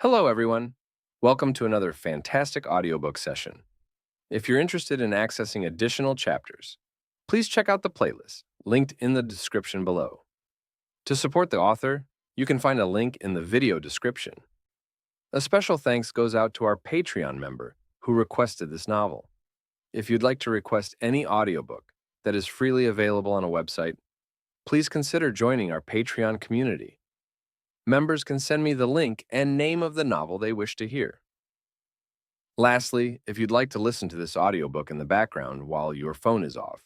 Hello, everyone. Welcome to another fantastic audiobook session. If you're interested in accessing additional chapters, please check out the playlist linked in the description below. To support the author, you can find a link in the video description. A special thanks goes out to our Patreon member who requested this novel. If you'd like to request any audiobook that is freely available on a website, please consider joining our Patreon community. Members can send me the link and name of the novel they wish to hear. Lastly, if you'd like to listen to this audiobook in the background while your phone is off,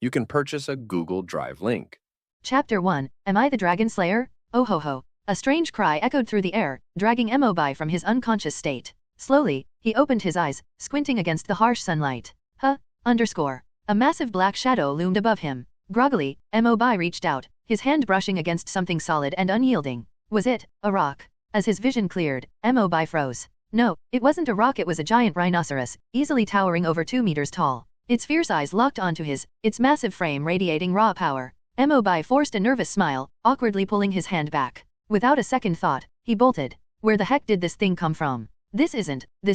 you can purchase a Google Drive link. Chapter 1, Am I the Dragon Slayer? Oh ho ho. A strange cry echoed through the air, dragging Hobe from his unconscious state. Slowly, he opened his eyes, squinting against the harsh sunlight. A massive black shadow loomed above him. Groggily, Hobe reached out, his hand brushing against something solid and unyielding. Was it a rock? As his vision cleared, Hobe froze. No, it wasn't a rock, it was a giant rhinoceros, easily towering over 2 meters tall. Its fierce eyes locked onto his, its massive frame radiating raw power. Hobe forced a nervous smile, awkwardly pulling his hand back. Without a second thought, he bolted. Where the heck did this thing come from? This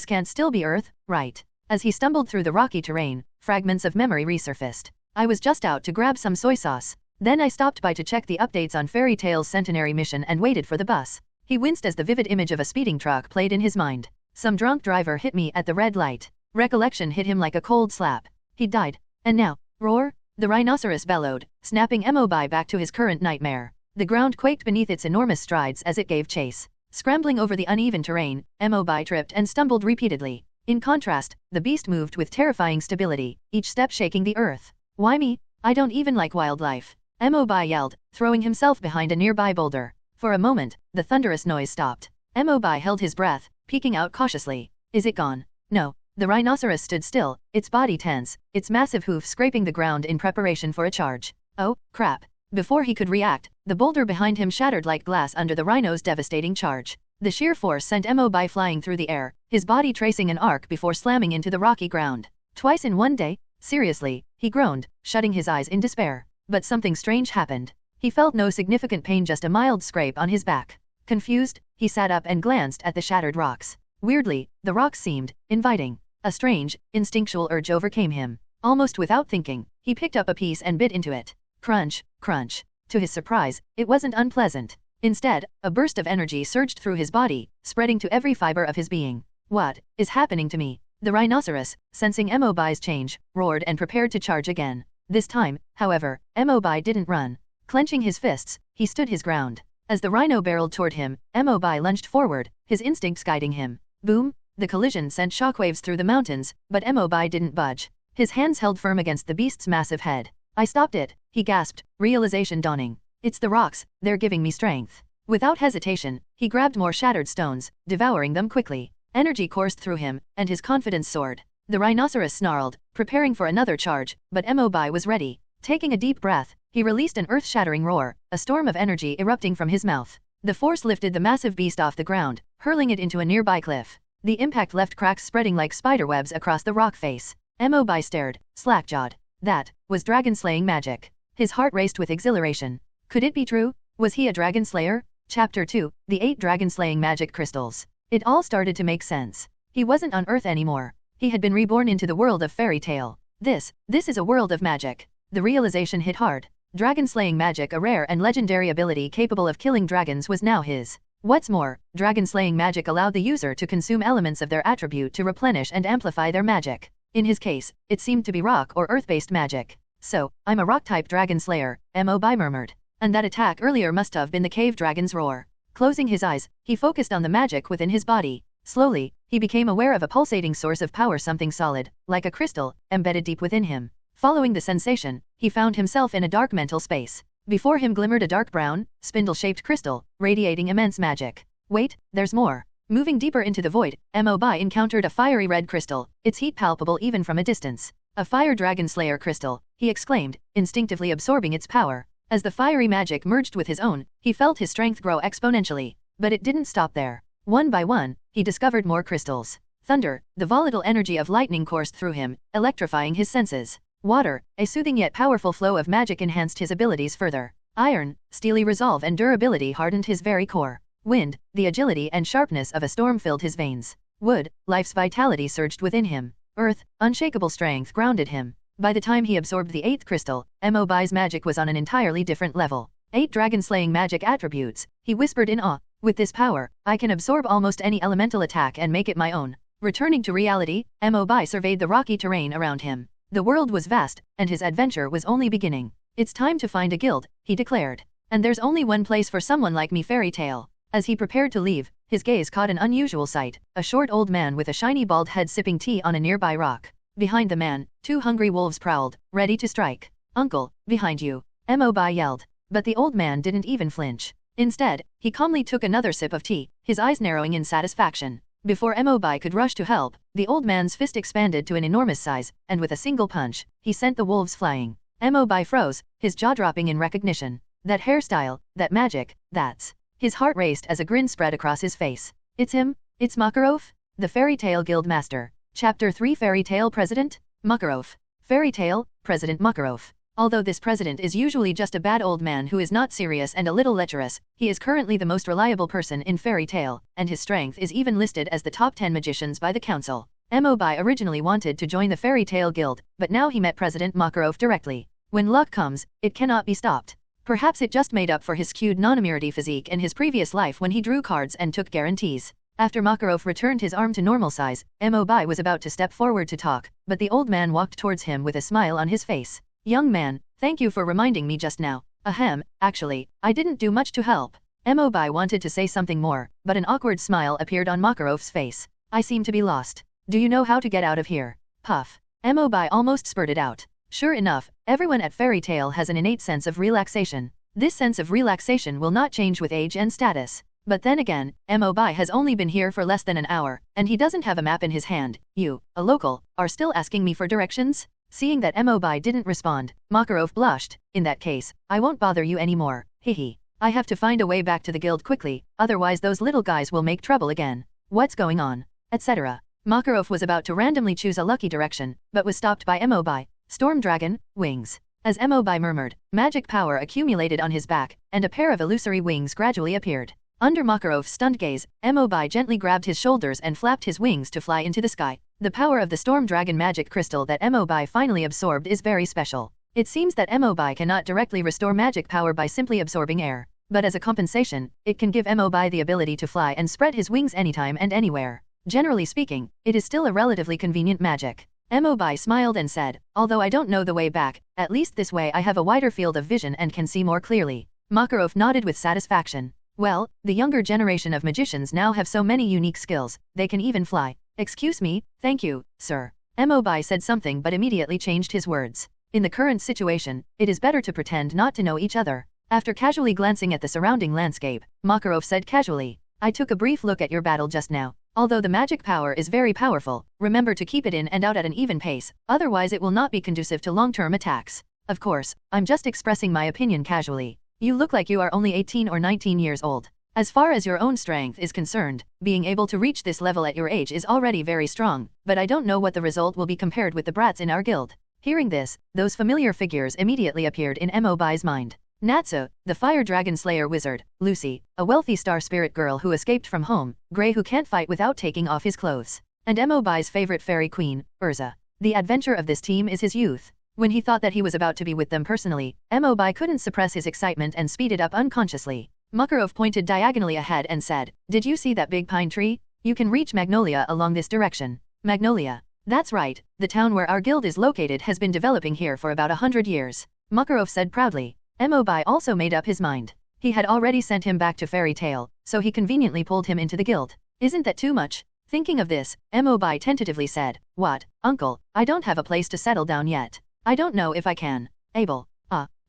can't still be Earth, right? As he stumbled through the rocky terrain, fragments of memory resurfaced. I was just out to grab some soy sauce. Then I stopped by to check the updates on Fairy Tale's centenary mission and waited for the bus. He winced as the vivid image of a speeding truck played in his mind. Some drunk driver hit me at the red light. Recollection hit him like a cold slap. He died. And now, roar? The rhinoceros bellowed, snapping Hobe back to his current nightmare. The ground quaked beneath its enormous strides as it gave chase. Scrambling over the uneven terrain, Hobe tripped and stumbled repeatedly. In contrast, the beast moved with terrifying stability, each step shaking the earth. Why me? I don't even like wildlife. Hobe yelled, throwing himself behind a nearby boulder. For a moment, the thunderous noise stopped. Hobe held his breath, peeking out cautiously. Is it gone? No. The rhinoceros stood still, its body tense, its massive hoof scraping the ground in preparation for a charge. Oh, crap. Before he could react, the boulder behind him shattered like glass under the rhino's devastating charge. The sheer force sent Hobe flying through the air, his body tracing an arc before slamming into the rocky ground. Twice in one day? Seriously, he groaned, shutting his eyes in despair. But something strange happened. He felt no significant pain, just a mild scrape on his back. Confused, he sat up and glanced at the shattered rocks. Weirdly, the rocks seemed inviting. A strange, instinctual urge overcame him. Almost without thinking, he picked up a piece and bit into it. Crunch, crunch. To his surprise, it wasn't unpleasant. Instead, a burst of energy surged through his body, spreading to every fiber of his being. What is happening to me? The rhinoceros, sensing Hobe's change, roared and prepared to charge again. This time, however, Hobe didn't run. Clenching his fists, he stood his ground. As the rhino barreled toward him, Hobe lunged forward, his instincts guiding him. Boom! The collision sent shockwaves through the mountains, but Hobe didn't budge. His hands held firm against the beast's massive head. I stopped it, he gasped, realization dawning. It's the rocks, they're giving me strength. Without hesitation, he grabbed more shattered stones, devouring them quickly. Energy coursed through him, and his confidence soared. The rhinoceros snarled, preparing for another charge, but Hobe was ready. Taking a deep breath, he released an earth-shattering roar, a storm of energy erupting from his mouth. The force lifted the massive beast off the ground, hurling it into a nearby cliff. The impact left cracks spreading like spiderwebs across the rock face. Hobe stared, slack-jawed. That was dragon-slaying magic. His heart raced with exhilaration. Could it be true? Was he a dragon slayer? Chapter 2, The 8 Dragon-Slaying Magic Crystals. It all started to make sense. He wasn't on Earth anymore. He had been reborn into the world of fairy tale. This is a world of magic. The realization hit hard. Dragon-slaying magic, a rare and legendary ability capable of killing dragons, was now his. What's more, dragon-slaying magic allowed the user to consume elements of their attribute to replenish and amplify their magic. In his case, it seemed to be rock or earth-based magic. So, I'm a rock-type dragon slayer, Hobe murmured. And that attack earlier must have been the cave dragon's roar. Closing his eyes, he focused on the magic within his body. Slowly, he became aware of a pulsating source of power, something solid, like a crystal, embedded deep within him. Following the sensation, he found himself in a dark mental space. Before him glimmered a dark brown, spindle-shaped crystal, radiating immense magic. Wait, there's more. Moving deeper into the void, Hobe encountered a fiery red crystal, its heat palpable even from a distance. A fire dragon slayer crystal, he exclaimed, instinctively absorbing its power. As the fiery magic merged with his own, he felt his strength grow exponentially. But it didn't stop there. One by one, he discovered more crystals. Thunder, the volatile energy of lightning coursed through him, electrifying his senses. Water, a soothing yet powerful flow of magic enhanced his abilities further. Iron, steely resolve and durability hardened his very core. Wind, the agility and sharpness of a storm filled his veins. Wood, life's vitality surged within him. Earth, unshakable strength grounded him. By the time he absorbed the 8th crystal, Mobai's magic was on an entirely different level. 8 dragon-slaying magic attributes, he whispered in awe. With this power, I can absorb almost any elemental attack and make it my own. Returning to reality, Mobai surveyed the rocky terrain around him. The world was vast, and his adventure was only beginning. It's time to find a guild, he declared. And there's only one place for someone like me, Fairy Tale. As he prepared to leave, his gaze caught an unusual sight, a short old man with a shiny bald head sipping tea on a nearby rock. Behind the man, 2 hungry wolves prowled, ready to strike. Uncle, behind you, Mobai yelled. But the old man didn't even flinch. Instead, he calmly took another sip of tea, his eyes narrowing in satisfaction. Before Mobai could rush to help, the old man's fist expanded to an enormous size, and with a single punch, he sent the wolves flying. Mobai froze, his jaw dropping in recognition. That hairstyle, that magic, that's... His heart raced as a grin spread across his face. It's him, it's Makarov, the Fairy Tale Guild Master. Chapter 3 Fairy Tale President? Makarov. Fairy Tale, President Makarov. Although this president is usually just a bad old man who is not serious and a little lecherous, he is currently the most reliable person in Fairy Tale, and his strength is even listed as the top 10 magicians by the council. Mobai originally wanted to join the Fairy Tale Guild, but now he met President Makarov directly. When luck comes, it cannot be stopped. Perhaps it just made up for his skewed non-immunity physique in his previous life when he drew cards and took guarantees. After Makarov returned his arm to normal size, Mobai was about to step forward to talk, but the old man walked towards him with a smile on his face. Young man, thank you for reminding me just now. Ahem, actually, I didn't do much to help. Mobai wanted to say something more, but an awkward smile appeared on Makarov's face. I seem to be lost. Do you know how to get out of here? Puff. Mobai almost spurted out. Sure enough, everyone at Fairy Tale has an innate sense of relaxation. This sense of relaxation will not change with age and status. But then again, Mobai has only been here for less than an hour, and he doesn't have a map in his hand. You, a local, are still asking me for directions? Seeing that Mobai didn't respond, Makarov blushed. In that case, I won't bother you anymore. Hehe. I have to find a way back to the guild quickly, otherwise those little guys will make trouble again. What's going on? Etc. Makarov was about to randomly choose a lucky direction, but was stopped by Mobai. Storm Dragon, wings. As Mobai murmured, magic power accumulated on his back, and a pair of illusory wings gradually appeared. Under Makarov's stunned gaze, Mobai gently grabbed his shoulders and flapped his wings to fly into the sky. The power of the Storm Dragon magic crystal that Mobai finally absorbed is very special. It seems that Mobai cannot directly restore magic power by simply absorbing air. But as a compensation, it can give Mobai the ability to fly and spread his wings anytime and anywhere. Generally speaking, it is still a relatively convenient magic. Mobai smiled and said, although I don't know the way back, at least this way I have a wider field of vision and can see more clearly. Makarov nodded with satisfaction. Well, the younger generation of magicians now have so many unique skills, they can even fly. Excuse me, thank you, sir. Mobai said something but immediately changed his words. In the current situation, it is better to pretend not to know each other. After casually glancing at the surrounding landscape, Makarov said casually, I took a brief look at your battle just now. Although the magic power is very powerful, remember to keep it in and out at an even pace, otherwise it will not be conducive to long-term attacks. Of course, I'm just expressing my opinion casually. You look like you are only 18 or 19 years old. As far as your own strength is concerned, being able to reach this level at your age is already very strong, but I don't know what the result will be compared with the brats in our guild. Hearing this, those familiar figures immediately appeared in Mobai's mind. Natsu, the fire dragon slayer wizard, Lucy, a wealthy star spirit girl who escaped from home, Gray who can't fight without taking off his clothes, and Mobai's favorite fairy queen, Erza. The adventure of this team is his youth. When he thought that he was about to be with them personally, Mobai couldn't suppress his excitement and speeded up unconsciously. Makarov pointed diagonally ahead and said, Did you see that big pine tree? You can reach Magnolia along this direction. Magnolia. That's right, the town where our guild is located has been developing here for about 100 years. Makarov said proudly. Mobai also made up his mind. He had already sent him back to Fairy Tale, so he conveniently pulled him into the guild. Isn't that too much? Thinking of this, Mobai tentatively said, What, uncle, I don't have a place to settle down yet. I don't know if I can. Able.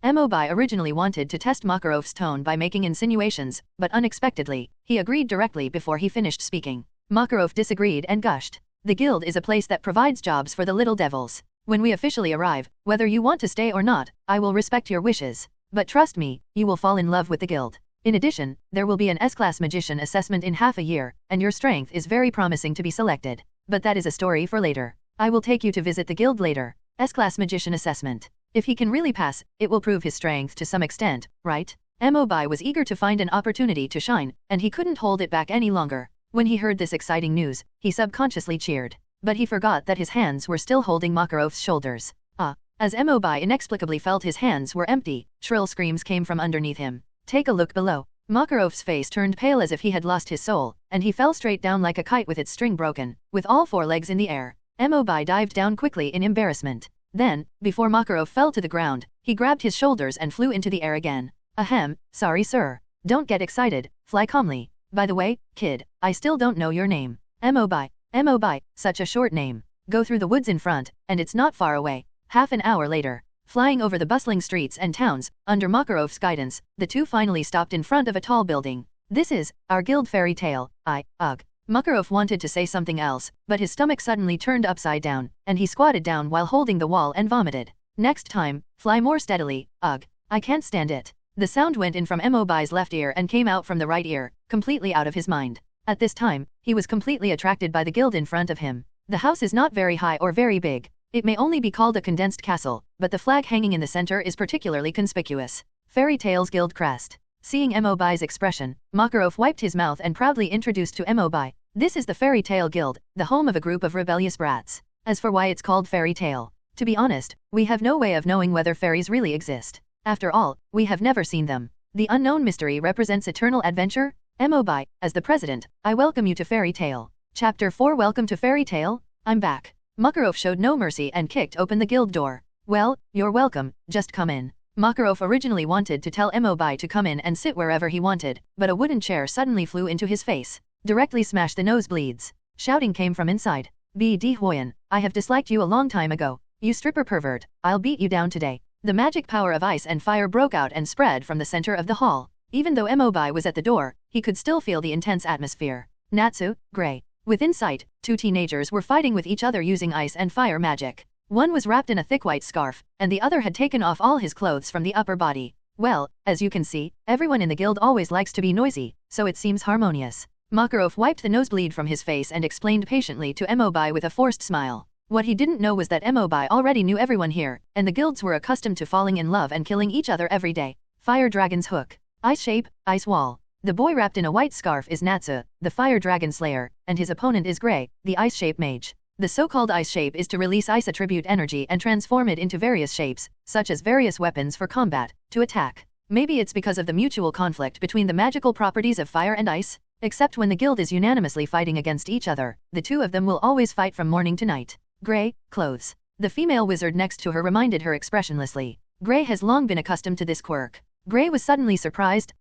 Mobai originally wanted to test Makarov's tone by making insinuations, but unexpectedly, he agreed directly before he finished speaking. Makarov disagreed and gushed. The guild is a place that provides jobs for the little devils. When we officially arrive, whether you want to stay or not, I will respect your wishes. But trust me, you will fall in love with the guild. In addition, there will be an S-class magician assessment in half a year, and your strength is very promising to be selected. But that is a story for later. I will take you to visit the guild later. S-class magician assessment. If he can really pass, it will prove his strength to some extent, right? Mobai was eager to find an opportunity to shine, and he couldn't hold it back any longer. When he heard this exciting news, he subconsciously cheered. But he forgot that his hands were still holding Makarov's shoulders. As Mobai inexplicably felt his hands were empty, shrill screams came from underneath him. Take a look below. Makarov's face turned pale as if he had lost his soul, and he fell straight down like a kite with its string broken, with all four legs in the air. Mobai dived down quickly in embarrassment. Then, before Makarov fell to the ground, he grabbed his shoulders and flew into the air again. Ahem, sorry sir. Don't get excited, fly calmly. By the way, kid, I still don't know your name. Mobai, such a short name. Go through the woods in front, and it's not far away. Half an hour later, flying over the bustling streets and towns, under Makarov's guidance, the two finally stopped in front of a tall building. This is our guild fairy tale. Ugh. Makarov wanted to say something else, but his stomach suddenly turned upside down, and he squatted down while holding the wall and vomited. Next time, fly more steadily. Ugh. I can't stand it. The sound went in from Mobai's left ear and came out from the right ear, completely out of his mind. At this time, he was completely attracted by the guild in front of him. The house is not very high or very big. It may only be called a condensed castle, but the flag hanging in the center is particularly conspicuous. Fairy Tales Guild crest. Seeing Mobai's expression, Makarov wiped his mouth and proudly introduced to Mobai. This is the Fairy Tale Guild, the home of a group of rebellious brats. As for why it's called fairy tale, to be honest, we have no way of knowing whether fairies really exist. After all, we have never seen them. The unknown mystery represents eternal adventure. Mobai, as the president, I welcome you to Fairy Tale. Chapter 4 Welcome to Fairy Tale. I'm back. Makarov showed no mercy and kicked open the guild door. Well, you're welcome, just come in. Makarov originally wanted to tell Mobai to come in and sit wherever he wanted, but a wooden chair suddenly flew into his face. Directly smashed the nosebleeds. Shouting came from inside. B.D. Hoyen, I have disliked you a long time ago. You stripper pervert, I'll beat you down today. The magic power of ice and fire broke out and spread from the center of the hall. Even though Mobai was at the door, he could still feel the intense atmosphere. Natsu, Gray. Within sight, two teenagers were fighting with each other using ice and fire magic. One was wrapped in a thick white scarf, and the other had taken off all his clothes from the upper body. Well, as you can see, everyone in the guild always likes to be noisy, so it seems harmonious. Makarov wiped the nosebleed from his face and explained patiently to Mobai with a forced smile. What he didn't know was that Mobai already knew everyone here, and the guilds were accustomed to falling in love and killing each other every day. Fire Dragon's Hook. Ice Shape, Ice Wall. The boy wrapped in a white scarf is Natsu, the Fire Dragon Slayer, and his opponent is Gray, the Ice Shape Mage. The so-called Ice Shape is to release ice attribute energy and transform it into various shapes, such as various weapons for combat, to attack. Maybe it's because of the mutual conflict between the magical properties of fire and ice? Except when the guild is unanimously fighting against each other, the two of them will always fight from morning to night. Gray, clothes. The female wizard next to her reminded her expressionlessly. Gray has long been accustomed to this quirk. Gray was suddenly surprised.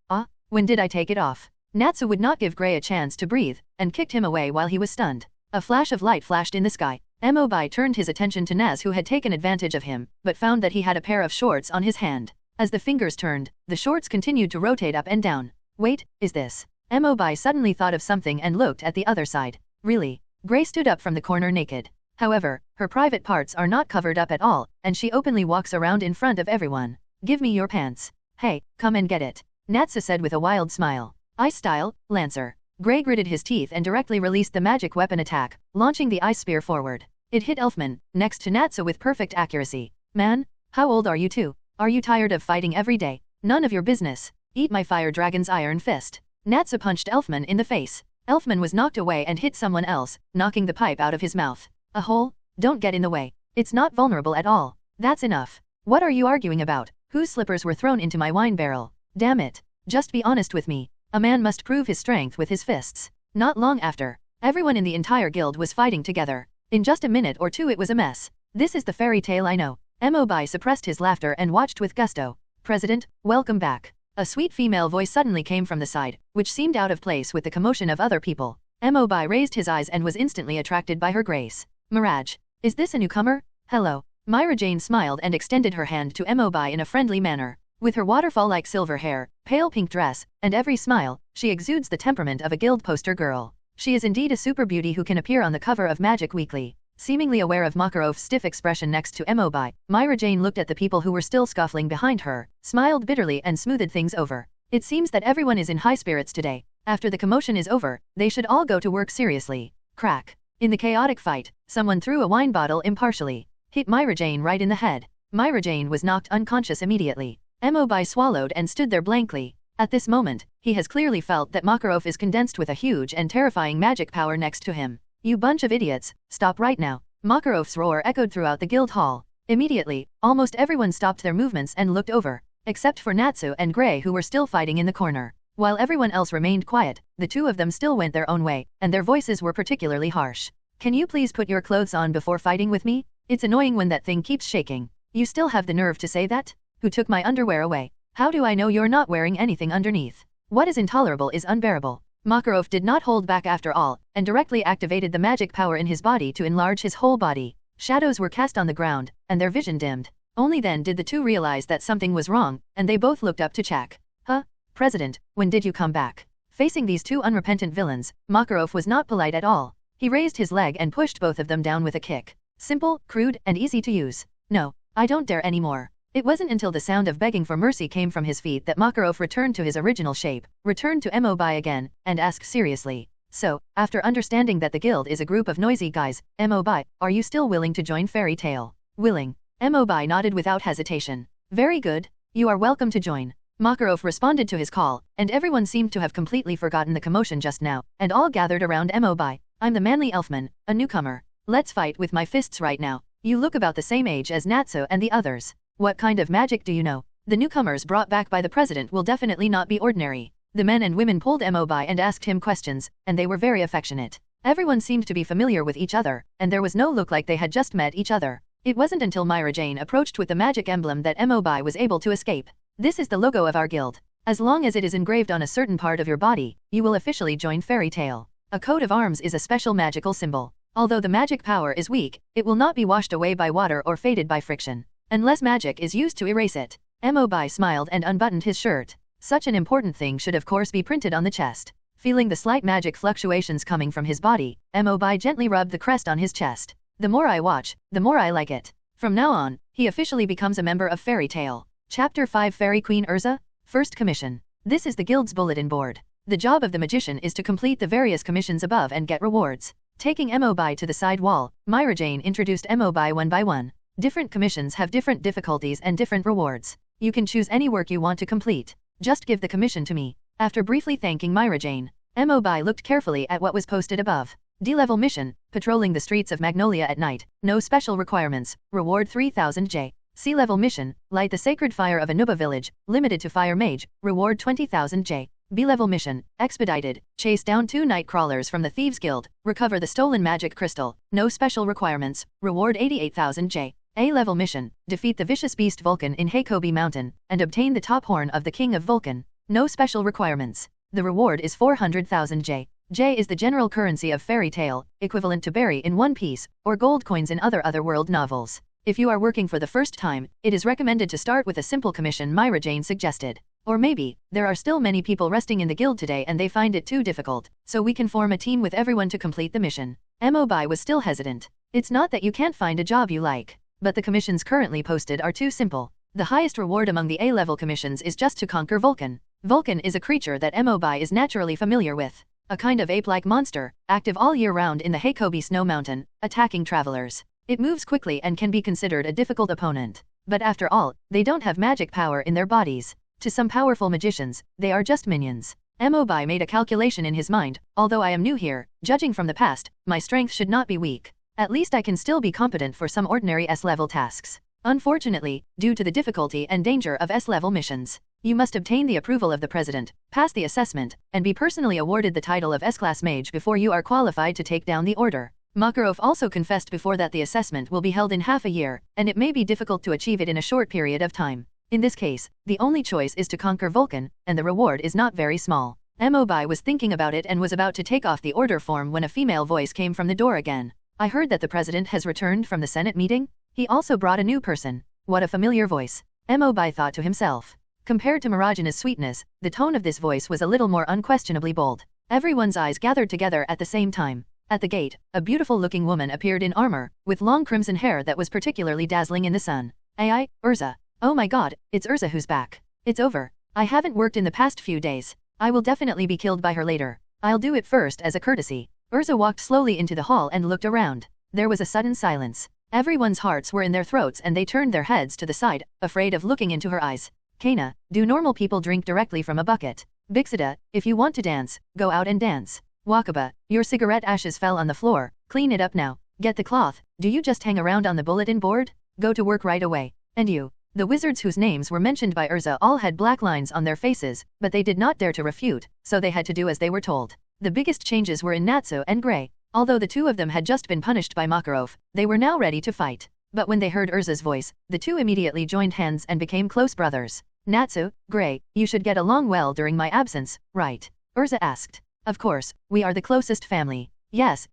When did I take it off? Natsu would not give Gray a chance to breathe, and kicked him away while he was stunned. A flash of light flashed in the sky. Mobai turned his attention to Naz, who had taken advantage of him, but found that he had a pair of shorts on his hand. As the fingers turned, the shorts continued to rotate up and down. Wait, is this? Mobai suddenly thought of something and looked at the other side. Really? Gray stood up from the corner naked. However, her private parts are not covered up at all, and she openly walks around in front of everyone. Give me your pants. Hey, come and get it. Natsu said with a wild smile. Ice style, Lancer. Gray gritted his teeth and directly released the magic weapon attack, launching the ice spear forward. It hit Elfman, next to Natsu with perfect accuracy. Man, how old are you two? Are you tired of fighting every day? None of your business. Eat my fire dragon's iron fist. Natsu punched Elfman in the face. Elfman was knocked away and hit someone else, knocking the pipe out of his mouth. A hole? Don't get in the way. It's not vulnerable at all. That's enough. What are you arguing about? Whose slippers were thrown into my wine barrel? Damn it. Just be honest with me. A man must prove his strength with his fists. Not long after, everyone in the entire guild was fighting together. In just a minute or two it was a mess. This is the fairy tale I know. Mobai suppressed his laughter and watched with gusto. President, welcome back. A sweet female voice suddenly came from the side, which seemed out of place with the commotion of other people. Mobai raised his eyes and was instantly attracted by her grace. Mirage. Is this a newcomer? Hello. Myra Jane smiled and extended her hand to Mobai in a friendly manner. With her waterfall-like silver hair, pale pink dress, and every smile, she exudes the temperament of a guild poster girl. She is indeed a super beauty who can appear on the cover of Magic Weekly. Seemingly aware of Makarov's stiff expression next to Mobai, Myra Jane looked at the people who were still scuffling behind her, smiled bitterly and smoothed things over. It seems that everyone is in high spirits today. After the commotion is over, they should all go to work seriously. Crack. In the chaotic fight, someone threw a wine bottle impartially. Hit Myra Jane right in the head. Myra Jane was knocked unconscious immediately. Mobai swallowed and stood there blankly. At this moment, he has clearly felt that Makarov is condensed with a huge and terrifying magic power next to him. You bunch of idiots, stop right now. Makarov's roar echoed throughout the guild hall. Immediately, almost everyone stopped their movements and looked over, except for Natsu and Gray who were still fighting in the corner. While everyone else remained quiet, the two of them still went their own way, and their voices were particularly harsh. Can you please put your clothes on before fighting with me? It's annoying when that thing keeps shaking. You still have the nerve to say that? Who took my underwear away? How do I know you're not wearing anything underneath? What is intolerable is unbearable. Makarov did not hold back after all, and directly activated the magic power in his body to enlarge his whole body. Shadows were cast on the ground, and their vision dimmed. Only then did the two realize that something was wrong, and they both looked up to Chak. Huh? President, when did you come back? Facing these two unrepentant villains, Makarov was not polite at all. He raised his leg and pushed both of them down with a kick. Simple, crude, and easy to use. No, I don't dare anymore. It wasn't until the sound of begging for mercy came from his feet that Makarov returned to his original shape, returned to Mobai again, and asked seriously. So, after understanding that the guild is a group of noisy guys, Mobai, are you still willing to join Fairy Tale? Willing. Mobai nodded without hesitation. Very good. You are welcome to join. Makarov responded to his call, and everyone seemed to have completely forgotten the commotion just now, and all gathered around Mobai. I'm the manly elfman, a newcomer. Let's fight with my fists right now. You look about the same age as Natsu and the others. What kind of magic do you know? The newcomers brought back by the president will definitely not be ordinary. The men and women pulled Mobai and asked him questions, and they were very affectionate. Everyone seemed to be familiar with each other, and there was no look like they had just met each other. It wasn't until Myra Jane approached with the magic emblem that Mobai was able to escape. This is the logo of our guild. As long as it is engraved on a certain part of your body, you will officially join Fairy Tale. A coat of arms is a special magical symbol. Although the magic power is weak, it will not be washed away by water or faded by friction, unless magic is used to erase it. Mobai smiled and unbuttoned his shirt. Such an important thing should of course be printed on the chest. Feeling the slight magic fluctuations coming from his body, Mobai gently rubbed the crest on his chest. The more I watch, the more I like it. From now on, he officially becomes a member of Fairy Tale. Chapter 5 Fairy Queen Erza? First Commission. This is the guild's bulletin board. The job of the magician is to complete the various commissions above and get rewards. Taking Mobai to the side wall, Myra Jane introduced Mobai one by one. Different commissions have different difficulties and different rewards. You can choose any work you want to complete. Just give the commission to me. After briefly thanking Myra Jane, Mobai looked carefully at what was posted above. D-level mission, patrolling the streets of Magnolia at night, no special requirements, reward 3000 J. C-level mission, light the sacred fire of Anuba village, limited to fire mage, reward 20,000 J. B-level mission, expedited, chase down 2 night crawlers from the Thieves Guild, recover the stolen magic crystal, no special requirements, reward 88,000 J. A-level mission, defeat the vicious beast Vulcan in Hobe Mountain, and obtain the top horn of the King of Vulcan, no special requirements. The reward is 400,000 J. J is the general currency of Fairy Tale, equivalent to berry in One Piece, or gold coins in other otherworld novels. If you are working for the first time, it is recommended to start with a simple commission, Myra Jane suggested. Or maybe, there are still many people resting in the guild today and they find it too difficult, so we can form a team with everyone to complete the mission. Mobai was still hesitant. It's not that you can't find a job you like, but the commissions currently posted are too simple. The highest reward among the A-level commissions is just to conquer Vulcan. Vulcan is a creature that Mobai is naturally familiar with. A kind of ape-like monster, active all year round in the Hobe Snow Mountain, attacking travelers. It moves quickly and can be considered a difficult opponent. But after all, they don't have magic power in their bodies. To some powerful magicians, they are just minions. Mobai made a calculation in his mind. Although I am new here, judging from the past, my strength should not be weak. At least I can still be competent for some ordinary S-level tasks. Unfortunately, due to the difficulty and danger of S-level missions, you must obtain the approval of the president, pass the assessment, and be personally awarded the title of S-class mage before you are qualified to take down the order. Makarov also confessed before that the assessment will be held in half a year, and it may be difficult to achieve it in a short period of time. In this case, the only choice is to conquer Vulcan, and the reward is not very small. Mobai was thinking about it and was about to take off the order form when a female voice came from the door again. I heard that the president has returned from the Senate meeting? He also brought a new person. What a familiar voice. Mobai thought to himself. Compared to Marajana's sweetness, the tone of this voice was a little more unquestionably bold. Everyone's eyes gathered together at the same time. At the gate, a beautiful-looking woman appeared in armor, with long crimson hair that was particularly dazzling in the sun. Ai, Erza. Oh my god, it's Erza who's back. It's over. I haven't worked in the past few days. I will definitely be killed by her later. I'll do it first as a courtesy. Erza walked slowly into the hall and looked around. There was a sudden silence. Everyone's hearts were in their throats and they turned their heads to the side, afraid of looking into her eyes. Kana, do normal people drink directly from a bucket? Bixida, if you want to dance, go out and dance. Wakaba, your cigarette ashes fell on the floor, clean it up now. Get the cloth, do you just hang around on the bulletin board? Go to work right away. And you? The wizards whose names were mentioned by Erza all had black lines on their faces, but they did not dare to refute, so they had to do as they were told. The biggest changes were in Natsu and Grey. Although the two of them had just been punished by Makarov, they were now ready to fight. But when they heard Erza's voice, the two immediately joined hands and became close brothers. Natsu, Grey, you should get along well during my absence, right? Erza asked. Of course, we are the closest family. Yes,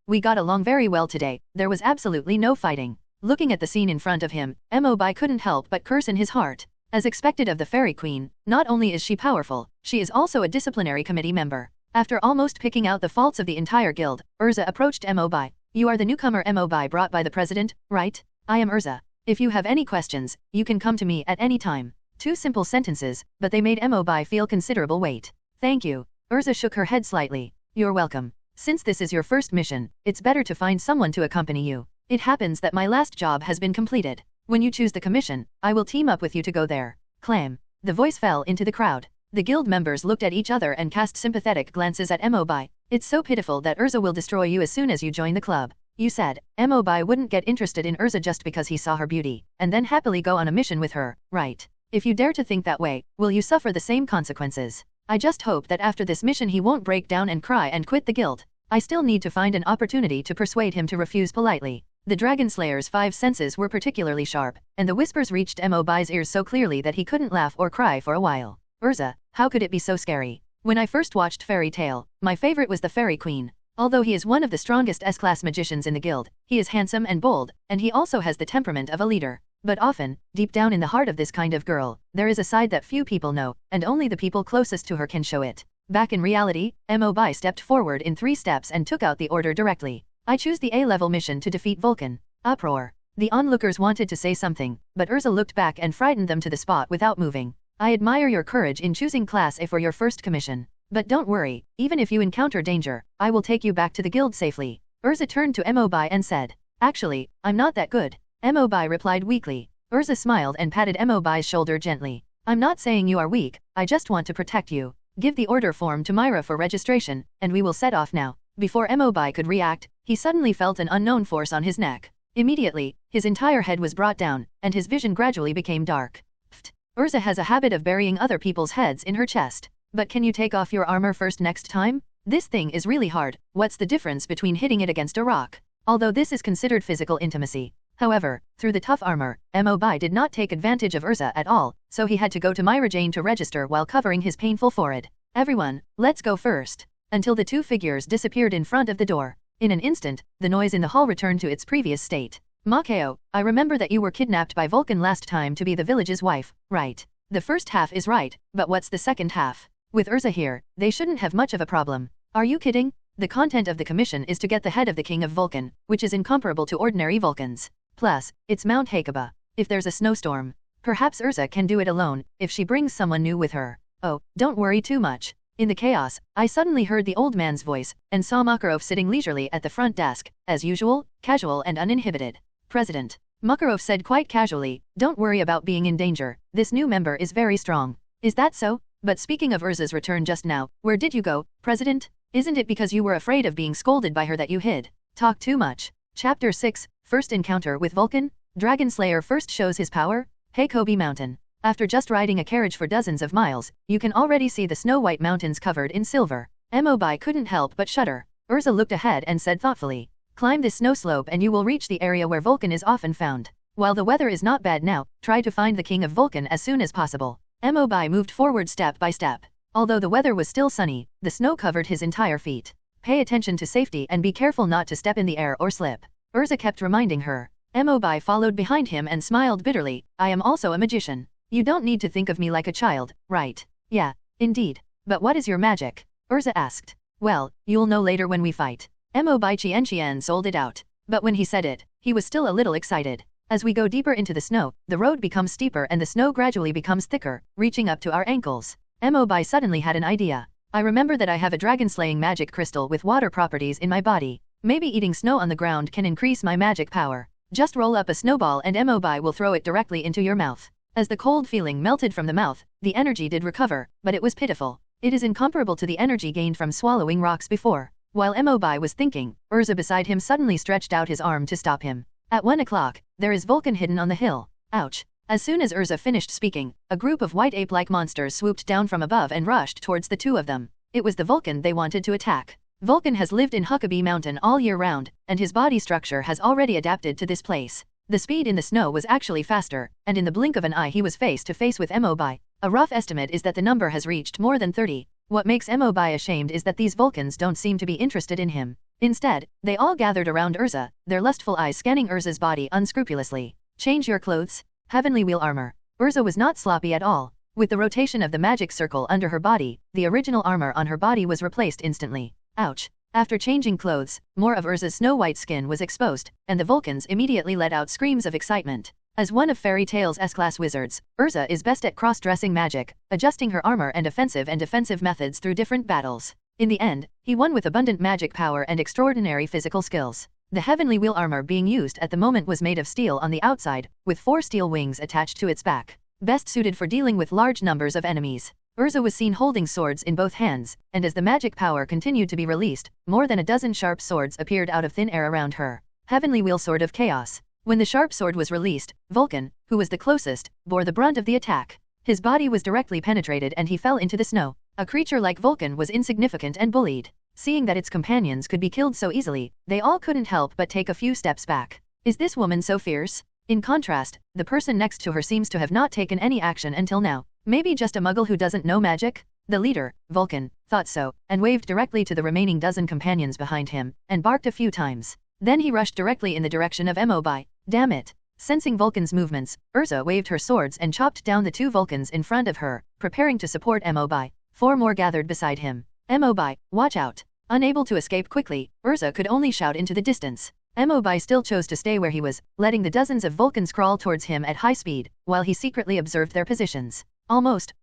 we got along very well today, there was absolutely no fighting. Looking at the scene in front of him, Mobai couldn't help but curse in his heart. As expected of the Fairy Queen, not only is she powerful, she is also a disciplinary committee member. After almost picking out the faults of the entire guild, Erza approached Mobai. You are the newcomer Mobai brought by the president, right? I am Erza. If you have any questions, you can come to me at any time. 2 simple sentences, but they made Mobai feel considerable weight. Thank you. Erza shook her head slightly. You're welcome. Since this is your first mission, it's better to find someone to accompany you. It happens that my last job has been completed. When you choose the commission, I will team up with you to go there. Clam. The voice fell into the crowd. The guild members looked at each other and cast sympathetic glances at Mobai. It's so pitiful that Erza will destroy you as soon as you join the club. You said, Mobai wouldn't get interested in Erza just because he saw her beauty, and then happily go on a mission with her, right? If you dare to think that way, will you suffer the same consequences? I just hope that after this mission he won't break down and cry and quit the guild. I still need to find an opportunity to persuade him to refuse politely. The Dragon Slayer's 5 senses were particularly sharp, and the whispers reached Mobai's ears so clearly that he couldn't laugh or cry for a while. Erza, how could it be so scary? When I first watched Fairy Tail, my favorite was the Fairy Queen. Although he is one of the strongest S-class magicians in the guild, he is handsome and bold, and he also has the temperament of a leader. But often, deep down in the heart of this kind of girl, there is a side that few people know, and only the people closest to her can show it. Back in reality, Mobai stepped forward in 3 steps and took out the order directly. I choose the A-level mission to defeat Vulcan. Uproar. The onlookers wanted to say something, but Erza looked back and frightened them to the spot without moving. I admire your courage in choosing Class A for your first commission. But don't worry, even if you encounter danger, I will take you back to the guild safely. Erza turned to Mobai and said, Actually, I'm not that good. Mobai replied weakly. Erza smiled and patted Mobai's shoulder gently. I'm not saying you are weak, I just want to protect you. Give the order form to Myra for registration, and we will set off now. Before Mobai could react, he suddenly felt an unknown force on his neck. Immediately, his entire head was brought down, and his vision gradually became dark. Pfft. Erza has a habit of burying other people's heads in her chest. But can you take off your armor first next time? This thing is really hard. What's the difference between hitting it against a rock? Although this is considered physical intimacy. However, through the tough armor, Mobai did not take advantage of Erza at all, so he had to go to Myra Jane to register while covering his painful forehead. Everyone, let's go first. Until the 2 figures disappeared in front of the door. In an instant, the noise in the hall returned to its previous state. Makeo, I remember that you were kidnapped by Vulcan last time to be the village's wife, right? The first half is right, but what's the second half? With Erza here, they shouldn't have much of a problem. Are you kidding? The content of the commission is to get the head of the king of Vulcan, which is incomparable to ordinary Vulcans. Plus, it's Mount Hakaba. If there's a snowstorm, perhaps Erza can do it alone, if she brings someone new with her. Oh, don't worry too much. In the chaos, I suddenly heard the old man's voice, and saw Makarov sitting leisurely at the front desk, as usual, casual and uninhibited. President. Makarov said quite casually, don't worry about being in danger, this new member is very strong. Is that so? But speaking of Erza's return just now, where did you go, President? Isn't it because you were afraid of being scolded by her that you hid? Talk too much. Chapter 6, First Encounter with Vulcan? Dragon Slayer first shows his power? Hey Hobe Mountain. After just riding a carriage for dozens of miles, you can already see the snow-white mountains covered in silver. Mobai couldn't help but shudder. Erza looked ahead and said thoughtfully, climb this snow slope and you will reach the area where Vulcan is often found. While the weather is not bad now, try to find the king of Vulcan as soon as possible. Mobai moved forward step by step. Although the weather was still sunny, the snow covered his entire feet. Pay attention to safety and be careful not to step in the air or slip. Erza kept reminding her. Mobai followed behind him and smiled bitterly, I am also a magician. You don't need to think of me like a child, right? Yeah, indeed. But what is your magic? Erza asked. Well, you'll know later when we fight. Mobai Qian sold it out. But when he said it, he was still a little excited. As we go deeper into the snow, the road becomes steeper and the snow gradually becomes thicker, reaching up to our ankles. Mobai suddenly had an idea. I remember that I have a dragon-slaying magic crystal with water properties in my body. Maybe eating snow on the ground can increase my magic power. Just roll up a snowball and Mobai will throw it directly into your mouth. As the cold feeling melted from the mouth, the energy did recover, but it was pitiful. It is incomparable to the energy gained from swallowing rocks before. While Mobi was thinking, Erza beside him suddenly stretched out his arm to stop him. At 1 o'clock, there is Vulcan hidden on the hill. Ouch. As soon as Erza finished speaking, a group of white ape-like monsters swooped down from above and rushed towards the two of them. It was the Vulcan they wanted to attack. Vulcan has lived in Hobe Mountain all year round, and his body structure has already adapted to this place. The speed in the snow was actually faster, and in the blink of an eye he was face to face with Mobi. A rough estimate is that the number has reached more than 30. What makes Mobi ashamed is that these Vulcans don't seem to be interested in him. Instead, they all gathered around Erza, their lustful eyes scanning Erza's body unscrupulously. Change your clothes. Heavenly wheel armor. Erza was not sloppy at all. With the rotation of the magic circle under her body, the original armor on her body was replaced instantly. Ouch. After changing clothes, more of Erza's snow-white skin was exposed, and the Vulcans immediately let out screams of excitement. As one of Fairy Tail's S-class wizards, Erza is best at cross-dressing magic, adjusting her armor and offensive and defensive methods through different battles. In the end, he won with abundant magic power and extraordinary physical skills. The heavenly wheel armor being used at the moment was made of steel on the outside, with 4 steel wings attached to its back. Best suited for dealing with large numbers of enemies. Erza was seen holding swords in both hands, and as the magic power continued to be released, more than a dozen sharp swords appeared out of thin air around her. Heavenly wheel sword of chaos. When the sharp sword was released, Vulcan, who was the closest, bore the brunt of the attack. His body was directly penetrated and he fell into the snow. A creature like Vulcan was insignificant and bullied. Seeing that its companions could be killed so easily, they all couldn't help but take a few steps back. Is this woman so fierce? In contrast, the person next to her seems to have not taken any action until now. Maybe just a muggle who doesn't know magic? The leader, Vulcan, thought so, and waved directly to the remaining dozen companions behind him, and barked a few times. Then he rushed directly in the direction of Mobi. Damn it. Sensing Vulcan's movements, Erza waved her swords and chopped down the 2 Vulcans in front of her, preparing to support Mobi. 4 more gathered beside him. Mobi, watch out. Unable to escape quickly, Erza could only shout into the distance. Mobi still chose to stay where he was, letting the dozens of Vulcans crawl towards him at high speed, while he secretly observed their positions. Almost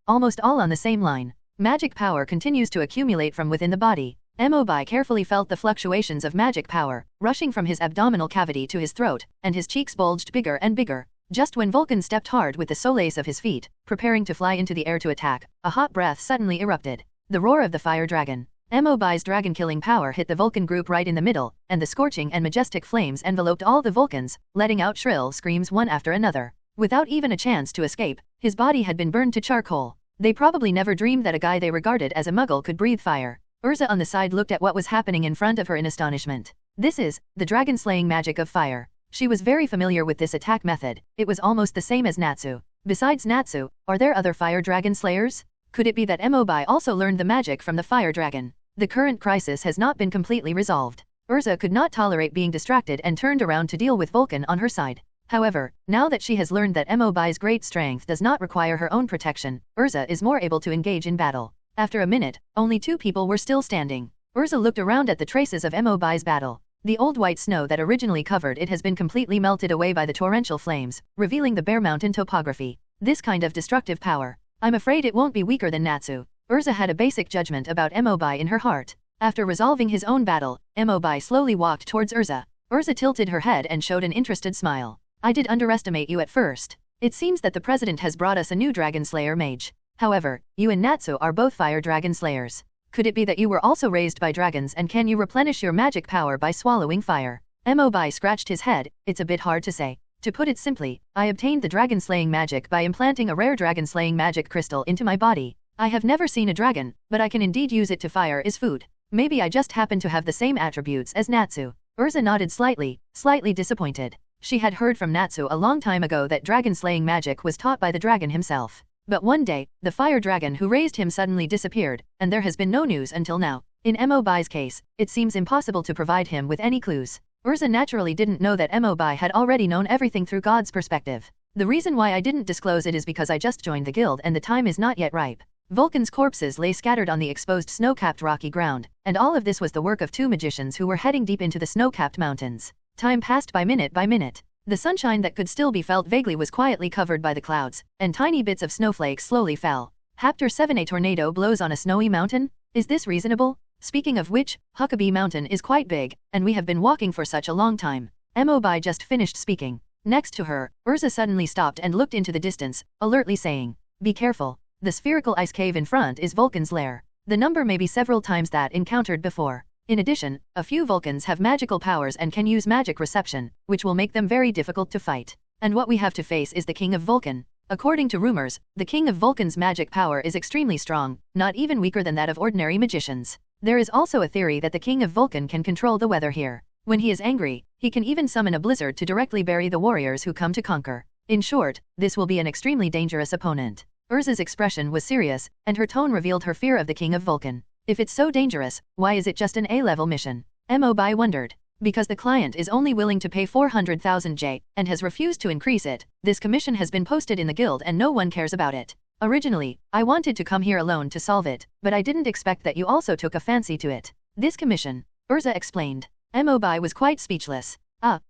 all on the same line. Magic power continues to accumulate from within the body. Mobi carefully felt the fluctuations of magic power, rushing from his abdominal cavity to his throat, and his cheeks bulged bigger and bigger. Just when Vulcan stepped hard with the solace of his feet, preparing to fly into the air to attack, a hot breath suddenly erupted. The roar of the fire dragon. Mobi's dragon-killing power hit the Vulcan group right in the middle, and the scorching and majestic flames enveloped all the Vulcans, letting out shrill screams one after another. Without even a chance to escape, his body had been burned to charcoal. They probably never dreamed that a guy they regarded as a muggle could breathe fire. Erza on the side looked at what was happening in front of her in astonishment. This is the dragon-slaying magic of fire. She was very familiar with this attack method. It was almost the same as Natsu. Besides Natsu, are there other fire dragon slayers? Could it be that Mobi also learned the magic from the fire dragon? The current crisis has not been completely resolved. Erza could not tolerate being distracted and turned around to deal with Vulcan on her side. However, now that she has learned that Mobi's great strength does not require her own protection, Erza is more able to engage in battle. After a minute, only 2 people were still standing. Erza looked around at the traces of Mobi's battle. The old white snow that originally covered it has been completely melted away by the torrential flames, revealing the bare mountain topography. This kind of destructive power. I'm afraid it won't be weaker than Natsu. Erza had a basic judgment about Mobi in her heart. After resolving his own battle, Mobi slowly walked towards Erza. Erza tilted her head and showed an interested smile. I did underestimate you at first. It seems that the president has brought us a new dragon slayer mage. However, you and Natsu are both fire dragon slayers. Could it be that you were also raised by dragons, and can you replenish your magic power by swallowing fire? Mobi scratched his head. It's a bit hard to say. To put it simply, I obtained the dragon slaying magic by implanting a rare dragon slaying magic crystal into my body. I have never seen a dragon, but I can indeed use it to fire is food. Maybe I just happen to have the same attributes as Natsu. Erza nodded slightly disappointed. She had heard from Natsu a long time ago that dragon-slaying magic was taught by the dragon himself. But one day, the fire dragon who raised him suddenly disappeared, and there has been no news until now. In Mobi's case, it seems impossible to provide him with any clues. Erza naturally didn't know that Mobi had already known everything through God's perspective. The reason why I didn't disclose it is because I just joined the guild and the time is not yet ripe. Vulcan's corpses lay scattered on the exposed snow-capped rocky ground, and all of this was the work of 2 magicians who were heading deep into the snow-capped mountains. Time passed by minute by minute. The sunshine that could still be felt vaguely was quietly covered by the clouds, and tiny bits of snowflakes slowly fell. Chapter 7. A tornado blows on a snowy mountain? Is this reasonable? Speaking of which, Hobe Mountain is quite big, and we have been walking for such a long time. Mobi just finished speaking. Next to her, Erza suddenly stopped and looked into the distance, alertly saying, "Be careful. The spherical ice cave in front is Vulcan's lair. The number may be several times that encountered before. In addition, a few Vulcans have magical powers and can use magic reception, which will make them very difficult to fight. And what we have to face is the King of Vulcan. According to rumors, the King of Vulcan's magic power is extremely strong, not even weaker than that of ordinary magicians. There is also a theory that the King of Vulcan can control the weather here. When he is angry, he can even summon a blizzard to directly bury the warriors who come to conquer. In short, this will be an extremely dangerous opponent." Erza's expression was serious, and her tone revealed her fear of the King of Vulcan. If it's so dangerous, why is it just an A-level mission? Mobi wondered. Because the client is only willing to pay 400,000 J, and has refused to increase it, this commission has been posted in the guild and no one cares about it. Originally, I wanted to come here alone to solve it, but I didn't expect that you also took a fancy to it. This commission, Erza explained. Mobi was quite speechless.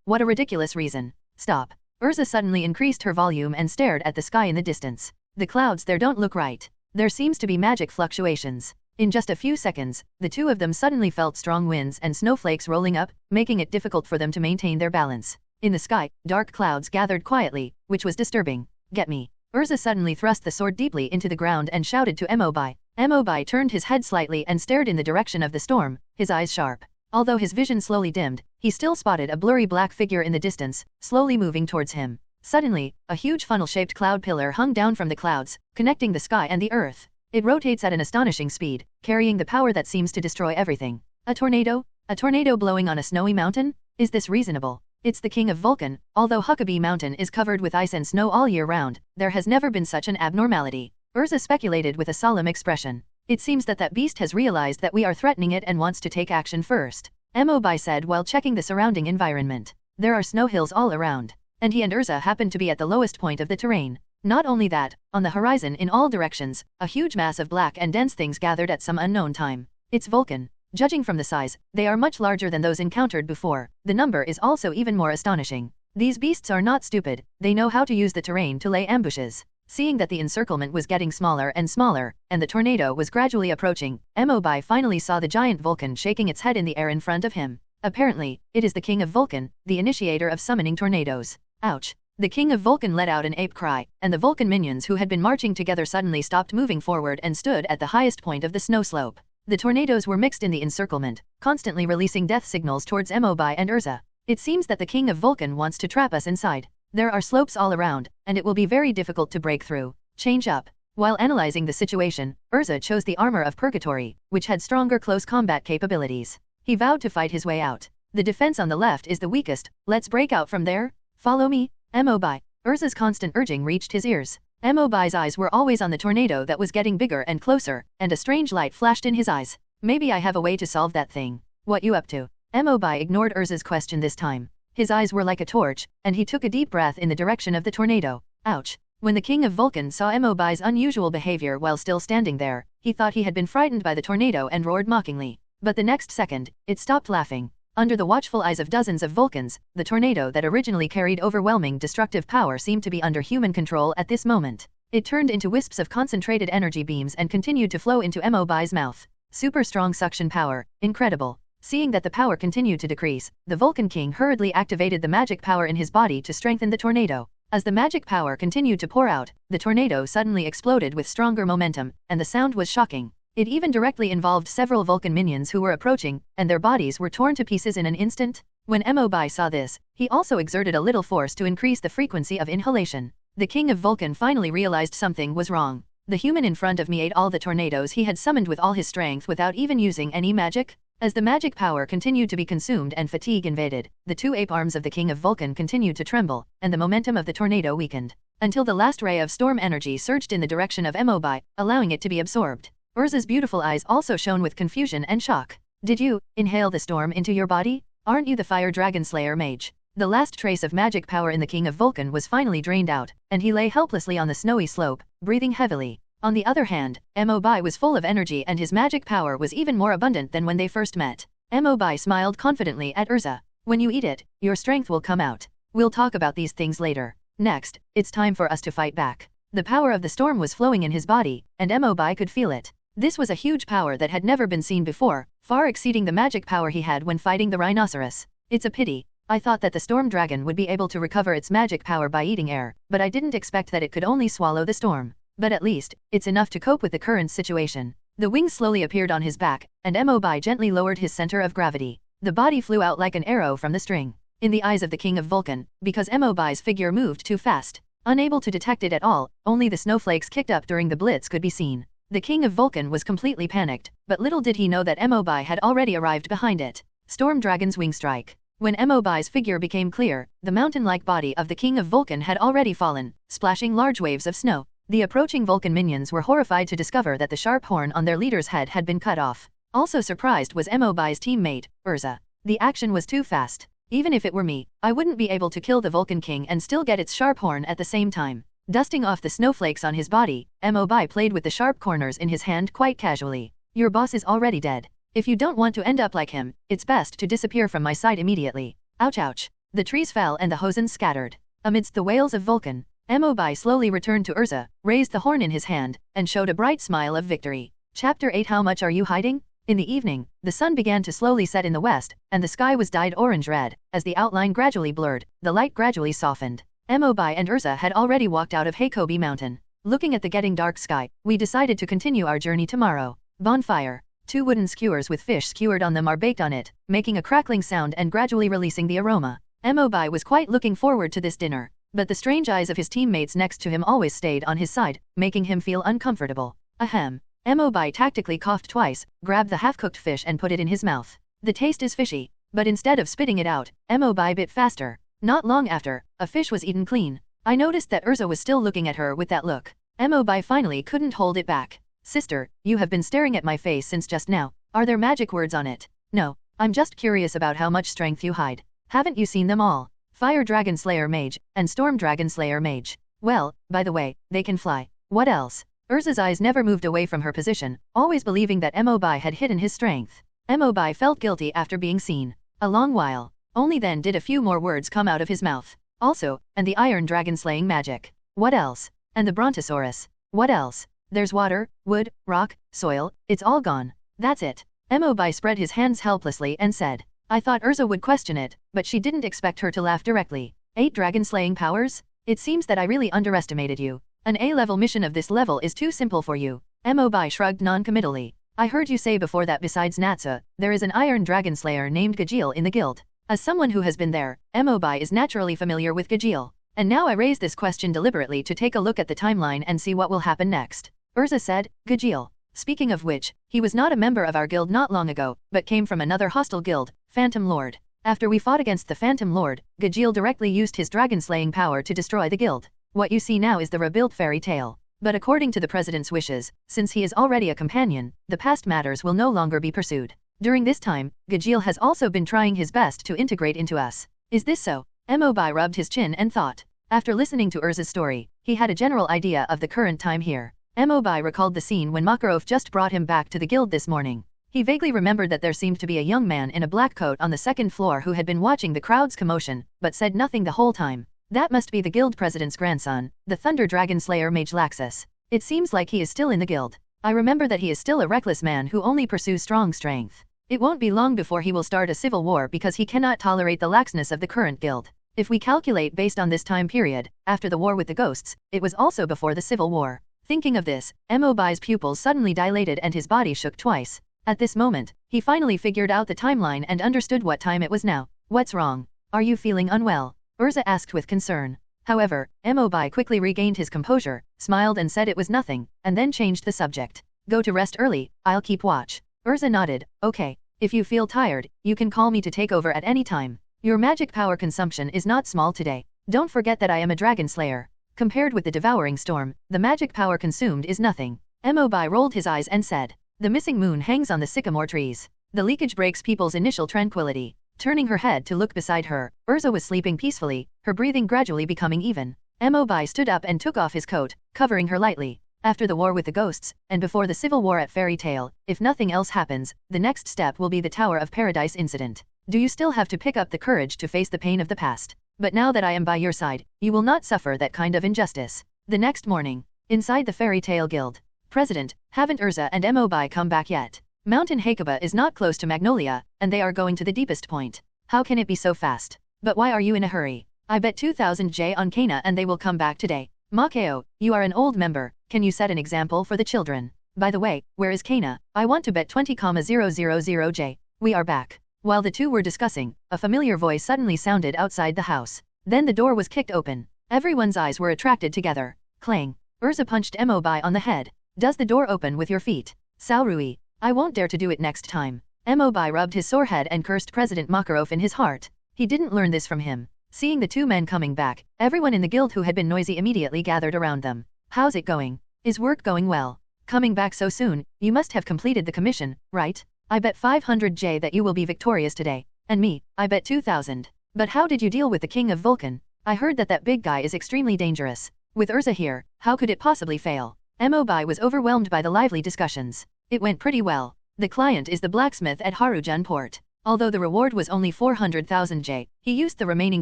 What a ridiculous reason. Stop. Erza suddenly increased her volume and stared at the sky in the distance. The clouds there don't look right. There seems to be magic fluctuations. In just a few seconds, the two of them suddenly felt strong winds and snowflakes rolling up, making it difficult for them to maintain their balance. In the sky, dark clouds gathered quietly, which was disturbing. Get me. Erza suddenly thrust the sword deeply into the ground and shouted to Mobi. Mobi turned his head slightly and stared in the direction of the storm, his eyes sharp. Although his vision slowly dimmed, he still spotted a blurry black figure in the distance, slowly moving towards him. Suddenly, a huge funnel-shaped cloud pillar hung down from the clouds, connecting the sky and the earth. It rotates at an astonishing speed, carrying the power that seems to destroy everything. A tornado? A tornado blowing on a snowy mountain? Is this reasonable? It's the King of Vulcan. Although Hobe Mountain is covered with ice and snow all year round, there has never been such an abnormality. Erza speculated with a solemn expression. It seems that beast has realized that we are threatening it and wants to take action first. Mobi said while checking the surrounding environment. There are snow hills all around. And he and Erza happened to be at the lowest point of the terrain. Not only that, on the horizon in all directions, a huge mass of black and dense things gathered at some unknown time. It's Vulcan. Judging from the size, they are much larger than those encountered before. The number is also even more astonishing. These beasts are not stupid, they know how to use the terrain to lay ambushes. Seeing that the encirclement was getting smaller and smaller, and the tornado was gradually approaching, Mobi finally saw the giant Vulcan shaking its head in the air in front of him. Apparently, it is the King of Vulcan, the initiator of summoning tornadoes. Ouch. The King of Vulcan let out an ape cry, and the Vulcan minions who had been marching together suddenly stopped moving forward and stood at the highest point of the snow slope. The tornadoes were mixed in the encirclement, constantly releasing death signals towards Mobi and Erza. It seems that the King of Vulcan wants to trap us inside. There are slopes all around, and it will be very difficult to break through. Change up. While analyzing the situation, Erza chose the armor of Purgatory, which had stronger close combat capabilities. He vowed to fight his way out. The defense on the left is the weakest, let's break out from there. Follow me, Mobi. Erza's constant urging reached his ears. Mobi's eyes were always on the tornado that was getting bigger and closer, and a strange light flashed in his eyes. Maybe I have a way to solve that thing. What you up to? Mobi ignored Erza's question this time. His eyes were like a torch, and he took a deep breath in the direction of the tornado. Ouch. When the King of Vulcan saw Mobi's unusual behavior while still standing there, he thought he had been frightened by the tornado and roared mockingly. But the next second, it stopped laughing. Under the watchful eyes of dozens of Vulcans, the tornado that originally carried overwhelming destructive power seemed to be under human control at this moment. It turned into wisps of concentrated energy beams and continued to flow into Mobi's mouth. Super strong suction power, incredible. Seeing that the power continued to decrease, the Vulcan King hurriedly activated the magic power in his body to strengthen the tornado. As the magic power continued to pour out, the tornado suddenly exploded with stronger momentum, and the sound was shocking. It even directly involved several Vulcan minions who were approaching, and their bodies were torn to pieces in an instant. When Mobi saw this, he also exerted a little force to increase the frequency of inhalation. The King of Vulcan finally realized something was wrong. The human in front of me ate all the tornadoes he had summoned with all his strength without even using any magic. As the magic power continued to be consumed and fatigue invaded, the two ape arms of the King of Vulcan continued to tremble, and the momentum of the tornado weakened, until the last ray of storm energy surged in the direction of Mobi, allowing it to be absorbed. Erza's beautiful eyes also shone with confusion and shock. Did you inhale the storm into your body? Aren't you the Fire Dragon Slayer mage? The last trace of magic power in the King of Vulcan was finally drained out, and he lay helplessly on the snowy slope, breathing heavily. On the other hand, Mobi was full of energy and his magic power was even more abundant than when they first met. Mobi smiled confidently at Erza. When you eat it, your strength will come out. We'll talk about these things later. Next, it's time for us to fight back. The power of the storm was flowing in his body, and Mobi could feel it. This was a huge power that had never been seen before, far exceeding the magic power he had when fighting the rhinoceros. It's a pity. I thought that the storm dragon would be able to recover its magic power by eating air, but I didn't expect that it could only swallow the storm. But at least, it's enough to cope with the current situation. The wings slowly appeared on his back, and Mobi gently lowered his center of gravity. The body flew out like an arrow from the string. In the eyes of the king of Vulcan, because Mobi's figure moved too fast. Unable to detect it at all, only the snowflakes kicked up during the blitz could be seen. The king of Vulcan was completely panicked, but little did he know that Mobi had already arrived behind it. Storm Dragon's Wing Strike. When Mobi's figure became clear, the mountain-like body of the king of Vulcan had already fallen, splashing large waves of snow. The approaching Vulcan minions were horrified to discover that the sharp horn on their leader's head had been cut off. Also surprised was Mobi's teammate, Erza. The action was too fast. Even if it were me, I wouldn't be able to kill the Vulcan King and still get its sharp horn at the same time. Dusting off the snowflakes on his body, Mobi played with the sharp corners in his hand quite casually. Your boss is already dead. If you don't want to end up like him, it's best to disappear from my sight immediately. Ouch ouch. The trees fell and the hosen scattered. Amidst the wails of Vulcan, Mobi slowly returned to Erza, raised the horn in his hand, and showed a bright smile of victory. Chapter 8 How much are you hiding? In the evening, the sun began to slowly set in the west, and the sky was dyed orange-red. As the outline gradually blurred, the light gradually softened. Mobi and Erza had already walked out of Hobe Mountain. Looking at the getting dark sky, we decided to continue our journey tomorrow. Bonfire. 2 wooden skewers with fish skewered on them are baked on it, making a crackling sound and gradually releasing the aroma. Mobi was quite looking forward to this dinner, but the strange eyes of his teammates next to him always stayed on his side, making him feel uncomfortable. Ahem. Mobi tactically coughed twice, grabbed the half-cooked fish and put it in his mouth. The taste is fishy, but instead of spitting it out, Mobi bit faster. Not long after, a fish was eaten clean. I noticed that Erza was still looking at her with that look. Mobi finally couldn't hold it back. Sister, you have been staring at my face since just now. Are there magic words on it? No, I'm just curious about how much strength you hide. Haven't you seen them all? Fire Dragon Slayer Mage, and Storm Dragon Slayer Mage. Well, by the way, they can fly. What else? Erza's eyes never moved away from her position, always believing that Mobi had hidden his strength. Mobi felt guilty after being seen. A long while. Only then did a few more words come out of his mouth. Also, and the Iron Dragon slaying magic. What else? And the Brontosaurus. What else? There's water, wood, rock, soil, it's all gone. That's it. Mobi spread his hands helplessly and said. I thought Erza would question it, but she didn't expect her to laugh directly. 8 dragon slaying powers? It seems that I really underestimated you. An A-level mission of this level is too simple for you. Mobi shrugged non-committally. I heard you say before that besides Natsa, there is an Iron Dragon Slayer named Gajeel in the guild. As someone who has been there, Mobi is naturally familiar with Gajeel. And now I raise this question deliberately to take a look at the timeline and see what will happen next. Erza said, Gajeel. Speaking of which, he was not a member of our guild not long ago, but came from another hostile guild, Phantom Lord. After we fought against the Phantom Lord, Gajeel directly used his dragon-slaying power to destroy the guild. What you see now is the rebuilt fairy tale. But according to the president's wishes, since he is already a companion, the past matters will no longer be pursued. During this time, Gajeel has also been trying his best to integrate into us. Is this so? Mobi rubbed his chin and thought. After listening to Erza's story, he had a general idea of the current time here. Mobi recalled the scene when Makarov just brought him back to the guild this morning. He vaguely remembered that there seemed to be a young man in a black coat on the second floor who had been watching the crowd's commotion, but said nothing the whole time. That must be the guild president's grandson, the Thunder Dragon Slayer Mage Laxus. It seems like he is still in the guild. I remember that he is still a reckless man who only pursues strong strength. It won't be long before he will start a civil war because he cannot tolerate the laxness of the current guild. If we calculate based on this time period, after the war with the ghosts, it was also before the civil war. Thinking of this, Mobi's pupils suddenly dilated and his body shook twice. At this moment, he finally figured out the timeline and understood what time it was now. What's wrong? Are you feeling unwell? Erza asked with concern. However, Mobi quickly regained his composure, smiled and said it was nothing, and then changed the subject. Go to rest early, I'll keep watch. Erza nodded. Okay. If you feel tired, you can call me to take over at any time. Your magic power consumption is not small today. Don't forget that I am a dragon slayer. Compared with the devouring storm, the magic power consumed is nothing. Mobi rolled his eyes and said. The missing moon hangs on the sycamore trees. The leakage breaks people's initial tranquility. Turning her head to look beside her, Erza was sleeping peacefully, her breathing gradually becoming even. Mobi stood up and took off his coat, covering her lightly. After the war with the ghosts, and before the civil war at Fairy Tale, if nothing else happens, the next step will be the Tower of Paradise incident. Do you still have to pick up the courage to face the pain of the past? But now that I am by your side, you will not suffer that kind of injustice. The next morning, inside the Fairy Tale Guild. President, haven't Erza and Mobi come back yet? Mountain Hakuba is not close to Magnolia, and they are going to the deepest point. How can it be so fast? But why are you in a hurry? I bet 2000 J on Kana and they will come back today. Makeo, you are an old member, can you set an example for the children? By the way, where is Kana? I want to bet 20,000 J. We are back. While the two were discussing, a familiar voice suddenly sounded outside the house. Then the door was kicked open. Everyone's eyes were attracted together. Clang. Erza punched Mobi on the head. Does the door open with your feet? Saorui. I won't dare to do it next time. Mobi rubbed his sore head and cursed President Makarov in his heart. He didn't learn this from him. Seeing the two men coming back, everyone in the guild who had been noisy immediately gathered around them. How's it going? Is work going well? Coming back so soon, you must have completed the commission, right? I bet 500 J that you will be victorious today. And me, I bet 2000. But how did you deal with the king of Vulcan? I heard that big guy is extremely dangerous. With Erza here, how could it possibly fail? Mobi was overwhelmed by the lively discussions. It went pretty well. The client is the blacksmith at Harujan port. Although the reward was only 400,000 J, he used the remaining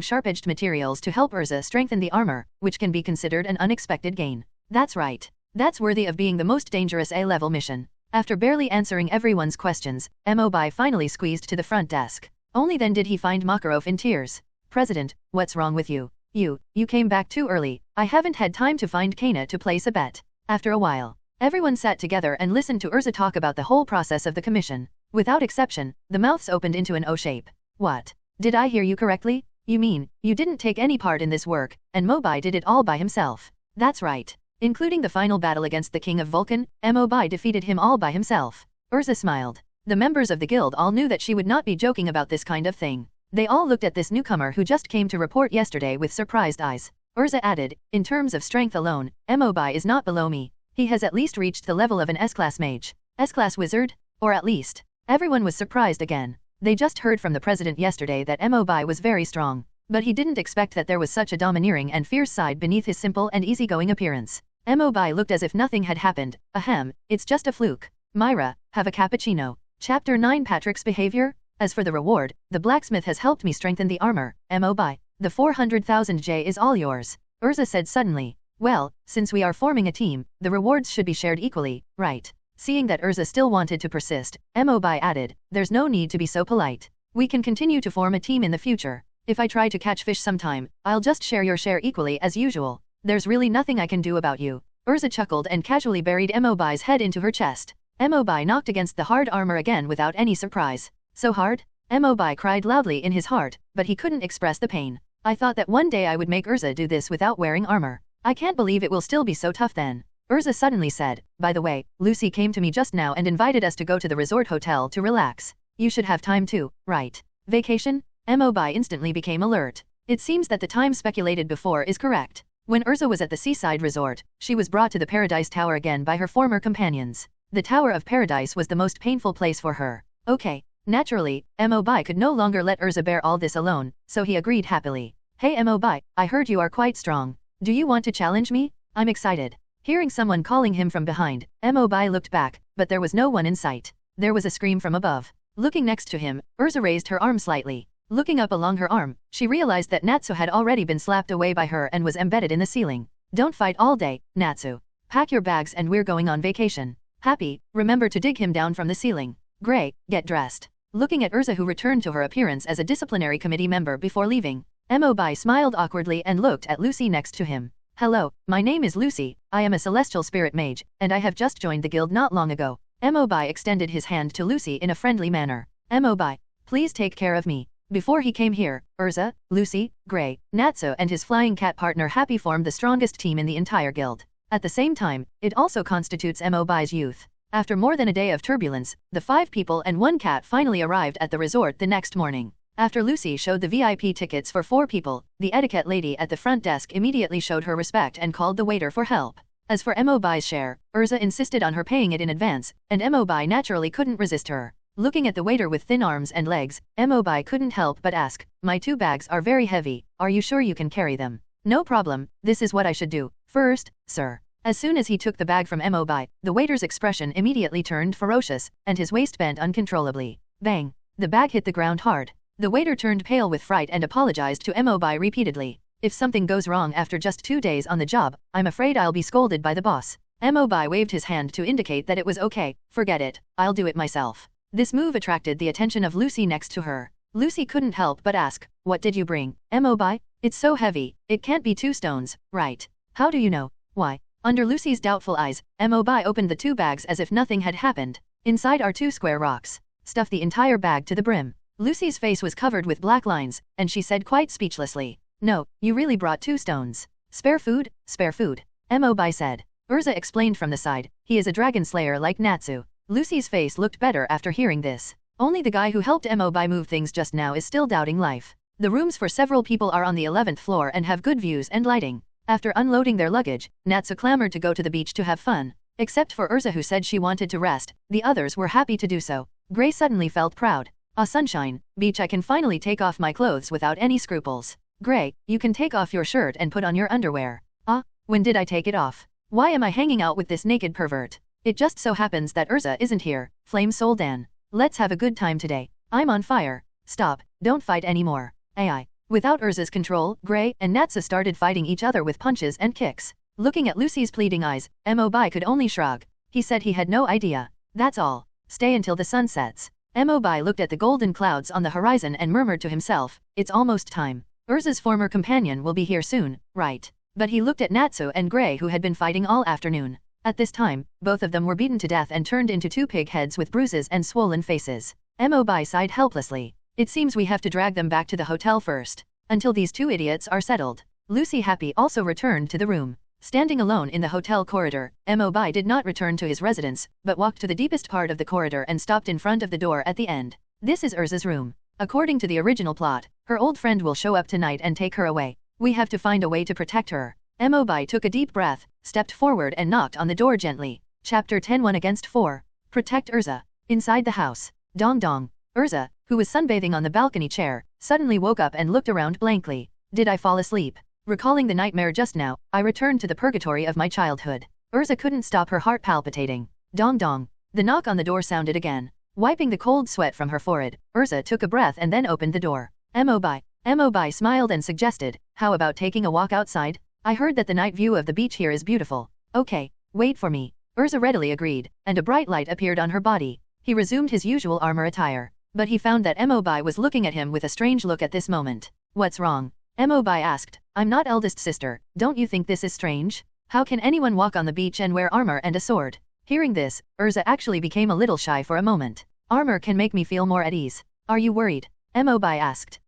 sharp-edged materials to help Erza strengthen the armor, which can be considered an unexpected gain. That's right. That's worthy of being the most dangerous A-level mission. After barely answering everyone's questions, Mobi finally squeezed to the front desk. Only then did he find Makarov in tears. President, what's wrong with you? You came back too early. I haven't had time to find Kana to place a bet. After a while, everyone sat together and listened to Erza talk about the whole process of the commission. Without exception, the mouths opened into an O shape. What? Did I hear you correctly? You mean, you didn't take any part in this work, and Mobi did it all by himself? That's right. Including the final battle against the King of Vulcan, Mobi defeated him all by himself. Erza smiled. The members of the guild all knew that she would not be joking about this kind of thing. They all looked at this newcomer who just came to report yesterday with surprised eyes. Erza added, in terms of strength alone, Mobi is not below me. He has at least reached the level of an S-class mage. S-class wizard? Or at least. Everyone was surprised again. They just heard from the president yesterday that Mobi was very strong. But he didn't expect that there was such a domineering and fierce side beneath his simple and easygoing appearance. Mobi looked as if nothing had happened. Ahem, it's just a fluke. Myra, have a cappuccino. Chapter 9 Patrick's Behavior? As for the reward, the blacksmith has helped me strengthen the armor. Mobi, the 400,000 J is all yours. Erza said suddenly. Well, since we are forming a team, the rewards should be shared equally, right? Seeing that Erza still wanted to persist, Mobi added, there's no need to be so polite. We can continue to form a team in the future. If I try to catch fish sometime, I'll just share your share equally as usual. There's really nothing I can do about you. Erza chuckled and casually buried Mobi's head into her chest. Mobi knocked against the hard armor again without any surprise. So hard? Mobi cried loudly in his heart, but he couldn't express the pain. I thought that one day I would make Erza do this without wearing armor. I can't believe it will still be so tough then. Erza suddenly said, by the way, Lucy came to me just now and invited us to go to the resort hotel to relax. You should have time too, right? Vacation? Mobi instantly became alert. It seems that the time speculated before is correct. When Erza was at the seaside resort, she was brought to the Paradise Tower again by her former companions. The Tower of Paradise was the most painful place for her. Okay. Naturally, Mobi could no longer let Erza bear all this alone, so he agreed happily. Hey Mobi, I heard you are quite strong. Do you want to challenge me? I'm excited. Hearing someone calling him from behind, Mobi looked back, but there was no one in sight. There was a scream from above. Looking next to him, Erza raised her arm slightly. Looking up along her arm, she realized that Natsu had already been slapped away by her and was embedded in the ceiling. Don't fight all day, Natsu. Pack your bags and we're going on vacation. Happy, remember to dig him down from the ceiling. Gray, get dressed. Looking at Erza, who returned to her appearance as a disciplinary committee member before leaving, Mobi smiled awkwardly and looked at Lucy next to him. Hello, my name is Lucy, I am a celestial spirit mage, and I have just joined the guild not long ago. Mobi extended his hand to Lucy in a friendly manner. Mobi, please take care of me. Before he came here, Erza, Lucy, Gray, Natsu and his flying cat partner Happy formed the strongest team in the entire guild. At the same time, it also constitutes Mobi's youth. After more than a day of turbulence, the 5 people and 1 cat finally arrived at the resort the next morning. After Lucy showed the VIP tickets for 4 people, the etiquette lady at the front desk immediately showed her respect and called the waiter for help. As for Mobi's share, Erza insisted on her paying it in advance, and Mobi naturally couldn't resist her. Looking at the waiter with thin arms and legs, Mobi couldn't help but ask, my 2 bags are very heavy, are you sure you can carry them? No problem, this is what I should do. First, sir. As soon as he took the bag from Mobi, the waiter's expression immediately turned ferocious, and his waist bent uncontrollably. Bang! The bag hit the ground hard. The waiter turned pale with fright and apologized to Mobi repeatedly. If something goes wrong after just 2 days on the job, I'm afraid I'll be scolded by the boss. Mobi waved his hand to indicate that it was okay, forget it, I'll do it myself. This move attracted the attention of Lucy next to her. Lucy couldn't help but ask, what did you bring, Mobi? It's so heavy, it can't be 2 stones, right? How do you know? Why? Under Lucy's doubtful eyes, Mobi opened the 2 bags as if nothing had happened. Inside are 2 square rocks. Stuff the entire bag to the brim. Lucy's face was covered with black lines, and she said quite speechlessly, no, you really brought 2 stones. Spare food? Spare food. Mobi said. Erza explained from the side, he is a dragon slayer like Natsu. Lucy's face looked better after hearing this. Only the guy who helped Mobi move things just now is still doubting life. The rooms for several people are on the 11th floor and have good views and lighting. After unloading their luggage, Natsu clamored to go to the beach to have fun. Except for Erza who said she wanted to rest, the others were happy to do so. Gray suddenly felt proud. Ah sunshine, beach, I can finally take off my clothes without any scruples. Gray, you can take off your shirt and put on your underwear. Ah, when did I take it off? Why am I hanging out with this naked pervert? It just so happens that Erza isn't here, Flame Soul Dan. Let's have a good time today. I'm on fire. Stop, don't fight anymore. AI. Without Erza's control, Gray and Natsu started fighting each other with punches and kicks. Looking at Lucy's pleading eyes, Mobi could only shrug. He said he had no idea. That's all. Stay until the sun sets. Mobi looked at the golden clouds on the horizon and murmured to himself, it's almost time. Erza's former companion will be here soon, right? But he looked at Natsu and Gray who had been fighting all afternoon. At this time, both of them were beaten to death and turned into 2 pig heads with bruises and swollen faces. Mobi sighed helplessly. It seems we have to drag them back to the hotel first. Until these 2 idiots are settled. Lucy Happy also returned to the room. Standing alone in the hotel corridor, Mobi did not return to his residence, but walked to the deepest part of the corridor and stopped in front of the door at the end. This is Erza's room. According to the original plot, her old friend will show up tonight and take her away. We have to find a way to protect her. Mobi took a deep breath, stepped forward and knocked on the door gently. Chapter 10 1 against 4. Protect Erza. Inside the house. Dong dong. Erza, who was sunbathing on the balcony chair, suddenly woke up and looked around blankly. Did I fall asleep? Recalling the nightmare just now, I returned to the purgatory of my childhood. Erza couldn't stop her heart palpitating. Dong dong. The knock on the door sounded again. Wiping the cold sweat from her forehead, Erza took a breath and then opened the door. Mobi smiled and suggested, how about taking a walk outside? I heard that the night view of the beach here is beautiful. Okay, wait for me. Erza readily agreed, and a bright light appeared on her body. He resumed his usual armor attire, but he found that Mobi was looking at him with a strange look at this moment. What's wrong? Mobi asked. I'm not eldest sister, don't you think this is strange? How can anyone walk on the beach and wear armor and a sword? Hearing this, Erza actually became a little shy for a moment. Armor can make me feel more at ease. Are you worried? Mobi asked.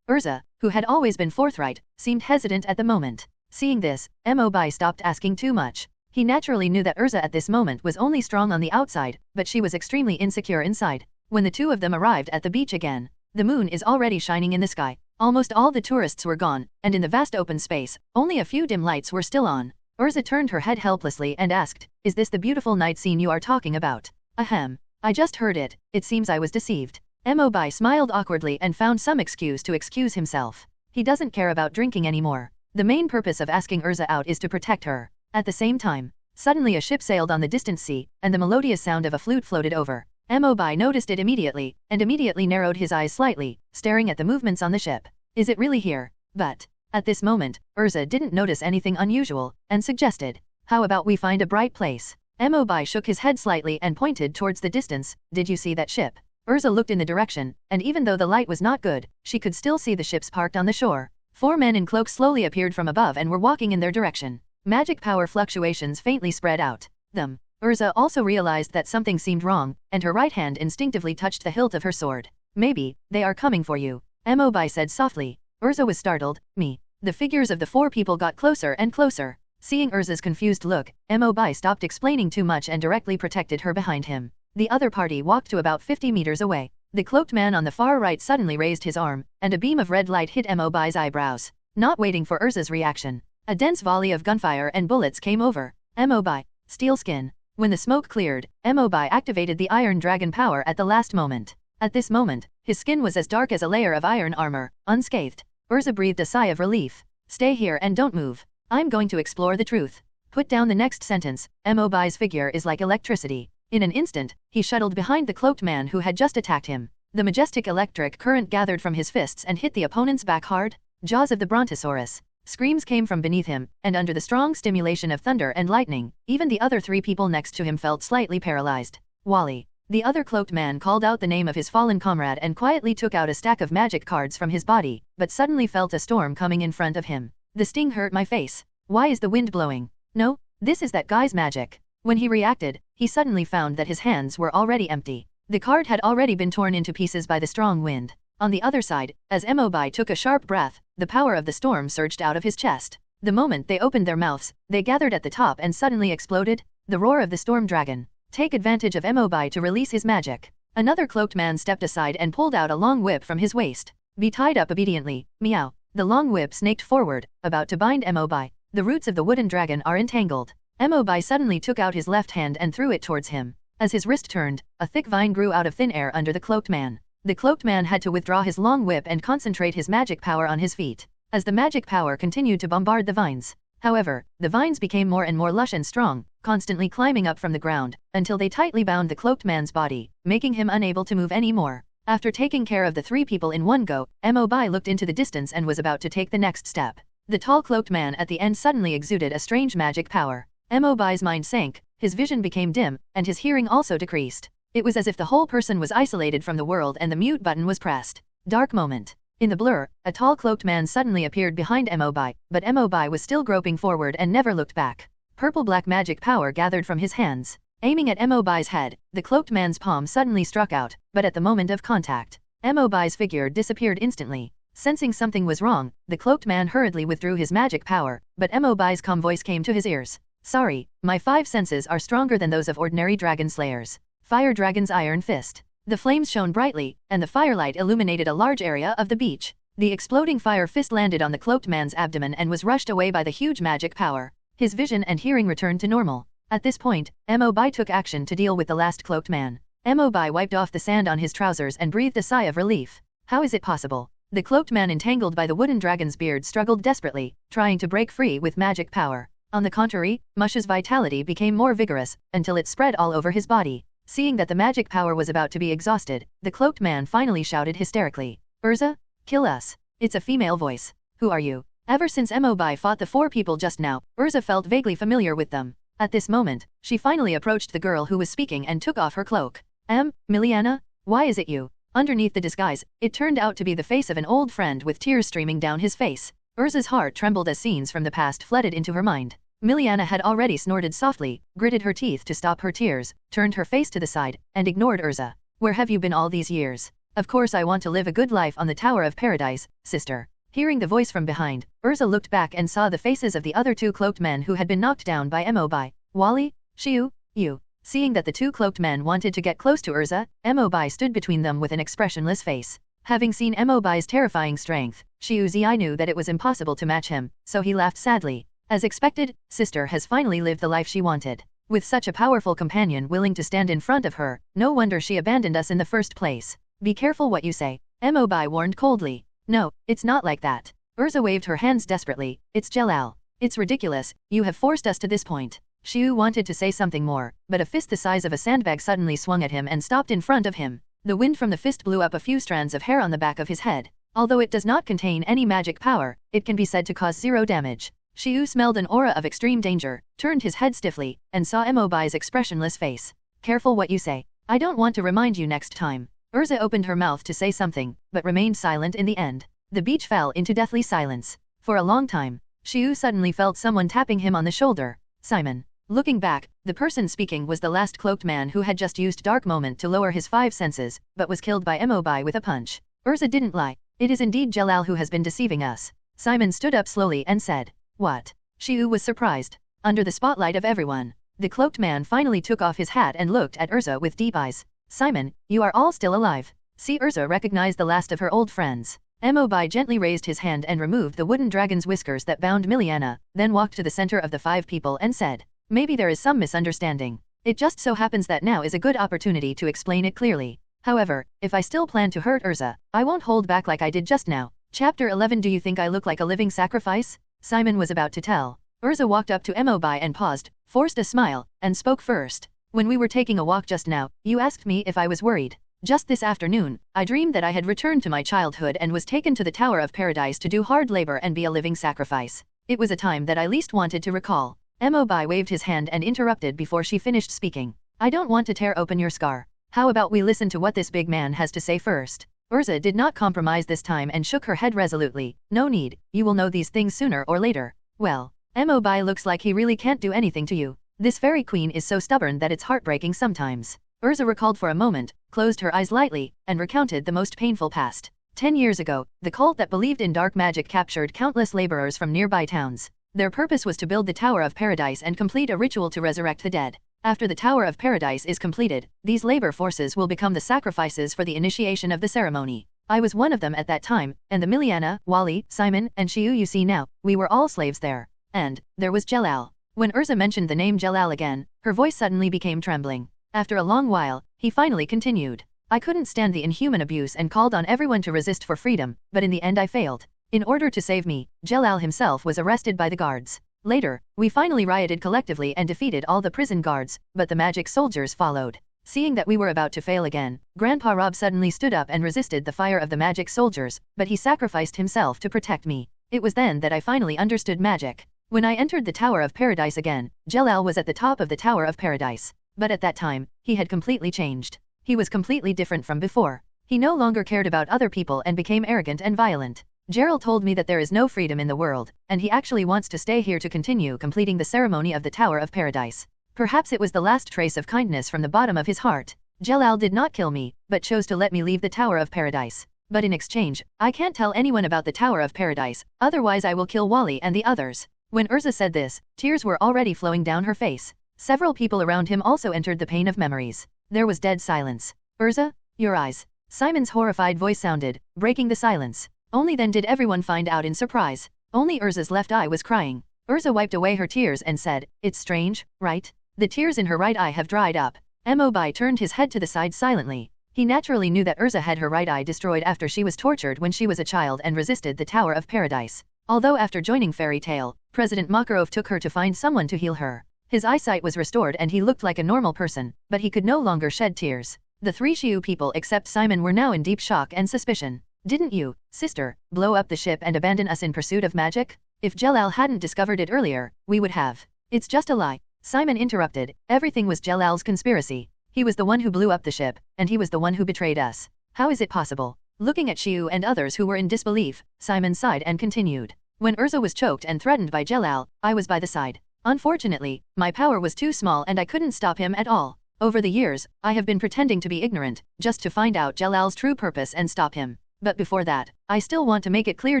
Erza, who had always been forthright, seemed hesitant at the moment. Seeing this, Mobi stopped asking too much. He naturally knew that Erza at this moment was only strong on the outside, but she was extremely insecure inside. When the 2 of them arrived at the beach again, the moon is already shining in the sky. Almost all the tourists were gone, and in the vast open space, only a few dim lights were still on. Erza turned her head helplessly and asked, is this the beautiful night scene you are talking about? Ahem. I just heard it, it seems I was deceived. Mobi smiled awkwardly and found some excuse to excuse himself. He doesn't care about drinking anymore. The main purpose of asking Erza out is to protect her. At the same time, suddenly a ship sailed on the distant sea, and the melodious sound of a flute floated over. Mobi noticed it immediately, and immediately narrowed his eyes slightly, staring at the movements on the ship. Is it really here? But, at this moment, Erza didn't notice anything unusual, and suggested, how about we find a bright place? Mobi shook his head slightly and pointed towards the distance. Did you see that ship? Erza looked in the direction, and even though the light was not good, she could still see the ships parked on the shore. 4 men in cloaks slowly appeared from above and were walking in their direction. Magic power fluctuations faintly spread out. Them. Erza also realized that something seemed wrong, and her right hand instinctively touched the hilt of her sword. Maybe, they are coming for you. Mobi said softly. Erza was startled. Me. The figures of the 4 people got closer and closer. Seeing Erza's confused look, Mobi stopped explaining too much and directly protected her behind him. The other party walked to about 50 meters away. The cloaked man on the far right suddenly raised his arm, and a beam of red light hit Mobi's eyebrows. Not waiting for Erza's reaction, a dense volley of gunfire and bullets came over. Mobi. Steel skin. When the smoke cleared, Mobi activated the Iron Dragon power at the last moment. At this moment, his skin was as dark as a layer of iron armor, unscathed. Erza breathed a sigh of relief. Stay here and don't move. I'm going to explore the truth. Put down the next sentence. Mobi's figure is like electricity. In an instant, he shuttled behind the cloaked man who had just attacked him. The majestic electric current gathered from his fists and hit the opponent's back hard. Jaws of the Brontosaurus. Screams came from beneath him, and under the strong stimulation of thunder and lightning, even the other 3 people next to him felt slightly paralyzed. Wally. The other cloaked man called out the name of his fallen comrade and quietly took out a stack of magic cards from his body, but suddenly felt a storm coming in front of him. The sting hurt my face. Why is the wind blowing? No, this is that guy's magic. When he reacted, he suddenly found that his hands were already empty. The card had already been torn into pieces by the strong wind. On the other side, as Mobi took a sharp breath, the power of the storm surged out of his chest. The moment they opened their mouths, they gathered at the top and suddenly exploded. The roar of the storm dragon. Take advantage of Mobi to release his magic. Another cloaked man stepped aside and pulled out a long whip from his waist. Be tied up obediently, meow. The long whip snaked forward, about to bind Mobi. The roots of the wooden dragon are entangled. Mobi suddenly took out his left hand and threw it towards him. As his wrist turned, a thick vine grew out of thin air under the cloaked man. The cloaked man had to withdraw his long whip and concentrate his magic power on his feet, as the magic power continued to bombard the vines. However, the vines became more and more lush and strong, constantly climbing up from the ground, until they tightly bound the cloaked man's body, making him unable to move any more. After taking care of the three people in one go, Mobi looked into the distance and was about to take the next step. The tall cloaked man at the end suddenly exuded a strange magic power. Mobi's mind sank, his vision became dim, and his hearing also decreased. It was as if the whole person was isolated from the world and the mute button was pressed. Dark moment. In the blur, a tall cloaked man suddenly appeared behind Mobi, but Mobi was still groping forward and never looked back. Purple-black magic power gathered from his hands. Aiming at Mobi's head, the cloaked man's palm suddenly struck out, but at the moment of contact, Mobi's figure disappeared instantly. Sensing something was wrong, the cloaked man hurriedly withdrew his magic power, but Mobi's calm voice came to his ears. Sorry, my 5 senses are stronger than those of ordinary dragon slayers. Fire Dragon's Iron Fist. The flames shone brightly, and the firelight illuminated a large area of the beach. The exploding fire fist landed on the cloaked man's abdomen and was rushed away by the huge magic power. His vision and hearing returned to normal. At this point, Mobi took action to deal with the last cloaked man. Mobi wiped off the sand on his trousers and breathed a sigh of relief. How is it possible? The cloaked man entangled by the wooden dragon's beard struggled desperately, trying to break free with magic power. On the contrary, Mush's vitality became more vigorous, until it spread all over his body. Seeing that the magic power was about to be exhausted, the cloaked man finally shouted hysterically. Erza? Kill us. It's a female voice. Who are you? Ever since Mobi fought the 4 people just now, Erza felt vaguely familiar with them. At this moment, she finally approached the girl who was speaking and took off her cloak. Miliana? Why is it you? Underneath the disguise, it turned out to be the face of an old friend with tears streaming down his face. Erza's heart trembled as scenes from the past flooded into her mind. Miliana had already snorted softly, gritted her teeth to stop her tears, turned her face to the side, and ignored Erza. Where have you been all these years? Of course I want to live a good life on the Tower of Paradise, sister. Hearing the voice from behind, Erza looked back and saw the faces of the other 2 cloaked men who had been knocked down by Mobi. Wally? Xiu? You? Seeing that the 2 cloaked men wanted to get close to Erza, Mobi stood between them with an expressionless face. Having seen Mobi's terrifying strength, Xiu Zi knew that it was impossible to match him, so he laughed sadly. As expected, sister has finally lived the life she wanted. With such a powerful companion willing to stand in front of her, no wonder she abandoned us in the first place. Be careful what you say, Mobi warned coldly. No, it's not like that. Erza waved her hands desperately. It's Jelal. It's ridiculous, you have forced us to this point. Xiu wanted to say something more, but a fist the size of a sandbag suddenly swung at him and stopped in front of him. The wind from the fist blew up a few strands of hair on the back of his head. Although it does not contain any magic power, it can be said to cause 0 damage. Xiu smelled an aura of extreme danger, turned his head stiffly, and saw Mobi's expressionless face. Careful what you say. I don't want to remind you next time. Erza opened her mouth to say something, but remained silent in the end. The beach fell into deathly silence. For a long time, Xiu suddenly felt someone tapping him on the shoulder. Simon. Looking back, the person speaking was the last cloaked man who had just used dark moment to lower his 5 senses, but was killed by Mobi with a punch. Erza didn't lie. It is indeed Jelal who has been deceiving us. Simon stood up slowly and said. What? Xiu was surprised. Under the spotlight of everyone, the cloaked man finally took off his hat and looked at Erza with deep eyes. Simon, you are all still alive. See, Erza recognized the last of her old friends. Mobi gently raised his hand and removed the wooden dragon's whiskers that bound Miliana, then walked to the center of the 5 people and said, maybe there is some misunderstanding. It just so happens that now is a good opportunity to explain it clearly. However, if I still plan to hurt Erza, I won't hold back like I did just now. Chapter 11. Do you think I look like a living sacrifice? Simon was about to tell. Erza walked up to Mobi and paused, forced a smile, and spoke first. When we were taking a walk just now, you asked me if I was worried. Just this afternoon, I dreamed that I had returned to my childhood and was taken to the Tower of Paradise to do hard labor and be a living sacrifice. It was a time that I least wanted to recall. Mobi waved his hand and interrupted before she finished speaking. I don't want to tear open your scar. How about we listen to what this big man has to say first? Erza did not compromise this time and shook her head resolutely. No need, you will know these things sooner or later. Well, Mobai looks like he really can't do anything to you. This fairy queen is so stubborn that it's heartbreaking sometimes. Erza recalled for a moment, closed her eyes lightly, and recounted the most painful past. 10 years ago, the cult that believed in dark magic captured countless laborers from nearby towns. Their purpose was to build the Tower of Paradise and complete a ritual to resurrect the dead. After the Tower of Paradise is completed, these labor forces will become the sacrifices for the initiation of the ceremony. I was one of them at that time, and the Miliana, Wally, Simon, and Shiu you see now, we were all slaves there. And there was Jelal. When Erza mentioned the name Jelal again, her voice suddenly became trembling. After a long while, he finally continued. I couldn't stand the inhuman abuse and called on everyone to resist for freedom, but in the end I failed. In order to save me, Jelal himself was arrested by the guards. Later, we finally rioted collectively and defeated all the prison guards, but the magic soldiers followed. Seeing that we were about to fail again, Grandpa Rob suddenly stood up and resisted the fire of the magic soldiers, but he sacrificed himself to protect me. It was then that I finally understood magic. When I entered the Tower of Paradise again, Jelal was at the top of the Tower of Paradise. But at that time, he had completely changed. He was completely different from before. He no longer cared about other people and became arrogant and violent. Gerald told me that there is no freedom in the world, and he actually wants to stay here to continue completing the ceremony of the Tower of Paradise. Perhaps it was the last trace of kindness from the bottom of his heart. Jelal did not kill me, but chose to let me leave the Tower of Paradise. But in exchange, I can't tell anyone about the Tower of Paradise, otherwise I will kill Wally and the others. When Erza said this, tears were already flowing down her face. Several people around him also entered the pain of memories. There was dead silence. Erza, your eyes. Simon's horrified voice sounded, breaking the silence. Only then did everyone find out in surprise. Only Erza's left eye was crying. Erza wiped away her tears and said, it's strange, right? The tears in her right eye have dried up. Mobai turned his head to the side silently. He naturally knew that Erza had her right eye destroyed after she was tortured when she was a child and resisted the Tower of Paradise. Although after joining Fairy Tale, President Makarov took her to find someone to heal her. His eyesight was restored and he looked like a normal person, but he could no longer shed tears. The 3 Shiu people except Simon were now in deep shock and suspicion. Didn't you, sister, blow up the ship and abandon us in pursuit of magic? If Jelal hadn't discovered it earlier, we would have. It's just a lie. Simon interrupted, everything was Jelal's conspiracy. He was the one who blew up the ship, and he was the one who betrayed us. How is it possible? Looking at Shiu and others who were in disbelief, Simon sighed and continued. When Erza was choked and threatened by Jelal, I was by the side. Unfortunately, my power was too small and I couldn't stop him at all. Over the years, I have been pretending to be ignorant, just to find out Jelal's true purpose and stop him. But before that, I still want to make it clear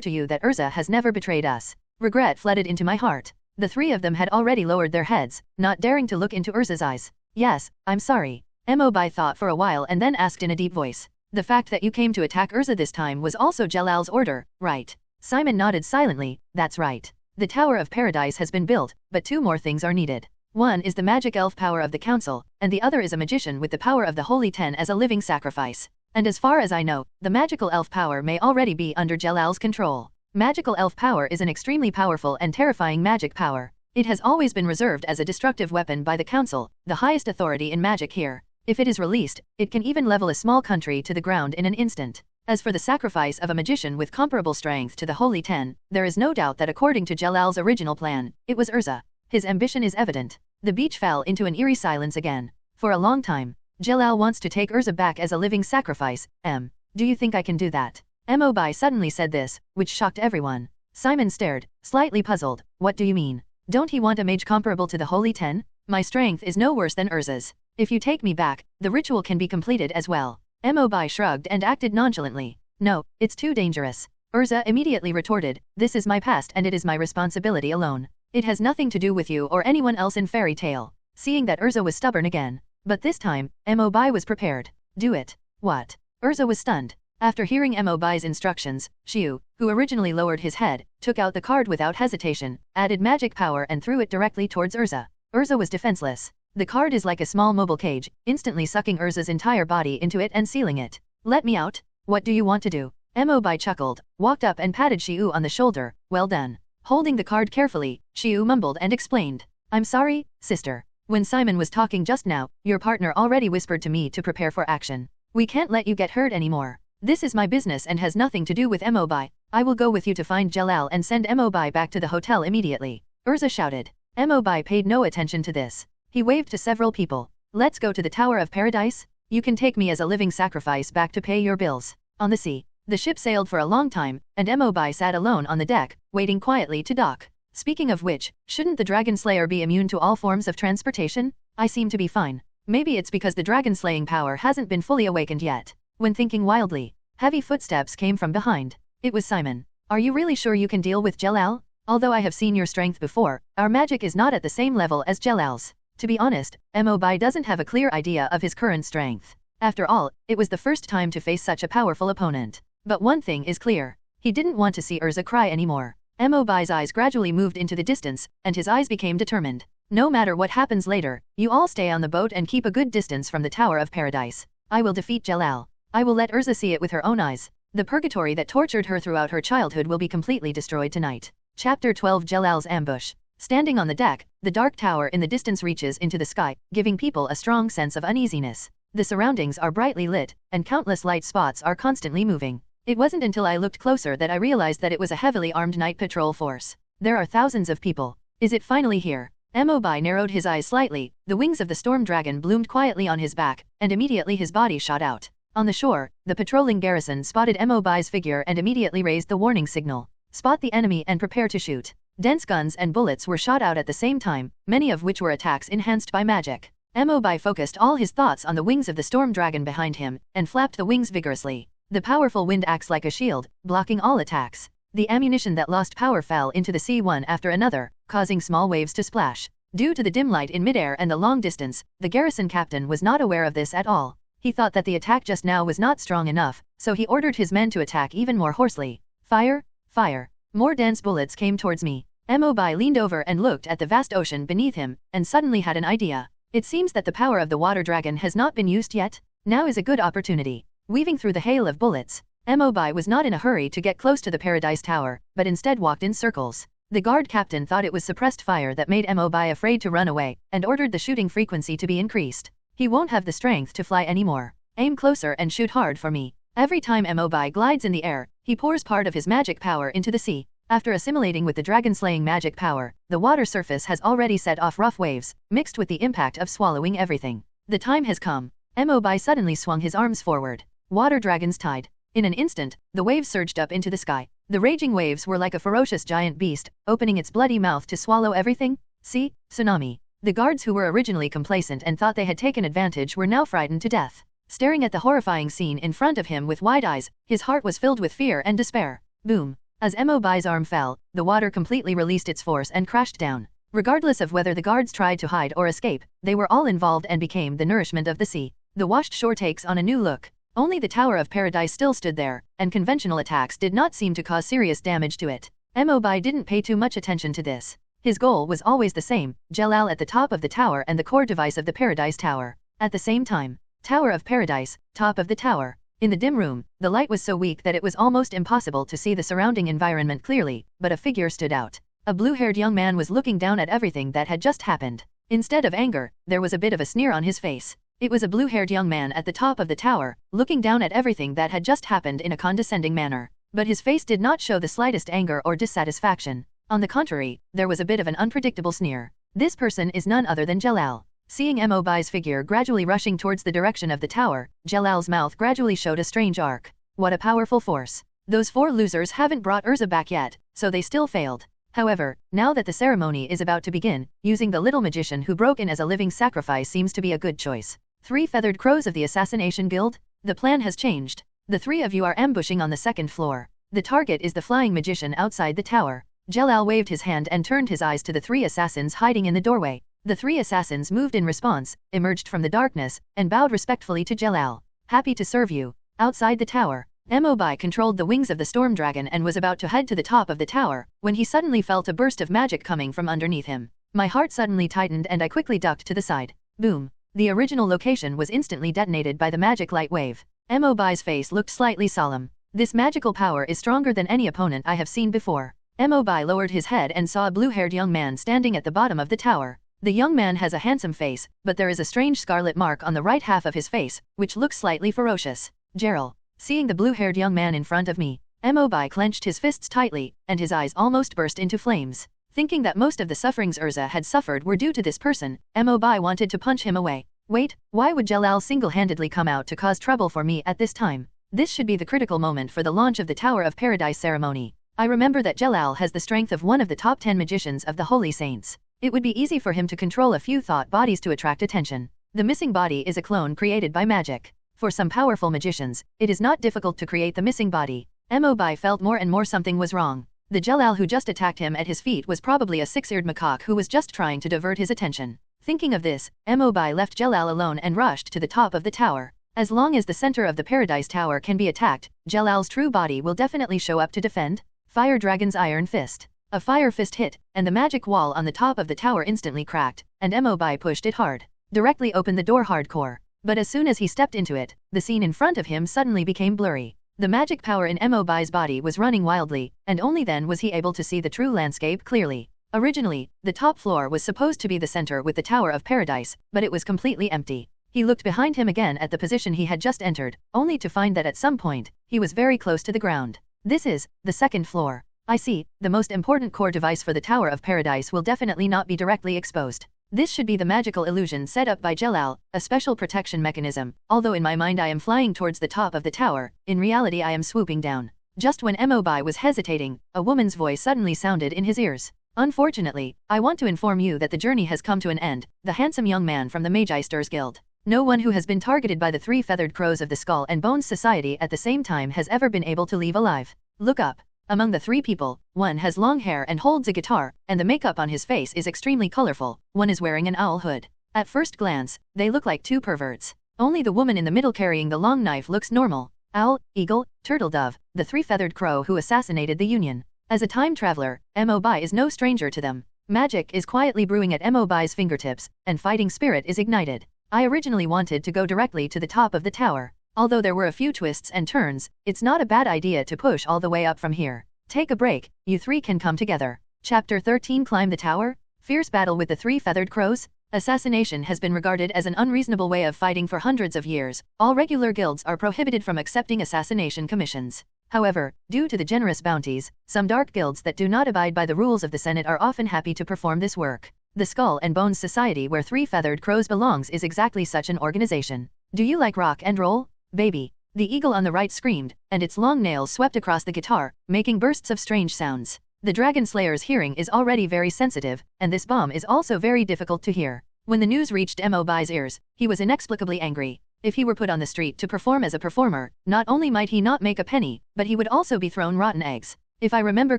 to you that Erza has never betrayed us. Regret flooded into my heart. The 3 of them had already lowered their heads, not daring to look into Erza's eyes. Yes, I'm sorry. Mobai thought for a while and then asked in a deep voice. The fact that you came to attack Erza this time was also Jelal's order, right? Simon nodded silently, that's right. The Tower of Paradise has been built, but 2 more things are needed. One is the magic elf power of the council, and the other is a magician with the power of the Holy Ten as a living sacrifice. And as far as I know, the magical elf power may already be under Jelal's control. Magical elf power is an extremely powerful and terrifying magic power. It has always been reserved as a destructive weapon by the council, the highest authority in magic here. If it is released, it can even level a small country to the ground in an instant. As for the sacrifice of a magician with comparable strength to the Holy Ten, there is no doubt that according to Jelal's original plan, it was Erza. His ambition is evident. The beach fell into an eerie silence again. For a long time, Jelal wants to take Erza back as a living sacrifice. Do you think I can do that? Mobai suddenly said this, which shocked everyone. Simon stared, slightly puzzled. What do you mean? Don't he want a mage comparable to the Holy Ten? My strength is no worse than Erza's. If you take me back, the ritual can be completed as well. Mobai shrugged and acted nonchalantly. No, it's too dangerous. Erza immediately retorted, this is my past and it is my responsibility alone. It has nothing to do with you or anyone else in Fairy Tale. Seeing that Erza was stubborn again. But this time, Mobai was prepared. Do it. What? Erza was stunned. After hearing Mobai's instructions, Shiu, who originally lowered his head, took out the card without hesitation, added magic power and threw it directly towards Erza. Erza was defenseless. The card is like a small mobile cage, instantly sucking Erza's entire body into it and sealing it. Let me out. What do you want to do? Mobai chuckled, walked up and patted Shiu on the shoulder. Well done. Holding the card carefully, Shiu mumbled and explained. I'm sorry, sister. When Simon was talking just now, your partner already whispered to me to prepare for action. We can't let you get hurt anymore. This is my business and has nothing to do with Mobai. I will go with you to find Jelal and send Mobai back to the hotel immediately. Erza shouted. Mobai paid no attention to this. He waved to several people. Let's go to the Tower of Paradise. You can take me as a living sacrifice back to pay your bills. On the sea, the ship sailed for a long time, and Mobi sat alone on the deck, waiting quietly to dock. Speaking of which, shouldn't the Dragon Slayer be immune to all forms of transportation? I seem to be fine. Maybe it's because the dragon slaying power hasn't been fully awakened yet. When thinking wildly, heavy footsteps came from behind. It was Simon. Are you really sure you can deal with Jelal? Although I have seen your strength before, our magic is not at the same level as Jelal's. To be honest, Mobi doesn't have a clear idea of his current strength. After all, it was the first time to face such a powerful opponent. But one thing is clear. He didn't want to see Erza cry anymore. Mobi's eyes gradually moved into the distance, and his eyes became determined. No matter what happens later, you all stay on the boat and keep a good distance from the Tower of Paradise. I will defeat Jelal. I will let Erza see it with her own eyes. The purgatory that tortured her throughout her childhood will be completely destroyed tonight. Chapter 12 Jelal's Ambush. Standing on the deck, the dark tower in the distance reaches into the sky, giving people a strong sense of uneasiness. The surroundings are brightly lit, and countless light spots are constantly moving. It wasn't until I looked closer that I realized that it was a heavily armed night patrol force. There are thousands of people. Is it finally here? Mobi narrowed his eyes slightly, the wings of the storm dragon bloomed quietly on his back, and immediately his body shot out. On the shore, the patrolling garrison spotted Mobi's figure and immediately raised the warning signal. Spot the enemy and prepare to shoot. Dense guns and bullets were shot out at the same time, many of which were attacks enhanced by magic. Mobi focused all his thoughts on the wings of the storm dragon behind him, and flapped the wings vigorously. The powerful wind acts like a shield, blocking all attacks. The ammunition that lost power fell into the sea one after another, causing small waves to splash. Due to the dim light in midair and the long distance, the garrison captain was not aware of this at all. He thought that the attack just now was not strong enough, so he ordered his men to attack even more hoarsely. Fire! Fire! More dense bullets came towards me. Mobi leaned over and looked at the vast ocean beneath him, and suddenly had an idea. It seems that the power of the water dragon has not been used yet. Now is a good opportunity. Weaving through the hail of bullets, Mobi was not in a hurry to get close to the Paradise Tower, but instead walked in circles. The guard captain thought it was suppressed fire that made Mobi afraid to run away, and ordered the shooting frequency to be increased. He won't have the strength to fly anymore. Aim closer and shoot hard for me. Every time Mobi glides in the air, he pours part of his magic power into the sea. After assimilating with the dragon-slaying magic power, the water surface has already set off rough waves, mixed with the impact of swallowing everything. The time has come. Mobi suddenly swung his arms forward. Water dragon's tide. In an instant, the waves surged up into the sky. The raging waves were like a ferocious giant beast, opening its bloody mouth to swallow everything. See? Tsunami. The guards who were originally complacent and thought they had taken advantage were now frightened to death. Staring at the horrifying scene in front of him with wide eyes, his heart was filled with fear and despair. Boom. As Mobi's arm fell, the water completely released its force and crashed down. Regardless of whether the guards tried to hide or escape, they were all involved and became the nourishment of the sea. The washed shore takes on a new look. Only the Tower of Paradise still stood there, and conventional attacks did not seem to cause serious damage to it. Mobi didn't pay too much attention to this. His goal was always the same, Jelal at the top of the tower and the core device of the Paradise Tower. At the same time, Tower of Paradise, top of the tower. In the dim room, the light was so weak that it was almost impossible to see the surrounding environment clearly, but a figure stood out. A blue-haired young man was looking down at everything that had just happened. Instead of anger, there was a bit of a sneer on his face. It was a blue-haired young man at the top of the tower, looking down at everything that had just happened in a condescending manner. But his face did not show the slightest anger or dissatisfaction. On the contrary, there was a bit of an unpredictable sneer. This person is none other than Jelal. Seeing Mobi's figure gradually rushing towards the direction of the tower, Jelal's mouth gradually showed a strange arc. What a powerful force. Those four losers haven't brought Erza back yet, so they still failed. However, now that the ceremony is about to begin, using the little magician who broke in as a living sacrifice seems to be a good choice. 3 feathered crows of the Assassination Guild? The plan has changed. The 3 of you are ambushing on the 2nd floor. The target is the flying magician outside the tower. Jelal waved his hand and turned his eyes to the 3 assassins hiding in the doorway. The 3 assassins moved in response, emerged from the darkness, and bowed respectfully to Jelal. Happy to serve you. Outside the tower, Mobi controlled the wings of the storm dragon and was about to head to the top of the tower, when he suddenly felt a burst of magic coming from underneath him. My heart suddenly tightened and I quickly ducked to the side. Boom. The original location was instantly detonated by the magic light wave. Mobi's face looked slightly solemn. This magical power is stronger than any opponent I have seen before. Mobi lowered his head and saw a blue-haired young man standing at the bottom of the tower. The young man has a handsome face, but there is a strange scarlet mark on the right half of his face, which looks slightly ferocious. Gerald. Seeing the blue-haired young man in front of me, Mobi clenched his fists tightly, and his eyes almost burst into flames. Thinking that most of the sufferings Erza had suffered were due to this person, Mobi wanted to punch him away. Wait, why would Jelal single-handedly come out to cause trouble for me at this time? This should be the critical moment for the launch of the Tower of Paradise ceremony. I remember that Jelal has the strength of one of the top 10 magicians of the Holy Saints. It would be easy for him to control a few thought bodies to attract attention. The missing body is a clone created by magic. For some powerful magicians, it is not difficult to create the missing body. Mobi felt more and more something was wrong. The Jelal who just attacked him at his feet was probably a six-eared macaque who was just trying to divert his attention. Thinking of this, Mobi left Jelal alone and rushed to the top of the tower. As long as the center of the Paradise Tower can be attacked, Jelal's true body will definitely show up to defend. Fire Dragon's Iron Fist. A fire fist hit, and the magic wall on the top of the tower instantly cracked, and Mobi pushed it hard. Directly opened the door hardcore. But as soon as he stepped into it, the scene in front of him suddenly became blurry. The magic power in Mobi's body was running wildly, and only then was he able to see the true landscape clearly. Originally, the top floor was supposed to be the center with the Tower of Paradise, but it was completely empty. He looked behind him again at the position he had just entered, only to find that at some point, he was very close to the ground. This is the second floor. I see, the most important core device for the Tower of Paradise will definitely not be directly exposed. This should be the magical illusion set up by Jelal, a special protection mechanism. Although in my mind I am flying towards the top of the tower, in reality I am swooping down. Just when Mobi was hesitating, a woman's voice suddenly sounded in his ears. Unfortunately, I want to inform you that the journey has come to an end, the handsome young man from the Magisters Guild. No one who has been targeted by the three feathered crows of the Skull and Bones Society at the same time has ever been able to leave alive. Look up. Among the three people, one has long hair and holds a guitar, and the makeup on his face is extremely colorful. One is wearing an owl hood. At first glance, they look like two perverts. Only the woman in the middle carrying the long knife looks normal. Owl, eagle, turtle dove, the three-feathered crow who assassinated the Union. As a time traveler, Mobi is no stranger to them. Magic is quietly brewing at Mobi's fingertips, and fighting spirit is ignited. I originally wanted to go directly to the top of the tower. Although there were a few twists and turns, it's not a bad idea to push all the way up from here. Take a break, you three can come together. Chapter 13 Climb the Tower? Fierce battle with the three feathered crows? Assassination has been regarded as an unreasonable way of fighting for hundreds of years. All regular guilds are prohibited from accepting assassination commissions. However, due to the generous bounties, some dark guilds that do not abide by the rules of the Senate are often happy to perform this work. The Skull and Bones Society where three feathered crows belongs is exactly such an organization. Do you like rock and roll? Baby. The eagle on the right screamed, and its long nails swept across the guitar, making bursts of strange sounds. The Dragon Slayer's hearing is already very sensitive, and this bomb is also very difficult to hear. When the news reached Mobi's ears, he was inexplicably angry. If he were put on the street to perform as a performer, not only might he not make a penny, but he would also be thrown rotten eggs. If I remember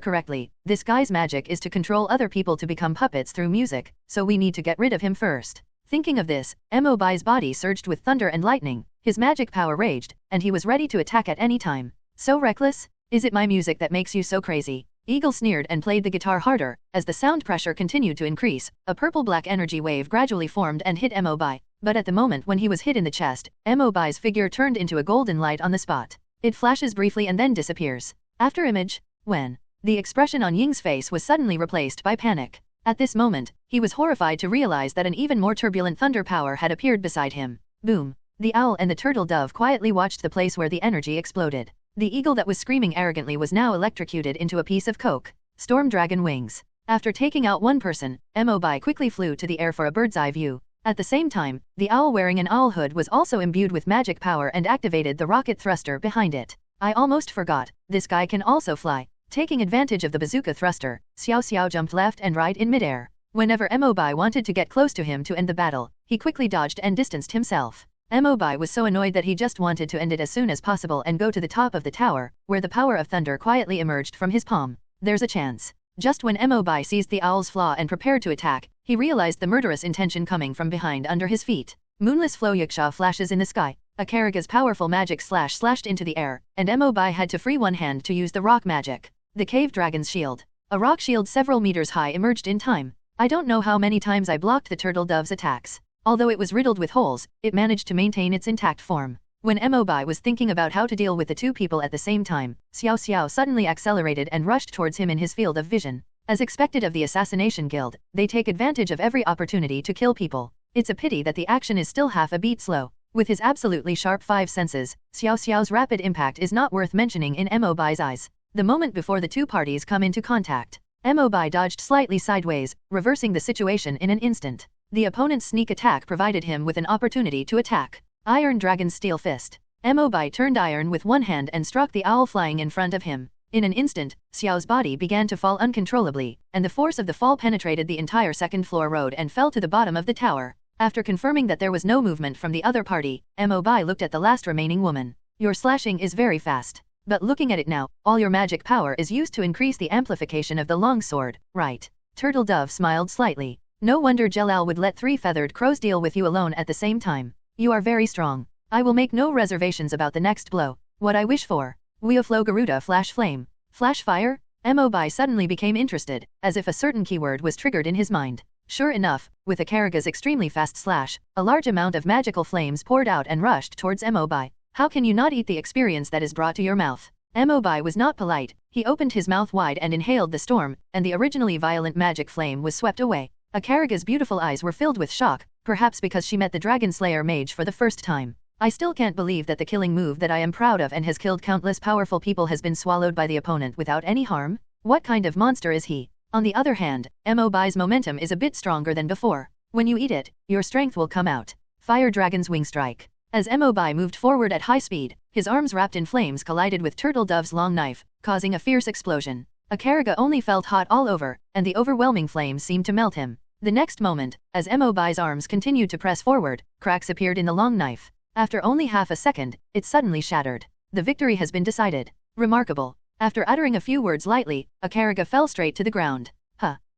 correctly, this guy's magic is to control other people to become puppets through music, so we need to get rid of him first. Thinking of this, Mobi's body surged with thunder and lightning, his magic power raged, and he was ready to attack at any time. So reckless? Is it my music that makes you so crazy? Eagle sneered and played the guitar harder. As the sound pressure continued to increase, a purple-black energy wave gradually formed and hit Mobi. But at the moment when he was hit in the chest, Mobi's figure turned into a golden light on the spot. It flashes briefly and then disappears. After image, when the expression on Ying's face was suddenly replaced by panic. At this moment, he was horrified to realize that an even more turbulent thunder power had appeared beside him. Boom. The owl and the turtle dove quietly watched the place where the energy exploded. The eagle that was screaming arrogantly was now electrocuted into a piece of coke. Storm dragon wings. After taking out one person, Mobi quickly flew to the air for a bird's eye view. At the same time, the owl wearing an owl hood was also imbued with magic power and activated the rocket thruster behind it. I almost forgot, this guy can also fly. Taking advantage of the bazooka thruster, Xiao Xiao jumped left and right in midair. Whenever Mobi wanted to get close to him to end the battle, he quickly dodged and distanced himself. Mobi was so annoyed that he just wanted to end it as soon as possible and go to the top of the tower, where the power of thunder quietly emerged from his palm. There's a chance. Just when Mobi seized the owl's flaw and prepared to attack, he realized the murderous intention coming from behind under his feet. Moonless flow Yiksha flashes in the sky. A Karaga's powerful magic slashed into the air, and Mobi had to free one hand to use the rock magic. The cave dragon's shield. A rock shield several meters high emerged in time. I don't know how many times I blocked the turtle dove's attacks. Although it was riddled with holes, it managed to maintain its intact form. When Mobi was thinking about how to deal with the two people at the same time, Xiao Xiao suddenly accelerated and rushed towards him in his field of vision. As expected of the Assassination Guild, they take advantage of every opportunity to kill people. It's a pity that the action is still half a beat slow. With his absolutely sharp five senses, Xiao Xiao's rapid impact is not worth mentioning in Mobi's eyes. The moment before the two parties come into contact, Mobi dodged slightly sideways, reversing the situation in an instant. The opponent's sneak attack provided him with an opportunity to attack. Iron Dragon's Steel Fist. Mobi turned iron with one hand and struck the owl flying in front of him. In an instant, Xiao's body began to fall uncontrollably, and the force of the fall penetrated the entire second-floor road and fell to the bottom of the tower. After confirming that there was no movement from the other party, Mobi looked at the last remaining woman. Your slashing is very fast. But looking at it now, all your magic power is used to increase the amplification of the long sword, right? Turtle Dove smiled slightly. No wonder Jelal would let 3 feathered crows deal with you alone at the same time. You are very strong. I will make no reservations about the next blow. What I wish for. Weoflow Garuda Flash Flame. Flash Fire? Mobi suddenly became interested, as if a certain keyword was triggered in his mind. Sure enough, with Akaraga's extremely fast slash, a large amount of magical flames poured out and rushed towards Mobi. How can you not eat the experience that is brought to your mouth? Mobi was not polite. He opened his mouth wide and inhaled the storm, and the originally violent magic flame was swept away. Akaraga's beautiful eyes were filled with shock, perhaps because she met the Dragon Slayer mage for the first time. I still can't believe that the killing move that I am proud of and has killed countless powerful people has been swallowed by the opponent without any harm. What kind of monster is he? On the other hand, Mobi's momentum is a bit stronger than before. When you eat it, your strength will come out. Fire Dragon's Wing Strike. As Mobi moved forward at high speed, his arms wrapped in flames collided with Turtle Dove's long knife, causing a fierce explosion. Akaraga only felt hot all over, and the overwhelming flames seemed to melt him. The next moment, as Mobi's arms continued to press forward, cracks appeared in the long knife. After only half a second, it suddenly shattered. The victory has been decided. Remarkable. After uttering a few words lightly, Akaraga fell straight to the ground.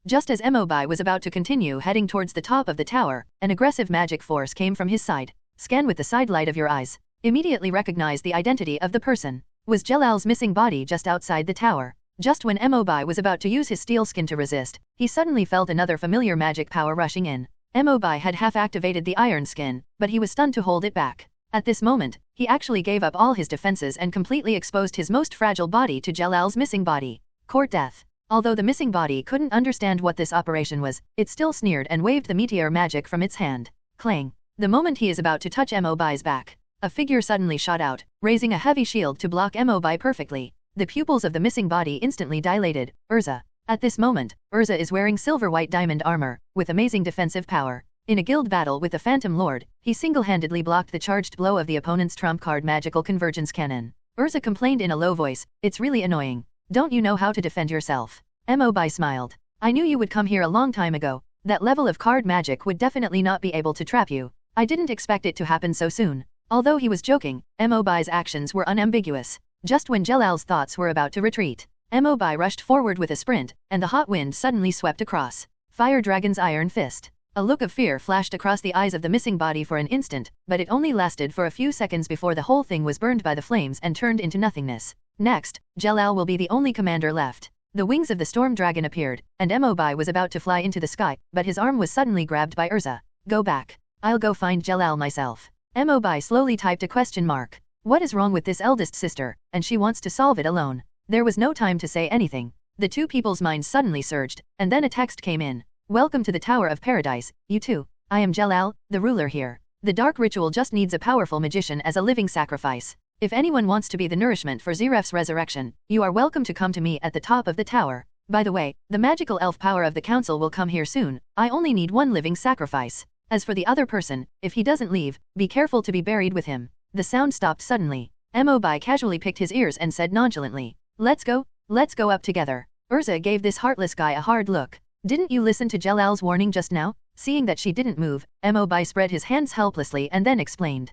Just as Mobi was about to continue heading towards the top of the tower, an aggressive magic force came from his side. Scan with the side light of your eyes. Immediately recognize the identity of the person. Was Jelal's missing body just outside the tower? Just when Mobi was about to use his steel skin to resist, he suddenly felt another familiar magic power rushing in. Mobi had half-activated the iron skin, but he was stunned to hold it back. At this moment, he actually gave up all his defenses and completely exposed his most fragile body to Jelal's missing body. Court Death. Although the missing body couldn't understand what this operation was, it still sneered and waved the meteor magic from its hand. Clang. The moment he is about to touch Mobi's back, a figure suddenly shot out, raising a heavy shield to block Mobi perfectly. The pupils of the missing body instantly dilated. Erza. At this moment, Erza is wearing silver-white diamond armor, with amazing defensive power. In a guild battle with the Phantom Lord, he single-handedly blocked the charged blow of the opponent's trump card magical convergence cannon. Erza complained in a low voice, "It's really annoying. Don't you know how to defend yourself?" Mobi smiled. "I knew you would come here a long time ago. That level of card magic would definitely not be able to trap you. I didn't expect it to happen so soon." Although he was joking, Mobi's actions were unambiguous. Just when Jelal's thoughts were about to retreat, Mobi rushed forward with a sprint, and the hot wind suddenly swept across. Fire Dragon's Iron Fist. A look of fear flashed across the eyes of the missing body for an instant, but it only lasted for a few seconds before the whole thing was burned by the flames and turned into nothingness. Next, Jelal will be the only commander left. The wings of the storm dragon appeared, and Mobi was about to fly into the sky, but his arm was suddenly grabbed by Erza. "Go back. I'll go find Jelal myself." Mobi slowly typed a question mark. What is wrong with this eldest sister, and she wants to solve it alone? There was no time to say anything. The two people's minds suddenly surged, and then a text came in. "Welcome to the Tower of Paradise, you two. I am Jelal, the ruler here. The dark ritual just needs a powerful magician as a living sacrifice. If anyone wants to be the nourishment for Zeref's resurrection, you are welcome to come to me at the top of the tower. By the way, the magical elf power of the council will come here soon. I only need one living sacrifice. As for the other person, if he doesn't leave, be careful to be buried with him." The sound stopped suddenly. Mobi casually picked his ears and said nonchalantly, let's go up together." Erza gave this heartless guy a hard look. "Didn't you listen to Jelal's warning just now?" Seeing that she didn't move, Mobi spread his hands helplessly and then explained.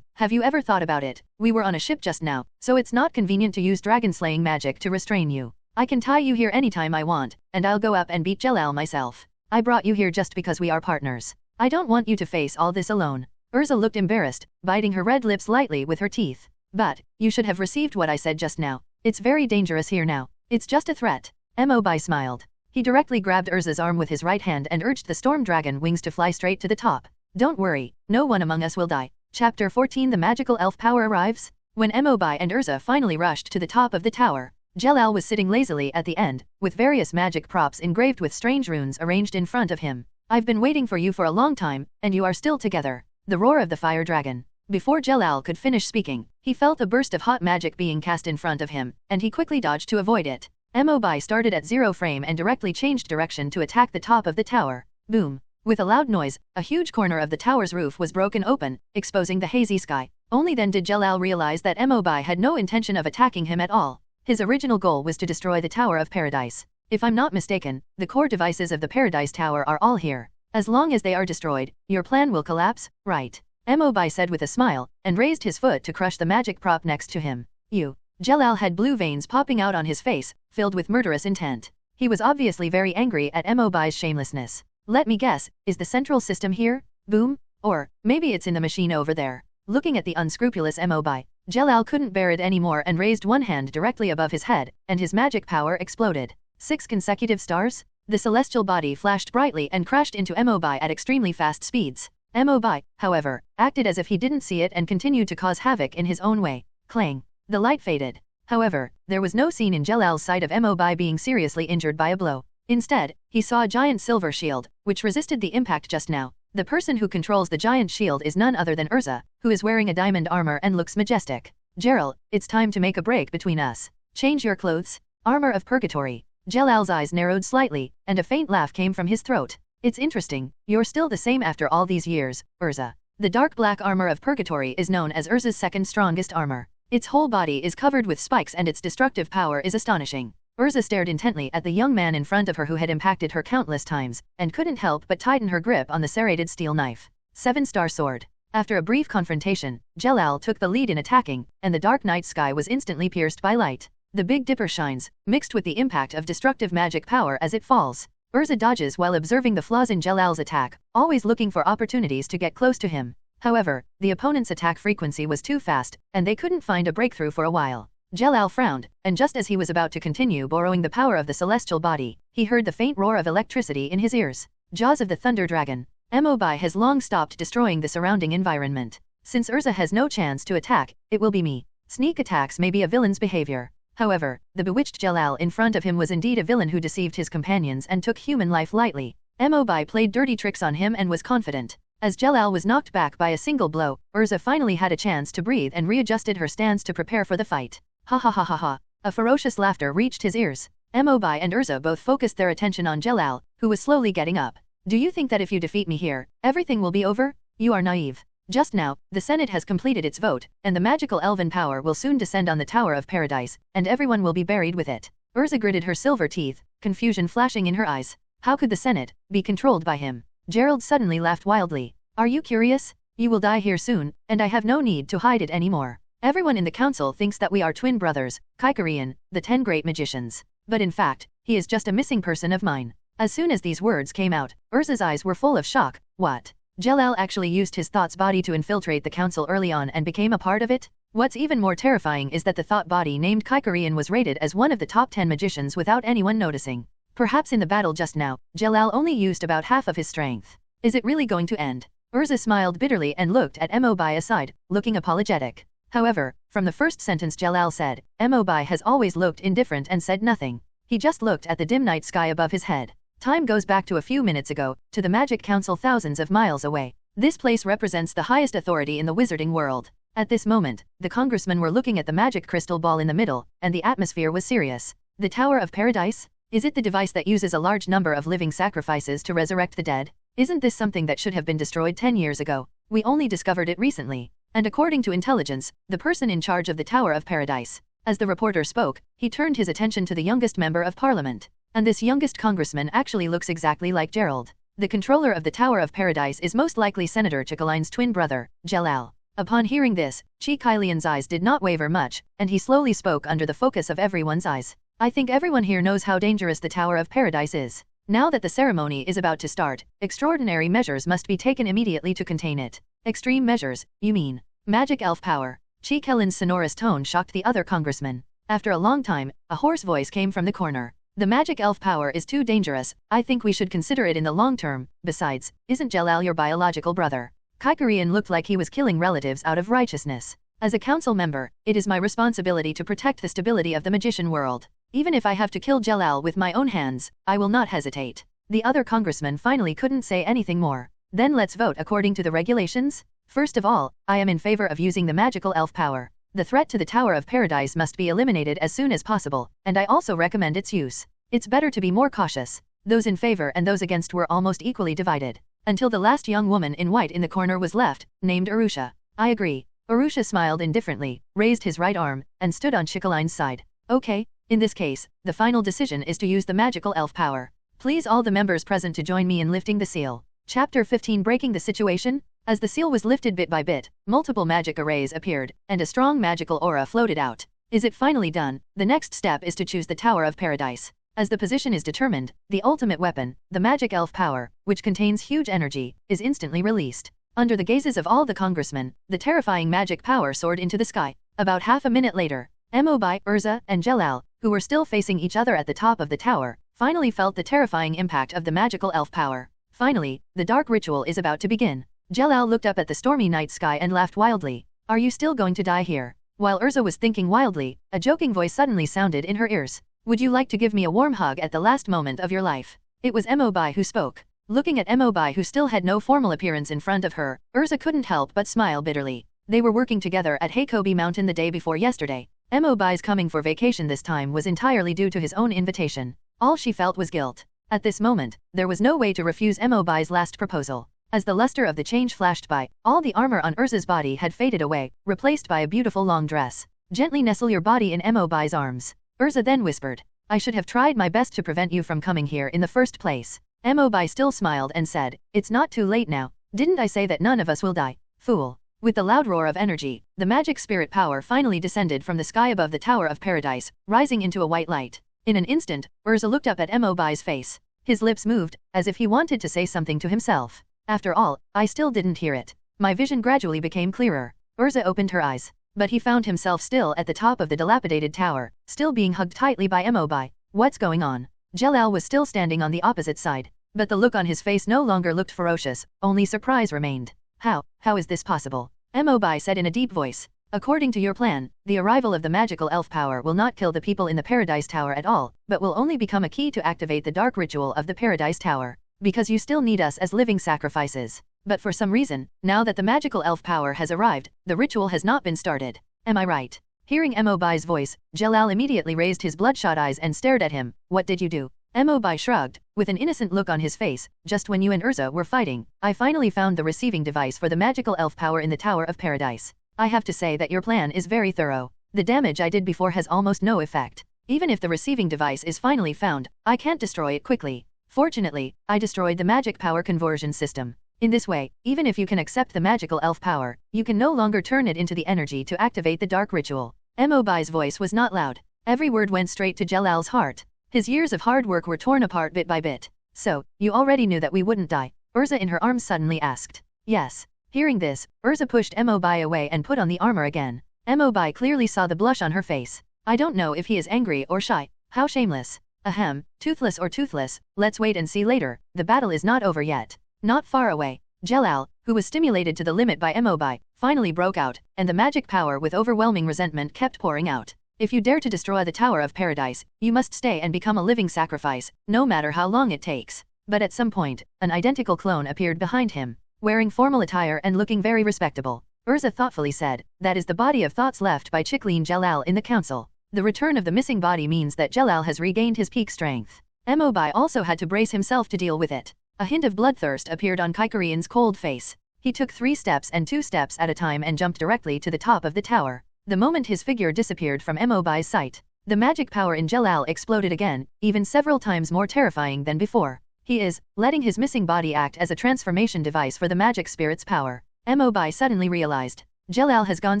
Have you ever thought about it? We were on a ship just now, so it's not convenient to use dragon-slaying magic to restrain you. I can tie you here anytime I want, and I'll go up and beat Jelal myself. I brought you here just because we are partners. I don't want you to face all this alone." Erza looked embarrassed, biting her red lips lightly with her teeth. "But, you should have received what I said just now. It's very dangerous here now. It's just a threat." Mobi smiled. He directly grabbed Erza's arm with his right hand and urged the storm dragon wings to fly straight to the top. "Don't worry, no one among us will die." Chapter 14. The magical elf power arrives. When Mobi and Erza finally rushed to the top of the tower, Jelal was sitting lazily at the end, with various magic props engraved with strange runes arranged in front of him. "I've been waiting for you for a long time, and you are still together." The roar of the fire dragon. Before Jelal could finish speaking, he felt a burst of hot magic being cast in front of him, and he quickly dodged to avoid it. Mobi started at 0 frame and directly changed direction to attack the top of the tower. Boom. With a loud noise, a huge corner of the tower's roof was broken open, exposing the hazy sky. Only then did Jalal realize that Mobi had no intention of attacking him at all. His original goal was to destroy the Tower of Paradise. If I'm not mistaken, the core devices of the Paradise Tower are all here. As long as they are destroyed, your plan will collapse, right? Mobi said with a smile, and raised his foot to crush the magic prop next to him. You. Jalal had blue veins popping out on his face, filled with murderous intent. He was obviously very angry at Mobi's shamelessness. Let me guess, is the central system here? Boom? Or, maybe it's in the machine over there. Looking at the unscrupulous Mobi, Jalal couldn't bear it anymore and raised one hand directly above his head, and his magic power exploded. 6 consecutive stars? The celestial body flashed brightly and crashed into Mobi at extremely fast speeds. Mobi, however, acted as if he didn't see it and continued to cause havoc in his own way. Clang. The light faded. However, there was no scene in Jalal's sight of Mobi being seriously injured by a blow. Instead, he saw a giant silver shield, which resisted the impact just now. The person who controls the giant shield is none other than Erza, who is wearing a diamond armor and looks majestic. Gerald, it's time to make a break between us. Change your clothes. Armor of Purgatory. Jalal's eyes narrowed slightly, and a faint laugh came from his throat. It's interesting, you're still the same after all these years, Erza. The dark black armor of Purgatory is known as Erza's second strongest armor. Its whole body is covered with spikes and its destructive power is astonishing. Erza stared intently at the young man in front of her who had impacted her countless times, and couldn't help but tighten her grip on the serrated steel knife. 7-star sword. After a brief confrontation, Jalal took the lead in attacking, and the dark night sky was instantly pierced by light. The Big Dipper shines, mixed with the impact of destructive magic power as it falls. Erza dodges while observing the flaws in Jalal's attack, always looking for opportunities to get close to him. However, the opponent's attack frequency was too fast, and they couldn't find a breakthrough for a while. Jalal frowned, and just as he was about to continue borrowing the power of the celestial body, he heard the faint roar of electricity in his ears. Jaws of the Thunder Dragon. Mobi has long stopped destroying the surrounding environment. Since Erza has no chance to attack, it will be me. Sneak attacks may be a villain's behavior. However, the bewitched Jalal in front of him was indeed a villain who deceived his companions and took human life lightly. Mobi played dirty tricks on him and was confident. As Jalal was knocked back by a single blow, Erza finally had a chance to breathe and readjusted her stance to prepare for the fight. Ha ha ha ha ha. A ferocious laughter reached his ears. Mobi and Erza both focused their attention on Jalal, who was slowly getting up. Do you think that if you defeat me here, everything will be over? You are naive. Just now, the Senate has completed its vote, and the magical elven power will soon descend on the Tower of Paradise, and everyone will be buried with it. Erza gritted her silver teeth, confusion flashing in her eyes. How could the Senate be controlled by him? Gerald suddenly laughed wildly. Are you curious? You will die here soon, and I have no need to hide it anymore. Everyone in the council thinks that we are twin brothers, Kaikarian, the 10 great magicians. But in fact, he is just a missing person of mine. As soon as these words came out, Erza's eyes were full of shock. What? Jalal actually used his thought's body to infiltrate the council early on and became a part of it? What's even more terrifying is that the thought body named Kaikarian was rated as one of the top 10 magicians without anyone noticing. Perhaps in the battle just now, Jalal only used about half of his strength. Is it really going to end? Erza smiled bitterly and looked at Mobi aside, looking apologetic. However, from the first sentence Jalal said, Mobi has always looked indifferent and said nothing. He just looked at the dim night sky above his head. Time goes back to a few minutes ago, to the Magic Council thousands of miles away. This place represents the highest authority in the wizarding world. At this moment, the congressmen were looking at the magic crystal ball in the middle, and the atmosphere was serious. The Tower of Paradise? Is it the device that uses a large number of living sacrifices to resurrect the dead? Isn't this something that should have been destroyed 10 years ago? We only discovered it recently. And according to intelligence, the person in charge of the Tower of Paradise. As the reporter spoke, he turned his attention to the youngest member of parliament. And this youngest congressman actually looks exactly like Gerald. The controller of the Tower of Paradise is most likely Senator Chikaline's twin brother, Jalal. Upon hearing this, Chikalian's eyes did not waver much, and he slowly spoke under the focus of everyone's eyes. I think everyone here knows how dangerous the Tower of Paradise is. Now that the ceremony is about to start, extraordinary measures must be taken immediately to contain it. Extreme measures, you mean? Magic elf power. Chikalin's sonorous tone shocked the other congressman. After a long time, a hoarse voice came from the corner. The magic elf power is too dangerous. I think we should consider it in the long term. Besides, isn't Jalal your biological brother? Kaikarian looked like he was killing relatives out of righteousness. As a council member, it is my responsibility to protect the stability of the magician world. Even if I have to kill Jalal with my own hands, I will not hesitate. The other congressman finally couldn't say anything more. Then let's vote according to the regulations. First of all, I am in favor of using the magical elf power. The threat to the Tower of Paradise must be eliminated as soon as possible, and I also recommend its use. It's better to be more cautious. Those in favor and those against were almost equally divided. until the last young woman in white in the corner was left, named Arusha. I agree. Arusha smiled indifferently, raised his right arm, and stood on Chikaline's side. Okay, in this case, the final decision is to use the magical elf power. Please all the members present to join me in lifting the seal. Chapter 15 Breaking the Situation. As the seal was lifted bit by bit, multiple magic arrays appeared, and a strong magical aura floated out. Is it finally done? The next step is to choose the Tower of Paradise. As the position is determined, the ultimate weapon, the magic elf power, which contains huge energy, is instantly released. Under the gazes of all the congressmen, the terrifying magic power soared into the sky. About half a minute later, Hobe, Erza, and Jelal, who were still facing each other at the top of the tower, finally felt the terrifying impact of the magical elf power. Finally, the dark ritual is about to begin. Jelal looked up at the stormy night sky and laughed wildly. Are you still going to die here? While Erza was thinking wildly, a joking voice suddenly sounded in her ears. Would you like to give me a warm hug at the last moment of your life? It was Hobe who spoke. Looking at Hobe who still had no formal appearance in front of her, Erza couldn't help but smile bitterly. They were working together at Hobe Mountain the day before yesterday. Hobe's coming for vacation this time was entirely due to his own invitation. All she felt was guilt. At this moment, there was no way to refuse Hobe's last proposal. As the luster of the change flashed by, all the armor on Erza's body had faded away, replaced by a beautiful long dress. Gently nestle your body in Hobe's arms. Erza then whispered. I should have tried my best to prevent you from coming here in the first place. Hobe still smiled and said, it's not too late now. Didn't I say that none of us will die? Fool. With the loud roar of energy, the magic spirit power finally descended from the sky above the Tower of Paradise, rising into a white light. In an instant, Erza looked up at Hobe's face. His lips moved, as if he wanted to say something to himself. After all, I still didn't hear it. My vision gradually became clearer. Erza opened her eyes. But he found himself still at the top of the dilapidated tower, still being hugged tightly by Hobe. What's going on? Jelal was still standing on the opposite side, but the look on his face no longer looked ferocious, only surprise remained. How is this possible? Hobe said in a deep voice. According to your plan, the arrival of the magical elf power will not kill the people in the Paradise Tower at all, but will only become a key to activate the dark ritual of the Paradise Tower. Because you still need us as living sacrifices. But for some reason, now that the magical elf power has arrived, the ritual has not been started. Am I right? Hearing Hobe's voice, Jelal immediately raised his bloodshot eyes and stared at him. What did you do? Hobe shrugged, with an innocent look on his face. Just when you and Erza were fighting, I finally found the receiving device for the magical elf power in the Tower of Paradise. I have to say that your plan is very thorough. The damage I did before has almost no effect. Even if the receiving device is finally found, I can't destroy it quickly. Fortunately, I destroyed the magic power conversion system. In this way, even if you can accept the magical elf power, you can no longer turn it into the energy to activate the dark ritual. Hobe's voice was not loud. Every word went straight to Jelal's heart. His years of hard work were torn apart bit by bit. So, you already knew that we wouldn't die? Erza in her arms suddenly asked. Yes. Hearing this, Erza pushed Hobe away and put on the armor again. Hobe clearly saw the blush on her face. I don't know if he is angry or shy. How shameless. Ahem, toothless or toothless, let's wait and see later. The battle is not over yet. Not far away, Jelal, who was stimulated to the limit by Hobe, finally broke out, and the magic power with overwhelming resentment kept pouring out. If you dare to destroy the Tower of Paradise, you must stay and become a living sacrifice, no matter how long it takes. But at some point, an identical clone appeared behind him, wearing formal attire and looking very respectable. Erza thoughtfully said, that is the body of thoughts left by Chikline Jelal in the council. The return of the missing body means that Jelal has regained his peak strength. Hobe also had to brace himself to deal with it. A hint of bloodthirst appeared on Kaikarian's cold face. He took 3 steps and 2 steps at a time and jumped directly to the top of the tower. The moment his figure disappeared from Hobe's sight, the magic power in Jelal exploded again, even several times more terrifying than before. He is letting his missing body act as a transformation device for the magic spirit's power. Hobe suddenly realized. Jelal has gone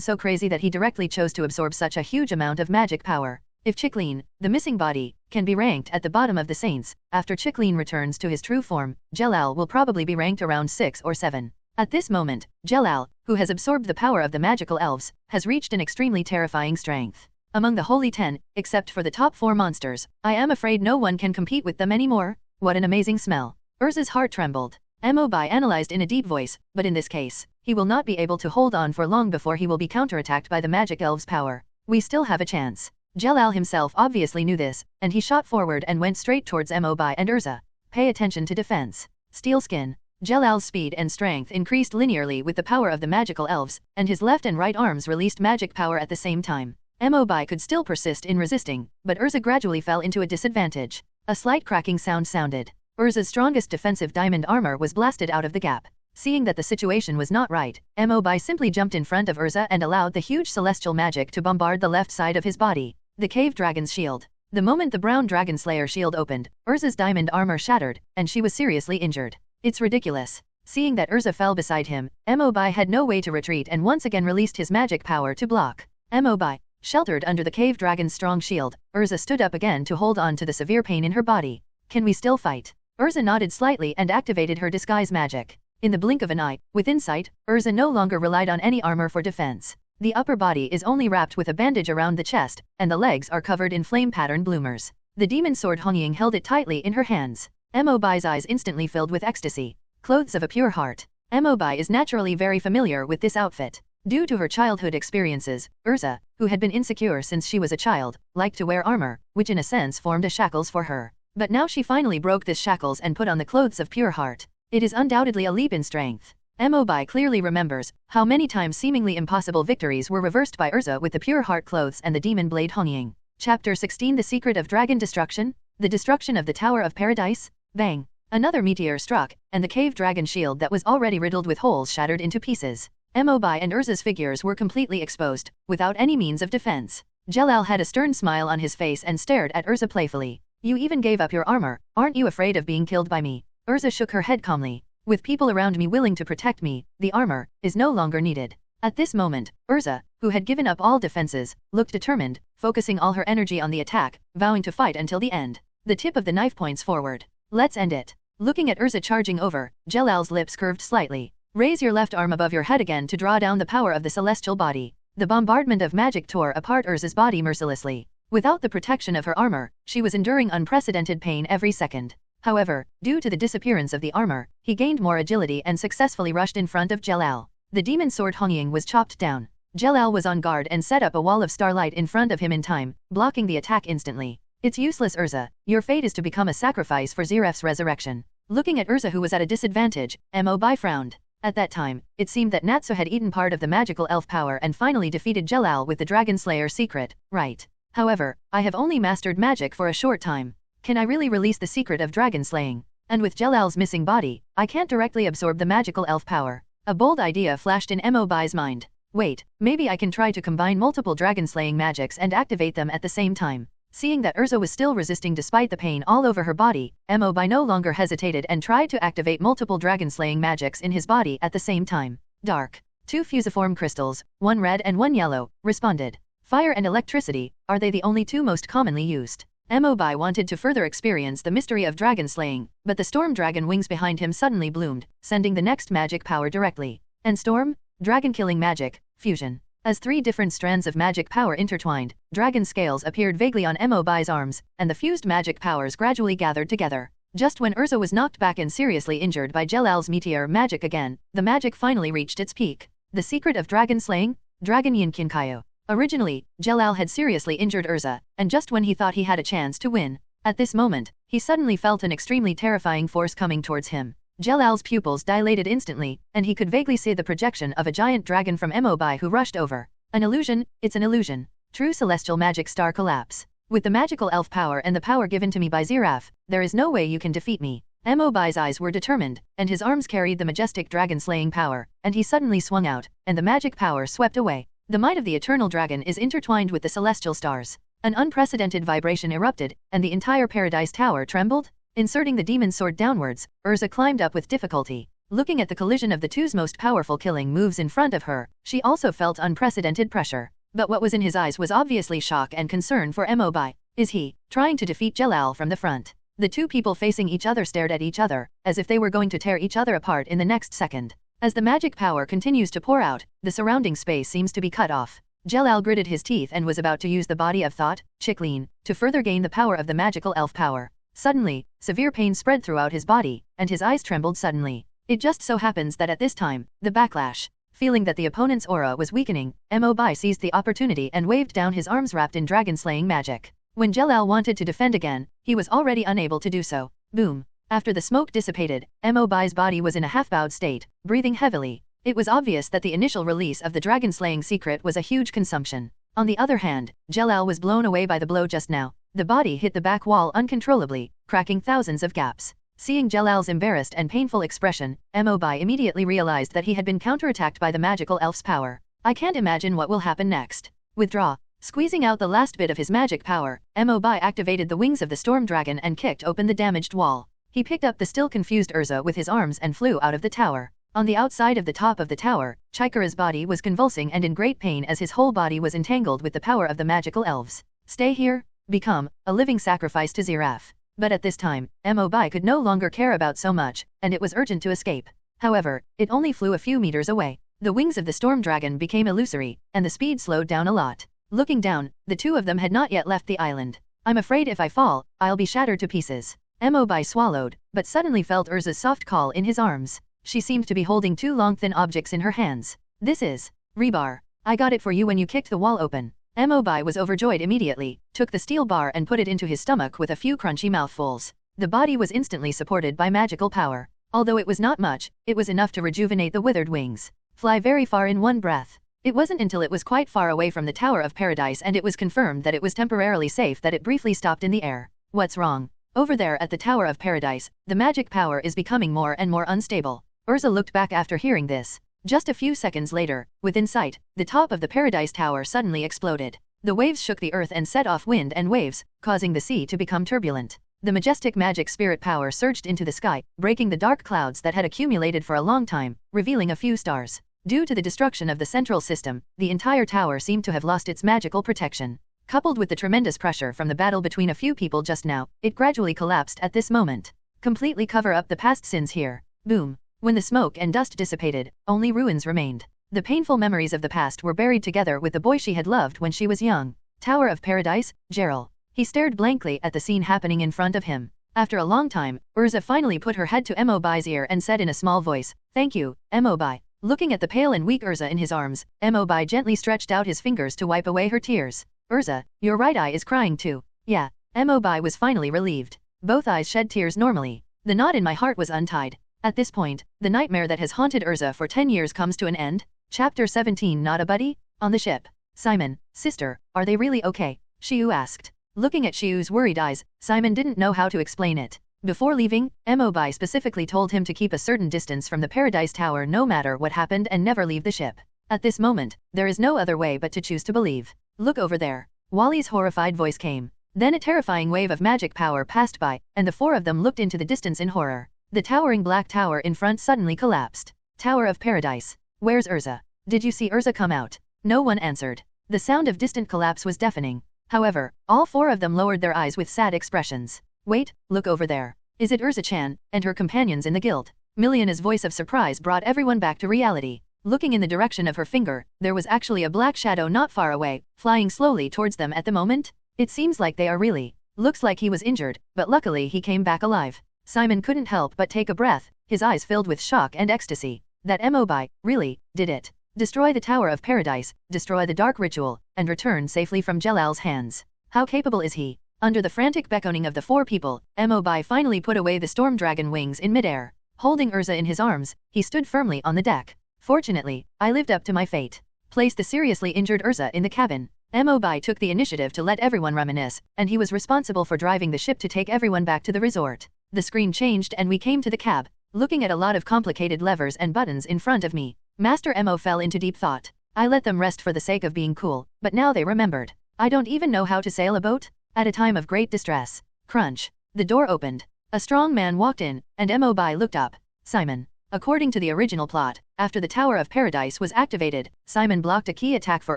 so crazy that he directly chose to absorb such a huge amount of magic power. If Chikline, the missing body, can be ranked at the bottom of the saints, after Chikline returns to his true form, Jelal will probably be ranked around 6 or 7. At this moment, Jelal, who has absorbed the power of the magical elves, has reached an extremely terrifying strength. Among the Holy 10, except for the top 4 monsters, I am afraid no one can compete with them anymore. What an amazing smell. Erza's heart trembled. Hobe analyzed in a deep voice, but in this case, he will not be able to hold on for long before he will be counterattacked by the magic elves' power. We still have a chance. Jelal himself obviously knew this, and he shot forward and went straight towards Hobe and Erza. Pay attention to defense. Steel skin. Jelal's speed and strength increased linearly with the power of the magical elves, and his left and right arms released magic power at the same time. Hobe could still persist in resisting, but Erza gradually fell into a disadvantage. A slight cracking sound sounded. Erza's strongest defensive diamond armor was blasted out of the gap. Seeing that the situation was not right, Mobi simply jumped in front of Erza and allowed the huge celestial magic to bombard the left side of his body. The cave dragon's shield. The moment the brown dragon slayer shield opened, Erza's diamond armor shattered, and she was seriously injured. It's ridiculous. Seeing that Erza fell beside him, Mobi had no way to retreat and once again released his magic power to block. Mobi. Sheltered under the cave dragon's strong shield, Erza stood up again to hold on to the severe pain in her body. Can we still fight? Erza nodded slightly and activated her disguise magic. In the blink of an eye, with insight, Erza no longer relied on any armor for defense. The upper body is only wrapped with a bandage around the chest, and the legs are covered in flame pattern bloomers. The demon sword Hongying held it tightly in her hands. Mobi's eyes instantly filled with ecstasy. Clothes of a pure heart. Mobi is naturally very familiar with this outfit. Due to her childhood experiences, Erza, who had been insecure since she was a child, liked to wear armor, which in a sense formed a shackles for her. But now she finally broke this shackles and put on the clothes of pure heart. It is undoubtedly a leap in strength. Mobi clearly remembers how many times seemingly impossible victories were reversed by Erza with the pure heart clothes and the demon blade Hongying. Chapter 16 The Secret of Dragon Destruction? The destruction of the Tower of Paradise? Bang! Another meteor struck, and the cave dragon shield that was already riddled with holes shattered into pieces. Mobi and Erza's figures were completely exposed, without any means of defense. Jelal had a stern smile on his face and stared at Erza playfully. You even gave up your armor, aren't you afraid of being killed by me? Erza shook her head calmly. With people around me willing to protect me, the armor is no longer needed. At this moment, Erza, who had given up all defenses, looked determined, focusing all her energy on the attack, vowing to fight until the end. The tip of the knife points forward. Let's end it. Looking at Erza charging over, Jelal's lips curved slightly. Raise your left arm above your head again to draw down the power of the celestial body. The bombardment of magic tore apart Erza's body mercilessly. Without the protection of her armor, she was enduring unprecedented pain every second. However, due to the disappearance of the armor, he gained more agility and successfully rushed in front of Jelal. The demon sword Hongying was chopped down. Jelal was on guard and set up a wall of starlight in front of him in time, blocking the attack instantly. It's useless, Erza. Your fate is to become a sacrifice for Ziref's resurrection. Looking at Erza, who was at a disadvantage, Mobi frowned. At that time, it seemed that Natsu had eaten part of the magical elf power and finally defeated Jelal with the Dragon Slayer secret, right? However, I have only mastered magic for a short time. Can I really release the secret of dragon slaying? And with Jelal's missing body, I can't directly absorb the magical elf power. A bold idea flashed in Mobi's mind. Wait, maybe I can try to combine multiple dragon slaying magics and activate them at the same time. Seeing that Erza was still resisting despite the pain all over her body, Mobi no longer hesitated and tried to activate multiple dragon slaying magics in his body at the same time. Dark. 2 fusiform crystals, 1 red and 1 yellow, responded. Fire and electricity, are they the only 2 most commonly used? Mobi wanted to further experience the mystery of dragon slaying, but the storm dragon wings behind him suddenly bloomed, sending the next magic power directly. And storm? Dragon killing magic, fusion. As 3 different strands of magic power intertwined, dragon scales appeared vaguely on Mobi's arms, and the fused magic powers gradually gathered together. Just when Erza was knocked back and seriously injured by Jelal's meteor magic again, the magic finally reached its peak. The secret of dragon slaying? Dragon Yin Kinkayo. Originally, Jelal had seriously injured Erza, and just when he thought he had a chance to win, at this moment, he suddenly felt an extremely terrifying force coming towards him. Jelal's pupils dilated instantly, and he could vaguely see the projection of a giant dragon from Mobi who rushed over. An illusion? It's an illusion. True celestial magic star collapse. With the magical elf power and the power given to me by Ziraf, there is no way you can defeat me. Mobi's eyes were determined, and his arms carried the majestic dragon-slaying power, and he suddenly swung out, and the magic power swept away. The might of the eternal dragon is intertwined with the celestial stars. An unprecedented vibration erupted, and the entire paradise tower trembled. Inserting the demon sword downwards, Erza climbed up with difficulty. Looking at the collision of the 2's most powerful killing moves in front of her, she also felt unprecedented pressure. But what was in his eyes was obviously shock and concern for Mobi. Is he trying to defeat Jelal from the front? The 2 people facing each other stared at each other, as if they were going to tear each other apart in the next second. As the magic power continues to pour out, the surrounding space seems to be cut off. Jelal gritted his teeth and was about to use the body of thought, Chiklin, to further gain the power of the magical elf power. Suddenly, severe pain spread throughout his body, and his eyes trembled suddenly. It just so happens that at this time, the backlash. Feeling that the opponent's aura was weakening, Mobi seized the opportunity and waved down his arms wrapped in dragon-slaying magic. When Jelal wanted to defend again, he was already unable to do so. Boom. After the smoke dissipated, Mobi's body was in a half-bowed state, breathing heavily. It was obvious that the initial release of the dragon-slaying secret was a huge consumption. On the other hand, Jelal was blown away by the blow just now. The body hit the back wall uncontrollably, cracking thousands of gaps. Seeing Jelal's embarrassed and painful expression, Mobai immediately realized that he had been counterattacked by the magical elf's power. I can't imagine what will happen next. Withdraw. Squeezing out the last bit of his magic power, Mobai activated the wings of the storm dragon and kicked open the damaged wall. He picked up the still confused Erza with his arms and flew out of the tower. On the outside of the top of the tower, Chikara's body was convulsing and in great pain as his whole body was entangled with the power of the magical elves. Stay here, become a living sacrifice to Ziraf. But at this time, Mobai could no longer care about so much, and it was urgent to escape. However, it only flew a few meters away. The wings of the storm dragon became illusory, and the speed slowed down a lot. Looking down, the two of them had not yet left the island. I'm afraid if I fall, I'll be shattered to pieces. Mobai swallowed, but suddenly felt Erza's soft call in his arms. She seemed to be holding two long thin objects in her hands. This is rebar. I got it for you when you kicked the wall open. Mobai was overjoyed immediately, took the steel bar and put it into his stomach with a few crunchy mouthfuls. The body was instantly supported by magical power. Although it was not much, it was enough to rejuvenate the withered wings. Fly very far in one breath. It wasn't until it was quite far away from the Tower of Paradise and it was confirmed that it was temporarily safe that it briefly stopped in the air. What's wrong? Over there at the Tower of Paradise, the magic power is becoming more and more unstable. Erza looked back after hearing this. Just a few seconds later, within sight, the top of the Paradise Tower suddenly exploded. The waves shook the earth and set off wind and waves, causing the sea to become turbulent. The majestic magic spirit power surged into the sky, breaking the dark clouds that had accumulated for a long time, revealing a few stars. Due to the destruction of the central system, the entire tower seemed to have lost its magical protection. Coupled with the tremendous pressure from the battle between a few people just now, it gradually collapsed at this moment. Completely cover up the past sins here. Boom. When the smoke and dust dissipated, only ruins remained. The painful memories of the past were buried together with the boy she had loved when she was young. Tower of Paradise, Gerald. He stared blankly at the scene happening in front of him. After a long time, Erza finally put her head to Mobai's ear and said in a small voice, "Thank you, Mobai." Looking at the pale and weak Erza in his arms, Mobai gently stretched out his fingers to wipe away her tears. "Erza, your right eye is crying too." "Yeah." Mobai was finally relieved. Both eyes shed tears normally. The knot in my heart was untied. At this point, the nightmare that has haunted Erza for 10 years comes to an end. Chapter 17. Not a buddy? On the ship. "Simon, sister, are they really okay?" Shiu asked. Looking at Shiu's worried eyes, Simon didn't know how to explain it. Before leaving, Mobai specifically told him to keep a certain distance from the Paradise Tower no matter what happened and never leave the ship. At this moment, there is no other way but to choose to believe. "Look over there." Wally's horrified voice came. Then a terrifying wave of magic power passed by, and the four of them looked into the distance in horror. The towering black tower in front suddenly collapsed. Tower of Paradise. "Where's Erza? Did you see Erza come out?" No one answered. The sound of distant collapse was deafening. However, all four of them lowered their eyes with sad expressions. "Wait, look over there. Is it Erza-chan, and her companions in the guild?" Miliana's voice of surprise brought everyone back to reality. Looking in the direction of her finger, there was actually a black shadow not far away, flying slowly towards them at the moment. "It seems like they are really. Looks like he was injured, but luckily he came back alive." Simon couldn't help but take a breath, his eyes filled with shock and ecstasy. That Mobai, really, did it. Destroy the Tower of Paradise, destroy the dark ritual, and return safely from Jelal's hands. How capable is he? Under the frantic beckoning of the four people, Mobai finally put away the storm dragon wings in midair. Holding Erza in his arms, he stood firmly on the deck. "Fortunately, I lived up to my fate." Place the seriously injured Erza in the cabin. Mobai took the initiative to let everyone reminisce, and he was responsible for driving the ship to take everyone back to the resort. The screen changed and we came to the cab. Looking at a lot of complicated levers and buttons in front of me, Master Mo fell into deep thought. I let them rest for the sake of being cool, but now they remembered. I don't even know how to sail a boat? At a time of great distress. Crunch. The door opened. A strong man walked in, and Mobai looked up. "Simon." According to the original plot, after the Tower of Paradise was activated, Simon blocked a key attack for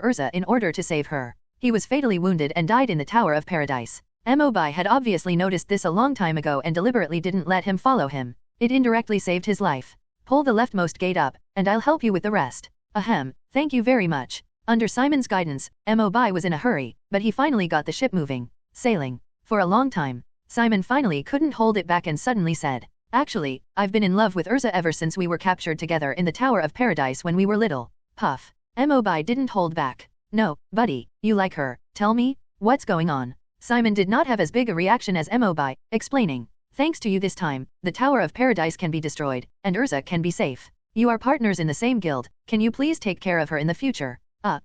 Erza in order to save her. He was fatally wounded and died in the Tower of Paradise. Mobai had obviously noticed this a long time ago and deliberately didn't let him follow him. It indirectly saved his life. "Pull the leftmost gate up, and I'll help you with the rest." "Ahem, thank you very much." Under Simon's guidance, Mobai was in a hurry, but he finally got the ship moving. Sailing. For a long time, Simon finally couldn't hold it back and suddenly said, "Actually, I've been in love with Erza ever since we were captured together in the Tower of Paradise when we were little." Puff. Mobai didn't hold back. "No, buddy, you like her, tell me, what's going on?" Simon did not have as big a reaction as Mobai, explaining, "Thanks to you this time, the Tower of Paradise can be destroyed, and Erza can be safe. You are partners in the same guild, can you please take care of her in the future?"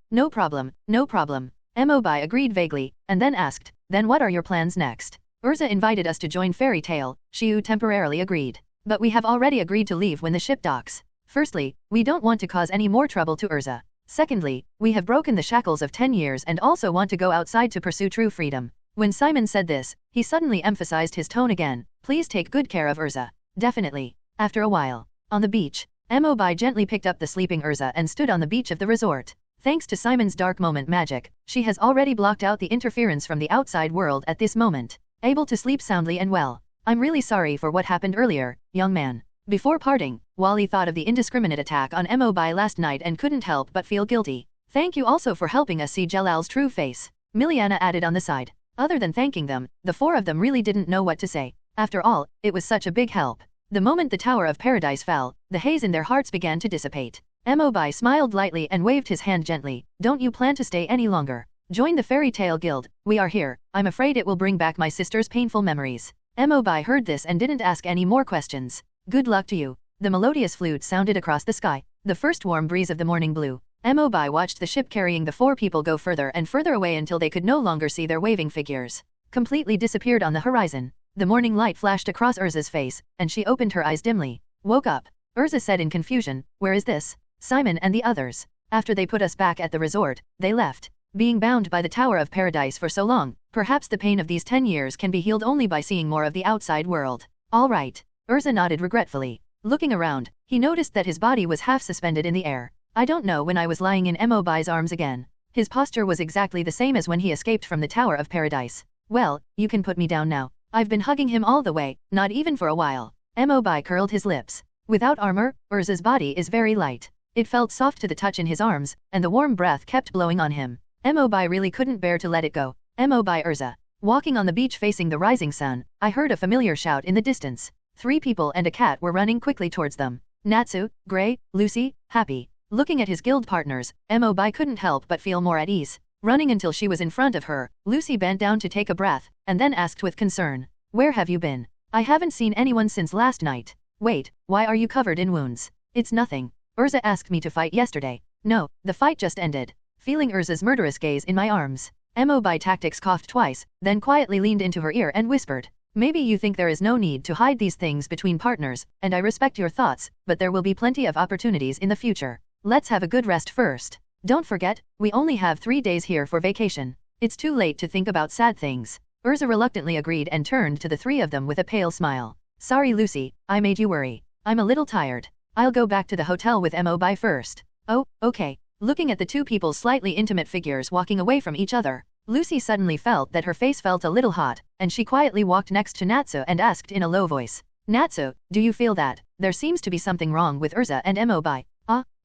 No problem, no problem." Mobai agreed vaguely, and then asked, "Then what are your plans next?" Erza invited us to join Fairy Tale, Shiu temporarily agreed. But we have already agreed to leave when the ship docks. Firstly, we don't want to cause any more trouble to Erza. Secondly, we have broken the shackles of 10 years and also want to go outside to pursue true freedom. When Simon said this, he suddenly emphasized his tone again. Please take good care of Erza. Definitely. After a while. On the beach, Mobi gently picked up the sleeping Erza and stood on the beach of the resort. Thanks to Simon's dark moment magic, she has already blocked out the interference from the outside world at this moment. Able to sleep soundly and well. I'm really sorry for what happened earlier, young man. Before parting, Wally thought of the indiscriminate attack on Mobi last night and couldn't help but feel guilty. Thank you also for helping us see Jelal's true face, Miliana added on the side. Other than thanking them, the four of them really didn't know what to say. After all, it was such a big help. The moment the Tower of Paradise fell, the haze in their hearts began to dissipate. Mobi smiled lightly and waved his hand gently. Don't you plan to stay any longer? Join the Fairy Tale Guild. We are here. I'm afraid it will bring back my sister's painful memories. Mobi heard this and didn't ask any more questions. Good luck to you. The melodious flute sounded across the sky. The first warm breeze of the morning blew. Mobi watched the ship carrying the four people go further and further away until they could no longer see their waving figures. Completely disappeared on the horizon. The morning light flashed across Erza's face, and she opened her eyes dimly. Woke up. Erza said in confusion, where is this? Simon and the others. After they put us back at the resort, they left. Being bound by the Tower of Paradise for so long, perhaps the pain of these 10 years can be healed only by seeing more of the outside world. All right. Erza nodded regretfully. Looking around, he noticed that his body was half suspended in the air. I don't know when I was lying in Mobi's arms again. His posture was exactly the same as when he escaped from the Tower of Paradise. Well, you can put me down now. I've been hugging him all the way, not even for a while. Mobi curled his lips. Without armor, Erza's body is very light. It felt soft to the touch in his arms, and the warm breath kept blowing on him. Mobi really couldn't bear to let it go. Mobi Erza. Walking on the beach facing the rising sun, I heard a familiar shout in the distance. 3 people and a cat were running quickly towards them. Natsu, Gray, Lucy, Happy. Looking at his guild partners, Mobi couldn't help but feel more at ease. Running until she was in front of her, Lucy bent down to take a breath, and then asked with concern. Where have you been? I haven't seen anyone since last night. Wait, why are you covered in wounds? It's nothing. Erza asked me to fight yesterday. No, the fight just ended. Feeling Erza's murderous gaze in my arms, Mobi Tactics coughed twice, then quietly leaned into her ear and whispered. Maybe you think there is no need to hide these things between partners, and I respect your thoughts, but there will be plenty of opportunities in the future. Let's have a good rest first. Don't forget, we only have 3 days here for vacation. It's too late to think about sad things. Erza reluctantly agreed and turned to the 3 of them with a pale smile. Sorry Lucy, I made you worry. I'm a little tired. I'll go back to the hotel with Mobi first. Oh, okay. Looking at the 2 people's slightly intimate figures walking away from each other, Lucy suddenly felt that her face felt a little hot, and she quietly walked next to Natsu and asked in a low voice. Natsu, do you feel that? There seems to be something wrong with Erza and Mobi.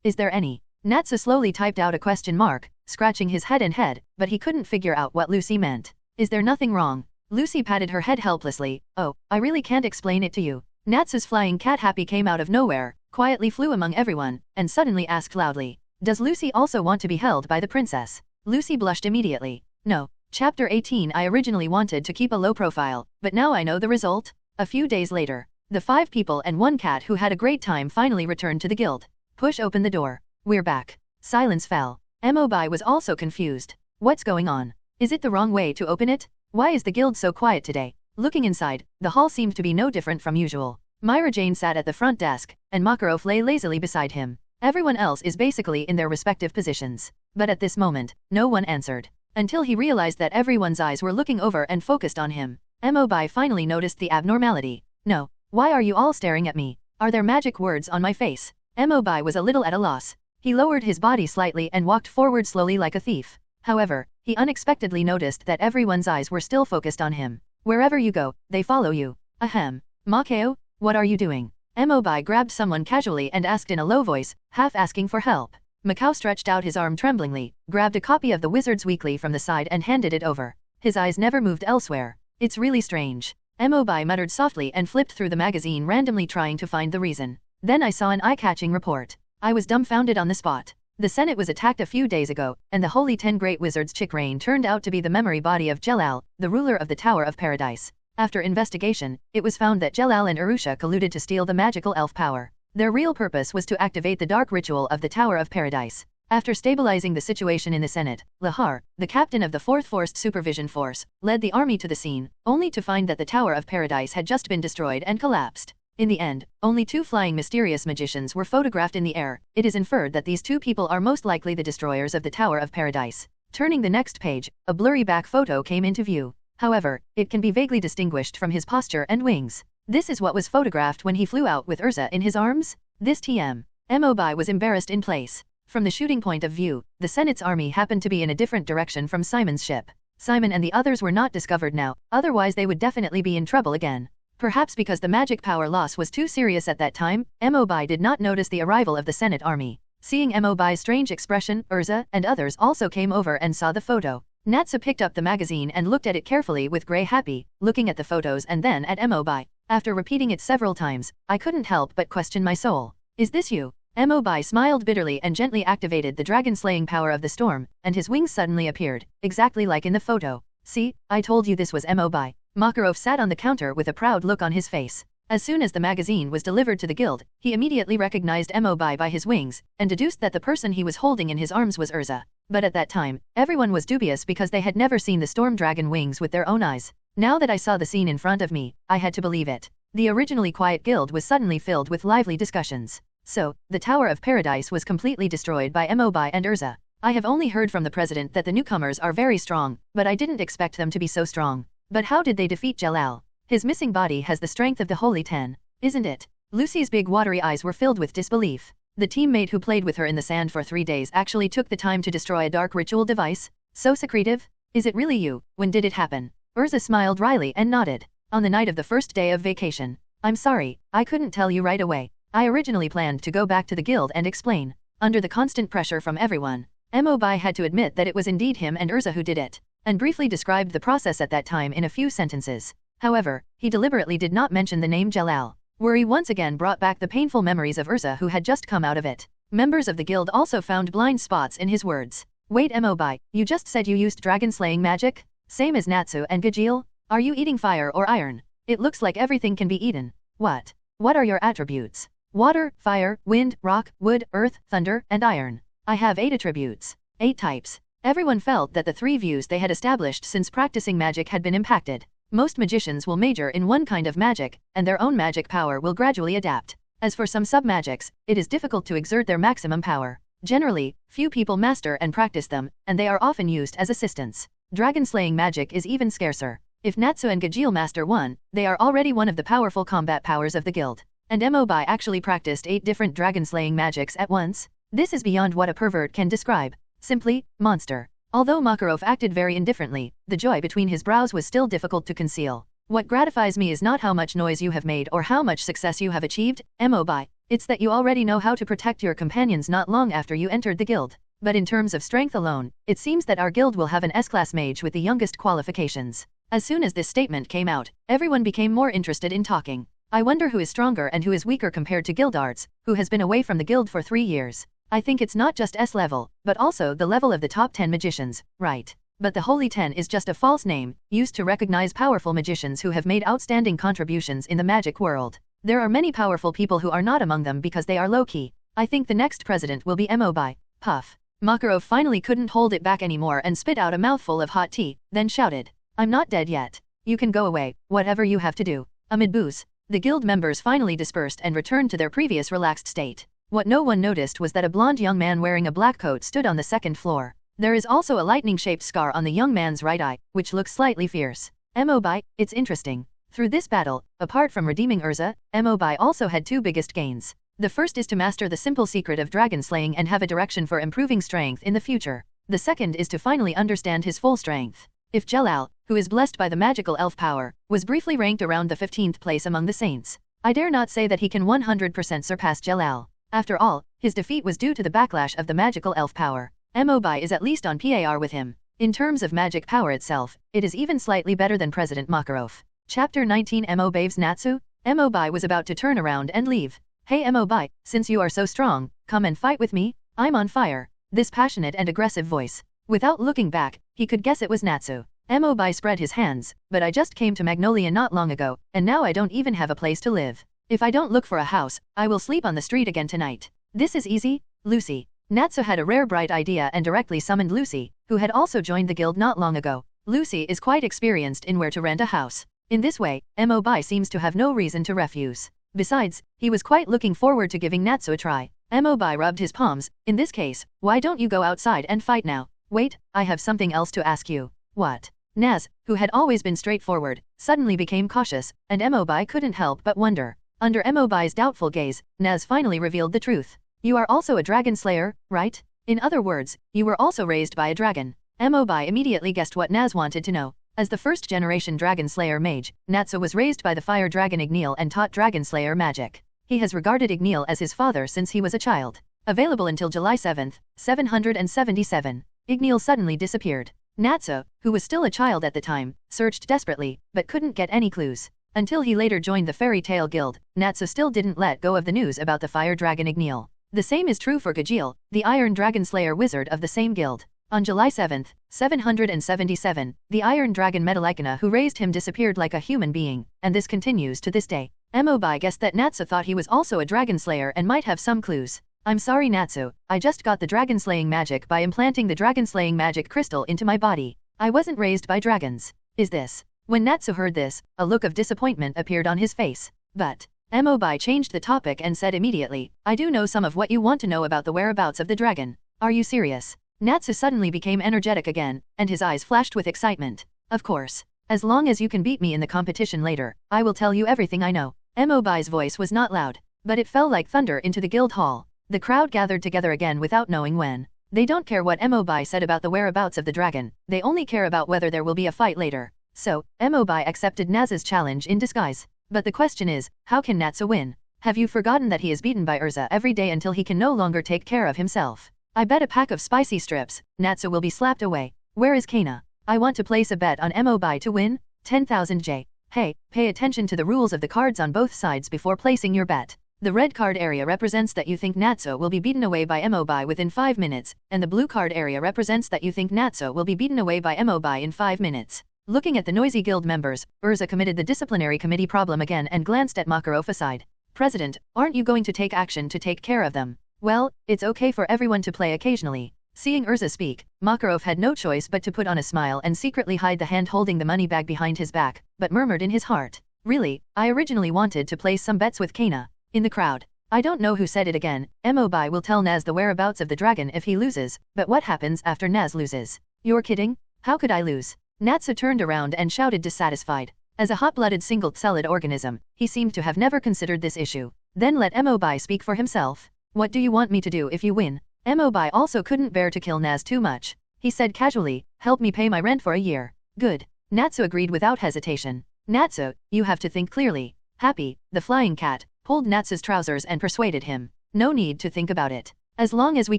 Is there any? Natsu slowly typed out a question mark, scratching his head and head, but he couldn't figure out what Lucy meant. Is there nothing wrong? Lucy patted her head helplessly. Oh, I really can't explain it to you. Natsu's flying cat Happy came out of nowhere, quietly flew among everyone, and suddenly asked loudly. Does Lucy also want to be held by the princess? Lucy blushed immediately. No. Chapter 18. I originally wanted to keep a low profile, but now I know the result. A few days later, the 5 people and 1 cat who had a great time finally returned to the guild. Push open the door. We're back. Silence fell. Mobi was also confused. What's going on? Is it the wrong way to open it? Why is the guild so quiet today? Looking inside, the hall seemed to be no different from usual. Myra Jane sat at the front desk, and Makarov lay lazily beside him. Everyone else is basically in their respective positions. But at this moment, no one answered. Until he realized that everyone's eyes were looking over and focused on him. Mobi finally noticed the abnormality. No. Why are you all staring at me? Are there magic words on my face? Mobi was a little at a loss. He lowered his body slightly and walked forward slowly like a thief. However, he unexpectedly noticed that everyone's eyes were still focused on him. Wherever you go, they follow you. Ahem. Makeo, what are you doing? Mobi grabbed someone casually and asked in a low voice, half asking for help. Makao stretched out his arm tremblingly, grabbed a copy of the Wizard's Weekly from the side and handed it over. His eyes never moved elsewhere. It's really strange. Mobi muttered softly and flipped through the magazine randomly trying to find the reason. Then I saw an eye-catching report. I was dumbfounded on the spot. The Senate was attacked a few days ago, and the Holy 10 Great Wizards chick reign turned out to be the memory body of Jelal, the ruler of the Tower of Paradise. After investigation, it was found that Jelal and Arusha colluded to steal the magical elf power. Their real purpose was to activate the dark ritual of the Tower of Paradise. After stabilizing the situation in the Senate, Lahar, the captain of the 4th Forced Supervision Force, led the army to the scene, only to find that the Tower of Paradise had just been destroyed and collapsed. In the end, only 2 flying mysterious magicians were photographed in the air. It is inferred that these 2 people are most likely the destroyers of the Tower of Paradise. Turning the next page, a blurry back photo came into view. However, it can be vaguely distinguished from his posture and wings. This is what was photographed when he flew out with Erza in his arms? This TM. Mobi was embarrassed in place. From the shooting point of view, the Senate's army happened to be in a different direction from Simon's ship. Simon and the others were not discovered now, otherwise they would definitely be in trouble again. Perhaps because the magic power loss was too serious at that time, Mobi did not notice the arrival of the Senate army. Seeing Mobi's strange expression, Erza and others also came over and saw the photo. Natsu picked up the magazine and looked at it carefully with Grey happy, looking at the photos and then at Mobi. After repeating it several times, I couldn't help but question my soul. Is this you? Mobi smiled bitterly and gently activated the dragon-slaying power of the storm, and his wings suddenly appeared, exactly like in the photo. See, I told you this was Mobi. Makarov sat on the counter with a proud look on his face. As soon as the magazine was delivered to the guild, he immediately recognized Mobi by his wings, and deduced that the person he was holding in his arms was Erza. But at that time, everyone was dubious because they had never seen the storm dragon wings with their own eyes. Now that I saw the scene in front of me, I had to believe it. The originally quiet guild was suddenly filled with lively discussions. So, the Tower of Paradise was completely destroyed by Mobi and Erza. I have only heard from the president that the newcomers are very strong, but I didn't expect them to be so strong. But how did they defeat Jalal? His missing body has the strength of the Holy Ten, isn't it? Lucy's big watery eyes were filled with disbelief. The teammate who played with her in the sand for 3 days actually took the time to destroy a dark ritual device? So secretive? Is it really you? When did it happen? Erza smiled wryly and nodded. On the night of the first day of vacation. I'm sorry, I couldn't tell you right away. I originally planned to go back to the guild and explain. Under the constant pressure from everyone, Mobi had to admit that it was indeed him and Erza who did it, and briefly described the process at that time in a few sentences. However, he deliberately did not mention the name Jalal. Worry once again brought back the painful memories of Erza who had just come out of it. Members of the guild also found blind spots in his words. Wait Mobi, you just said you used dragon-slaying magic? Same as Natsu and Gajil? Are you eating fire or iron? It looks like everything can be eaten. What? What are your attributes? Water, fire, wind, rock, wood, earth, thunder, and iron. I have 8 attributes. 8 types. Everyone felt that the 3 views they had established since practicing magic had been impacted. Most magicians will major in one kind of magic, and their own magic power will gradually adapt. As for some sub-magics, it is difficult to exert their maximum power. Generally, few people master and practice them, and they are often used as assistants. Dragon-slaying magic is even scarcer. If Natsu and Gajil master one, they are already one of the powerful combat powers of the guild. And Mobi actually practiced 8 different dragon-slaying magics at once? This is beyond what a pervert can describe. Simply, monster. Although Makarov acted very indifferently, the joy between his brows was still difficult to conceal. What gratifies me is not how much noise you have made or how much success you have achieved, Mobi. It's that you already know how to protect your companions not long after you entered the guild. But in terms of strength alone, it seems that our guild will have an S-class mage with the youngest qualifications. As soon as this statement came out, everyone became more interested in talking. I wonder who is stronger and who is weaker compared to Guildarts, who has been away from the guild for 3 years. I think it's not just S level, but also the level of the top 10 magicians, right? But the Holy 10 is just a false name, used to recognize powerful magicians who have made outstanding contributions in the magic world. There are many powerful people who are not among them because they are low-key. I think the next president will be Mobi. Puff. Makarov finally couldn't hold it back anymore and spit out a mouthful of hot tea, then shouted, I'm not dead yet. You can go away, whatever you have to do. Amid boos, the guild members finally dispersed and returned to their previous relaxed state. What no one noticed was that a blonde young man wearing a black coat stood on the 2nd floor. There is also a lightning-shaped scar on the young man's right eye, which looks slightly fierce. Mobi, it's interesting. Through this battle, apart from redeeming Erza, Mobi also had 2 biggest gains. The first is to master the simple secret of dragon slaying and have a direction for improving strength in the future. The second is to finally understand his full strength. If Jalal, who is blessed by the magical elf power, was briefly ranked around the 15th place among the saints, I dare not say that he can 100% surpass Jalal. After all, his defeat was due to the backlash of the magical elf power. Mobi is at least on par with him. In terms of magic power itself, it is even slightly better than President Makarov. Chapter 19 Mobi's Natsu? Mobi was about to turn around and leave. Hey Mobi, since you are so strong, come and fight with me, I'm on fire. This passionate and aggressive voice. Without looking back, he could guess it was Natsu. Mobi spread his hands, but I just came to Magnolia not long ago, and now I don't even have a place to live. If I don't look for a house, I will sleep on the street again tonight. This is easy, Lucy. Natsu had a rare bright idea and directly summoned Lucy, who had also joined the guild not long ago. Lucy is quite experienced in where to rent a house. In this way, Mobi seems to have no reason to refuse. Besides, he was quite looking forward to giving Natsu a try. Mobi rubbed his palms. In this case, why don't you go outside and fight now? Wait, I have something else to ask you. What? Naz, who had always been straightforward, suddenly became cautious, and Mobi couldn't help but wonder. Under Mobi's doubtful gaze, Naz finally revealed the truth. You are also a dragon slayer, right? In other words, you were also raised by a dragon. Mobi immediately guessed what Naz wanted to know. As the first-generation dragon slayer mage, Natsu was raised by the fire dragon Igneel and taught dragon slayer magic. He has regarded Igneel as his father since he was a child. Available until July 7, 777. Igneel suddenly disappeared. Natsu, who was still a child at the time, searched desperately, but couldn't get any clues. Until he later joined the Fairy Tale Guild, Natsu still didn't let go of the news about the fire dragon Igneel. The same is true for Gajeel, the Iron Dragon Slayer wizard of the same guild. On July 7, 777, the Iron Dragon Metalicana who raised him disappeared like a human being, and this continues to this day. Mobi guessed that Natsu thought he was also a dragon slayer and might have some clues. I'm sorry Natsu, I just got the dragon slaying magic by implanting the dragon slaying magic crystal into my body. I wasn't raised by dragons. Is this? When Natsu heard this, a look of disappointment appeared on his face. But Mobi changed the topic and said immediately, I do know some of what you want to know about the whereabouts of the dragon. Are you serious? Natsu suddenly became energetic again, and his eyes flashed with excitement. Of course. As long as you can beat me in the competition later, I will tell you everything I know. Mobi's voice was not loud, but it fell like thunder into the guild hall. The crowd gathered together again without knowing when. They don't care what Mobi said about the whereabouts of the dragon, they only care about whether there will be a fight later. So, Mobi accepted Naz's challenge in disguise. But the question is, how can Natsu win? Have you forgotten that he is beaten by Erza every day until he can no longer take care of himself? I bet a pack of spicy strips, Natsu will be slapped away. Where is Kana? I want to place a bet on Mobi to win, 10,000 J. Hey, pay attention to the rules of the cards on both sides before placing your bet. The red card area represents that you think Natsu will be beaten away by Mobi within 5 minutes, and the blue card area represents that you think Natsu will be beaten away by Mobi in 5 minutes. Looking at the noisy guild members, Erza committed the disciplinary committee problem again and glanced at Makarov aside. President, aren't you going to take action to take care of them? Well, it's okay for everyone to play occasionally. Seeing Erza speak, Makarov had no choice but to put on a smile and secretly hide the hand holding the money bag behind his back, but murmured in his heart. Really, I originally wanted to place some bets with Kana. In the crowd. I don't know who said it again, Mobi will tell Naz the whereabouts of the dragon if he loses, but what happens after Naz loses? You're kidding? How could I lose? Natsu turned around and shouted dissatisfied. As a hot-blooded single-celled organism, he seemed to have never considered this issue. Then let Mobi speak for himself. What do you want me to do if you win? Mobi also couldn't bear to kill Naz too much. He said casually, help me pay my rent for a year. Good. Natsu agreed without hesitation. Natsu, you have to think clearly. Happy, the flying cat, pulled Natsu's trousers and persuaded him. No need to think about it. As long as we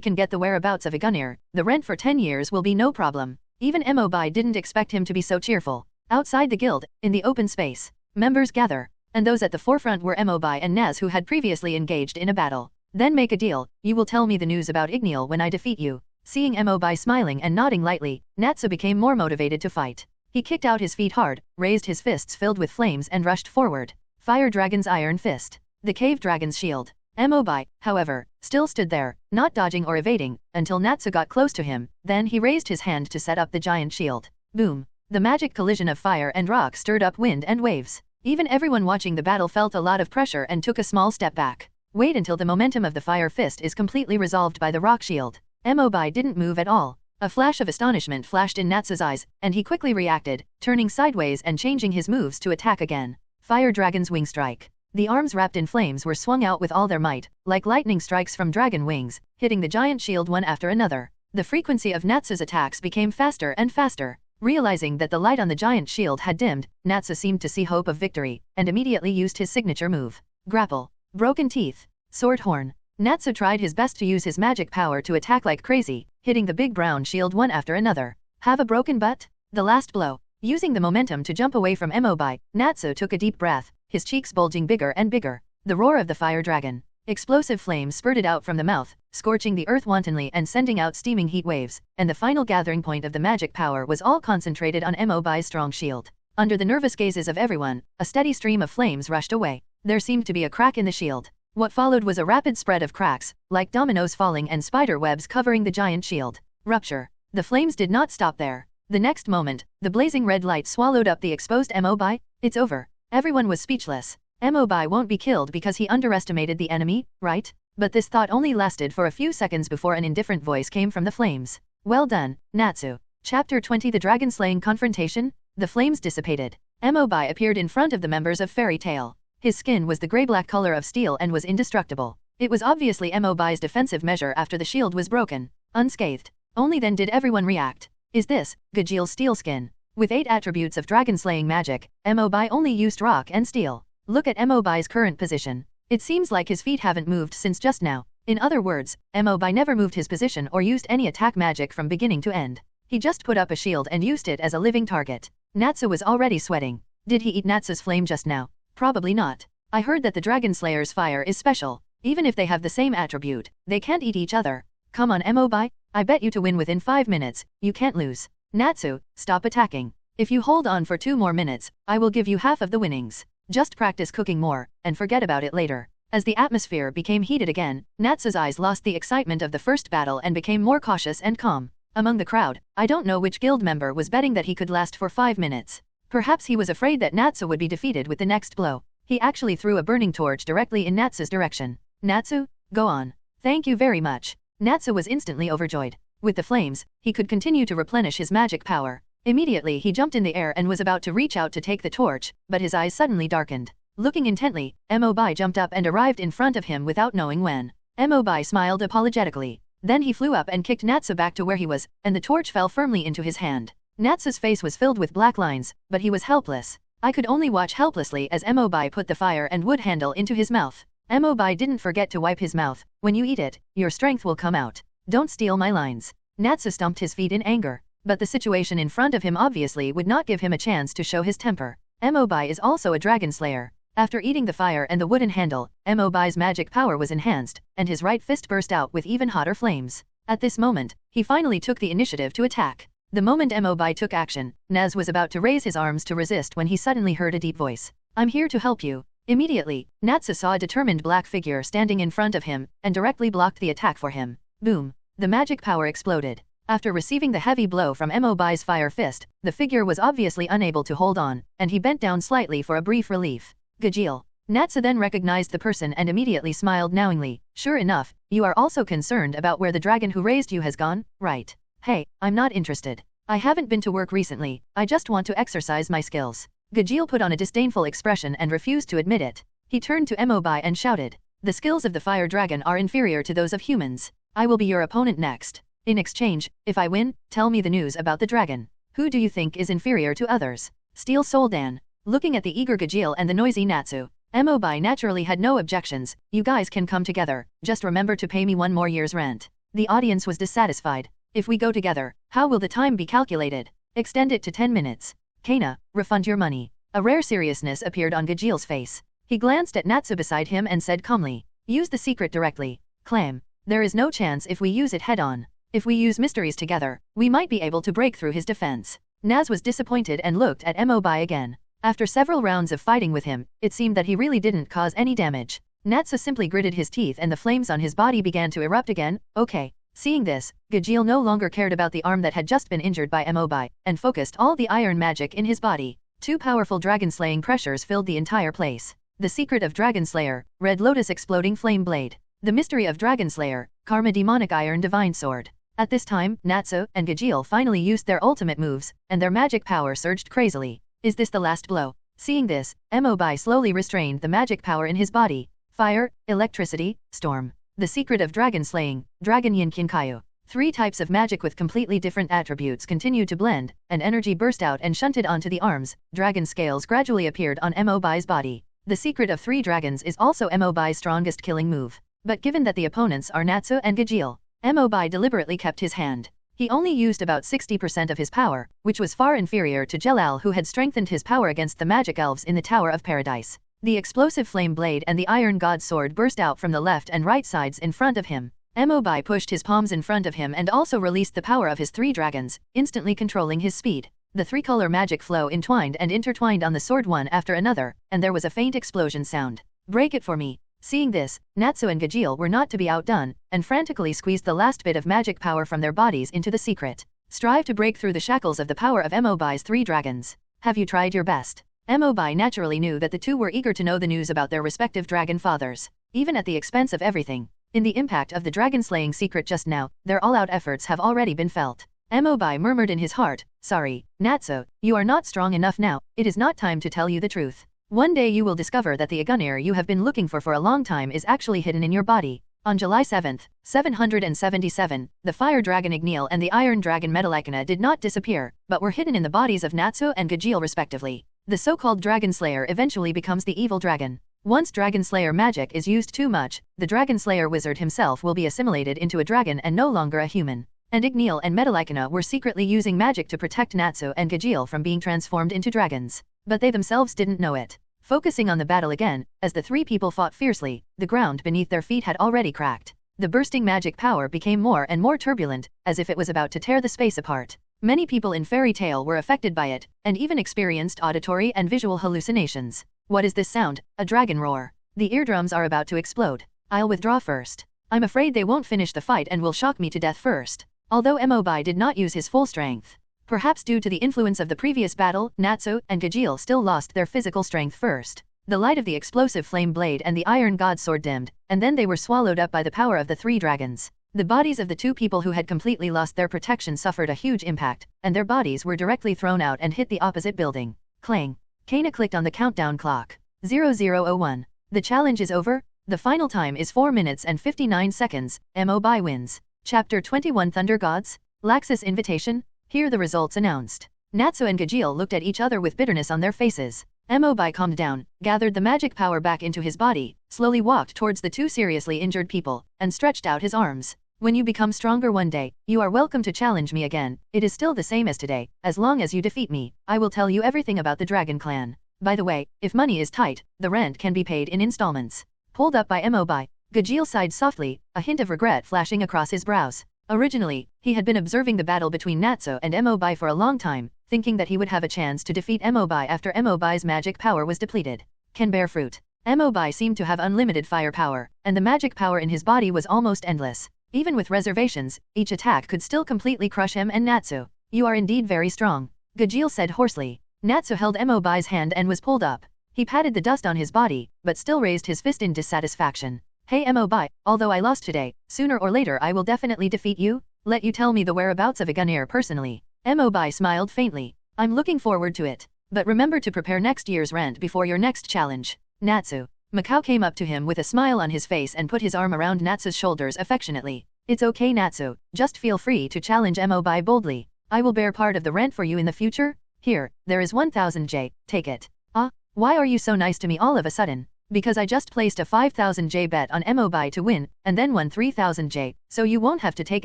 can get the whereabouts of Igunir, the rent for 10 years will be no problem. Even Mobi didn't expect him to be so cheerful. Outside the guild, in the open space, members gather, and those at the forefront were Mobi and Naz who had previously engaged in a battle. Then make a deal, you will tell me the news about Igneel when I defeat you. Seeing Mobi smiling and nodding lightly, Natsu became more motivated to fight. He kicked out his feet hard, raised his fists filled with flames and rushed forward. Fire Dragon's Iron Fist. The Cave Dragon's Shield. Mobi, however, still stood there, not dodging or evading, until Natsu got close to him, then he raised his hand to set up the giant shield. Boom. The magic collision of fire and rock stirred up wind and waves. Even everyone watching the battle felt a lot of pressure and took a small step back. Wait until the momentum of the fire fist is completely resolved by the rock shield. Mobi didn't move at all. A flash of astonishment flashed in Natsu's eyes, and he quickly reacted, turning sideways and changing his moves to attack again. Fire Dragon's Wing Strike. The arms wrapped in flames were swung out with all their might, like lightning strikes from dragon wings, hitting the giant shield one after another. The frequency of Natsu's attacks became faster and faster. Realizing that the light on the giant shield had dimmed, Natsu seemed to see hope of victory, and immediately used his signature move. Grapple. Broken Teeth. Sword Horn. Natsu tried his best to use his magic power to attack like crazy, hitting the big brown shield one after another. Have a broken butt? The last blow. Using the momentum to jump away from Mobi, Natsu took a deep breath, his cheeks bulging bigger and bigger. The roar of the fire dragon. Explosive flames spurted out from the mouth, scorching the earth wantonly and sending out steaming heat waves, and the final gathering point of the magic power was all concentrated on Mobi's strong shield. Under the nervous gazes of everyone, a steady stream of flames rushed away. There seemed to be a crack in the shield. What followed was a rapid spread of cracks, like dominoes falling and spider webs covering the giant shield. Rupture. The flames did not stop there. The next moment, the blazing red light swallowed up the exposed Mobi. It's over. Everyone was speechless. Mobi won't be killed because he underestimated the enemy, right? But this thought only lasted for a few seconds before an indifferent voice came from the flames. Well done, Natsu. Chapter 20 The Dragon Slaying Confrontation. The flames dissipated. Mobi appeared in front of the members of Fairy Tail. His skin was the grey-black color of steel and was indestructible. It was obviously Mobi's defensive measure after the shield was broken. Unscathed. Only then did everyone react. Is this Gajil's steel skin? With 8 attributes of dragon-slaying magic, Mobi only used rock and steel. Look at Mobi's current position. It seems like his feet haven't moved since just now. In other words, Mobi never moved his position or used any attack magic from beginning to end. He just put up a shield and used it as a living target. Natsu was already sweating. Did he eat Natsu's flame just now? Probably not. I heard that the Dragon Slayer's fire is special. Even if they have the same attribute, they can't eat each other. Come on Mobi, I bet you to win within 5 minutes, you can't lose. Natsu, stop attacking. If you hold on for 2 more minutes, I will give you half of the winnings. Just practice cooking more, and forget about it later. As the atmosphere became heated again, Natsu's eyes lost the excitement of the first battle and became more cautious and calm. Among the crowd, I don't know which guild member was betting that he could last for 5 minutes. Perhaps he was afraid that Natsu would be defeated with the next blow. He actually threw a burning torch directly in Natsu's direction. Natsu, go on. Thank you very much. Natsu was instantly overjoyed. With the flames, he could continue to replenish his magic power. Immediately he jumped in the air and was about to reach out to take the torch, but his eyes suddenly darkened. Looking intently, Mobi jumped up and arrived in front of him without knowing when. Mobi smiled apologetically. Then he flew up and kicked Natsu back to where he was, and the torch fell firmly into his hand. Natsu's face was filled with black lines, but he was helpless. I could only watch helplessly as Mobi put the fire and wood handle into his mouth. Mobi didn't forget to wipe his mouth. When you eat it, your strength will come out. Don't steal my lines. Natsu stomped his feet in anger. But the situation in front of him obviously would not give him a chance to show his temper. Mobi is also a dragon slayer. After eating the fire and the wooden handle, Mobi's magic power was enhanced, and his right fist burst out with even hotter flames. At this moment, he finally took the initiative to attack. The moment Mobi took action, Naz was about to raise his arms to resist when he suddenly heard a deep voice. I'm here to help you. Immediately, Natsu saw a determined black figure standing in front of him, and directly blocked the attack for him. Boom! The magic power exploded. After receiving the heavy blow from Mobi's fire fist, the figure was obviously unable to hold on, and he bent down slightly for a brief relief. Gajil. Natsu then recognized the person and immediately smiled knowingly. Sure enough, you are also concerned about where the dragon who raised you has gone, right? Hey, I'm not interested. I haven't been to work recently, I just want to exercise my skills. Gajil put on a disdainful expression and refused to admit it. He turned to Mobi and shouted. The skills of the fire dragon are inferior to those of humans. I will be your opponent next. In exchange, if I win, tell me the news about the dragon. Who do you think is inferior to others? Steel Soldan. Looking at the eager Gajil and the noisy Natsu, Mobi naturally had no objections. You guys can come together, just remember to pay me 1 more year's rent. The audience was dissatisfied. If we go together, how will the time be calculated? Extend it to 10 minutes. Kana, refund your money. A rare seriousness appeared on Gajil's face. He glanced at Natsu beside him and said calmly, use the secret directly. Clam. There is no chance if we use it head-on. If we use mysteries together, we might be able to break through his defense. Naz was disappointed and looked at Mobi again. After several rounds of fighting with him, it seemed that he really didn't cause any damage. Natsu simply gritted his teeth and the flames on his body began to erupt again. Okay. Seeing this, Gajil no longer cared about the arm that had just been injured by Mobi, and focused all the iron magic in his body. 2 powerful dragon-slaying pressures filled the entire place. The secret of Dragon Slayer, Red Lotus Exploding Flame Blade. The mystery of Dragon Slayer, Karma Demonic Iron Divine Sword. At this time, Natsu and Gajil finally used their ultimate moves, and their magic power surged crazily. Is this the last blow? Seeing this, Mobi slowly restrained the magic power in his body. Fire, electricity, storm. The secret of dragon slaying, Dragon Yin Kinkayu. 3 types of magic with completely different attributes continued to blend, and energy burst out and shunted onto the arms. Dragon scales gradually appeared on Mobi's body. The secret of 3 dragons is also Mobi's strongest killing move. But given that the opponents are Natsu and Gajil, Mobi deliberately kept his hand. He only used about 60% of his power, which was far inferior to Jelal, who had strengthened his power against the magic elves in the Tower of Paradise. The explosive flame blade and the iron god sword burst out from the left and right sides in front of him. Mobi pushed his palms in front of him and also released the power of his 3 dragons, instantly controlling his speed. The 3-color magic flow entwined and intertwined on the sword one after another, and there was a faint explosion sound. Break it for me. Seeing this, Natsu and Gajeel were not to be outdone, and frantically squeezed the last bit of magic power from their bodies into the secret. Strive to break through the shackles of the power of Mobai's 3 dragons. Have you tried your best? Mobai naturally knew that the two were eager to know the news about their respective dragon fathers, even at the expense of everything. In the impact of the dragon-slaying secret just now, their all-out efforts have already been felt. Mobai murmured in his heart, "Sorry, Natsu, you are not strong enough now, it is not time to tell you the truth. One day you will discover that the Agunir you have been looking for a long time is actually hidden in your body." On July 7, 777, the fire dragon Igneel and the iron dragon Metallicana did not disappear, but were hidden in the bodies of Natsu and Gajeel respectively. The so-called Dragon Slayer eventually becomes the evil dragon. Once Dragon Slayer magic is used too much, the Dragon Slayer wizard himself will be assimilated into a dragon and no longer a human. And Igneel and Metallicana were secretly using magic to protect Natsu and Gajeel from being transformed into dragons. But they themselves didn't know it. Focusing on the battle again, as the 3 people fought fiercely, the ground beneath their feet had already cracked. The bursting magic power became more and more turbulent, as if it was about to tear the space apart. Many people in Fairy Tale were affected by it, and even experienced auditory and visual hallucinations. What is this sound? A dragon roar. The eardrums are about to explode. I'll withdraw first. I'm afraid they won't finish the fight and will shock me to death first. Although Mobai did not use his full strength. Perhaps due to the influence of the previous battle, Natsu and Gajeel still lost their physical strength first. The light of the explosive flame blade and the iron god sword dimmed, and then they were swallowed up by the power of the 3 dragons. The bodies of the 2 people who had completely lost their protection suffered a huge impact, and their bodies were directly thrown out and hit the opposite building. Clang. Kana clicked on the countdown clock. 0001. The challenge is over. The final time is 4 minutes and 59 seconds. Mobai wins. Chapter 21 Thunder Gods? Laxus Invitation? Here the results announced. Natsu and Gajeel looked at each other with bitterness on their faces. Mobai calmed down, gathered the magic power back into his body, slowly walked towards the 2 seriously injured people, and stretched out his arms. When you become stronger one day, you are welcome to challenge me again. It is still the same as today. As long as you defeat me, I will tell you everything about the Dragon Clan. By the way, if money is tight, the rent can be paid in installments. Pulled up by Mobai, Gajeel sighed softly, a hint of regret flashing across his brows. Originally, he had been observing the battle between Natsu and Mobai for a long time, thinking that he would have a chance to defeat Mobai after Mobai's magic power was depleted. Can bear fruit. Mobai seemed to have unlimited firepower, and the magic power in his body was almost endless. Even with reservations, each attack could still completely crush him and Natsu. You are indeed very strong, Gajeel said hoarsely. Natsu held Mobai's hand and was pulled up. He patted the dust on his body, but still raised his fist in dissatisfaction. Hey Mobai, although I lost today, sooner or later I will definitely defeat you. Let you tell me the whereabouts of Agunir personally. Mobai smiled faintly. I'm looking forward to it. But remember to prepare next year's rent before your next challenge. Natsu. Macau came up to him with a smile on his face and put his arm around Natsu's shoulders affectionately. It's okay Natsu, just feel free to challenge Mobai boldly. I will bear part of the rent for you in the future. Here, there is 1000 J, take it. Ah, why are you so nice to me all of a sudden? Because I just placed a 5000 J bet on Mobai to win, and then won 3000 J, so you won't have to take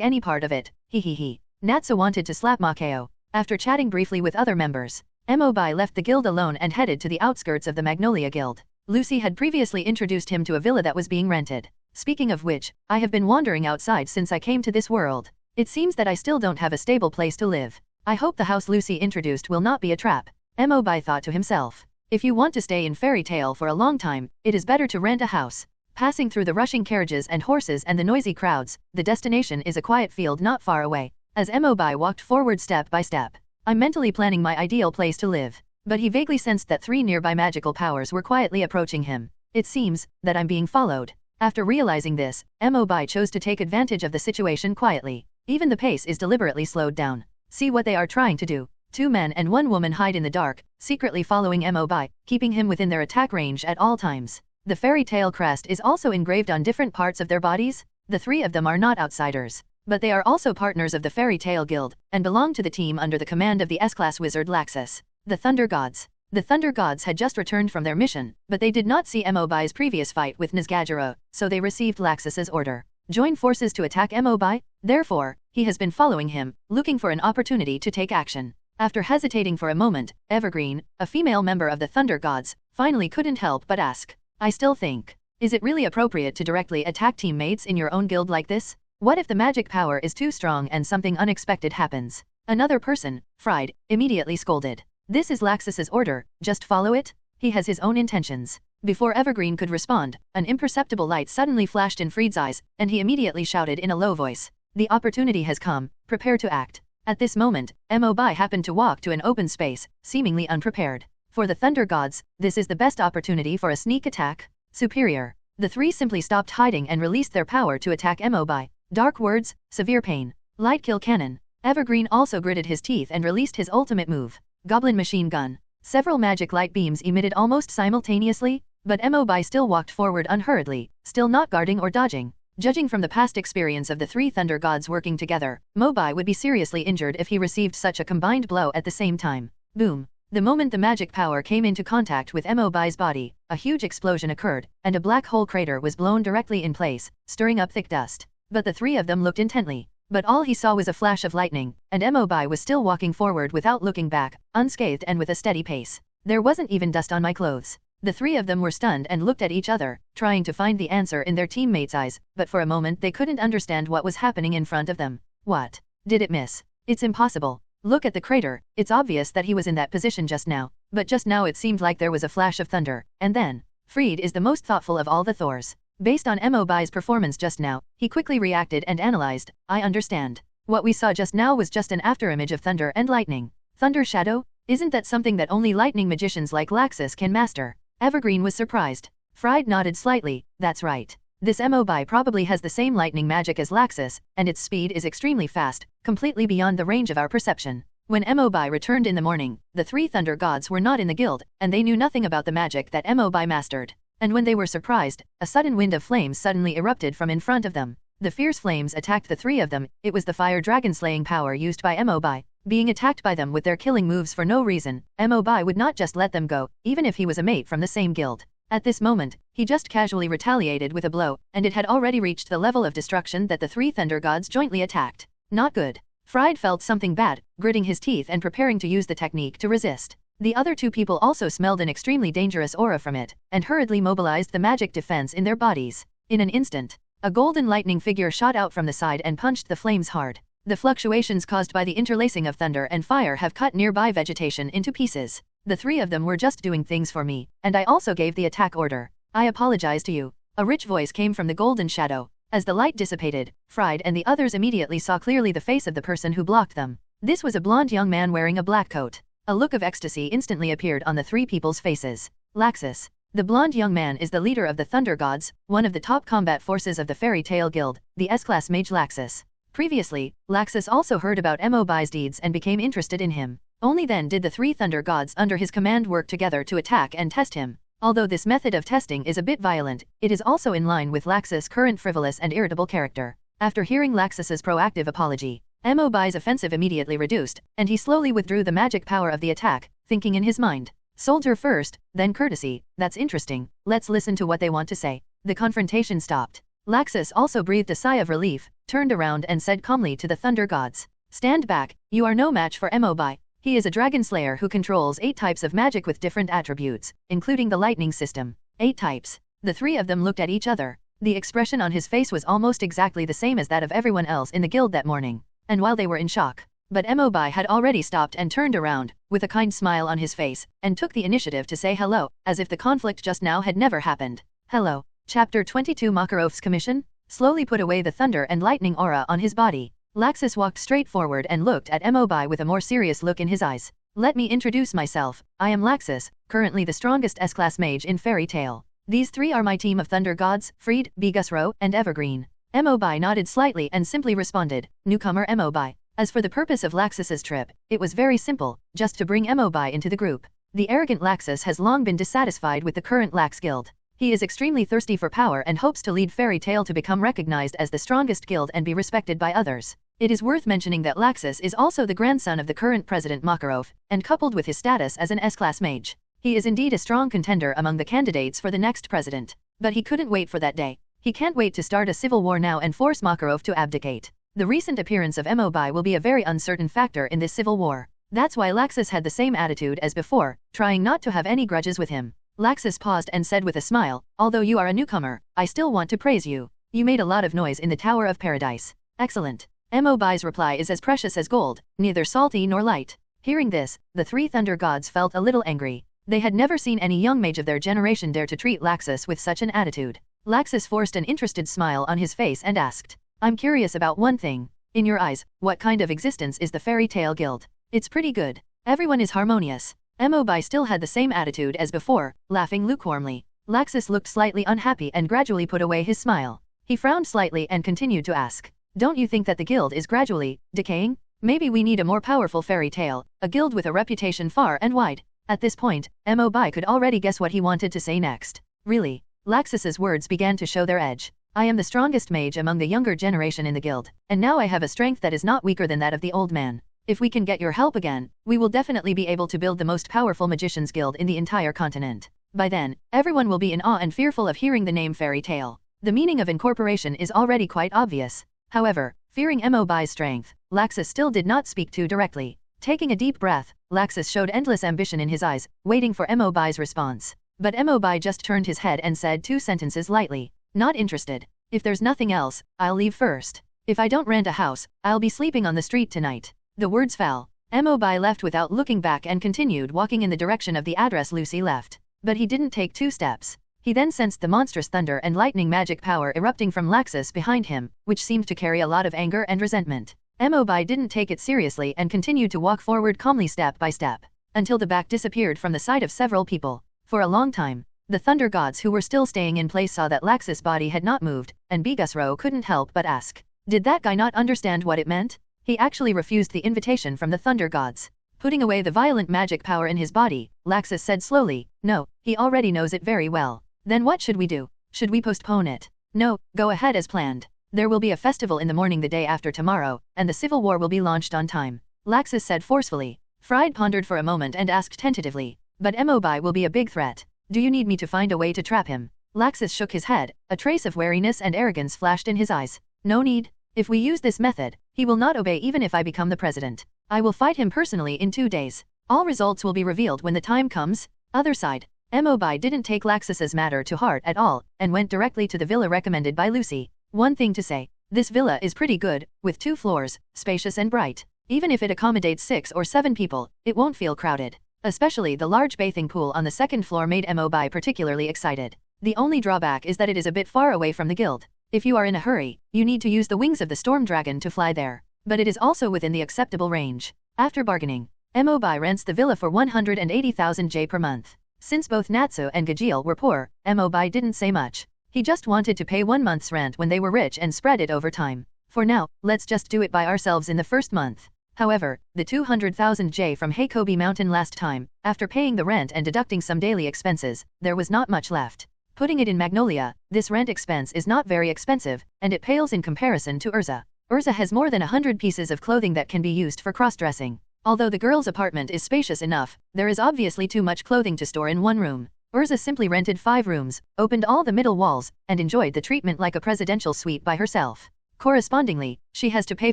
any part of it. He. Natsu wanted to slap Makao. After chatting briefly with other members, Mobai left the guild alone and headed to the outskirts of the Magnolia Guild. Lucy had previously introduced him to a villa that was being rented. Speaking of which, I have been wandering outside since I came to this world. It seems that I still don't have a stable place to live. I hope the house Lucy introduced will not be a trap. Mobai thought to himself. If you want to stay in Fairy Tale for a long time, it is better to rent a house. Passing through the rushing carriages and horses and the noisy crowds, the destination is a quiet field not far away. As Mobai walked forward step by step, I'm mentally planning my ideal place to live. But he vaguely sensed that 3 nearby magical powers were quietly approaching him. It seems that I'm being followed. After realizing this, Mobai chose to take advantage of the situation quietly. Even the pace is deliberately slowed down. See what they are trying to do. 2 men and 1 woman hide in the dark, secretly following Mobai, keeping him within their attack range at all times. The Fairy Tale crest is also engraved on different parts of their bodies. The 3 of them are not outsiders, but they are also partners of the Fairy Tale Guild, and belong to the team under the command of the S-Class wizard Laxus. The Thunder Gods. The Thunder Gods had just returned from their mission, but they did not see Mobai's previous fight with Nizgajira, so they received Laxus's order. Join forces to attack Mobai. Therefore, he has been following him, looking for an opportunity to take action. After hesitating for a moment, Evergreen, a female member of the Thunder Gods, finally couldn't help but ask. I still think. Is it really appropriate to directly attack teammates in your own guild like this? What if the magic power is too strong and something unexpected happens? Another person, Fried, immediately scolded. This is Laxus's order, just follow it. He has his own intentions. Before Evergreen could respond, an imperceptible light suddenly flashed in Fried's eyes, and he immediately shouted in a low voice, "The opportunity has come, prepare to act." At this moment, Mobi happened to walk to an open space, seemingly unprepared. For the Thunder Gods, this is the best opportunity for a sneak attack. Superior. The three simply stopped hiding and released their power to attack Mobi. Dark words, severe pain. Light kill cannon. Evergreen also gritted his teeth and released his ultimate move, Goblin Machine Gun. Several magic light beams emitted almost simultaneously, but Mobi still walked forward unhurriedly, still not guarding or dodging. Judging from the past experience of the three Thunder Gods working together, Mobi would be seriously injured if he received such a combined blow at the same time. Boom. The moment the magic power came into contact with Mobi's body, a huge explosion occurred, and a black hole crater was blown directly in place, stirring up thick dust. But the three of them looked intently. But all he saw was a flash of lightning, and Mobi was still walking forward without looking back, unscathed and with a steady pace. There wasn't even dust on my clothes. The three of them were stunned and looked at each other, trying to find the answer in their teammates' eyes, but for a moment they couldn't understand what was happening in front of them. What? Did it miss? It's impossible. Look at the crater, it's obvious that he was in that position just now, but just now it seemed like there was a flash of thunder, and then, Fried is the most thoughtful of all the Thors. Based on Mobi's performance just now, he quickly reacted and analyzed, I understand. What we saw just now was just an afterimage of thunder and lightning. Thunder shadow? Isn't that something that only lightning magicians like Laxus can master? Evergreen was surprised. Fried nodded slightly, that's right. This Mobi probably has the same lightning magic as Laxus, and its speed is extremely fast, completely beyond the range of our perception. When Mobi returned in the morning, the three Thunder Gods were not in the guild, and they knew nothing about the magic that Mobi mastered. And when they were surprised, a sudden wind of flames suddenly erupted from in front of them. The fierce flames attacked the three of them. It was the fire dragon slaying power used by Mobi. Being attacked by them with their killing moves for no reason, Mobi would not just let them go, even if he was a mate from the same guild. At this moment, he just casually retaliated with a blow, and it had already reached the level of destruction that the three Thunder Gods jointly attacked. Not good. Fried felt something bad, gritting his teeth and preparing to use the technique to resist. The other two people also smelled an extremely dangerous aura from it, and hurriedly mobilized the magic defense in their bodies. In an instant, a golden lightning figure shot out from the side and punched the flames hard. The fluctuations caused by the interlacing of thunder and fire have cut nearby vegetation into pieces. The three of them were just doing things for me, and I also gave the attack order. I apologize to you. A rich voice came from the golden shadow. As the light dissipated, Fried and the others immediately saw clearly the face of the person who blocked them. This was a blonde young man wearing a black coat. A look of ecstasy instantly appeared on the three people's faces. Laxus. The blonde young man is the leader of the Thunder Gods, one of the top combat forces of the Fairy Tail Guild, the S-Class mage Laxus. Previously, Laxus also heard about Mobi's deeds and became interested in him. Only then did the three Thunder Gods under his command work together to attack and test him. Although this method of testing is a bit violent, it is also in line with Laxus' current frivolous and irritable character. After hearing Laxus's proactive apology, Mobi's offensive immediately reduced, and he slowly withdrew the magic power of the attack, thinking in his mind, soldier first, then courtesy, that's interesting, let's listen to what they want to say. The confrontation stopped. Laxus also breathed a sigh of relief, turned around and said calmly to the Thunder Gods, stand back, you are no match for Mobi. He is a dragon slayer who controls 8 types of magic with different attributes, including the lightning system. 8 types. The three of them looked at each other. The expression on his face was almost exactly the same as that of everyone else in the guild that morning. And while they were in shock, but Mobi had already stopped and turned around, with a kind smile on his face, and took the initiative to say hello, as if the conflict just now had never happened. Hello. Chapter 22 Makarov's Commission? Slowly put away the thunder and lightning aura on his body. Laxus walked straight forward and looked at Mobi with a more serious look in his eyes. Let me introduce myself. I am Laxus, currently the strongest S-Class mage in Fairy Tail. These three are my team of Thunder Gods, Fried, Bigusro, and Evergreen. Mobi nodded slightly and simply responded, newcomer Mobi. As for the purpose of Laxus's trip, it was very simple, just to bring Mobi into the group. The arrogant Laxus has long been dissatisfied with the current Lax Guild. He is extremely thirsty for power and hopes to lead Fairy Tail to become recognized as the strongest guild and be respected by others. It is worth mentioning that Laxus is also the grandson of the current president Makarov, and coupled with his status as an S-Class mage, he is indeed a strong contender among the candidates for the next president. But he couldn't wait for that day. He can't wait to start a civil war now and force Makarov to abdicate. The recent appearance of Mobi will be a very uncertain factor in this civil war. That's why Laxus had the same attitude as before, trying not to have any grudges with him. Laxus paused and said with a smile, although you are a newcomer, I still want to praise you. You made a lot of noise in the Tower of Paradise. Excellent. Mobi's reply is as precious as gold, neither salty nor light. Hearing this, the three Thunder Gods felt a little angry. They had never seen any young mage of their generation dare to treat Laxus with such an attitude. Laxus forced an interested smile on his face and asked, "I'm curious about one thing. In your eyes, what kind of existence is the Fairy Tale Guild?" "It's pretty good. Everyone is harmonious." Mobai still had the same attitude as before, laughing lukewarmly. Laxus looked slightly unhappy and gradually put away his smile. He frowned slightly and continued to ask, "Don't you think that the guild is gradually decaying? Maybe we need a more powerful fairy tale, a guild with a reputation far and wide." At this point, Mobai could already guess what he wanted to say next. Really? Laxus's words began to show their edge. "I am the strongest mage among the younger generation in the guild, and now I have a strength that is not weaker than that of the old man. If we can get your help again, we will definitely be able to build the most powerful magicians guild in the entire continent. By then, everyone will be in awe and fearful of hearing the name Fairy Tale." The meaning of incorporation is already quite obvious. However, fearing Mobai's strength, Laxus still did not speak too directly. Taking a deep breath, Laxus showed endless ambition in his eyes, waiting for Mobai's response. But Mobai just turned his head and said 2 sentences lightly. "Not interested. If there's nothing else, I'll leave first. If I don't rent a house, I'll be sleeping on the street tonight." The words fell. Mobai left without looking back and continued walking in the direction of the address Lucy left. But he didn't take 2 steps. He then sensed the monstrous thunder and lightning magic power erupting from Laxus behind him, which seemed to carry a lot of anger and resentment. Mobai didn't take it seriously and continued to walk forward calmly step by step, until the back disappeared from the sight of several people. For a long time, the thunder gods who were still staying in place saw that Laxus' body had not moved, and Bigasro couldn't help but ask, did that guy not understand what it meant? He actually refused the invitation from the thunder gods. Putting away the violent magic power in his body, Laxus said slowly, "No, he already knows it very well." "Then what should we do? Should we postpone it?" "No, go ahead as planned. There will be a festival in the morning the day after tomorrow, and the civil war will be launched on time," Laxus said forcefully. Fried pondered for a moment and asked tentatively, "But Mobai will be a big threat. Do you need me to find a way to trap him?" Laxus shook his head, a trace of wariness and arrogance flashed in his eyes. "No need. If we use this method, he will not obey even if I become the president. I will fight him personally in 2 days. All results will be revealed when the time comes." Other side, Mobai didn't take Laxus's matter to heart at all, and went directly to the villa recommended by Lucy. "One thing to say, this villa is pretty good, with 2 floors, spacious and bright. Even if it accommodates 6 or 7 people, it won't feel crowded." Especially the large bathing pool on the 2nd floor made Mobai particularly excited. The only drawback is that it is a bit far away from the guild. If you are in a hurry, you need to use the wings of the storm dragon to fly there. But it is also within the acceptable range. After bargaining, Mobai rents the villa for 180,000 J per month. Since both Natsu and Gajeel were poor, Mobai didn't say much. He just wanted to pay 1 month's rent when they were rich and spread it over time. For now, let's just do it by ourselves in the first month. However, the 200,000 J from Hobe Mountain last time, after paying the rent and deducting some daily expenses, there was not much left. Putting it in Magnolia, this rent expense is not very expensive, and it pales in comparison to Erza. Erza has more than 100 pieces of clothing that can be used for cross-dressing. Although the girl's apartment is spacious enough, there is obviously too much clothing to store in one room. Erza simply rented 5 rooms, opened all the middle walls, and enjoyed the treatment like a presidential suite by herself. Correspondingly, she has to pay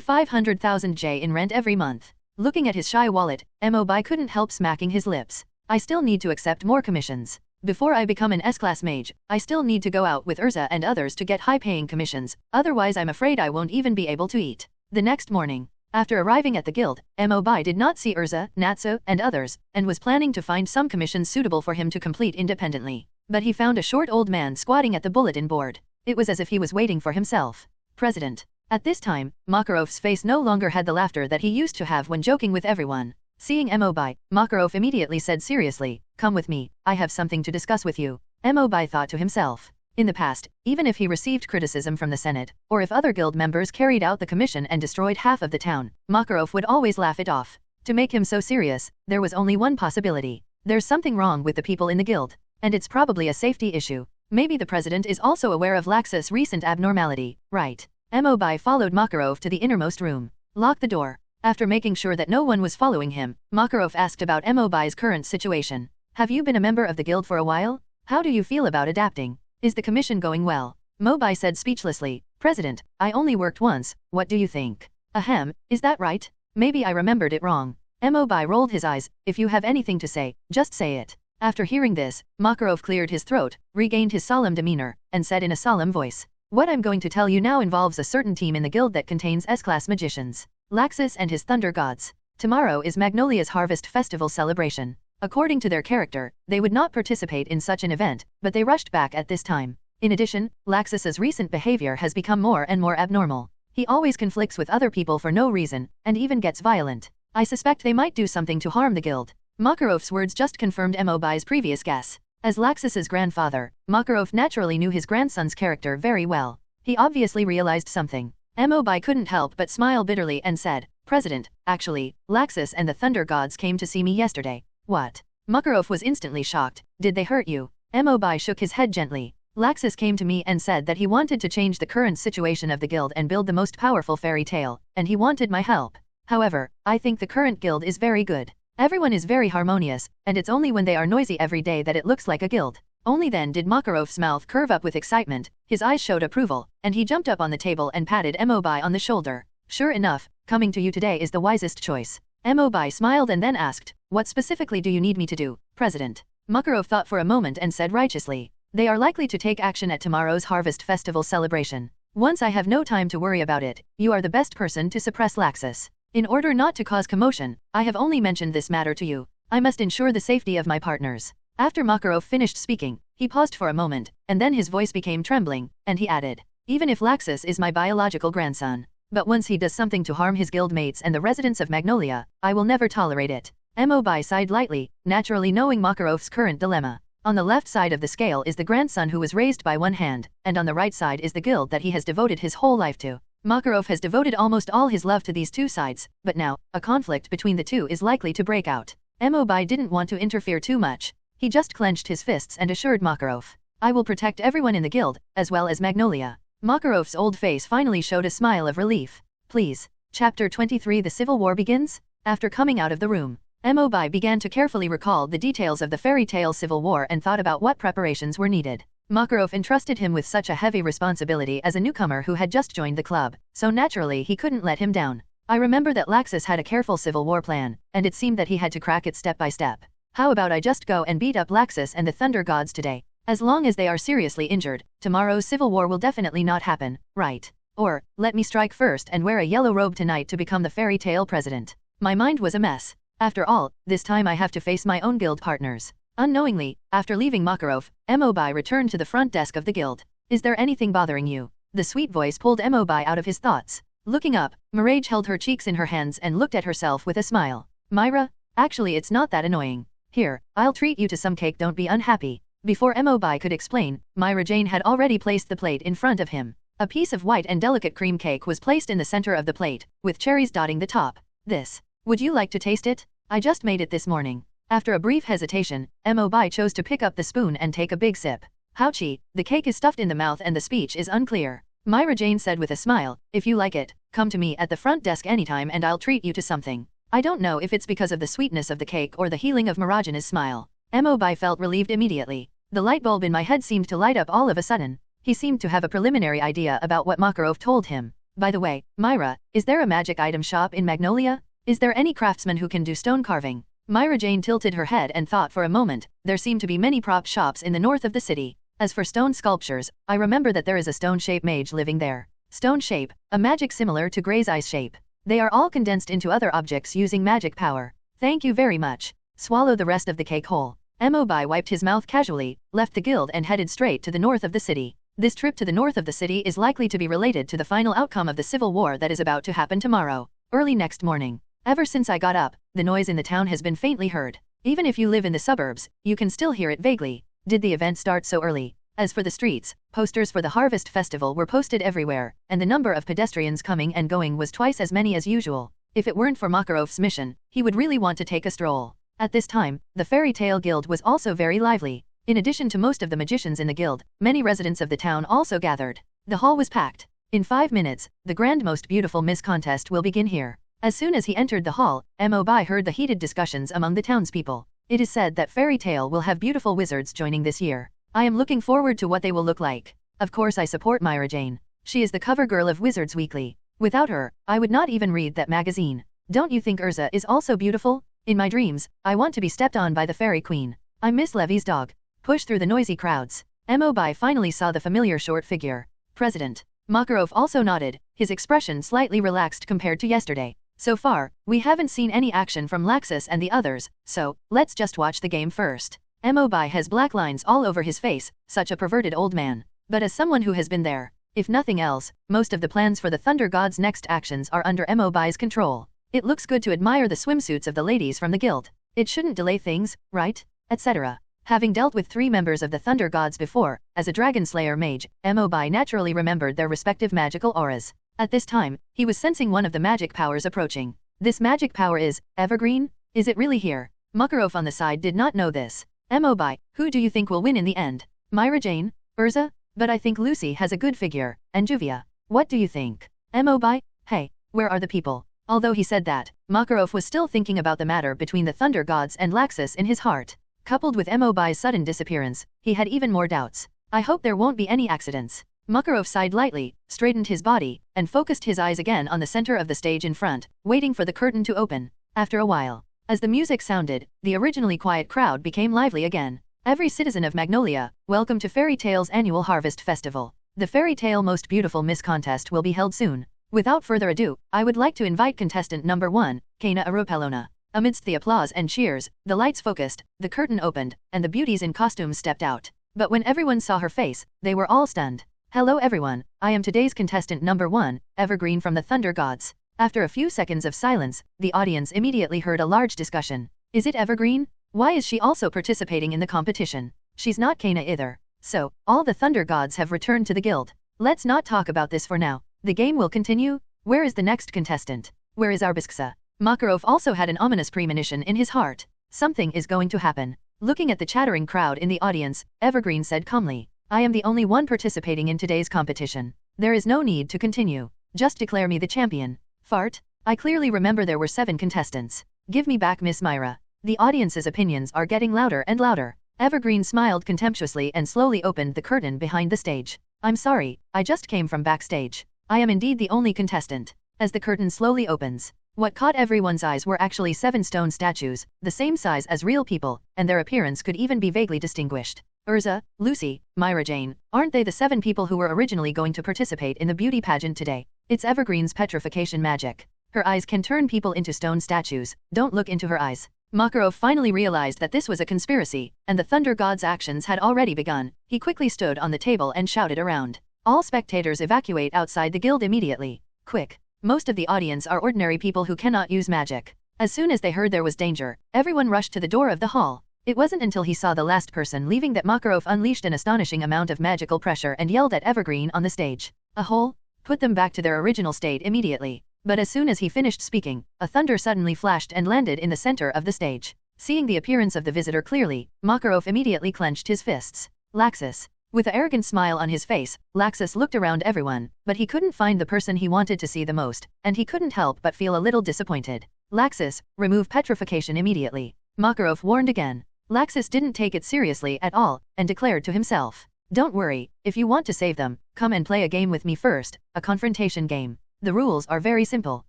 500,000 J in rent every month. Looking at his shy wallet, Mobai couldn't help smacking his lips. "I still need to accept more commissions. Before I become an S-class mage, I still need to go out with Erza and others to get high-paying commissions, otherwise I'm afraid I won't even be able to eat." The next morning, after arriving at the guild, Mobai did not see Erza, Natsu, and others, and was planning to find some commissions suitable for him to complete independently. But he found a short old man squatting at the bulletin board. It was as if he was waiting for himself. "President." At this time, Makarov's face no longer had the laughter that he used to have when joking with everyone. Seeing Mobai, Makarov immediately said seriously, "Come with me, I have something to discuss with you." Mobai thought to himself. In the past, even if he received criticism from the Senate, or if other guild members carried out the commission and destroyed half of the town, Makarov would always laugh it off. To make him so serious, there was only one possibility. There's something wrong with the people in the guild, and it's probably a safety issue. Maybe the president is also aware of Laxus' recent abnormality, right? Mobai followed Makarov to the innermost room. "Lock the door." After making sure that no one was following him, Makarov asked about Mobai's current situation. "Have you been a member of the guild for a while? How do you feel about adapting? Is the commission going well?" Mobai said speechlessly, "President, I only worked once, what do you think?" "Ahem, is that right? Maybe I remembered it wrong." Mobai rolled his eyes. "If you have anything to say, just say it." After hearing this, Makarov cleared his throat, regained his solemn demeanor, and said in a solemn voice, "What I'm going to tell you now involves a certain team in the guild that contains S-class magicians. Laxus and his thunder gods. Tomorrow is Magnolia's harvest festival celebration. According to their character, they would not participate in such an event, but they rushed back at this time. In addition, Laxus's recent behavior has become more and more abnormal. He always conflicts with other people for no reason, and even gets violent. I suspect they might do something to harm the guild. Makarov's words just confirmed Mobi's previous guess. As Laxus's grandfather, Makarov naturally knew his grandson's character very well. He obviously realized something. Mobi couldn't help but smile bitterly and said, "President, actually, Laxus and the Thunder Gods came to see me yesterday." "What?" Makarov was instantly shocked. "Did they hurt you?" Mobi shook his head gently. "Laxus came to me and said that he wanted to change the current situation of the guild and build the most powerful fairy tale, and he wanted my help. However, I think the current guild is very good. Everyone is very harmonious, and it's only when they are noisy every day that it looks like a guild." Only then did Makarov's mouth curve up with excitement, his eyes showed approval, and he jumped up on the table and patted Mobi on the shoulder. "Sure enough, coming to you today is the wisest choice." Mobi smiled and then asked, "What specifically do you need me to do, President?" Makarov thought for a moment and said righteously, "They are likely to take action at tomorrow's Harvest Festival celebration. Once I have no time to worry about it, you are the best person to suppress Laxus. In order not to cause commotion, I have only mentioned this matter to you. I must ensure the safety of my partners." After Makarov finished speaking, he paused for a moment, and then his voice became trembling, and he added, "Even if Laxus is my biological grandson, but once he does something to harm his guild mates and the residents of Magnolia, I will never tolerate it." Mobi sighed lightly, naturally knowing Makarov's current dilemma. On the left side of the scale is the grandson who was raised by one hand, and on the right side is the guild that he has devoted his whole life to. Makarov has devoted almost all his love to these two sides, but now, a conflict between the two is likely to break out. Mobi didn't want to interfere too much. He just clenched his fists and assured Makarov, "I will protect everyone in the guild, as well as Magnolia." Makarov's old face finally showed a smile of relief. "Please." Chapter 23 The Civil War begins? After coming out of the room, Mobi began to carefully recall the details of the fairy tale Civil War and thought about what preparations were needed. Makarov entrusted him with such a heavy responsibility as a newcomer who had just joined the club, so naturally he couldn't let him down. "I remember that Laxus had a careful Civil War plan, and it seemed that he had to crack it step by step. How about I just go and beat up Laxus and the Thunder Gods today? As long as they are seriously injured, tomorrow's Civil War will definitely not happen, right? Or, let me strike first and wear a yellow robe tonight to become the fairy tale president." My mind was a mess. After all, this time I have to face my own guild partners. Unknowingly, after leaving Makarov, Mobi returned to the front desk of the guild. "Is there anything bothering you?" The sweet voice pulled Mobi out of his thoughts. Looking up, Mirage held her cheeks in her hands and looked at herself with a smile. "Myra? Actually it's not that annoying. Here, I'll treat you to some cake, don't be unhappy." Before Mobi could explain, Myra Jane had already placed the plate in front of him. A piece of white and delicate cream cake was placed in the center of the plate, with cherries dotting the top. "This. Would you like to taste it? I just made it this morning." After a brief hesitation, Mobi chose to pick up the spoon and take a big sip. "Ouchie, the cake is stuffed in the mouth and the speech is unclear." Myra Jane said with a smile, "If you like it, come to me at the front desk anytime and I'll treat you to something." I don't know if it's because of the sweetness of the cake or the healing of Mirajana's smile. Mobi felt relieved immediately. The light bulb in my head seemed to light up all of a sudden. He seemed to have a preliminary idea about what Makarov told him. "By the way, Myra, is there a magic item shop in Magnolia? Is there any craftsman who can do stone carving?" Myra Jane tilted her head and thought for a moment. There seemed to be many prop shops in the north of the city. As for stone sculptures, I remember that there is a stone shape mage living there. Stone shape, a magic similar to Grey's Eyes shape. They are all condensed into other objects using magic power. "Thank you very much." Swallow the rest of the cake whole. Mobi wiped his mouth casually, left the guild and headed straight to the north of the city. This trip to the north of the city is likely to be related to the final outcome of the civil war that is about to happen tomorrow. Early next morning. Ever since I got up, the noise in the town has been faintly heard. Even if you live in the suburbs, you can still hear it vaguely. Did the event start so early? As for the streets, posters for the Harvest Festival were posted everywhere, and the number of pedestrians coming and going was twice as many as usual. If it weren't for Makarov's mission, he would really want to take a stroll. At this time, the Fairy Tale Guild was also very lively. In addition to most of the magicians in the guild, many residents of the town also gathered. The hall was packed. In 5 minutes, the Grand Most Beautiful Miss contest will begin here. As soon as he entered the hall, Mobi heard the heated discussions among the townspeople. It is said that Fairy Tale will have beautiful wizards joining this year. I am looking forward to what they will look like. Of course I support Myra Jane. She is the cover girl of Wizards Weekly. Without her, I would not even read that magazine. Don't you think Erza is also beautiful? In my dreams, I want to be stepped on by the Fairy Queen. I'm Miss Levy's dog. Push through the noisy crowds. Mobi finally saw the familiar short figure. President. Makarov also nodded, his expression slightly relaxed compared to yesterday. So far, we haven't seen any action from Laxus and the others, so let's just watch the game first. Mobi has black lines all over his face, such a perverted old man. But as someone who has been there, if nothing else, most of the plans for the Thunder God's next actions are under Mobi's control. It looks good to admire the swimsuits of the ladies from the guild. It shouldn't delay things, right? Etc. Having dealt with 3 members of the Thunder Gods before, as a Dragon Slayer mage, Mobi naturally remembered their respective magical auras. At this time, he was sensing one of the magic powers approaching. This magic power is evergreen? Is it really here? Makarov on the side did not know this. Mobi, who do you think will win in the end? Myra Jane? Erza? But I think Lucy has a good figure, and Juvia. What do you think? Mobi? Hey, where are the people? Although he said that, Makarov was still thinking about the matter between the Thunder Gods and Laxus in his heart. Coupled with Mobi's sudden disappearance, he had even more doubts. I hope there won't be any accidents. Makarov sighed lightly, straightened his body, and focused his eyes again on the center of the stage in front, waiting for the curtain to open. After a while, as the music sounded, the originally quiet crowd became lively again. Every citizen of Magnolia, welcome to Fairy Tale's annual Harvest Festival. The Fairy Tale Most Beautiful Miss Contest will be held soon. Without further ado, I would like to invite contestant number 1, Kaina Aropelona. Amidst the applause and cheers, the lights focused, the curtain opened, and the beauties in costumes stepped out. But when everyone saw her face, they were all stunned. Hello everyone, I am today's contestant number 1, Evergreen from the Thunder Gods. After a few seconds of silence, the audience immediately heard a large discussion. Is it Evergreen? Why is she also participating in the competition? She's not Kaina either. So, all the Thunder Gods have returned to the guild. Let's not talk about this for now. The game will continue. Where is the next contestant? Where is Arbisksa? Makarov also had an ominous premonition in his heart. Something is going to happen. Looking at the chattering crowd in the audience, Evergreen said calmly, I am the only one participating in today's competition. There is no need to continue. Just declare me the champion. Fart? I clearly remember there were 7 contestants. Give me back Miss Myra. The audience's opinions are getting louder and louder. Evergreen smiled contemptuously and slowly opened the curtain behind the stage. I'm sorry, I just came from backstage. I am indeed the only contestant. As the curtain slowly opens, what caught everyone's eyes were actually 7 stone statues, the same size as real people, and their appearance could even be vaguely distinguished. Erza, Lucy, Myra Jane, aren't they the 7 people who were originally going to participate in the beauty pageant today? It's Evergreen's petrification magic. Her eyes can turn people into stone statues. Don't look into her eyes. Makarov finally realized that this was a conspiracy, and the Thunder God's actions had already begun. He quickly stood on the table and shouted around. All spectators evacuate outside the guild immediately. Quick. Most of the audience are ordinary people who cannot use magic. As soon as they heard there was danger, everyone rushed to the door of the hall. It wasn't until he saw the last person leaving that Makarov unleashed an astonishing amount of magical pressure and yelled at Evergreen on the stage. A hole? Put them back to their original state immediately. But as soon as he finished speaking, a thunder suddenly flashed and landed in the center of the stage. Seeing the appearance of the visitor clearly, Makarov immediately clenched his fists. Laxus. With an arrogant smile on his face, Laxus looked around everyone, but he couldn't find the person he wanted to see the most, and he couldn't help but feel a little disappointed. Laxus, remove petrification immediately. Makarov warned again. Laxus didn't take it seriously at all, and declared to himself, don't worry, if you want to save them, come and play a game with me first, a confrontation game. The rules are very simple.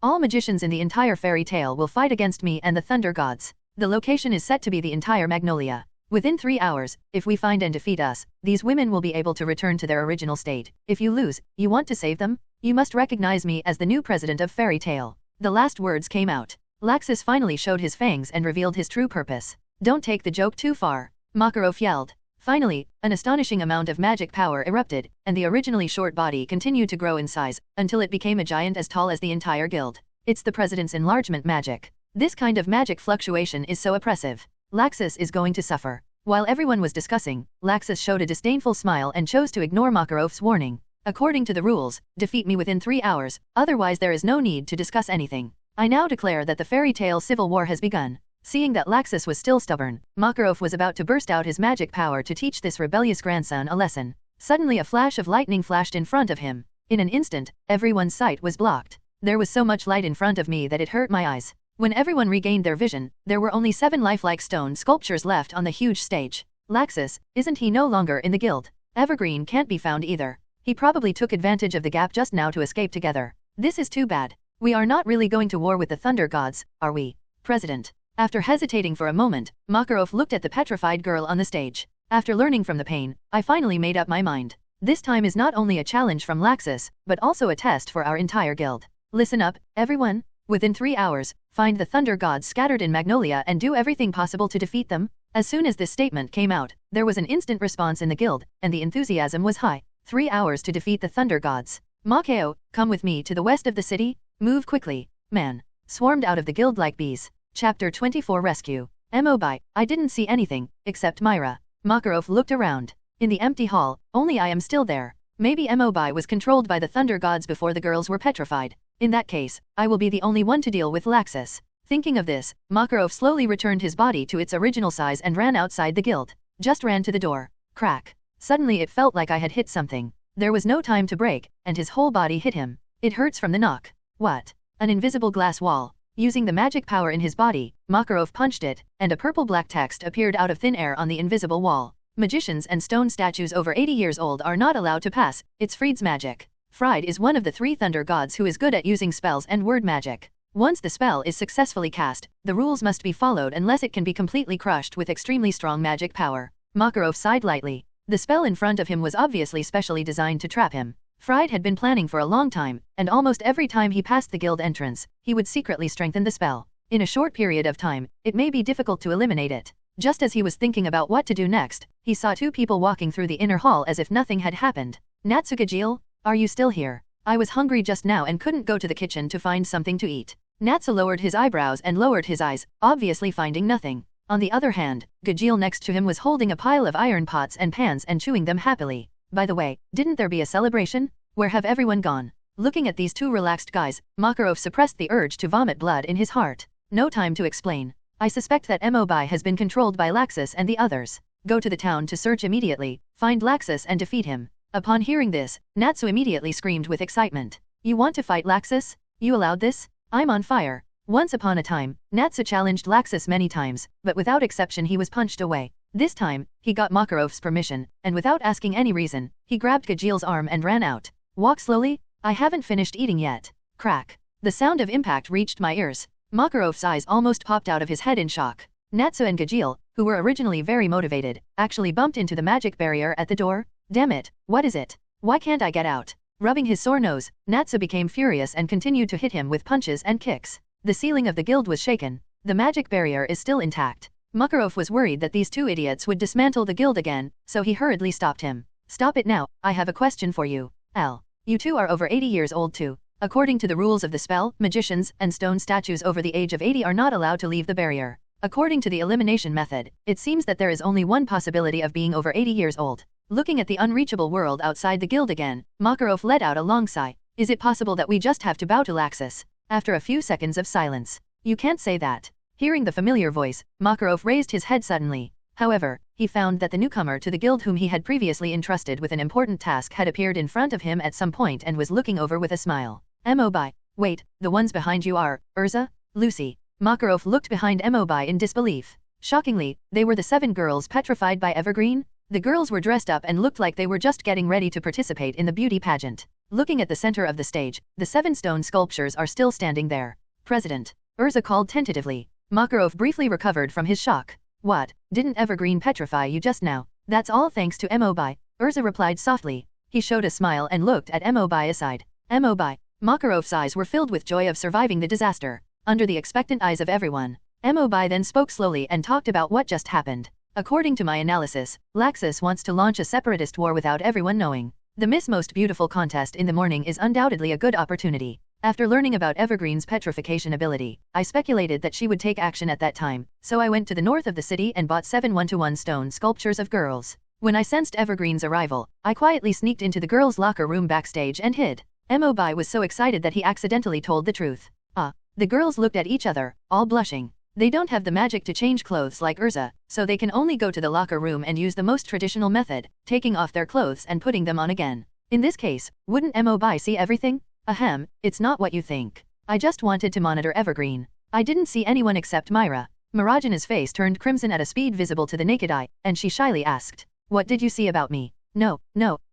All magicians in the entire fairy tale will fight against me and the Thunder Gods. The location is set to be the entire Magnolia. Within 3 hours, if we find and defeat us, these women will be able to return to their original state. If you lose, you want to save them? You must recognize me as the new president of Fairy Tale. The last words came out. Laxus finally showed his fangs and revealed his true purpose. Don't take the joke too far. Makarov yelled. Finally, an astonishing amount of magic power erupted, and the originally short body continued to grow in size, until it became a giant as tall as the entire guild. It's the president's enlargement magic. This kind of magic fluctuation is so oppressive. Laxus is going to suffer. While everyone was discussing, Laxus showed a disdainful smile and chose to ignore Makarov's warning. According to the rules, defeat me within 3 hours, otherwise there is no need to discuss anything. I now declare that the fairy tale civil war has begun. Seeing that Laxus was still stubborn, Makarov was about to burst out his magic power to teach this rebellious grandson a lesson. Suddenly a flash of lightning flashed in front of him. In an instant, everyone's sight was blocked. There was so much light in front of me that it hurt my eyes. When everyone regained their vision, there were only 7 lifelike stone sculptures left on the huge stage. Laxus, isn't he no longer in the guild? Evergreen can't be found either. He probably took advantage of the gap just now to escape together. This is too bad. We are not really going to war with the Thunder Gods, are we? President. After hesitating for a moment, Makarov looked at the petrified girl on the stage. After learning from the pain, I finally made up my mind. This time is not only a challenge from Laxus, but also a test for our entire guild. Listen up, everyone. Within 3 hours, find the thunder gods scattered in Magnolia and do everything possible to defeat them? As soon as this statement came out, there was an instant response in the guild, and the enthusiasm was high. 3 hours to defeat the thunder gods. Makao, come with me to the west of the city. Move quickly, man. Swarmed out of the guild like bees. Chapter 24 Rescue. Mobi, I didn't see anything, except Myra. Makarov looked around. In the empty hall, only I am still there. Maybe Mobi was controlled by the thunder gods before the girls were petrified. In that case, I will be the only one to deal with Laxus. Thinking of this, Makarov slowly returned his body to its original size and ran outside the guild. Just ran to the door. Crack. Suddenly it felt like I had hit something. There was no time to break, and his whole body hit him. It hurts from the knock. What? An invisible glass wall. Using the magic power in his body, Makarov punched it, and a purple-black text appeared out of thin air on the invisible wall. Magicians and stone statues over 80 years old are not allowed to pass. It's Fried's magic. Fried is one of the 3 thunder gods who is good at using spells and word magic. Once the spell is successfully cast, the rules must be followed unless it can be completely crushed with extremely strong magic power. Makarov sighed lightly. The spell in front of him was obviously specially designed to trap him. Fried had been planning for a long time, and almost every time he passed the guild entrance, he would secretly strengthen the spell. In a short period of time, it may be difficult to eliminate it. Just as he was thinking about what to do next, he saw 2 people walking through the inner hall as if nothing had happened. Natsuka-jil, are you still here? I was hungry just now and couldn't go to the kitchen to find something to eat. Natsu lowered his eyebrows and lowered his eyes, obviously finding nothing. On the other hand, Gajil next to him was holding a pile of iron pots and pans and chewing them happily. By the way, didn't there be a celebration? Where have everyone gone? Looking at these 2 relaxed guys, Makarov suppressed the urge to vomit blood in his heart. No time to explain. I suspect that Mobi has been controlled by Laxus and the others. Go to the town to search immediately, find Laxus and defeat him. Upon hearing this, Natsu immediately screamed with excitement. You want to fight Laxus? You allowed this? I'm on fire. Once upon a time, Natsu challenged Laxus many times, but without exception he was punched away. This time, he got Makarov's permission, and without asking any reason, he grabbed Gajil's arm and ran out. Walk slowly? I haven't finished eating yet. Crack. The sound of impact reached my ears. Makarov's eyes almost popped out of his head in shock. Natsu and Gajil, who were originally very motivated, actually bumped into the magic barrier at the door. Damn it, what is it? Why can't I get out? Rubbing his sore nose, Natsu became furious and continued to hit him with punches and kicks. The ceiling of the guild was shaken. The magic barrier is still intact. Makarov was worried that these 2 idiots would dismantle the guild again, so he hurriedly stopped him. Stop it now, I have a question for you. You 2 are over 80 years old too. According to the rules of the spell, magicians and stone statues over the age of 80 are not allowed to leave the barrier. According to the elimination method, it seems that there is only one possibility of being over 80 years old. Looking at the unreachable world outside the guild again, Makarov let out a long sigh. Is it possible that we just have to bow to Laxus? After a few seconds of silence. You can't say that. Hearing the familiar voice, Makarov raised his head suddenly. However, he found that the newcomer to the guild whom he had previously entrusted with an important task had appeared in front of him at some point and was looking over with a smile. Mobi. Wait, the ones behind you are, Erza? Lucy. Makarov looked behind Mobi in disbelief. Shockingly, they were the 7 girls petrified by Evergreen. The girls were dressed up and looked like they were just getting ready to participate in the beauty pageant. Looking at the center of the stage, the 7 stone sculptures are still standing there. President. Erza called tentatively. Makarov briefly recovered from his shock. What, didn't Evergreen petrify you just now? That's all thanks to Mobi. Erza replied softly. He showed a smile and looked at Mobi aside. Mobi. Makarov's eyes were filled with joy of surviving the disaster. Under the expectant eyes of everyone, Mobi then spoke slowly and talked about what just happened. According to my analysis, Laxus wants to launch a separatist war without everyone knowing. The Miss Most Beautiful contest in the morning is undoubtedly a good opportunity. After learning about Evergreen's petrification ability, I speculated that she would take action at that time, so I went to the north of the city and bought 7 1-to-1 stone sculptures of girls. When I sensed Evergreen's arrival, I quietly sneaked into the girls' locker room backstage and hid. Mobi was so excited that he accidentally told the truth. The girls looked at each other, all blushing. They don't have the magic to change clothes like Erza, so they can only go to the locker room and use the most traditional method, taking off their clothes and putting them on again. In this case, wouldn't Mobi see everything? Ahem, it's not what you think. I just wanted to monitor Evergreen. I didn't see anyone except Myra. Marajana's face turned crimson at a speed visible to the naked eye, and she shyly asked, "What did you see about me?" No,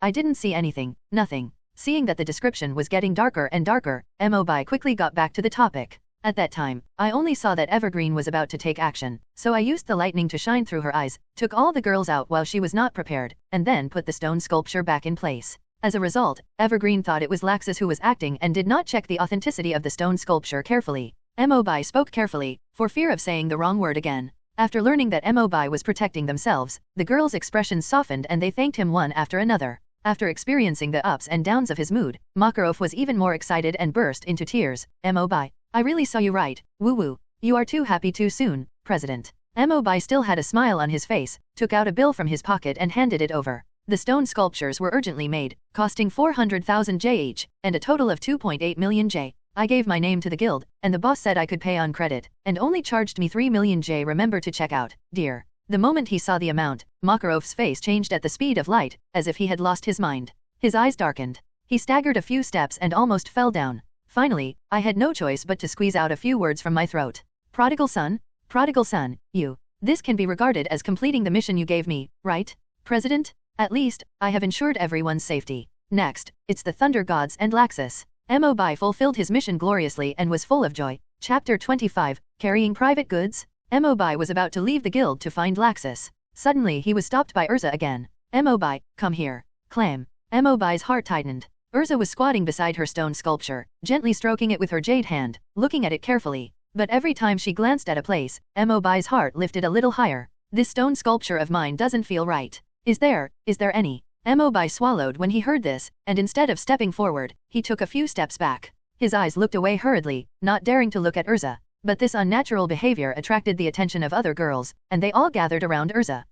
I didn't see anything, nothing. Seeing that the description was getting darker and darker, Mobi quickly got back to the topic. At that time, I only saw that Evergreen was about to take action, so I used the lightning to shine through her eyes, took all the girls out while she was not prepared, and then put the stone sculpture back in place. As a result, Evergreen thought it was Laxus who was acting and did not check the authenticity of the stone sculpture carefully. Mobi spoke carefully, for fear of saying the wrong word again. After learning that Mobi was protecting themselves, the girls' expressions softened and they thanked him one after another. After experiencing the ups and downs of his mood, Makarov was even more excited and burst into tears. Mobi, I really saw you right, woo-woo. You are too happy too soon, President. Mobi still had a smile on his face, took out a bill from his pocket and handed it over. The stone sculptures were urgently made, costing 400,000 J each, and a total of 2.8 million J. I gave my name to the guild, and the boss said I could pay on credit, and only charged me 3 million J. Remember to check out, dear. The moment he saw the amount, Makarov's face changed at the speed of light, as if he had lost his mind. His eyes darkened. He staggered a few steps and almost fell down. Finally, I had no choice but to squeeze out a few words from my throat. Prodigal son, you. This can be regarded as completing the mission you gave me, right, President? At least, I have ensured everyone's safety. Next, it's the Thunder Gods and Laxus. Mobi fulfilled his mission gloriously and was full of joy. Chapter 25, Carrying Private Goods? Mobi was about to leave the guild to find Laxus. Suddenly he was stopped by Erza again. Mobi, come here. Clam. Mobi's heart tightened. Erza was squatting beside her stone sculpture, gently stroking it with her jade hand, looking at it carefully. But every time she glanced at a place, Mobi's heart lifted a little higher. This stone sculpture of mine doesn't feel right. Is there any? Mobi swallowed when he heard this, and instead of stepping forward, he took a few steps back. His eyes looked away hurriedly, not daring to look at Erza. But this unnatural behavior attracted the attention of other girls, and they all gathered around Erza.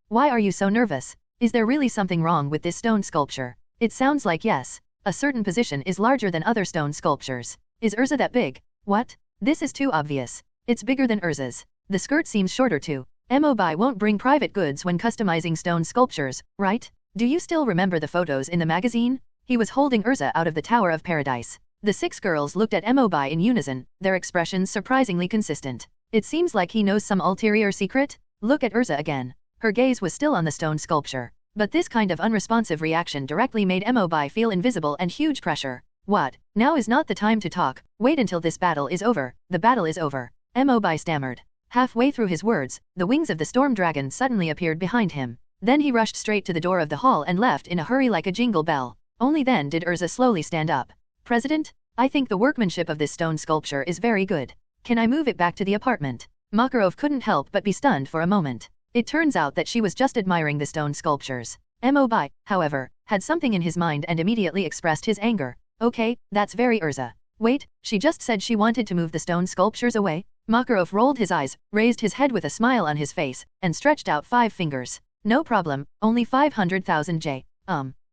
Why are you so nervous? Is there really something wrong with this stone sculpture? It sounds like yes. A certain position is larger than other stone sculptures. Is Erza that big? What? This is too obvious. It's bigger than Erza's. The skirt seems shorter too. Mobi won't bring private goods when customizing stone sculptures, right? Do you still remember the photos in the magazine? He was holding Erza out of the Tower of Paradise. The 6 girls looked at Mobi in unison, their expressions surprisingly consistent. It seems like he knows some ulterior secret? Look at Erza again. Her gaze was still on the stone sculpture. But this kind of unresponsive reaction directly made Mobi feel invisible and huge pressure. What? Now is not the time to talk. Wait until this battle is over. The battle is over. Mobi stammered. Halfway through his words, the wings of the storm dragon suddenly appeared behind him. Then he rushed straight to the door of the hall and left in a hurry like a jingle bell. Only then did Erza slowly stand up. President, I think the workmanship of this stone sculpture is very good. Can I move it back to the apartment? Makarov couldn't help but be stunned for a moment. It turns out that she was just admiring the stone sculptures. Mobi, however, had something in his mind and immediately expressed his anger. Okay, that's very Erza. Wait, she just said she wanted to move the stone sculptures away? Makarov rolled his eyes, raised his head with a smile on his face, and stretched out 5 fingers. No problem, only 500,000 J.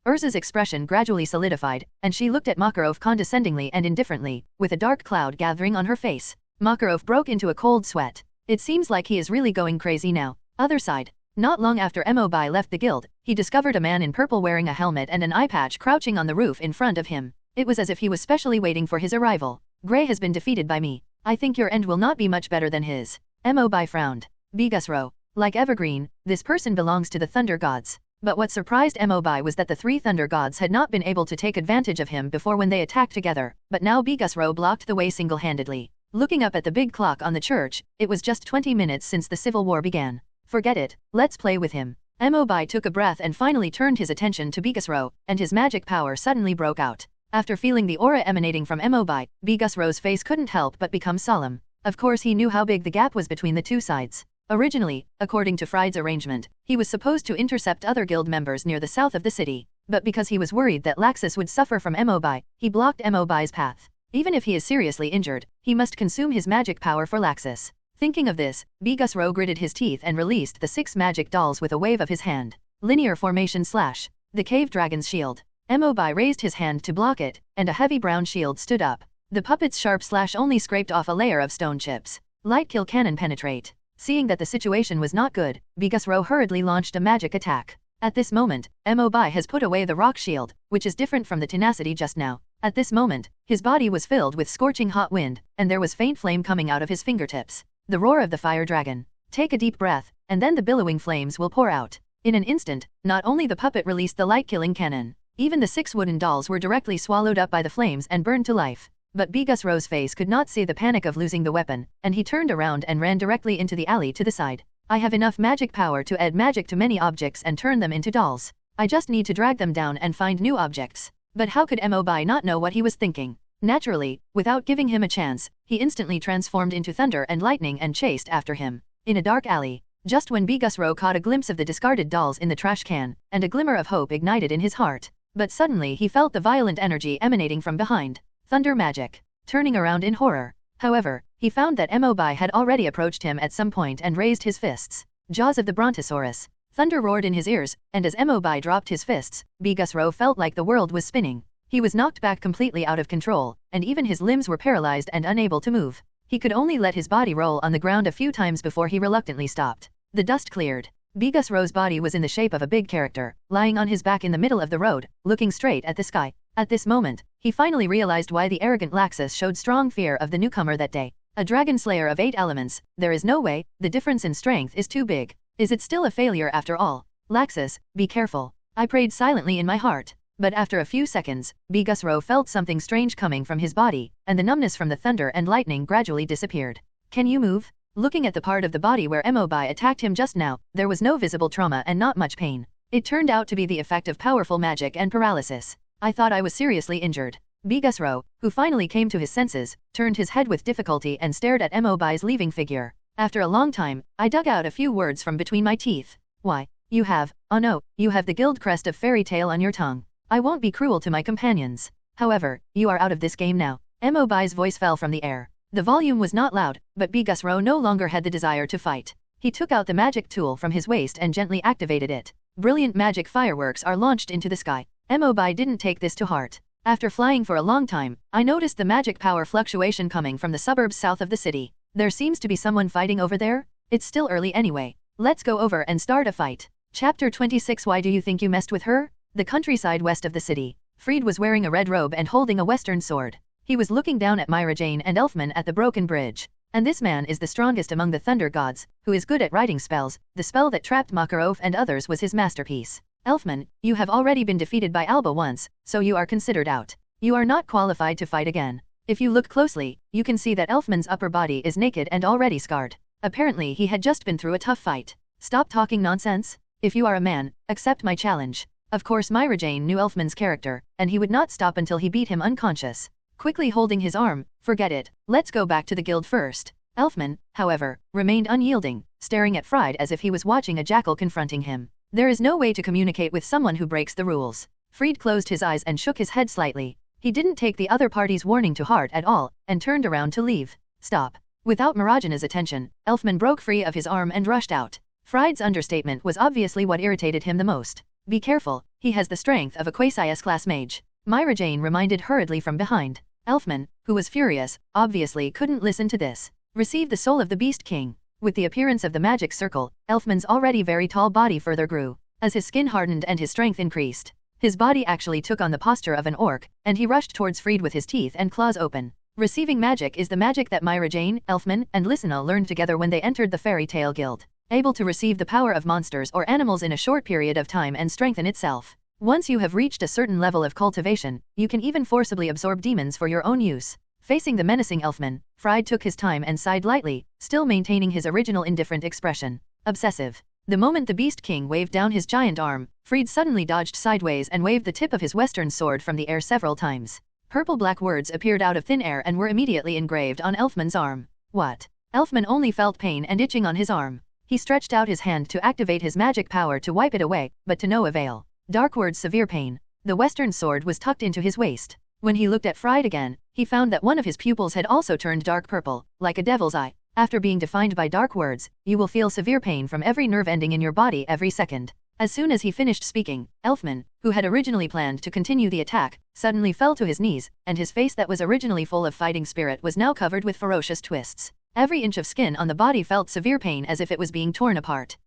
Erza's expression gradually solidified, and she looked at Makarov condescendingly and indifferently, with a dark cloud gathering on her face. Makarov broke into a cold sweat. It seems like he is really going crazy now. Other side. Not long after Mobi left the guild, he discovered a man in purple wearing a helmet and an eye patch crouching on the roof in front of him. It was as if he was specially waiting for his arrival. Gray has been defeated by me. I think your end will not be much better than his. Mobi frowned. Bigusro. Like Evergreen, this person belongs to the Thunder Gods. But what surprised Mobi was that the 3 Thunder Gods had not been able to take advantage of him before when they attacked together, but now Bigusro blocked the way single-handedly. Looking up at the big clock on the church, it was just 20 minutes since the civil war began. Forget it, let's play with him. Mobi took a breath and finally turned his attention to Bigusro, and his magic power suddenly broke out. After feeling the aura emanating from Mobi, Bigusro's face couldn't help but become solemn. Of course he knew how big the gap was between the two sides. Originally, according to Fried's arrangement, he was supposed to intercept other guild members near the south of the city, but because he was worried that Laxus would suffer from Mobi, he blocked Mobi's path. Even if he is seriously injured, he must consume his magic power for Laxus. Thinking of this, Bigusro gritted his teeth and released the 6 magic dolls with a wave of his hand. Linear formation / the cave dragon's shield. Mobi raised his hand to block it, and a heavy brown shield stood up. The puppet's sharp slash only scraped off a layer of stone chips. Light kill cannon penetrate. Seeing that the situation was not good, Bigusro hurriedly launched a magic attack. At this moment, Mobi has put away the rock shield, which is different from the tenacity just now. At this moment, his body was filled with scorching hot wind, and there was faint flame coming out of his fingertips. The roar of the fire dragon. Take a deep breath, and then the billowing flames will pour out. In an instant, not only the puppet released the light-killing cannon, even the 6 wooden dolls were directly swallowed up by the flames and burned to life. But Bigusro's face could not see the panic of losing the weapon, and he turned around and ran directly into the alley to the side. I have enough magic power to add magic to many objects and turn them into dolls. I just need to drag them down and find new objects. But how could Mobi not know what he was thinking? Naturally, without giving him a chance, he instantly transformed into thunder and lightning and chased after him. In a dark alley, just when Bigusro caught a glimpse of the discarded dolls in the trash can, and a glimmer of hope ignited in his heart. But suddenly he felt the violent energy emanating from behind. Thunder magic. Turning around in horror. However, he found that Mobi had already approached him at some point and raised his fists. Jaws of the Brontosaurus. Thunder roared in his ears, and as Mobi dropped his fists, Bigusro felt like the world was spinning. He was knocked back completely out of control, and even his limbs were paralyzed and unable to move. He could only let his body roll on the ground a few times before he reluctantly stopped. The dust cleared. Bigusro's body was in the shape of a big character, lying on his back in the middle of the road, looking straight at the sky. At this moment, he finally realized why the arrogant Laxus showed strong fear of the newcomer that day. A dragon slayer of 8 elements, there is no way, the difference in strength is too big. Is it still a failure after all? Laxus, be careful. I prayed silently in my heart. But after a few seconds, Bigusro felt something strange coming from his body, and the numbness from the thunder and lightning gradually disappeared. Can you move? Looking at the part of the body where Mobi attacked him just now, there was no visible trauma and not much pain. It turned out to be the effect of powerful magic and paralysis. I thought I was seriously injured. Bigusro, who finally came to his senses, turned his head with difficulty and stared at Mobi's leaving figure. After a long time, I dug out a few words from between my teeth. Why, you have, oh no, you have the guild crest of fairy tale on your tongue. I won't be cruel to my companions. However, you are out of this game now. Mobi's voice fell from the air. The volume was not loud, but Bigusro no longer had the desire to fight. He took out the magic tool from his waist and gently activated it. Brilliant magic fireworks are launched into the sky. Mobi didn't take this to heart. After flying for a long time, I noticed the magic power fluctuation coming from the suburbs south of the city. There seems to be someone fighting over there? It's still early anyway. Let's go over and start a fight. Chapter 26. Why do you think you messed with her? The countryside west of the city. Fried was wearing a red robe and holding a western sword. He was looking down at Myra Jane and Elfman at the broken bridge. And this man is the strongest among the thunder gods, who is good at writing spells. The spell that trapped Makarov and others was his masterpiece. Elfman, you have already been defeated by Alba once, so you are considered out. You are not qualified to fight again. If you look closely, you can see that Elfman's upper body is naked and already scarred. Apparently he had just been through a tough fight. Stop talking nonsense. If you are a man, accept my challenge. Of course Myra Jane knew Elfman's character, and he would not stop until he beat him unconscious. Quickly holding his arm, forget it, let's go back to the guild first. Elfman, however, remained unyielding, staring at Fried as if he was watching a jackal confronting him. There is no way to communicate with someone who breaks the rules. Fried closed his eyes and shook his head slightly. He didn't take the other party's warning to heart at all, and turned around to leave. Stop. Without Marajana's attention, Elfman broke free of his arm and rushed out. Fried's understatement was obviously what irritated him the most. Be careful, he has the strength of a quasi-S-class mage. Myra Jane reminded hurriedly from behind. Elfman, who was furious, obviously couldn't listen to this. Receive the soul of the Beast King. With the appearance of the magic circle, Elfman's already very tall body further grew. As his skin hardened and his strength increased, his body actually took on the posture of an orc, and he rushed towards Fried with his teeth and claws open. Receiving magic is the magic that Myra Jane, Elfman, and Lysina learned together when they entered the Fairy Tale Guild. Able to receive the power of monsters or animals in a short period of time and strengthen itself. Once you have reached a certain level of cultivation, you can even forcibly absorb demons for your own use. Facing the menacing Elfman, Fried took his time and sighed lightly, still maintaining his original indifferent expression. Obsessive. The moment the Beast King waved down his giant arm, Fried suddenly dodged sideways and waved the tip of his western sword from the air several times. Purple-black words appeared out of thin air and were immediately engraved on Elfman's arm. What? Elfman only felt pain and itching on his arm. He stretched out his hand to activate his magic power to wipe it away, but to no avail. Dark words, severe pain. The western sword was tucked into his waist. When he looked at Fried again, he found that one of his pupils had also turned dark purple, like a devil's eye. After being defined by dark words, you will feel severe pain from every nerve ending in your body every second. As soon as he finished speaking, Elfman, who had originally planned to continue the attack, suddenly fell to his knees, and his face that was originally full of fighting spirit was now covered with ferocious twists. Every inch of skin on the body felt severe pain as if it was being torn apart.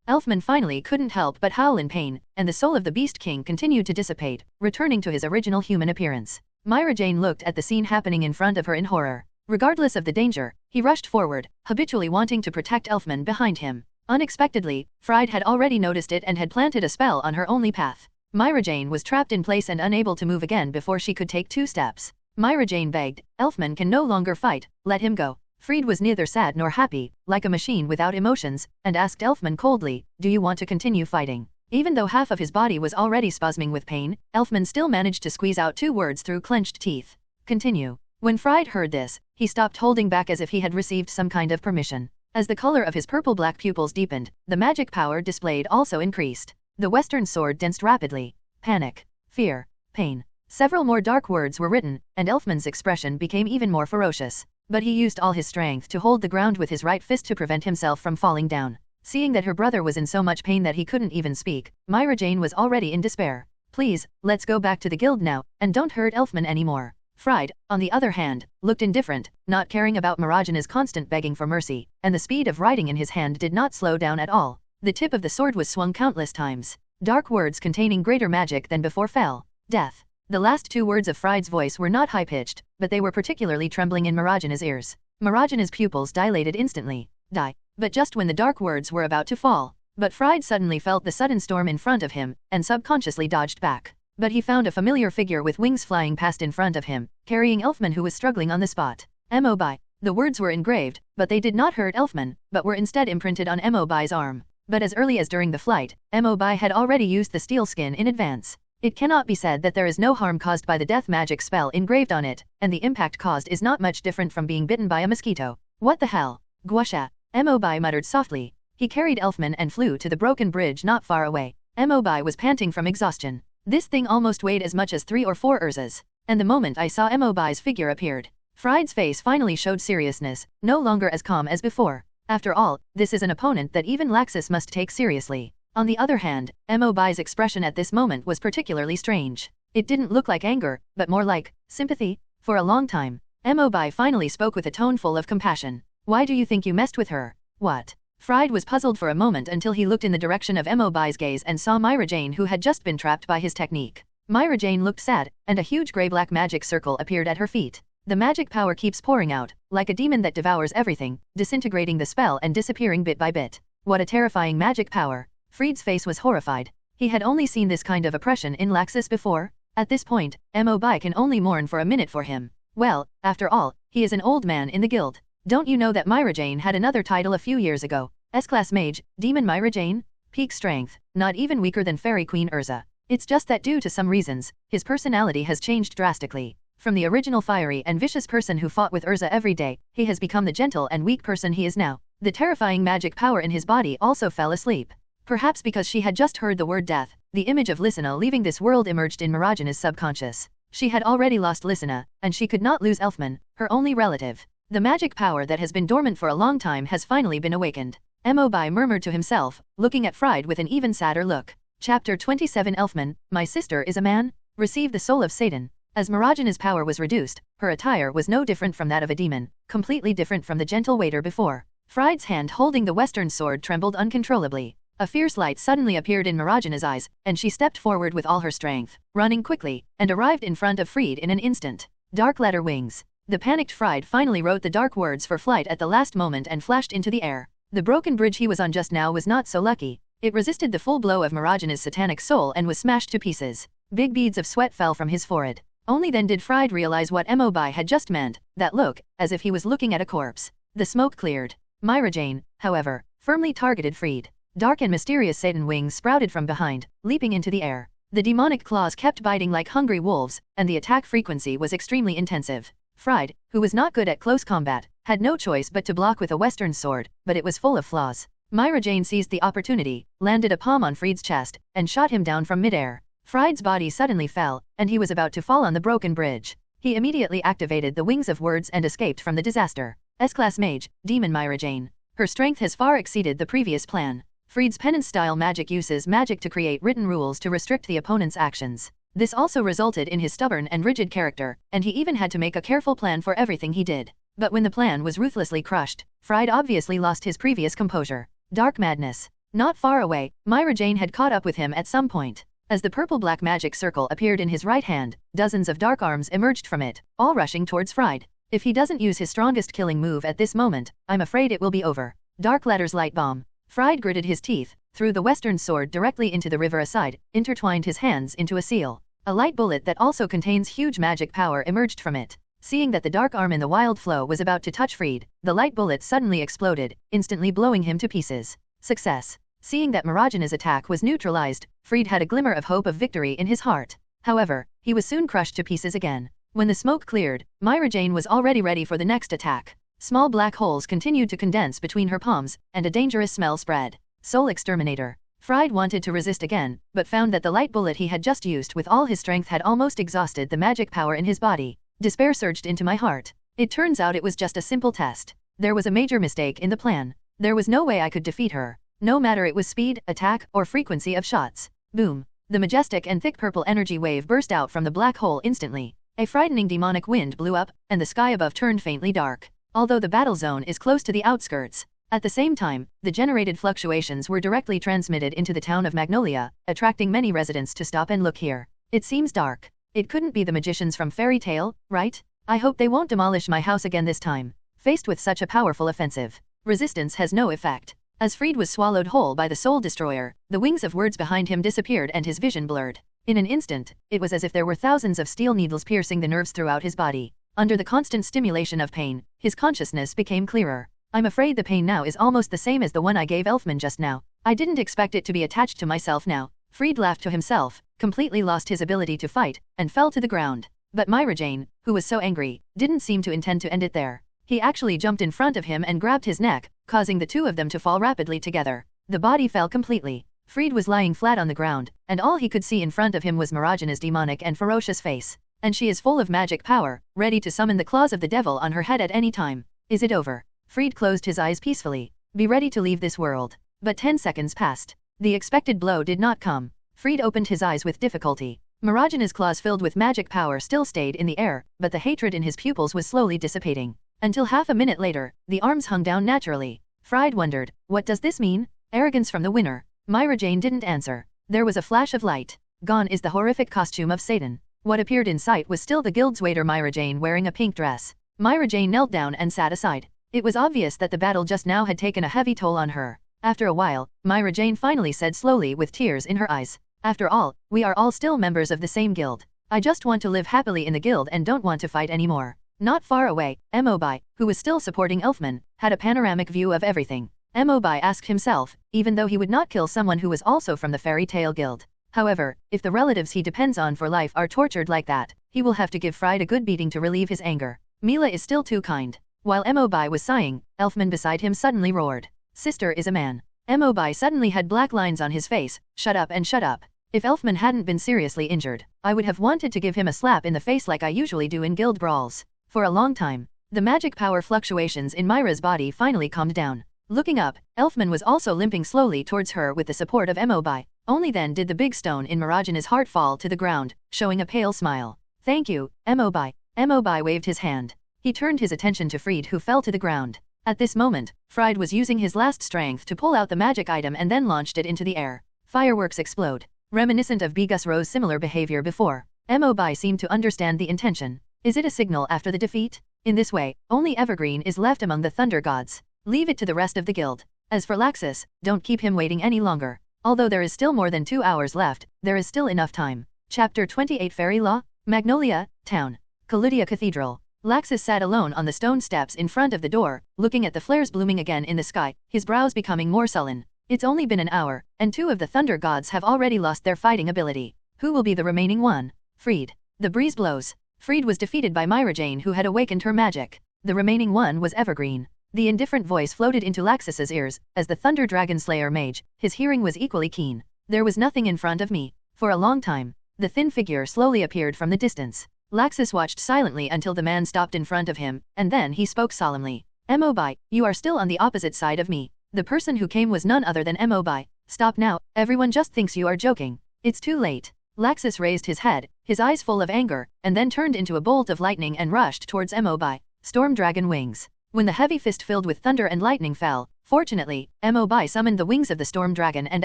Elfman finally couldn't help but howl in pain, and the soul of the Beast King continued to dissipate, returning to his original human appearance. Myra Jane looked at the scene happening in front of her in horror. Regardless of the danger, he rushed forward, habitually wanting to protect Elfman behind him. Unexpectedly, Fried had already noticed it and had planted a spell on her only path. Myra Jane was trapped in place and unable to move again before she could take 2 steps. Myra Jane begged, Elfman can no longer fight, let him go. Fried was neither sad nor happy, like a machine without emotions, and asked Elfman coldly, do you want to continue fighting? Even though half of his body was already spasming with pain, Elfman still managed to squeeze out 2 words through clenched teeth. Continue. When Fried heard this, he stopped holding back as if he had received some kind of permission. As the color of his purple-black pupils deepened, the magic power displayed also increased. The Western sword danced rapidly. Panic. Fear. Pain. Several more dark words were written, and Elfman's expression became even more ferocious. But he used all his strength to hold the ground with his right fist to prevent himself from falling down. Seeing that her brother was in so much pain that he couldn't even speak, Myra Jane was already in despair. Please, let's go back to the guild now, and don't hurt Elfman anymore. Fried, on the other hand, looked indifferent, not caring about Marajana's constant begging for mercy, and the speed of writing in his hand did not slow down at all. The tip of the sword was swung countless times. Dark words containing greater magic than before fell. Death. The last 2 words of Fried's voice were not high-pitched, but they were particularly trembling in Marajana's ears. Marajana's pupils dilated instantly. Die. But just when the dark words were about to fall, but Fried suddenly felt the sudden storm in front of him, and subconsciously dodged back. But he found a familiar figure with wings flying past in front of him, carrying Elfman who was struggling on the spot. Mobi. The words were engraved, but they did not hurt Elfman, but were instead imprinted on Mobi's arm. But as early as during the flight, Mobi had already used the steel skin in advance. It cannot be said that there is no harm caused by the death magic spell engraved on it, and the impact caused is not much different from being bitten by a mosquito. What the hell? Guasha. Mobi muttered softly. He carried Elfman and flew to the broken bridge not far away. Mobi was panting from exhaustion. This thing almost weighed as much as 3 or 4 Erzas. And the moment I saw Mobi's figure appeared, Fried's face finally showed seriousness, no longer as calm as before. After all, this is an opponent that even Laxus must take seriously. On the other hand, Mobi's expression at this moment was particularly strange. It didn't look like anger, but more like sympathy. For a long time, Mobi finally spoke with a tone full of compassion. Why do you think you messed with her? What? Fried was puzzled for a moment until he looked in the direction of Mobi's gaze and saw Myra Jane who had just been trapped by his technique. Myra Jane looked sad, and a huge grey-black magic circle appeared at her feet. The magic power keeps pouring out, like a demon that devours everything, disintegrating the spell and disappearing bit by bit. What a terrifying magic power! Fried's face was horrified. He had only seen this kind of oppression in Laxus before. At this point, Mobi can only mourn for a minute for him. Well, after all, he is an old man in the guild. Don't you know that Myra Jane had another title a few years ago? S-Class Mage, Demon Myra Jane? Peak strength, not even weaker than Fairy Queen Erza. It's just that due to some reasons, his personality has changed drastically. From the original fiery and vicious person who fought with Erza every day, he has become the gentle and weak person he is now. The terrifying magic power in his body also fell asleep. Perhaps because she had just heard the word death, the image of Lysina leaving this world emerged in Marajana's subconscious. She had already lost Lysina, and she could not lose Elfman, her only relative. The magic power that has been dormant for a long time has finally been awakened. Mobi murmured to himself, looking at Fried with an even sadder look. Chapter 27 Elfman, my sister is a man? Receive the soul of Satan. As Marajana's power was reduced, her attire was no different from that of a demon, completely different from the gentle waiter before. Fried's hand holding the western sword trembled uncontrollably. A fierce light suddenly appeared in Marajana's eyes, and she stepped forward with all her strength, running quickly, and arrived in front of Fried in an instant. Dark letter wings. The panicked Fried finally wrote the dark words for flight at the last moment and flashed into the air. The broken bridge he was on just now was not so lucky. It resisted the full blow of Marajana's satanic soul and was smashed to pieces. Big beads of sweat fell from his forehead. Only then did Fried realize what Mobi had just meant, that look, as if he was looking at a corpse. The smoke cleared. Myra Jane, however, firmly targeted Fried. Dark and mysterious Satan wings sprouted from behind, leaping into the air. The demonic claws kept biting like hungry wolves, and the attack frequency was extremely intensive. Fried, who was not good at close combat, had no choice but to block with a western sword, but it was full of flaws. Myra Jane seized the opportunity, landed a palm on Fried's chest, and shot him down from midair. Fried's body suddenly fell, and he was about to fall on the broken bridge. He immediately activated the Wings of Words and escaped from the disaster. S-Class Mage, Demon Myra Jane. Her strength has far exceeded the previous plan. Fried's penance-style magic uses magic to create written rules to restrict the opponent's actions. This also resulted in his stubborn and rigid character, and he even had to make a careful plan for everything he did. But when the plan was ruthlessly crushed, Fried obviously lost his previous composure. Dark madness. Not far away, Myra Jane had caught up with him at some point. As the purple-black magic circle appeared in his right hand, dozens of dark arms emerged from it, all rushing towards Fried. If he doesn't use his strongest killing move at this moment, I'm afraid it will be over. Dark Ladder's light bomb. Fried gritted his teeth, threw the western sword directly into the river aside, intertwined his hands into a seal. A light bullet that also contains huge magic power emerged from it. Seeing that the dark arm in the wild flow was about to touch Fried, the light bullet suddenly exploded, instantly blowing him to pieces. Success. Seeing that Marajana's attack was neutralized, Fried had a glimmer of hope of victory in his heart. However, he was soon crushed to pieces again. When the smoke cleared, Myra Jane was already ready for the next attack. Small black holes continued to condense between her palms, and a dangerous smell spread. Soul Exterminator. Fried wanted to resist again, but found that the light bullet he had just used with all his strength had almost exhausted the magic power in his body. Despair surged into my heart. It turns out it was just a simple test. There was a major mistake in the plan. There was no way I could defeat her. No matter it was speed, attack, or frequency of shots. Boom. The majestic and thick purple energy wave burst out from the black hole instantly. A frightening demonic wind blew up, and the sky above turned faintly dark. Although the battle zone is close to the outskirts. At the same time, the generated fluctuations were directly transmitted into the town of Magnolia, attracting many residents to stop and look here. It seems dark. It couldn't be the magicians from Fairy Tale, right? I hope they won't demolish my house again this time. Faced with such a powerful offensive, resistance has no effect. As Fried was swallowed whole by the Soul Destroyer, the wings of words behind him disappeared and his vision blurred. In an instant, it was as if there were thousands of steel needles piercing the nerves throughout his body. Under the constant stimulation of pain, his consciousness became clearer. I'm afraid the pain now is almost the same as the one I gave Elfman just now. I didn't expect it to be attached to myself now. Fried laughed to himself, completely lost his ability to fight, and fell to the ground. But Myra Jane, who was so angry, didn't seem to intend to end it there. He actually jumped in front of him and grabbed his neck, causing the two of them to fall rapidly together. The body fell completely. Fried was lying flat on the ground, and all he could see in front of him was Marajana's demonic and ferocious face. And she is full of magic power, ready to summon the claws of the devil on her head at any time. Is it over? Fried closed his eyes peacefully. Be ready to leave this world. But 10 seconds passed. The expected blow did not come. Fried opened his eyes with difficulty. Marajana's claws filled with magic power still stayed in the air, but the hatred in his pupils was slowly dissipating. Until half a minute later, the arms hung down naturally. Fried wondered, what does this mean? Arrogance from the winner. Myra Jane didn't answer. There was a flash of light. Gone is the horrific costume of Satan. What appeared in sight was still the guild's waiter Myra Jane wearing a pink dress. Myra Jane knelt down and sat aside. It was obvious that the battle just now had taken a heavy toll on her. After a while, Myra Jane finally said slowly with tears in her eyes. After all, we are all still members of the same guild. I just want to live happily in the guild and don't want to fight anymore. Not far away, Hobe, who was still supporting Elfman, had a panoramic view of everything. Hobe asked himself, even though he would not kill someone who was also from the Fairy Tale Guild. However, if the relatives he depends on for life are tortured like that, he will have to give Fried a good beating to relieve his anger. Mila is still too kind. While Hobe was sighing, Elfman beside him suddenly roared. Sister is a man. Hobe suddenly had black lines on his face. Shut up and shut up. If Elfman hadn't been seriously injured, I would have wanted to give him a slap in the face like I usually do in guild brawls. For a long time, the magic power fluctuations in Myra's body finally calmed down. Looking up, Elfman was also limping slowly towards her with the support of Hobe. Only then did the big stone in Marajana's heart fall to the ground, showing a pale smile. Thank you, Hobe. Hobe waved his hand. He turned his attention to Fried who fell to the ground. At this moment, Fried was using his last strength to pull out the magic item and then launched it into the air. Fireworks explode. Reminiscent of Bigus Ro's similar behavior before. Hobe seemed to understand the intention. Is it a signal after the defeat? In this way, only Evergreen is left among the Thunder Gods. Leave it to the rest of the guild. As for Laxus, don't keep him waiting any longer. Although there is still more than 2 hours left, there is still enough time. Chapter 28 Fairy Law? Magnolia, Town. Caludia Cathedral. Laxus sat alone on the stone steps in front of the door, looking at the flares blooming again in the sky, his brows becoming more sullen. It's only been an hour, and 2 of the Thunder Gods have already lost their fighting ability. Who will be the remaining one? Fried. The breeze blows. Fried was defeated by Myra Jane who had awakened her magic. The remaining one was Evergreen. The indifferent voice floated into Laxus's ears. As the Thunder Dragon Slayer mage, his hearing was equally keen. There was nothing in front of me. For a long time, the thin figure slowly appeared from the distance. Laxus watched silently until the man stopped in front of him, and then he spoke solemnly. Hobe, you are still on the opposite side of me. The person who came was none other than Hobe. Stop now, everyone just thinks you are joking. It's too late. Laxus raised his head, his eyes full of anger, and then turned into a bolt of lightning and rushed towards Hobe. Storm Dragon Wings. When the heavy fist filled with thunder and lightning fell, fortunately, Hobe summoned the wings of the Storm Dragon and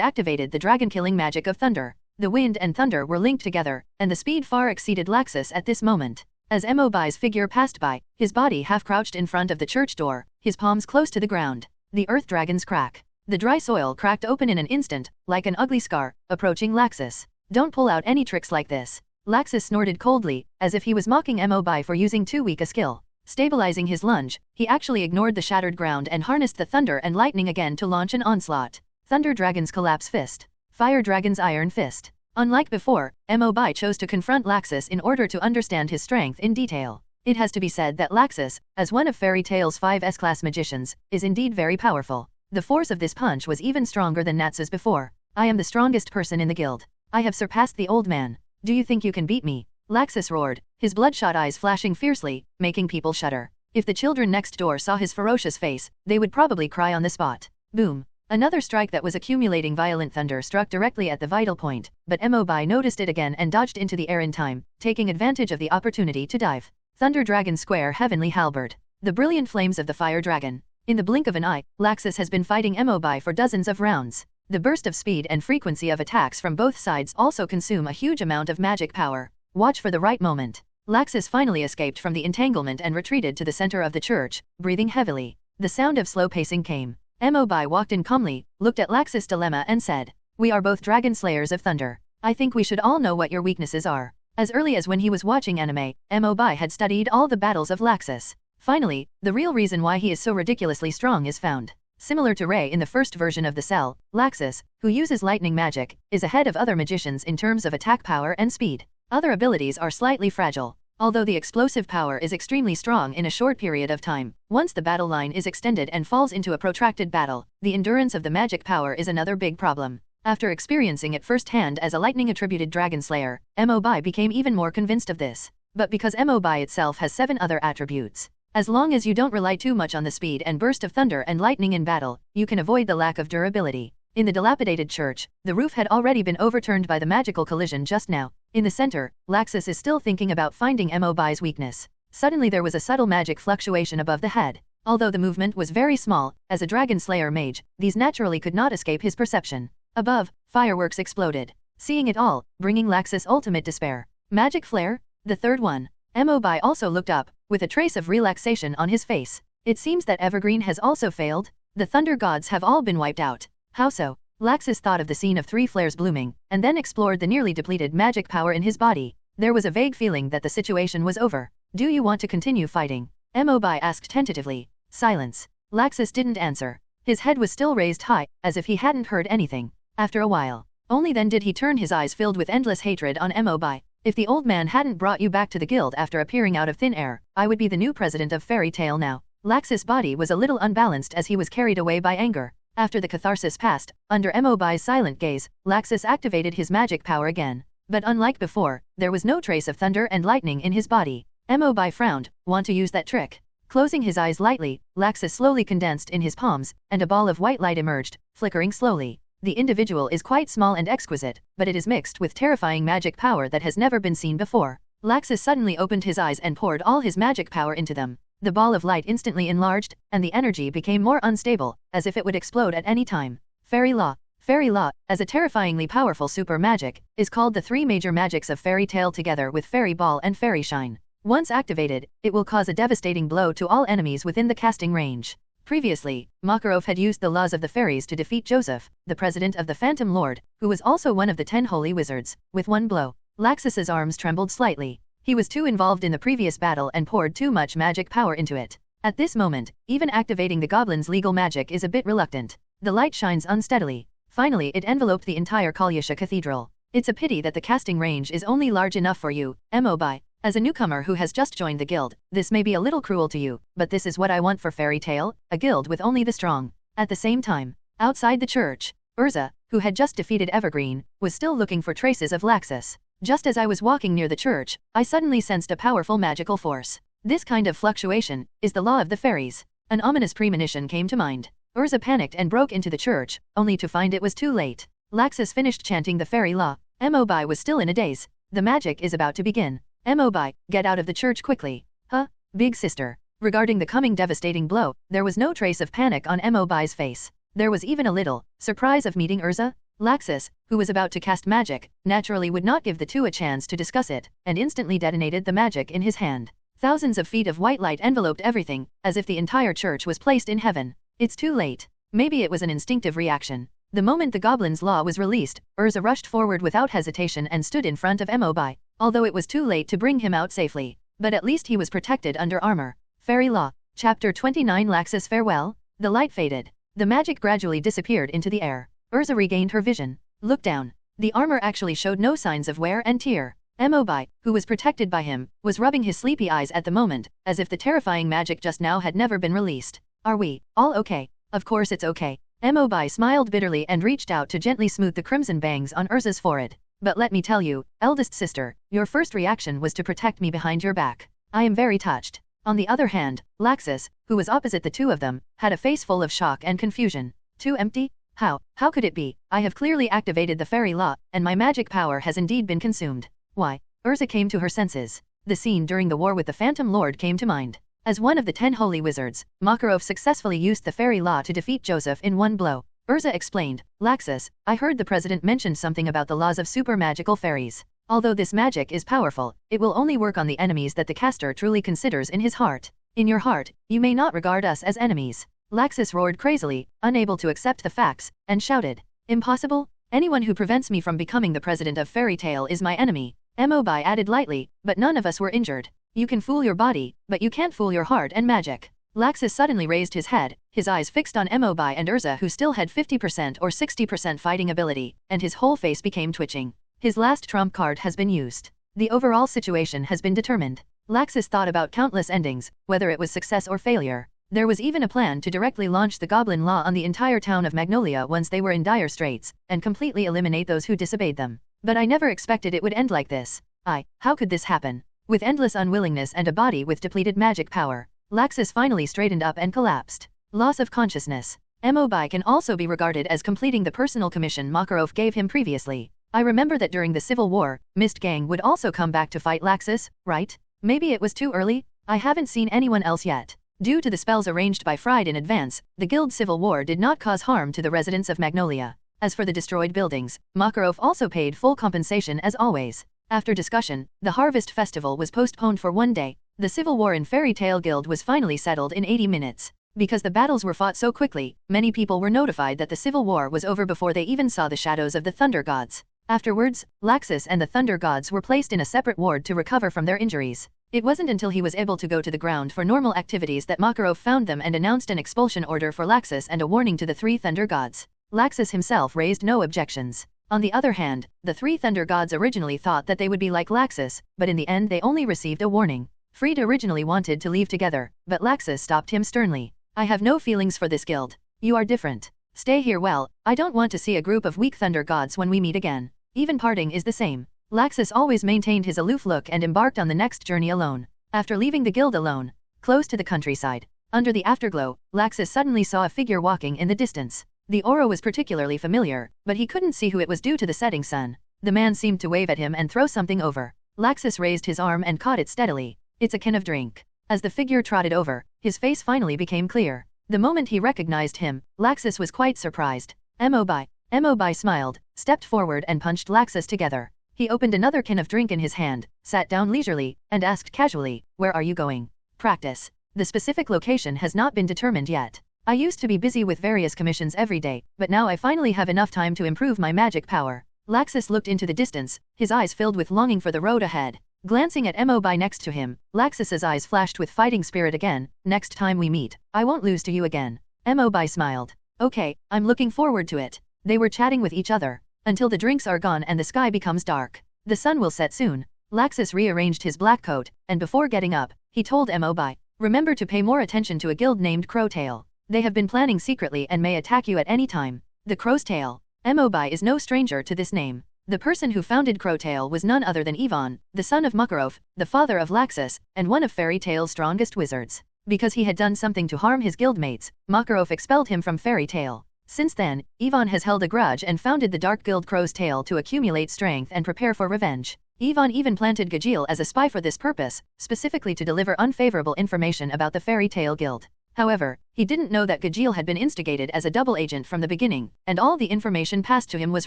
activated the dragon-killing magic of thunder. The wind and thunder were linked together, and the speed far exceeded Laxus at this moment. As Hobe's figure passed by, his body half-crouched in front of the church door, his palms close to the ground. The earth dragons crack. The dry soil cracked open in an instant, like an ugly scar, approaching Laxus. Don't pull out any tricks like this. Laxus snorted coldly, as if he was mocking Hobe for using too weak a skill. Stabilizing his lunge, he actually ignored the shattered ground and harnessed the thunder and lightning again to launch an onslaught. Thunder Dragon's Collapse Fist. Fire Dragon's Iron Fist. Unlike before, Mobi chose to confront Laxus in order to understand his strength in detail. It has to be said that Laxus, as one of Fairy Tail's 5 S-class magicians, is indeed very powerful. The force of this punch was even stronger than Natsu's before. I am the strongest person in the guild. I have surpassed the old man. Do you think you can beat me? Laxus roared, his bloodshot eyes flashing fiercely, making people shudder. If the children next door saw his ferocious face, they would probably cry on the spot. Boom. Another strike that was accumulating violent thunder struck directly at the vital point, but Mobi noticed it again and dodged into the air in time, taking advantage of the opportunity to dive. Thunder Dragon Square Heavenly Halberd. The brilliant flames of the Fire Dragon. In the blink of an eye, Laxus has been fighting Mobi for dozens of rounds. The burst of speed and frequency of attacks from both sides also consume a huge amount of magic power. Watch for the right moment. Laxus finally escaped from the entanglement and retreated to the center of the church, breathing heavily. The sound of slow pacing came. Mobi walked in calmly, looked at Laxus' dilemma and said, "We are both dragon slayers of thunder. I think we should all know what your weaknesses are." As early as when he was watching anime, Mobi had studied all the battles of Laxus. Finally, the real reason why he is so ridiculously strong is found. Similar to Ray in the first version of the cell, Laxus, who uses lightning magic, is ahead of other magicians in terms of attack power and speed. Other abilities are slightly fragile. Although the explosive power is extremely strong in a short period of time, once the battle line is extended and falls into a protracted battle, the endurance of the magic power is another big problem. After experiencing it firsthand as a lightning-attributed dragon slayer, Mobi became even more convinced of this. But because Mobi itself has 7 other attributes, as long as you don't rely too much on the speed and burst of thunder and lightning in battle, you can avoid the lack of durability. In the dilapidated church, the roof had already been overturned by the magical collision just now. In the center, Laxus is still thinking about finding Mobi's weakness. Suddenly there was a subtle magic fluctuation above the head. Although the movement was very small, as a dragon slayer mage, these naturally could not escape his perception. Above, fireworks exploded. Seeing it all, bringing Laxus ultimate despair. Magic flare? The third one. Mobi also looked up, with a trace of relaxation on his face. It seems that Evergreen has also failed. The thunder gods have all been wiped out. How so? Laxus thought of the scene of 3 flares blooming, and then explored the nearly depleted magic power in his body. There was a vague feeling that the situation was over. Do you want to continue fighting? Mobi asked tentatively. Silence. Laxus didn't answer. His head was still raised high, as if he hadn't heard anything. After a while, only then did he turn his eyes filled with endless hatred on Mobi. If the old man hadn't brought you back to the guild after appearing out of thin air, I would be the new president of Fairy Tail now. Laxus' body was a little unbalanced as he was carried away by anger. After the catharsis passed, under Mobi's silent gaze, Laxus activated his magic power again. But unlike before, there was no trace of thunder and lightning in his body. Mobi frowned. Want to use that trick? Closing his eyes lightly, Laxus slowly condensed in his palms, and a ball of white light emerged, flickering slowly. The individual is quite small and exquisite, but it is mixed with terrifying magic power that has never been seen before. Laxus suddenly opened his eyes and poured all his magic power into them. The ball of light instantly enlarged, and the energy became more unstable, as if it would explode at any time. Fairy Law. Fairy Law, as a terrifyingly powerful super magic, is called the 3 major magics of Fairy Tail together with Fairy Ball and Fairy Shine. Once activated, it will cause a devastating blow to all enemies within the casting range. Previously, Makarov had used the laws of the fairies to defeat Joseph, the president of the Phantom Lord, who was also one of the 10 holy wizards, with one blow. Laxus's arms trembled slightly. He was too involved in the previous battle and poured too much magic power into it. At this moment, even activating the goblin's legal magic is a bit reluctant. The light shines unsteadily. Finally it enveloped the entire Kalyasha Cathedral. It's a pity that the casting range is only large enough for you, Mobi. As a newcomer who has just joined the guild, this may be a little cruel to you, but this is what I want for Fairy Tail, a guild with only the strong. At the same time, outside the church, Erza, who had just defeated Evergreen, was still looking for traces of Laxus. Just as I was walking near the church, I suddenly sensed a powerful magical force. This kind of fluctuation is the law of the fairies. An ominous premonition came to mind. Erza panicked and broke into the church, only to find it was too late. Laxus finished chanting the fairy law. Mobi was still in a daze. The magic is about to begin. Mobi, get out of the church quickly. Huh? Big sister. Regarding the coming devastating blow, there was no trace of panic on Mobi's face. There was even a little surprise of meeting Erza. Laxus, who was about to cast magic, naturally would not give the two a chance to discuss it, and instantly detonated the magic in his hand. Thousands of feet of white light enveloped everything, as if the entire church was placed in heaven. It's too late. Maybe it was an instinctive reaction. The moment the goblin's law was released, Erza rushed forward without hesitation and stood in front of Mobi, although it was too late to bring him out safely. But at least he was protected under armor. Fairy Law. Chapter 29 Laxus Farewell. The light faded. The magic gradually disappeared into the air. Erza regained her vision. Look down. The armor actually showed no signs of wear and tear. Hobe, who was protected by him, was rubbing his sleepy eyes at the moment, as if the terrifying magic just now had never been released. Are we all okay? Of course it's okay. Hobe smiled bitterly and reached out to gently smooth the crimson bangs on Erza's forehead. But let me tell you, eldest sister, your first reaction was to protect me behind your back. I am very touched. On the other hand, Laxus, who was opposite the two of them, had a face full of shock and confusion. Too empty? How could it be? I have clearly activated the fairy law, and my magic power has indeed been consumed. Why? Erza came to her senses. The scene during the war with the Phantom Lord came to mind. As one of the 10 holy wizards, Makarov successfully used the fairy law to defeat Joseph in one blow. Erza explained, Laxus, I heard the president mention something about the laws of super magical fairies. Although this magic is powerful, it will only work on the enemies that the caster truly considers in his heart. In your heart, you may not regard us as enemies. Laxus roared crazily, unable to accept the facts, and shouted, Impossible? Anyone who prevents me from becoming the president of Fairy Tale is my enemy. Hobe added lightly, but none of us were injured. You can fool your body, but you can't fool your heart and magic. Laxus suddenly raised his head, his eyes fixed on Hobe and Erza, who still had 50% or 60% fighting ability, and his whole face became twitching. His last trump card has been used. The overall situation has been determined. Laxus thought about countless endings, whether it was success or failure. There was even a plan to directly launch the Goblin Law on the entire town of Magnolia once they were in dire straits, and completely eliminate those who disobeyed them. But I never expected it would end like this. How could this happen? With endless unwillingness and a body with depleted magic power, Laxus finally straightened up and collapsed. Loss of consciousness. Hobe can also be regarded as completing the personal commission Makarov gave him previously. I remember that during the Civil War, Mist Gang would also come back to fight Laxus, right? Maybe it was too early? I haven't seen anyone else yet. Due to the spells arranged by Fried in advance, the guild civil war did not cause harm to the residents of Magnolia. As for the destroyed buildings, Makarov also paid full compensation as always. After discussion, the Harvest Festival was postponed for one day. The civil war in Fairy Tale Guild was finally settled in 80 minutes. Because the battles were fought so quickly, many people were notified that the civil war was over before they even saw the shadows of the Thunder Gods. Afterwards, Laxus and the Thunder Gods were placed in a separate ward to recover from their injuries. It wasn't until he was able to go to the ground for normal activities that Makarov found them and announced an expulsion order for Laxus and a warning to the 3 Thunder Gods. Laxus himself raised no objections. On the other hand, the 3 Thunder Gods originally thought that they would be like Laxus, but in the end they only received a warning. Fried originally wanted to leave together, but Laxus stopped him sternly. I have no feelings for this guild. You are different. Stay here. Well, I don't want to see a group of weak Thunder Gods when we meet again. Even parting is the same. Laxus always maintained his aloof look and embarked on the next journey alone. After leaving the guild alone, close to the countryside, under the afterglow, Laxus suddenly saw a figure walking in the distance. The aura was particularly familiar, but he couldn't see who it was due to the setting sun. The man seemed to wave at him and throw something over. Laxus raised his arm and caught it steadily. It's a can of drink. As the figure trotted over, his face finally became clear. The moment he recognized him, Laxus was quite surprised. Hobe smiled, stepped forward and punched Laxus together. He opened another can of drink in his hand, sat down leisurely, and asked casually, Where are you going? Practice. The specific location has not been determined yet. I used to be busy with various commissions every day, but now I finally have enough time to improve my magic power. Laxus looked into the distance, his eyes filled with longing for the road ahead. Glancing at Hobe next to him, Laxus's eyes flashed with fighting spirit again. Next time we meet, I won't lose to you again. Hobe smiled. Okay, I'm looking forward to it. They were chatting with each other. Until the drinks are gone and the sky becomes dark. The sun will set soon. Laxus rearranged his black coat, and before getting up, he told Hobe, Remember to pay more attention to a guild named Crowtail. They have been planning secretly and may attack you at any time. The Crow's Tail. Hobe is no stranger to this name. The person who founded Crowtail was none other than Ivan, the son of Makarov, the father of Laxus, and one of Fairy Tale's strongest wizards. Because he had done something to harm his guildmates, Makarov expelled him from Fairy Tale. Since then, Ivan has held a grudge and founded the Dark Guild Crow's Tail to accumulate strength and prepare for revenge. Ivan even planted Gajil as a spy for this purpose, specifically to deliver unfavorable information about the Fairy Tale Guild. However, he didn't know that Gajil had been instigated as a double agent from the beginning, and all the information passed to him was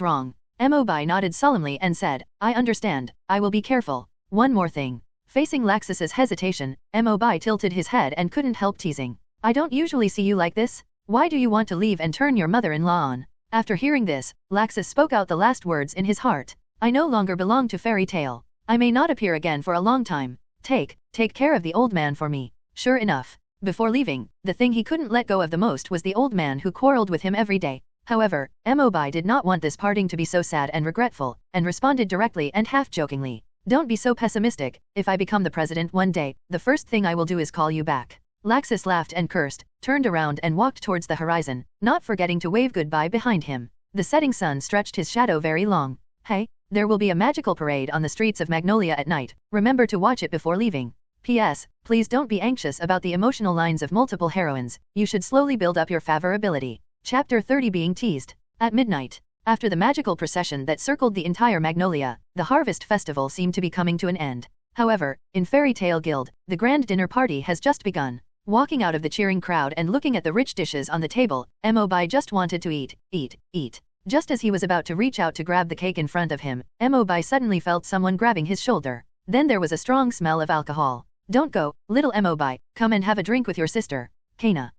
wrong. Hobe nodded solemnly and said, I understand, I will be careful. One more thing. Facing Laxus's hesitation, Hobe tilted his head and couldn't help teasing. I don't usually see you like this. Why do you want to leave and turn your mother-in-law on? After hearing this, Laxus spoke out the last words in his heart. I no longer belong to Fairy Tale. I may not appear again for a long time. Take care of the old man for me. Sure enough. Before leaving, the thing he couldn't let go of the most was the old man who quarreled with him every day. However, Mobai did not want this parting to be so sad and regretful, and responded directly and half-jokingly. Don't be so pessimistic. If I become the president one day, the first thing I will do is call you back. Laxus laughed and cursed, turned around and walked towards the horizon, not forgetting to wave goodbye behind him. The setting sun stretched his shadow very long. Hey, there will be a magical parade on the streets of Magnolia at night. Remember to watch it before leaving. P.S. Please don't be anxious about the emotional lines of multiple heroines. You should slowly build up your favorability. Chapter 30 Being Teased. At midnight, after the magical procession that circled the entire Magnolia, the harvest festival seemed to be coming to an end. However, in Fairy Tale Guild, the grand dinner party has just begun. Walking out of the cheering crowd and looking at the rich dishes on the table, Mobai just wanted to eat. Just as he was about to reach out to grab the cake in front of him, Mobai suddenly felt someone grabbing his shoulder. Then there was a strong smell of alcohol. Don't go, little Mobai, come and have a drink with your sister. Kana.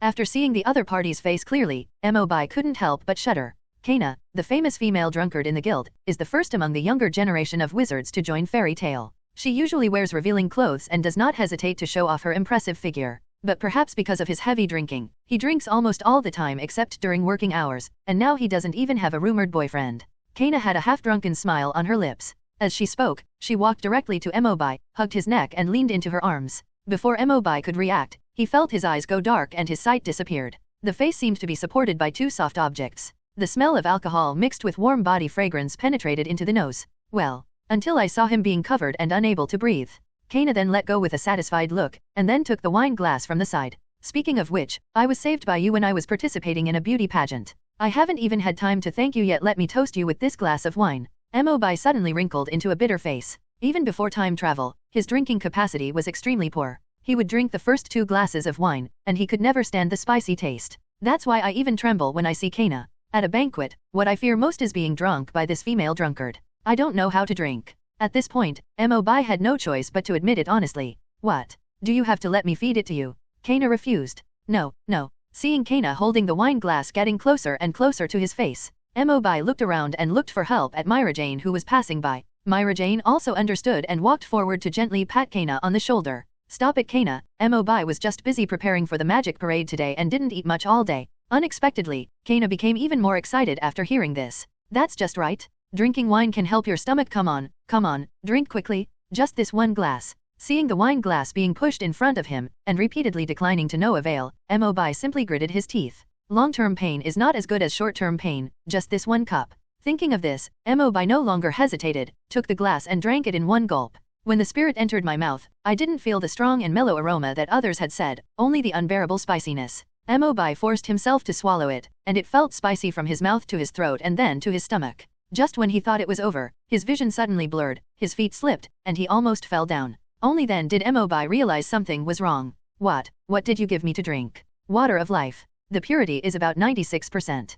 After seeing the other party's face clearly, Mobai couldn't help but shudder. Kana, the famous female drunkard in the guild, is the first among the younger generation of wizards to join Fairy Tale. She usually wears revealing clothes and does not hesitate to show off her impressive figure. But perhaps because of his heavy drinking, he drinks almost all the time except during working hours, and now he doesn't even have a rumored boyfriend. Kana had a half-drunken smile on her lips. As she spoke, she walked directly to Mobai, hugged his neck and leaned into her arms. Before Mobai could react, he felt his eyes go dark and his sight disappeared. The face seemed to be supported by two soft objects. The smell of alcohol mixed with warm body fragrance penetrated into the nose. Well, until I saw him being covered and unable to breathe. Kana then let go with a satisfied look, and then took the wine glass from the side. Speaking of which, I was saved by you when I was participating in a beauty pageant. I haven't even had time to thank you yet. Let me toast you with this glass of wine. Mobai suddenly wrinkled into a bitter face. Even before time travel, his drinking capacity was extremely poor. He would drink the first 2 glasses of wine, and he could never stand the spicy taste. That's why I even tremble when I see Kana. At a banquet, what I fear most is being drunk by this female drunkard. I don't know how to drink. At this point, Mobai had no choice but to admit it honestly. What? Do you have to let me feed it to you? Kana refused. No. Seeing Kana holding the wine glass getting closer and closer to his face, Mobai looked around and looked for help at Myra Jane, who was passing by. Myra Jane also understood and walked forward to gently pat Kana on the shoulder. Stop it, Kana. Mobai was just busy preparing for the magic parade today and didn't eat much all day. Unexpectedly, Kana became even more excited after hearing this. That's just right. Drinking wine can help your stomach. Come on, drink quickly. Just this one glass. Seeing the wine glass being pushed in front of him, and repeatedly declining to no avail, Mobai simply gritted his teeth. Long-term pain is not as good as short-term pain, just this one cup. Thinking of this, Mobai no longer hesitated, took the glass and drank it in one gulp. When the spirit entered my mouth, I didn't feel the strong and mellow aroma that others had said, only the unbearable spiciness. Mobai forced himself to swallow it, and it felt spicy from his mouth to his throat and then to his stomach. Just when he thought it was over, his vision suddenly blurred, his feet slipped, and he almost fell down. Only then did Mobai realize something was wrong. What did you give me to drink? Water of life. The purity is about 96%.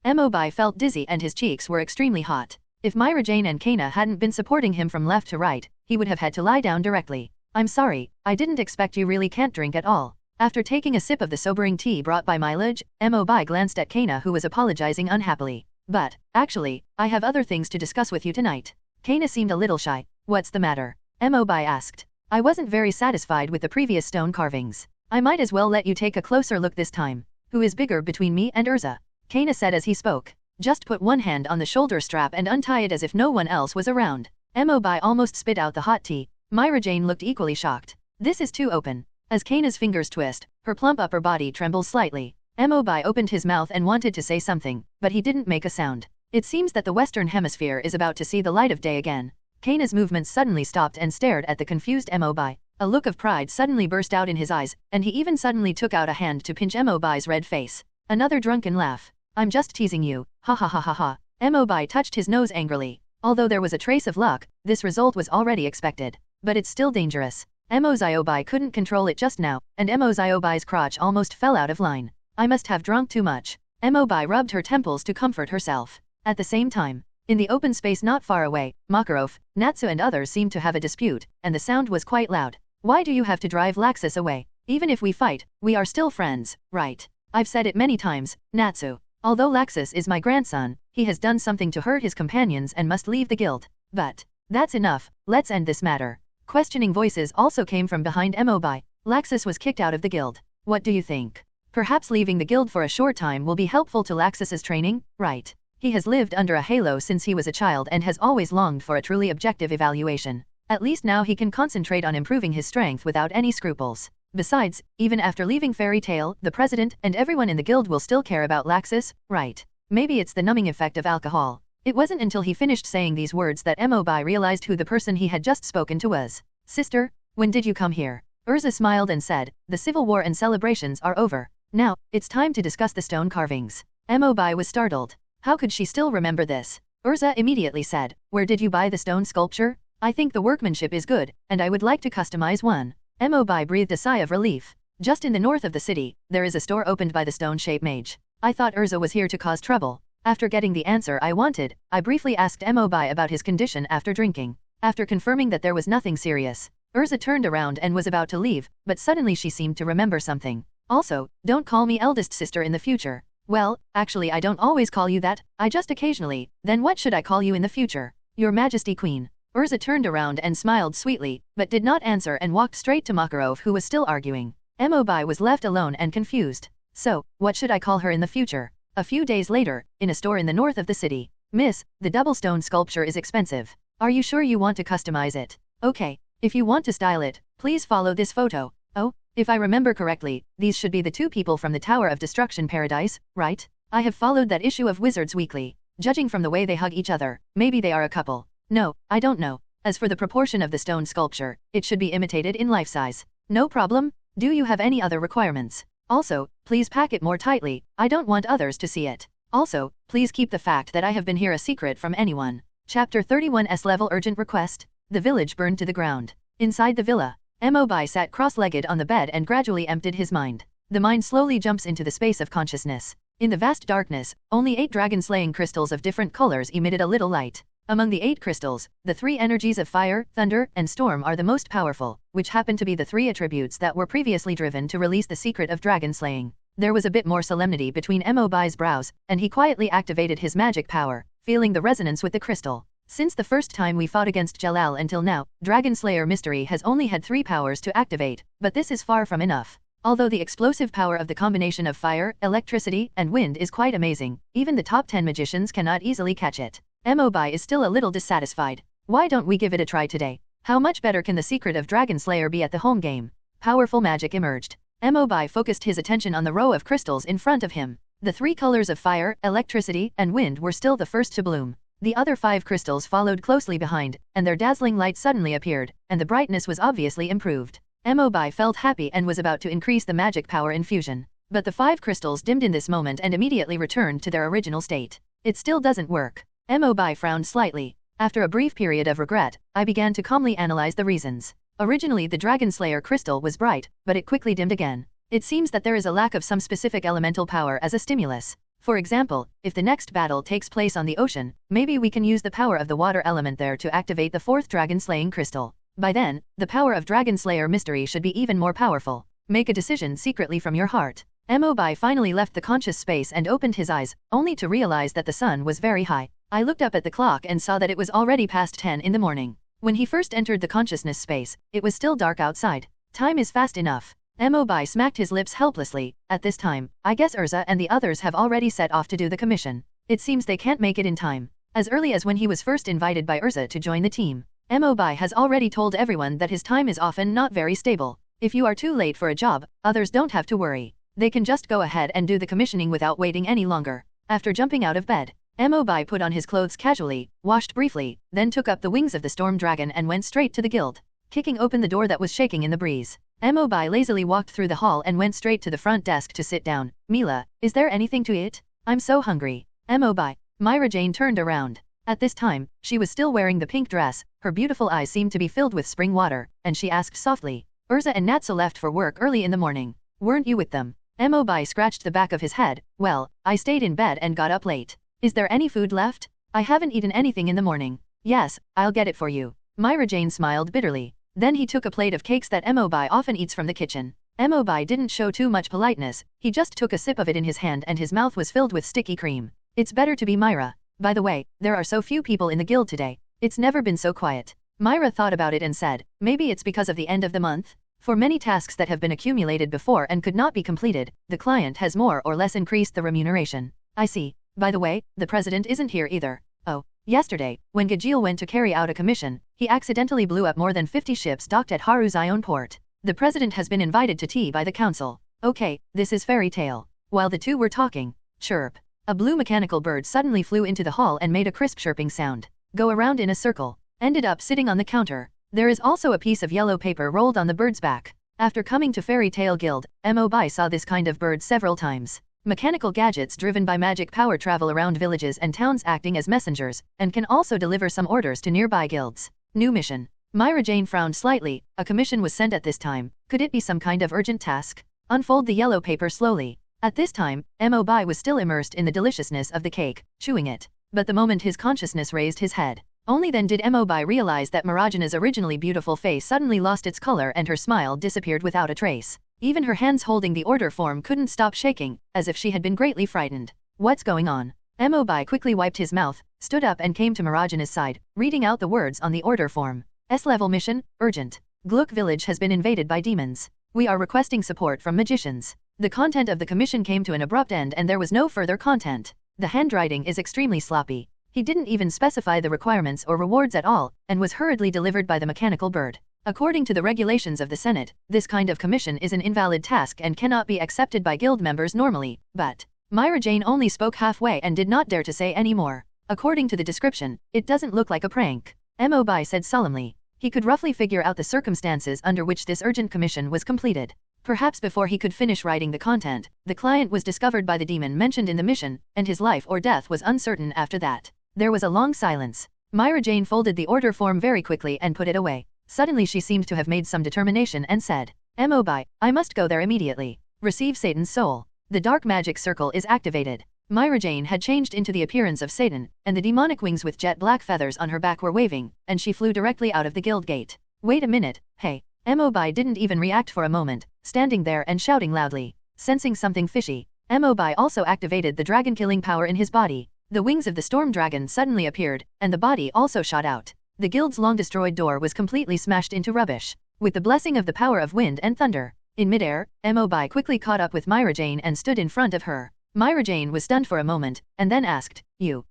Mobai felt dizzy and his cheeks were extremely hot. If Myra Jane and Kana hadn't been supporting him from left to right, he would have had to lie down directly. I'm sorry, I didn't expect you really can't drink at all. After taking a sip of the sobering tea brought by Mileage, Mobai glanced at Kana, who was apologizing unhappily. But, actually, I have other things to discuss with you tonight. Kana seemed a little shy. What's the matter? Mobai asked. I wasn't very satisfied with the previous stone carvings. I might as well let you take a closer look this time. Who is bigger between me and Erza? Kana said as he spoke. Just put one hand on the shoulder strap and untie it as if no one else was around. Mobai almost spit out the hot tea. Myra Jane looked equally shocked. This is too open. As Kana's fingers twist, her plump upper body trembles slightly. Mobai opened his mouth and wanted to say something, but he didn't make a sound. It seems that the Western Hemisphere is about to see the light of day again. Kana's movements suddenly stopped and stared at the confused Mobai. A look of pride suddenly burst out in his eyes, and he even suddenly took out a hand to pinch Mobai's red face. Another drunken laugh. I'm just teasing you, ha ha ha ha ha. Mobai touched his nose angrily. Although there was a trace of luck, this result was already expected. But it's still dangerous. Mobai couldn't control it just now, and Mobai's crotch almost fell out of line. I must have drunk too much. Mobai rubbed her temples to comfort herself. At the same time, in the open space not far away, Makarov, Natsu and others seemed to have a dispute, and the sound was quite loud. Why do you have to drive Laxus away? Even if we fight, we are still friends, right? I've said it many times, Natsu. Although Laxus is my grandson, he has done something to hurt his companions and must leave the guild. But that's enough, let's end this matter. Questioning voices also came from behind Mobai. Laxus was kicked out of the guild. What do you think? Perhaps leaving the guild for a short time will be helpful to Laxus's training, right? He has lived under a halo since he was a child and has always longed for a truly objective evaluation. At least now he can concentrate on improving his strength without any scruples. Besides, even after leaving Fairy Tail, the president and everyone in the guild will still care about Laxus, right? Maybe it's the numbing effect of alcohol. It wasn't until he finished saying these words that Mobi realized who the person he had just spoken to was. Sister, when did you come here? Erza smiled and said, the civil war and celebrations are over. Now, it's time to discuss the stone carvings. Mobi was startled. How could she still remember this? Erza immediately said, where did you buy the stone sculpture? I think the workmanship is good, and I would like to customize one. Mobi breathed a sigh of relief. Just in the north of the city, there is a store opened by the Stone Shape Mage. I thought Erza was here to cause trouble. After getting the answer I wanted, I briefly asked Mobi about his condition after drinking. After confirming that there was nothing serious, Erza turned around and was about to leave, but suddenly she seemed to remember something. Also, don't call me eldest sister in the future. Well, actually I don't always call you that, I just occasionally. Then what should I call you in the future? Your Majesty Queen. Erza turned around and smiled sweetly, but did not answer and walked straight to Makarov who was still arguing. Mobi was left alone and confused. So, what should I call her in the future? A few days later, in a store in the north of the city. Miss, the double stone sculpture is expensive. Are you sure you want to customize it? Okay, if you want to style it, please follow this photo. Oh, if I remember correctly, these should be the two people from the Tower of Destruction Paradise, right? I have followed that issue of Wizards Weekly. Judging from the way they hug each other, maybe they are a couple. No, I don't know. As for the proportion of the stone sculpture, it should be imitated in life size. No problem. Do you have any other requirements? Also, please pack it more tightly, I don't want others to see it. Also, please keep the fact that I have been here a secret from anyone. Chapter 31's Level Urgent Request. The village burned to the ground. Inside the villa, Mobi sat cross-legged on the bed and gradually emptied his mind. The mind slowly jumps into the space of consciousness. In the vast darkness, only 8 dragon-slaying crystals of different colors emitted a little light. Among the 8 crystals, the 3 energies of fire, thunder, and storm are the most powerful, which happen to be the 3 attributes that were previously driven to release the secret of dragon slaying. There was a bit more solemnity between Mobi's brows, and he quietly activated his magic power, feeling the resonance with the crystal. Since the first time we fought against Jalal until now, Dragon Slayer Mystery has only had 3 powers to activate, but this is far from enough. Although the explosive power of the combination of fire, electricity, and wind is quite amazing, even the top 10 magicians cannot easily catch it. Mobi is still a little dissatisfied. Why don't we give it a try today? How much better can the secret of Dragon Slayer be at the home game? Powerful magic emerged. Mobi focused his attention on the row of crystals in front of him. The 3 colors of fire, electricity, and wind were still the first to bloom. The other 5 crystals followed closely behind, and their dazzling light suddenly appeared, and the brightness was obviously improved. Mobi felt happy and was about to increase the magic power infusion. But the 5 crystals dimmed in this moment and immediately returned to their original state. It still doesn't work. Mobi frowned slightly. After a brief period of regret, I began to calmly analyze the reasons. Originally the Dragon Slayer crystal was bright, but it quickly dimmed again. It seems that there is a lack of some specific elemental power as a stimulus. For example, if the next battle takes place on the ocean, maybe we can use the power of the water element there to activate the 4th Dragon Slaying crystal. By then, the power of Dragon Slayer Mystery should be even more powerful. Make a decision secretly from your heart. Mobi finally left the conscious space and opened his eyes, only to realize that the sun was very high. I looked up at the clock and saw that it was already past 10 in the morning. When he first entered the consciousness space, it was still dark outside. Time is fast enough. Mobi smacked his lips helplessly. At this time, I guess Erza and the others have already set off to do the commission. It seems they can't make it in time. As early as when he was first invited by Erza to join the team, Mobi has already told everyone that his time is often not very stable. If you are too late for a job, others don't have to worry. They can just go ahead and do the commissioning without waiting any longer. After jumping out of bed, Mobi put on his clothes casually, washed briefly, then took up the wings of the storm dragon and went straight to the guild. Kicking open the door that was shaking in the breeze, Mobi lazily walked through the hall and went straight to the front desk to sit down. Mila, is there anything to eat? I'm so hungry. Mobi. Myra Jane turned around. At this time, she was still wearing the pink dress, her beautiful eyes seemed to be filled with spring water, and she asked softly. Erza and Natsa left for work early in the morning. Weren't you with them? Mobi scratched the back of his head. Well, I stayed in bed and got up late. Is there any food left? I haven't eaten anything in the morning. Yes, I'll get it for you. Myra Jane smiled bitterly. Then he took a plate of cakes that Mobi often eats from the kitchen. Mobi didn't show too much politeness, he just took a sip of it in his hand and his mouth was filled with sticky cream. It's better to be Myra. By the way, there are so few people in the guild today. It's never been so quiet. Myra thought about it and said, maybe it's because of the end of the month? For many tasks that have been accumulated before and could not be completed, the client has more or less increased the remuneration. I see. By the way, the president isn't here either. Oh, yesterday, when Gajil went to carry out a commission, he accidentally blew up more than 50 ships docked at Haru's Ion port. The president has been invited to tea by the council. Okay, this is fairy tale. While the two were talking, chirp. A blue mechanical bird suddenly flew into the hall and made a crisp chirping sound. Go around in a circle. Ended up sitting on the counter. There is also a piece of yellow paper rolled on the bird's back. After coming to Fairy Tale Guild, Mobi saw this kind of bird several times. Mechanical gadgets driven by magic power travel around villages and towns acting as messengers, and can also deliver some orders to nearby guilds. New mission. Myra Jane frowned slightly. A commission was sent at this time. Could it be some kind of urgent task? Unfold the yellow paper slowly. At this time, Mobi was still immersed in the deliciousness of the cake, chewing it. But the moment his consciousness raised his head, only then did Mobi realize that Marajana's originally beautiful face suddenly lost its color and her smile disappeared without a trace. Even her hands holding the order form couldn't stop shaking, as if she had been greatly frightened. What's going on? Mobi quickly wiped his mouth, stood up and came to Marajana's side, reading out the words on the order form. S-level mission, urgent. Gluck village has been invaded by demons. We are requesting support from magicians. The content of the commission came to an abrupt end and there was no further content. The handwriting is extremely sloppy. He didn't even specify the requirements or rewards at all, and was hurriedly delivered by the mechanical bird. According to the regulations of the Senate, this kind of commission is an invalid task and cannot be accepted by guild members normally, but Myra Jane only spoke halfway and did not dare to say any more. According to the description, it doesn't look like a prank. Mobi said solemnly. He could roughly figure out the circumstances under which this urgent commission was completed. Perhaps before he could finish writing the content, the client was discovered by the demon mentioned in the mission, and his life or death was uncertain after that. There was a long silence. Myra Jane folded the order form very quickly and put it away. Suddenly she seemed to have made some determination and said, Mobi, I must go there immediately. Receive Satan's soul. The dark magic circle is activated. Myra Jane had changed into the appearance of Satan, and the demonic wings with jet black feathers on her back were waving, and she flew directly out of the guild gate. Wait a minute, hey. Mobi didn't even react for a moment, standing there and shouting loudly. Sensing something fishy, Mobi also activated the dragon-killing power in his body. The wings of the storm dragon suddenly appeared, and the body also shot out. The guild's long-destroyed door was completely smashed into rubbish. With the blessing of the power of wind and thunder, in midair, Mobi quickly caught up with Myra Jane and stood in front of her. Myra Jane was stunned for a moment, and then asked,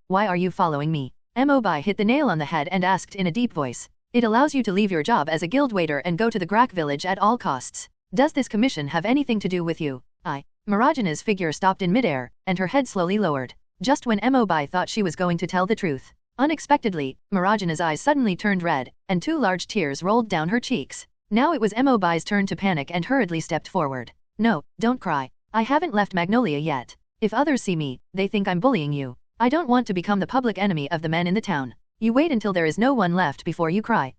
why are you following me? Mobi hit the nail on the head and asked in a deep voice. It allows you to leave your job as a guild waiter and go to the Grak village at all costs. Does this commission have anything to do with you? Marajana's figure stopped in midair, and her head slowly lowered. Just when Mobi thought she was going to tell the truth. Unexpectedly, Marajana's eyes suddenly turned red, and 2 large tears rolled down her cheeks. Now it was Mobi's turn to panic and hurriedly stepped forward. No, don't cry. I haven't left Magnolia yet. If others see me, they think I'm bullying you. I don't want to become the public enemy of the men in the town. You wait until there is no one left before you cry.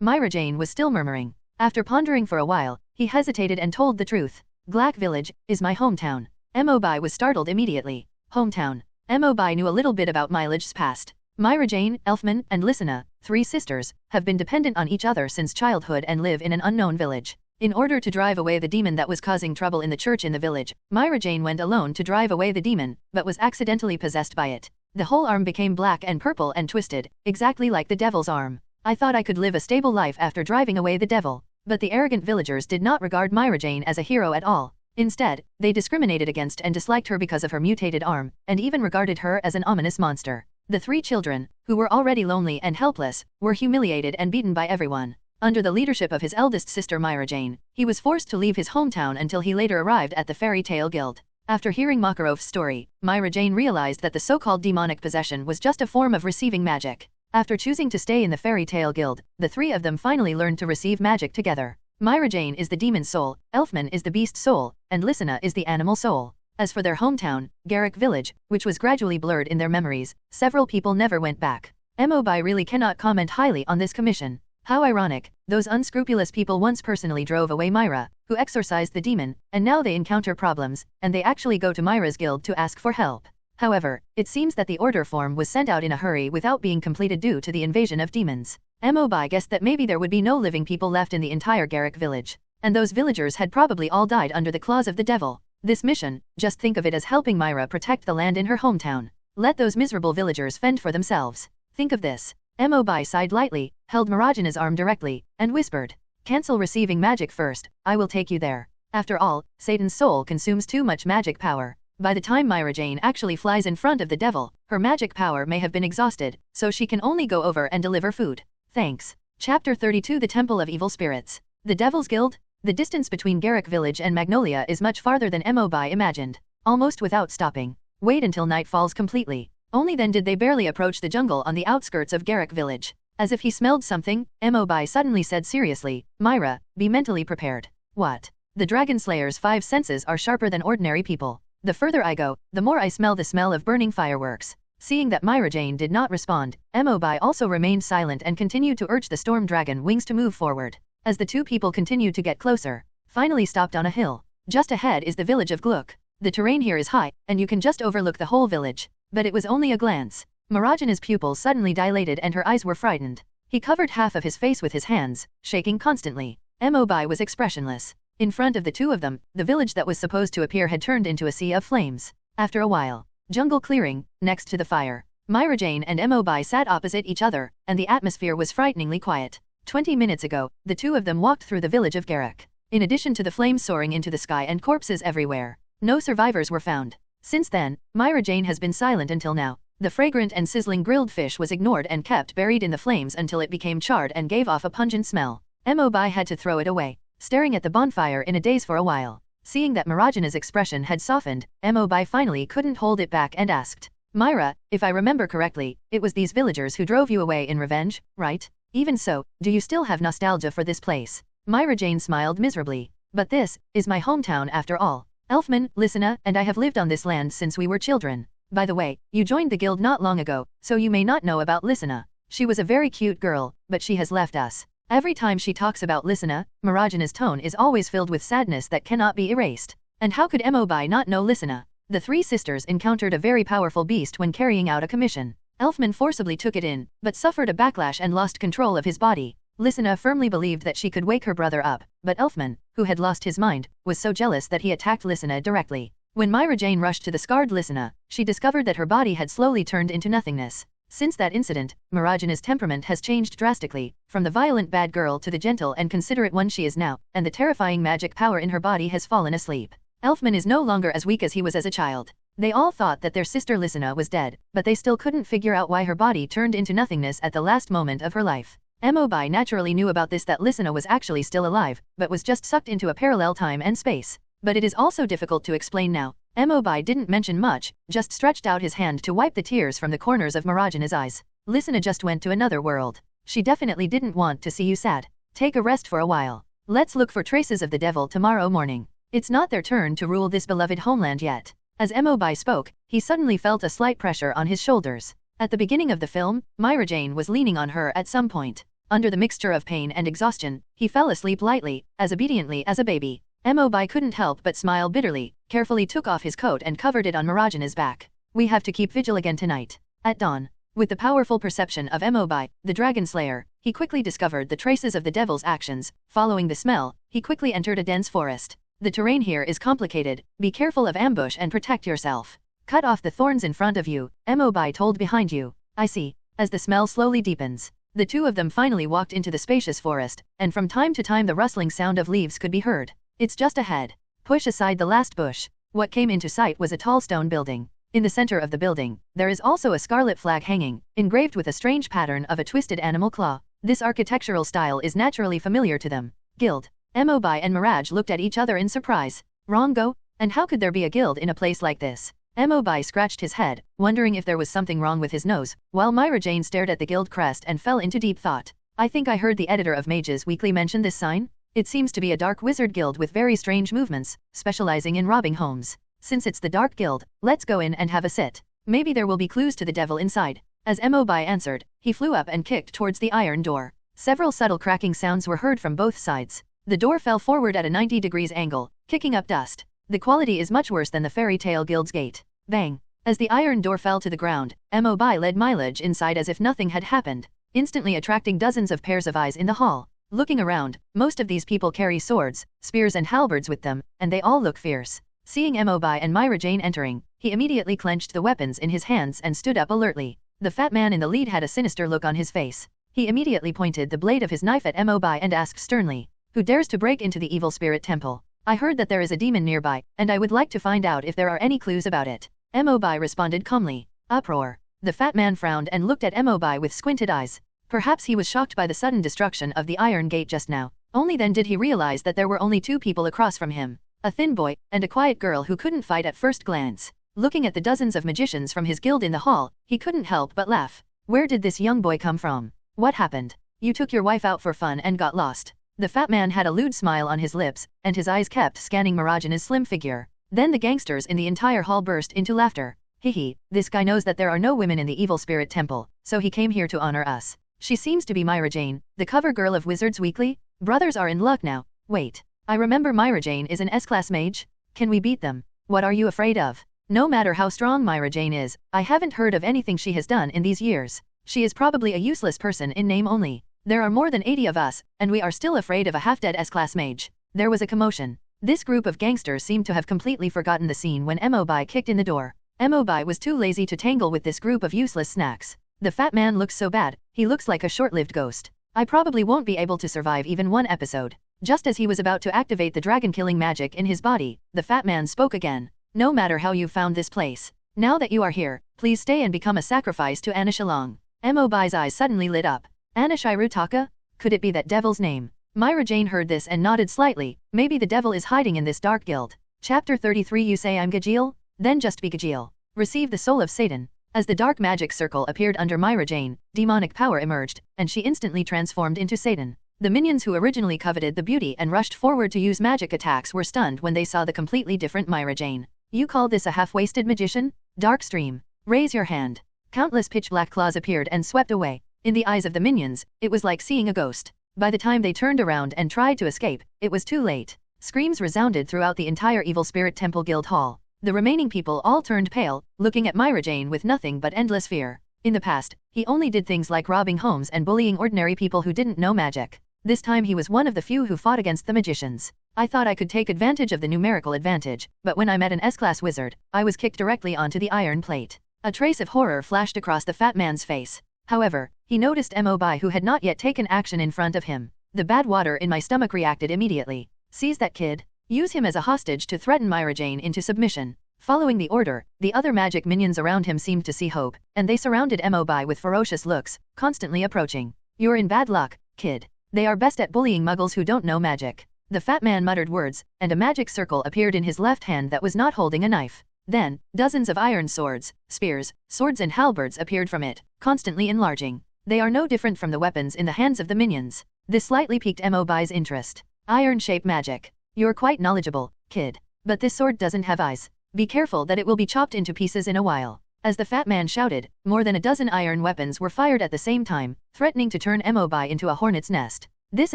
Myra Jane was still murmuring. After pondering for a while, he hesitated and told the truth. Grak village is my hometown. Mobi was startled immediately. Hometown. Mobi knew a little bit about Mileage's past. Myra Jane, Elfman, and Lysina, 3 sisters, have been dependent on each other since childhood and live in an unknown village. In order to drive away the demon that was causing trouble in the church in the village, Myra Jane went alone to drive away the demon, but was accidentally possessed by it. The whole arm became black and purple and twisted, exactly like the devil's arm. I thought I could live a stable life after driving away the devil. But the arrogant villagers did not regard Myra Jane as a hero at all. Instead, they discriminated against and disliked her because of her mutated arm, and even regarded her as an ominous monster. The 3 children, who were already lonely and helpless, were humiliated and beaten by everyone. Under the leadership of his eldest sister Myra Jane, he was forced to leave his hometown until he later arrived at the Fairy Tale Guild. After hearing Makarov's story, Myra Jane realized that the so-called demonic possession was just a form of receiving magic. After choosing to stay in the Fairy Tale Guild, the 3 of them finally learned to receive magic together. Myra Jane is the demon soul, Elfman is the beast soul, and Lysina is the animal soul. As for their hometown, Garrick Village, which was gradually blurred in their memories, several people never went back. Mobi really cannot comment highly on this commission. How ironic, those unscrupulous people once personally drove away Myra, who exorcised the demon, and now they encounter problems, and they actually go to Myra's guild to ask for help. However, it seems that the order form was sent out in a hurry without being completed due to the invasion of demons. Mobi guessed that maybe there would be no living people left in the entire Garrick village, and those villagers had probably all died under the claws of the devil. This mission, just think of it as helping Myra protect the land in her hometown. Let those miserable villagers fend for themselves. Think of this. Mobi sighed lightly, held Marajana's arm directly, and whispered, Cancel receiving magic first, I will take you there. After all, Satan's soul consumes too much magic power. By the time Myra Jane actually flies in front of the devil, her magic power may have been exhausted, so she can only go over and deliver food. Thanks. Chapter 32 The Temple of Evil Spirits. The Devil's Guild? The distance between Garrick Village and Magnolia is much farther than Mobi imagined. Almost without stopping. Wait until night falls completely. Only then did they barely approach the jungle on the outskirts of Garrick Village. As if he smelled something, Mobi suddenly said seriously, Myra, be mentally prepared. What? The Dragon Slayer's 5 senses are sharper than ordinary people. The further I go, the more I smell the smell of burning fireworks. Seeing that Myra Jane did not respond, Mobi also remained silent and continued to urge the storm dragon wings to move forward. As the two people continued to get closer, finally stopped on a hill. Just ahead is the village of Gluck. The terrain here is high, and you can just overlook the whole village. But it was only a glance. Marajana's pupils suddenly dilated and her eyes were frightened. He covered half of his face with his hands, shaking constantly. Mobi was expressionless. In front of the two of them, the village that was supposed to appear had turned into a sea of flames. After a while, jungle clearing, next to the fire. Myra Jane and Mobi sat opposite each other, and the atmosphere was frighteningly quiet. 20 minutes ago, the two of them walked through the village of Garrick. In addition to the flames soaring into the sky and corpses everywhere, no survivors were found. Since then, Myra Jane has been silent until now. The fragrant and sizzling grilled fish was ignored and kept buried in the flames until it became charred and gave off a pungent smell. Mobi had to throw it away, staring at the bonfire in a daze for a while. Seeing that Marajana's expression had softened, Mobi finally couldn't hold it back and asked, Myra, if I remember correctly, it was these villagers who drove you away in revenge, right? Even so, do you still have nostalgia for this place? Myra Jane smiled miserably. But this is my hometown after all. Elfman, Lysina, and I have lived on this land since we were children. By the way, you joined the guild not long ago, so you may not know about Lysina. She was a very cute girl, but she has left us. Every time she talks about Lysina, Marajana's tone is always filled with sadness that cannot be erased. And how could Mobi not know Lysina? The three sisters encountered a very powerful beast when carrying out a commission. Elfman forcibly took it in, but suffered a backlash and lost control of his body. Lysina firmly believed that she could wake her brother up, but Elfman, who had lost his mind, was so jealous that he attacked Lysina directly. When Myra Jane rushed to the scarred Lysina, she discovered that her body had slowly turned into nothingness. Since that incident, Marajana's temperament has changed drastically, from the violent bad girl to the gentle and considerate one she is now, and the terrifying magic power in her body has fallen asleep. Elfman is no longer as weak as he was as a child. They all thought that their sister Lysina was dead, but they still couldn't figure out why her body turned into nothingness at the last moment of her life. Mobi naturally knew about this, that Lysina was actually still alive, but was just sucked into a parallel time and space. But it is also difficult to explain now. Mobi didn't mention much, just stretched out his hand to wipe the tears from the corners of Marajana's eyes. Lysina just went to another world. She definitely didn't want to see you sad. Take a rest for a while. Let's look for traces of the devil tomorrow morning. It's not their turn to rule this beloved homeland yet. As Mobi spoke, he suddenly felt a slight pressure on his shoulders. At the beginning of the film, Myra Jane was leaning on her at some point. Under the mixture of pain and exhaustion, he fell asleep lightly, as obediently as a baby. Mobi couldn't help but smile bitterly, carefully took off his coat and covered it on Marajana's back. We have to keep vigil again tonight. At dawn. With the powerful perception of Mobi, the Dragon Slayer, he quickly discovered the traces of the devil's actions. Following the smell, he quickly entered a dense forest. The terrain here is complicated, be careful of ambush and protect yourself. Cut off the thorns in front of you, Mobi told behind you. I see. As the smell slowly deepens, the two of them finally walked into the spacious forest, and from time to time the rustling sound of leaves could be heard. It's just ahead. Push aside the last bush. What came into sight was a tall stone building. In the center of the building, there is also a scarlet flag hanging, engraved with a strange pattern of a twisted animal claw. This architectural style is naturally familiar to them. Guild. Mobi and Mirage looked at each other in surprise. Wrong go? And how could there be a guild in a place like this? Mobi scratched his head, wondering if there was something wrong with his nose, while Myra Jane stared at the guild crest and fell into deep thought. I think I heard the editor of Mages Weekly mention this sign. It seems to be a dark wizard guild with very strange movements, specializing in robbing homes. Since it's the Dark Guild, let's go in and have a sit. Maybe there will be clues to the devil inside. As Mobi answered, he flew up and kicked towards the iron door. Several subtle cracking sounds were heard from both sides. The door fell forward at a 90 degrees angle, kicking up dust. The quality is much worse than the fairy tale guild's gate. Bang! As the iron door fell to the ground, Mobi led Mileage inside as if nothing had happened, instantly attracting dozens of pairs of eyes in the hall. Looking around, most of these people carry swords, spears and halberds with them, and they all look fierce. Seeing Mobi and Myra Jane entering, he immediately clenched the weapons in his hands and stood up alertly. The fat man in the lead had a sinister look on his face. He immediately pointed the blade of his knife at Mobi and asked sternly, Who dares to break into the evil spirit temple? I heard that there is a demon nearby, and I would like to find out if there are any clues about it. Mobai responded calmly. Uproar. The fat man frowned and looked at Mobai with squinted eyes. Perhaps he was shocked by the sudden destruction of the iron gate just now. Only then did he realize that there were only two people across from him. A thin boy, and a quiet girl who couldn't fight at first glance. Looking at the dozens of magicians from his guild in the hall, he couldn't help but laugh. Where did this young boy come from? What happened? You took your wife out for fun and got lost. The fat man had a lewd smile on his lips, and his eyes kept scanning Marajana's slim figure. Then the gangsters in the entire hall burst into laughter. Hehe, this guy knows that there are no women in the evil spirit temple, so he came here to honor us. She seems to be Myra Jane, the cover girl of Wizards Weekly? Brothers are in luck now. Wait. I remember Myra Jane is an S-class mage? Can we beat them? What are you afraid of? No matter how strong Myra Jane is, I haven't heard of anything she has done in these years. She is probably a useless person in name only. There are more than 80 of us, and we are still afraid of a half-dead S-class mage. There was a commotion. This group of gangsters seemed to have completely forgotten the scene when Mobai kicked in the door. Mobai was too lazy to tangle with this group of useless snacks. The fat man looks so bad, he looks like a short-lived ghost. I probably won't be able to survive even one episode. Just as he was about to activate the dragon-killing magic in his body, the fat man spoke again. No matter how you found this place. Now that you are here, please stay and become a sacrifice to Anishilong. Mobai's eyes suddenly lit up. Anishiru Taka? Could it be that devil's name? Myra Jane heard this and nodded slightly. Maybe the devil is hiding in this dark guild. Chapter 33. You say I'm Gajeel? Then just be Gajeel. Receive the soul of Satan. As the dark magic circle appeared under Myra Jane, demonic power emerged, and she instantly transformed into Satan. The minions who originally coveted the beauty and rushed forward to use magic attacks were stunned when they saw the completely different Myra Jane. You call this a half-wasted magician? Dark Stream. Raise your hand. Countless pitch-black claws appeared and swept away. In the eyes of the minions, it was like seeing a ghost. By the time they turned around and tried to escape, it was too late. Screams resounded throughout the entire Evil Spirit Temple Guild Hall. The remaining people all turned pale, looking at Myra Jane with nothing but endless fear. In the past, he only did things like robbing homes and bullying ordinary people who didn't know magic. This time he was one of the few who fought against the magicians. I thought I could take advantage of the numerical advantage, but when I met an S-class wizard, I was kicked directly onto the iron plate. A trace of horror flashed across the fat man's face. However, he noticed Mobai who had not yet taken action in front of him. The bad water in my stomach reacted immediately. Seize that kid. Use him as a hostage to threaten Myra Jane into submission. Following the order, the other magic minions around him seemed to see hope, and they surrounded Mobai with ferocious looks, constantly approaching. You're in bad luck, kid. They are best at bullying muggles who don't know magic. The fat man muttered words, and a magic circle appeared in his left hand that was not holding a knife. Then, dozens of iron swords, spears, swords and halberds appeared from it, constantly enlarging. They are no different from the weapons in the hands of the minions. This slightly piqued Mobai's interest. Iron-shape magic. You're quite knowledgeable, kid. But this sword doesn't have eyes. Be careful that it will be chopped into pieces in a while. As the fat man shouted, more than a dozen iron weapons were fired at the same time, threatening to turn Mobai into a hornet's nest. This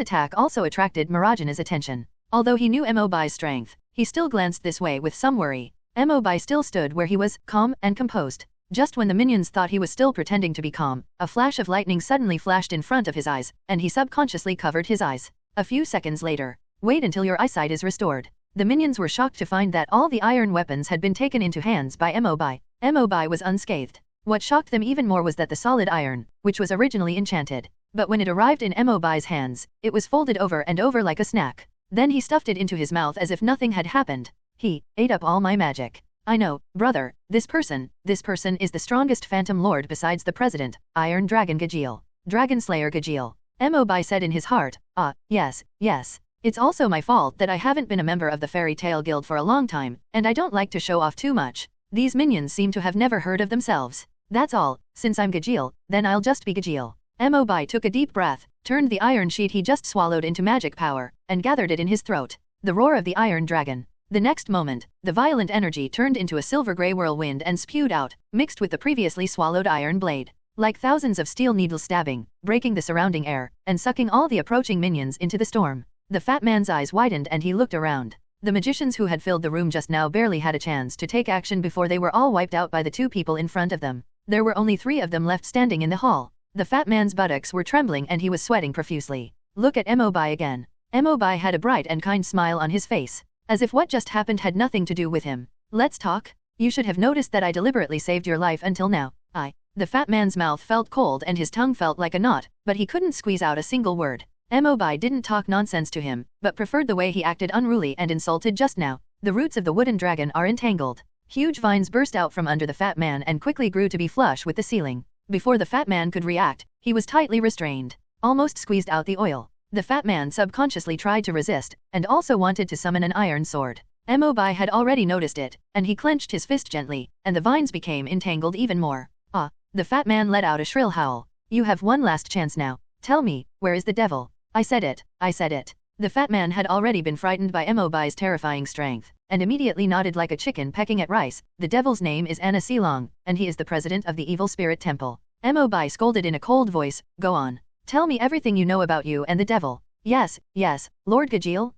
attack also attracted Marajana's attention. Although he knew Mobai's strength, he still glanced this way with some worry. Mobai still stood where he was, calm and composed. Just when the minions thought he was still pretending to be calm, a flash of lightning suddenly flashed in front of his eyes, and he subconsciously covered his eyes. A few seconds later, wait until your eyesight is restored. The minions were shocked to find that all the iron weapons had been taken into hands by Mobai. Mobai was unscathed. What shocked them even more was that the solid iron, which was originally enchanted, but when it arrived in Mobai's hands, it was folded over and over like a snack. Then he stuffed it into his mouth as if nothing had happened. He ate up all my magic. I know, brother, this person is the strongest Phantom Lord besides the President, Iron Dragon Gajeel. Dragon Slayer Gajeel. Mobai said in his heart, yes. It's also my fault that I haven't been a member of the Fairy Tale Guild for a long time, and I don't like to show off too much. These minions seem to have never heard of themselves. That's all, since I'm Gajeel, then I'll just be Gajeel. Mobai took a deep breath, turned the iron sheet he just swallowed into magic power, and gathered it in his throat. The roar of the Iron Dragon. The next moment, the violent energy turned into a silver-gray whirlwind and spewed out, mixed with the previously swallowed iron blade. Like thousands of steel needles stabbing, breaking the surrounding air, and sucking all the approaching minions into the storm. The fat man's eyes widened and he looked around. The magicians who had filled the room just now barely had a chance to take action before they were all wiped out by the two people in front of them. There were only 3 of them left standing in the hall. The fat man's buttocks were trembling and he was sweating profusely. Look at Mobai again. Mobai had a bright and kind smile on his face, as if what just happened had nothing to do with him. Let's talk. You should have noticed that I deliberately saved your life until now. The fat man's mouth felt cold and his tongue felt like a knot, but he couldn't squeeze out a single word. Mobai didn't talk nonsense to him, but preferred the way he acted unruly and insulted just now. The roots of the wooden dragon are entangled. Huge vines burst out from under the fat man and quickly grew to be flush with the ceiling. Before the fat man could react, he was tightly restrained, almost squeezed out the oil. The fat man subconsciously tried to resist, and also wanted to summon an iron sword. Mobai had already noticed it, and he clenched his fist gently, and the vines became entangled even more. Ah! The fat man let out a shrill howl. You have one last chance now. Tell me, where is the devil? I said it, I said it. The fat man had already been frightened by Mobai's terrifying strength, and immediately nodded like a chicken pecking at rice. The devil's name is Anna Silong, and he is the president of the Evil Spirit Temple. Mobai scolded in a cold voice, go on. Tell me everything you know about you and the devil. Yes, yes, Lord Gajil.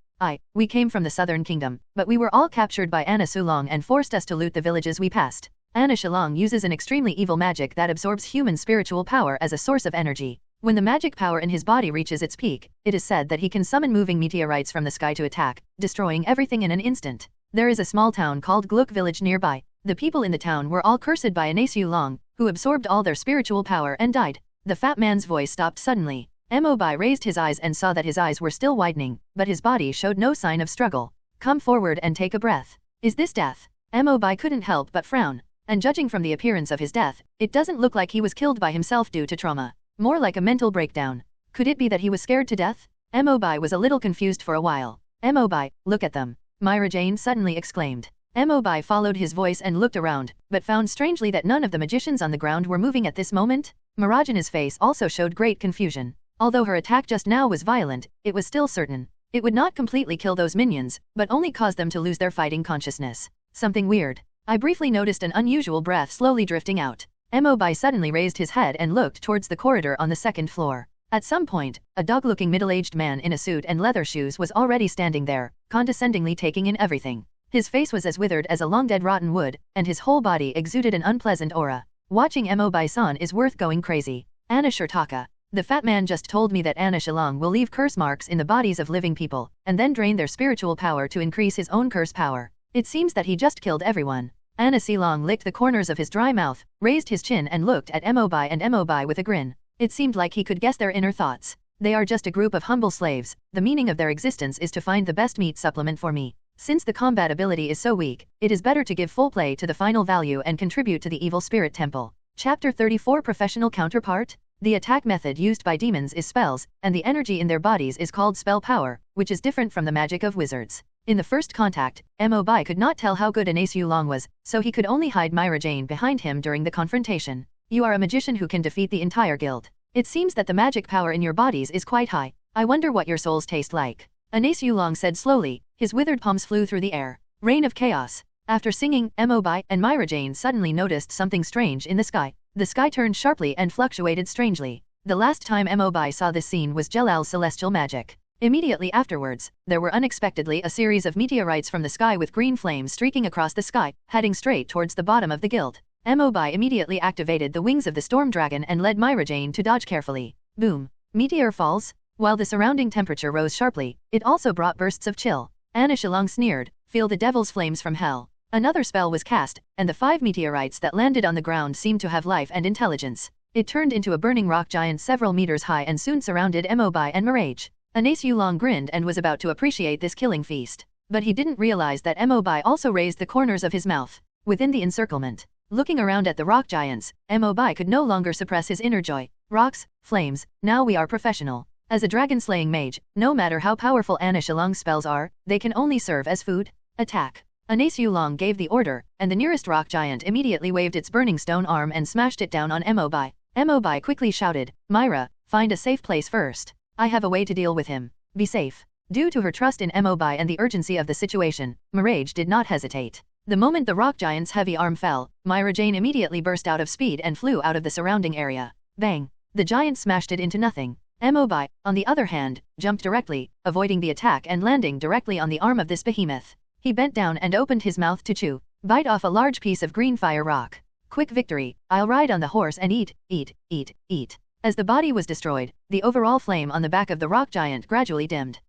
We came from the southern kingdom, but we were all captured by Anna Silong and forced us to loot the villages we passed. Anna Silong uses an extremely evil magic that absorbs human spiritual power as a source of energy. When the magic power in his body reaches its peak, it is said that he can summon moving meteorites from the sky to attack, destroying everything in an instant. There is a small town called Gluck village nearby. The people in the town were all cursed by Anna Silong, who absorbed all their spiritual power and died. The fat man's voice stopped suddenly. Mobai raised his eyes and saw that his eyes were still widening, but his body showed no sign of struggle. Come forward and take a breath. Is this death? Mobai couldn't help but frown. And judging from the appearance of his death, it doesn't look like he was killed by himself due to trauma. More like a mental breakdown. Could it be that he was scared to death? Mobai was a little confused for a while. Mobai, look at them. Myra Jane suddenly exclaimed. Mobai followed his voice and looked around, but found strangely that none of the magicians on the ground were moving at this moment. Marajana's face also showed great confusion. Although her attack just now was violent, it was still certain. It would not completely kill those minions, but only cause them to lose their fighting consciousness. Something weird. I briefly noticed an unusual breath slowly drifting out. Mobai suddenly raised his head and looked towards the corridor on the second floor. At some point, a dog-looking middle-aged man in a suit and leather shoes was already standing there, condescendingly taking in everything. His face was as withered as a long-dead rotten wood, and his whole body exuded an unpleasant aura. Watching Mobai-san is worth going crazy. Anna Shurtaka. The fat man just told me that Anna Shilong will leave curse marks in the bodies of living people, and then drain their spiritual power to increase his own curse power. It seems that he just killed everyone. Anna Silong licked the corners of his dry mouth, raised his chin and looked at Mobai and Mobai with a grin. It seemed like he could guess their inner thoughts. They are just a group of humble slaves. The meaning of their existence is to find the best meat supplement for me. Since the combat ability is so weak, it is better to give full play to the final value and contribute to the Evil Spirit Temple. Chapter 34 Professional Counterpart. The attack method used by demons is spells, and the energy in their bodies is called spell power, which is different from the magic of wizards. In the first contact, Mobai could not tell how good an Ace Yulong was, so he could only hide Myra Jane behind him during the confrontation. You are a magician who can defeat the entire guild. It seems that the magic power in your bodies is quite high. I wonder what your souls taste like. An Ace Yulong said slowly, his withered palms flew through the air. Reign of chaos. After singing, Mobai and Myra Jane suddenly noticed something strange in the sky. The sky turned sharply and fluctuated strangely. The last time Mobai saw this scene was Jelal's celestial magic. Immediately afterwards, there were unexpectedly a series of meteorites from the sky with green flames streaking across the sky, heading straight towards the bottom of the guild. Mobai immediately activated the wings of the storm dragon and led Myra Jane to dodge carefully. Boom. Meteor falls. While the surrounding temperature rose sharply, it also brought bursts of chill. Anna Shilong sneered, feel the devil's flames from hell. Another spell was cast, and the 5 meteorites that landed on the ground seemed to have life and intelligence. It turned into a burning rock giant several meters high and soon surrounded Mobai and Mirage. Ace Yulong grinned and was about to appreciate this killing feast. But he didn't realize that Mobai also raised the corners of his mouth. Within the encirclement, looking around at the rock giants, Mobai could no longer suppress his inner joy. Rocks, flames, now we are professional. As a dragon-slaying mage, no matter how powerful Anna Shilong's spells are, they can only serve as food. Attack. Ace Yulong gave the order, and the nearest rock giant immediately waved its burning stone arm and smashed it down on Mobai. Mobai quickly shouted, Myra, find a safe place first. I have a way to deal with him. Be safe. Due to her trust in Mobai and the urgency of the situation, Mirage did not hesitate. The moment the rock giant's heavy arm fell, Myra Jane immediately burst out of speed and flew out of the surrounding area. Bang! The giant smashed it into nothing. Mobai, on the other hand, jumped directly, avoiding the attack and landing directly on the arm of this behemoth. He bent down and opened his mouth to chew, bite off a large piece of green fire rock. Quick victory, I'll ride on the horse and eat, eat, eat, eat. As the body was destroyed, the overall flame on the back of the rock giant gradually dimmed.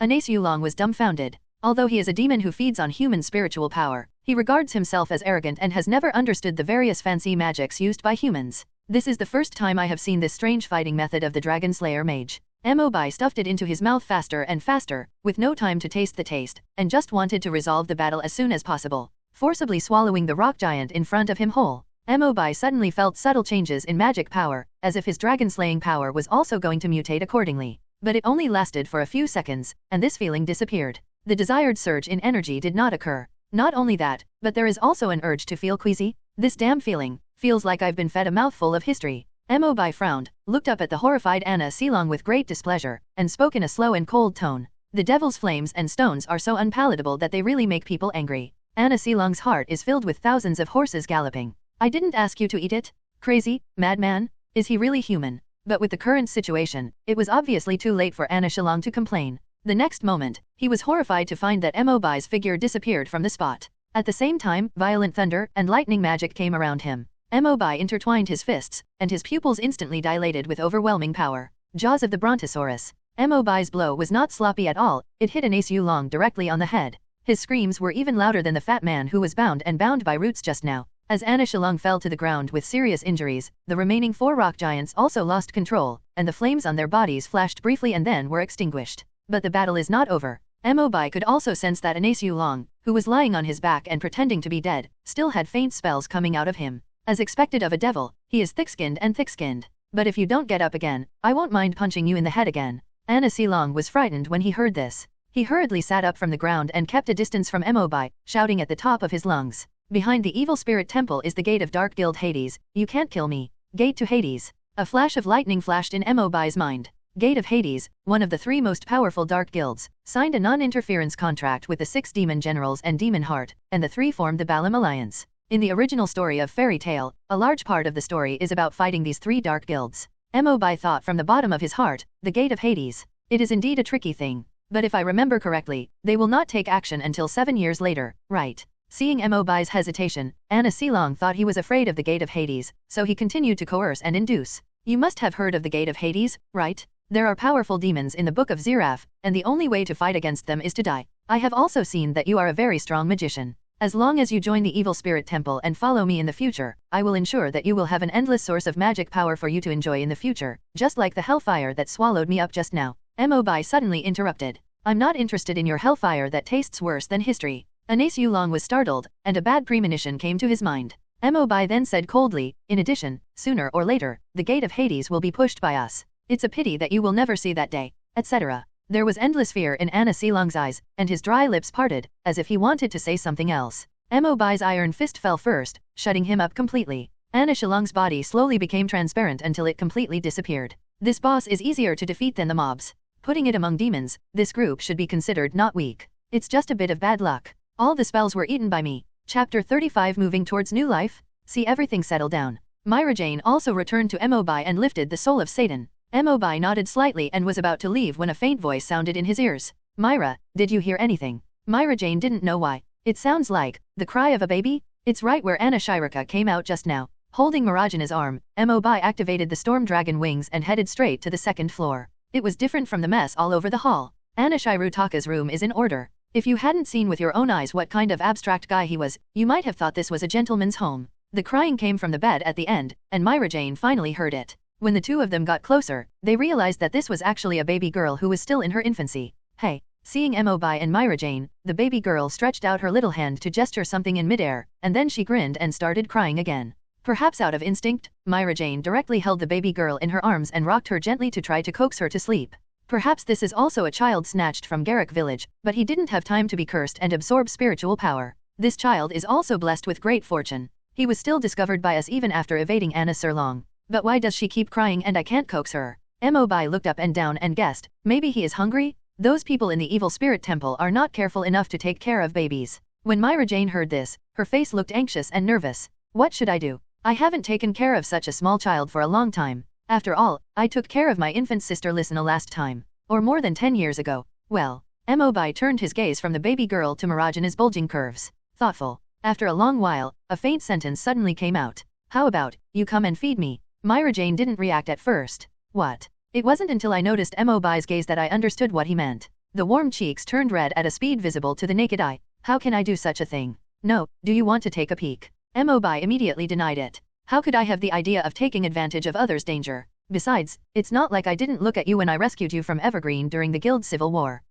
Ace Yulong was dumbfounded. Although he is a demon who feeds on human spiritual power, he regards himself as arrogant and has never understood the various fancy magics used by humans. This is the first time I have seen this strange fighting method of the Dragon Slayer mage. Mobai stuffed it into his mouth faster and faster, with no time to taste the taste, and just wanted to resolve the battle as soon as possible, forcibly swallowing the rock giant in front of him whole. Mobai suddenly felt subtle changes in magic power, as if his dragon-slaying power was also going to mutate accordingly. But it only lasted for a few seconds, and this feeling disappeared. The desired surge in energy did not occur. Not only that, but there is also an urge to feel queasy. This damn feeling feels like I've been fed a mouthful of history. Mobai frowned, looked up at the horrified Anna Silong with great displeasure, and spoke in a slow and cold tone. The devil's flames and stones are so unpalatable that they really make people angry. Anna Silong's heart is filled with thousands of horses galloping. I didn't ask you to eat it? Crazy, madman? Is he really human? But with the current situation, it was obviously too late for Anna Silong to complain. The next moment, he was horrified to find that Mobai's figure disappeared from the spot. At the same time, violent thunder and lightning magic came around him. Mobai intertwined his fists, and his pupils instantly dilated with overwhelming power. Jaws of the Brontosaurus. Mobai's blow was not sloppy at all, it hit Anna Silong directly on the head. His screams were even louder than the fat man who was bound by roots just now. As Anna Silong fell to the ground with serious injuries, the remaining 4 rock giants also lost control, and the flames on their bodies flashed briefly and then were extinguished. But the battle is not over. Mobai could also sense that Anna Silong, who was lying on his back and pretending to be dead, still had faint spells coming out of him. As expected of a devil, he is thick-skinned and thick-skinned. But if you don't get up again, I won't mind punching you in the head again. Anna Silong was frightened when he heard this. He hurriedly sat up from the ground and kept a distance from Mobai, shouting at the top of his lungs. Behind the evil spirit temple is the gate of Dark Guild Hades. You can't kill me. Gate to Hades. A flash of lightning flashed in Mobai's mind. Gate of Hades, one of the 3 most powerful dark guilds, signed a non-interference contract with the 6 demon generals and Demon Heart, and the 3 formed the Balam Alliance. In the original story of Fairy Tale, a large part of the story is about fighting these 3 dark guilds. Mobai thought from the bottom of his heart, the Gate of Hades. It is indeed a tricky thing. But if I remember correctly, they will not take action until 7 years later, right? Seeing Mobai's hesitation, Anna Silong thought he was afraid of the Gate of Hades, so he continued to coerce and induce. You must have heard of the Gate of Hades, right? There are powerful demons in the Book of Ziraf, and the only way to fight against them is to die. I have also seen that you are a very strong magician. As long as you join the Evil Spirit Temple and follow me in the future, I will ensure that you will have an endless source of magic power for you to enjoy in the future, just like the hellfire that swallowed me up just now. Mobai suddenly interrupted. I'm not interested in your hellfire that tastes worse than history. Anna Silong was startled, and a bad premonition came to his mind. Mobai then said coldly, in addition, sooner or later, the Gate of Hades will be pushed by us. It's a pity that you will never see that day, etc. There was endless fear in Anna Silong's eyes, and his dry lips parted, as if he wanted to say something else. Mobai's iron fist fell first, shutting him up completely. Anna Silong's body slowly became transparent until it completely disappeared. This boss is easier to defeat than the mobs. Putting it among demons, this group should be considered not weak. It's just a bit of bad luck. All the spells were eaten by me. Chapter 35 Moving Towards New Life? See everything settle down. Myra Jane also returned to Mobai and lifted the soul of Satan. Mobai nodded slightly and was about to leave when a faint voice sounded in his ears. Myra, did you hear anything? Myra Jane didn't know why. It sounds like the cry of a baby? It's right where Anna Shiraka came out just now. Holding Mirajana's arm, Mobai activated the storm dragon wings and headed straight to the 2nd floor. It was different from the mess all over the hall. Anna Shirutaka's room is in order. If you hadn't seen with your own eyes what kind of abstract guy he was, you might have thought this was a gentleman's home. The crying came from the bed at the end, and Myra Jane finally heard it. When the 2 of them got closer, they realized that this was actually a baby girl who was still in her infancy. Hey! Seeing Mobai and Myra Jane, the baby girl stretched out her little hand to gesture something in midair, and then she grinned and started crying again. Perhaps out of instinct, Myra Jane directly held the baby girl in her arms and rocked her gently to try to coax her to sleep. Perhaps this is also a child snatched from Garrick village, but he didn't have time to be cursed and absorb spiritual power. This child is also blessed with great fortune. He was still discovered by us even after evading Anna Silong. But why does she keep crying and I can't coax her? Mobai looked up and down and guessed, maybe he is hungry? Those people in the Evil Spirit Temple are not careful enough to take care of babies. When Myra Jane heard this, her face looked anxious and nervous. What should I do? I haven't taken care of such a small child for a long time. After all, I took care of my infant sister Lysina last time. Or more than 10 years ago. Well, Mobai turned his gaze from the baby girl to Mirajana's bulging curves. Thoughtful. After a long while, a faint sentence suddenly came out. How about, you come and feed me? Myra Jane didn't react at first. What? It wasn't until I noticed Mobai's gaze that I understood what he meant. The warm cheeks turned red at a speed visible to the naked eye. How can I do such a thing? No, do you want to take a peek? Mobai immediately denied it. How could I have the idea of taking advantage of others' danger? Besides, it's not like I didn't look at you when I rescued you from Evergreen during the Guild Civil War.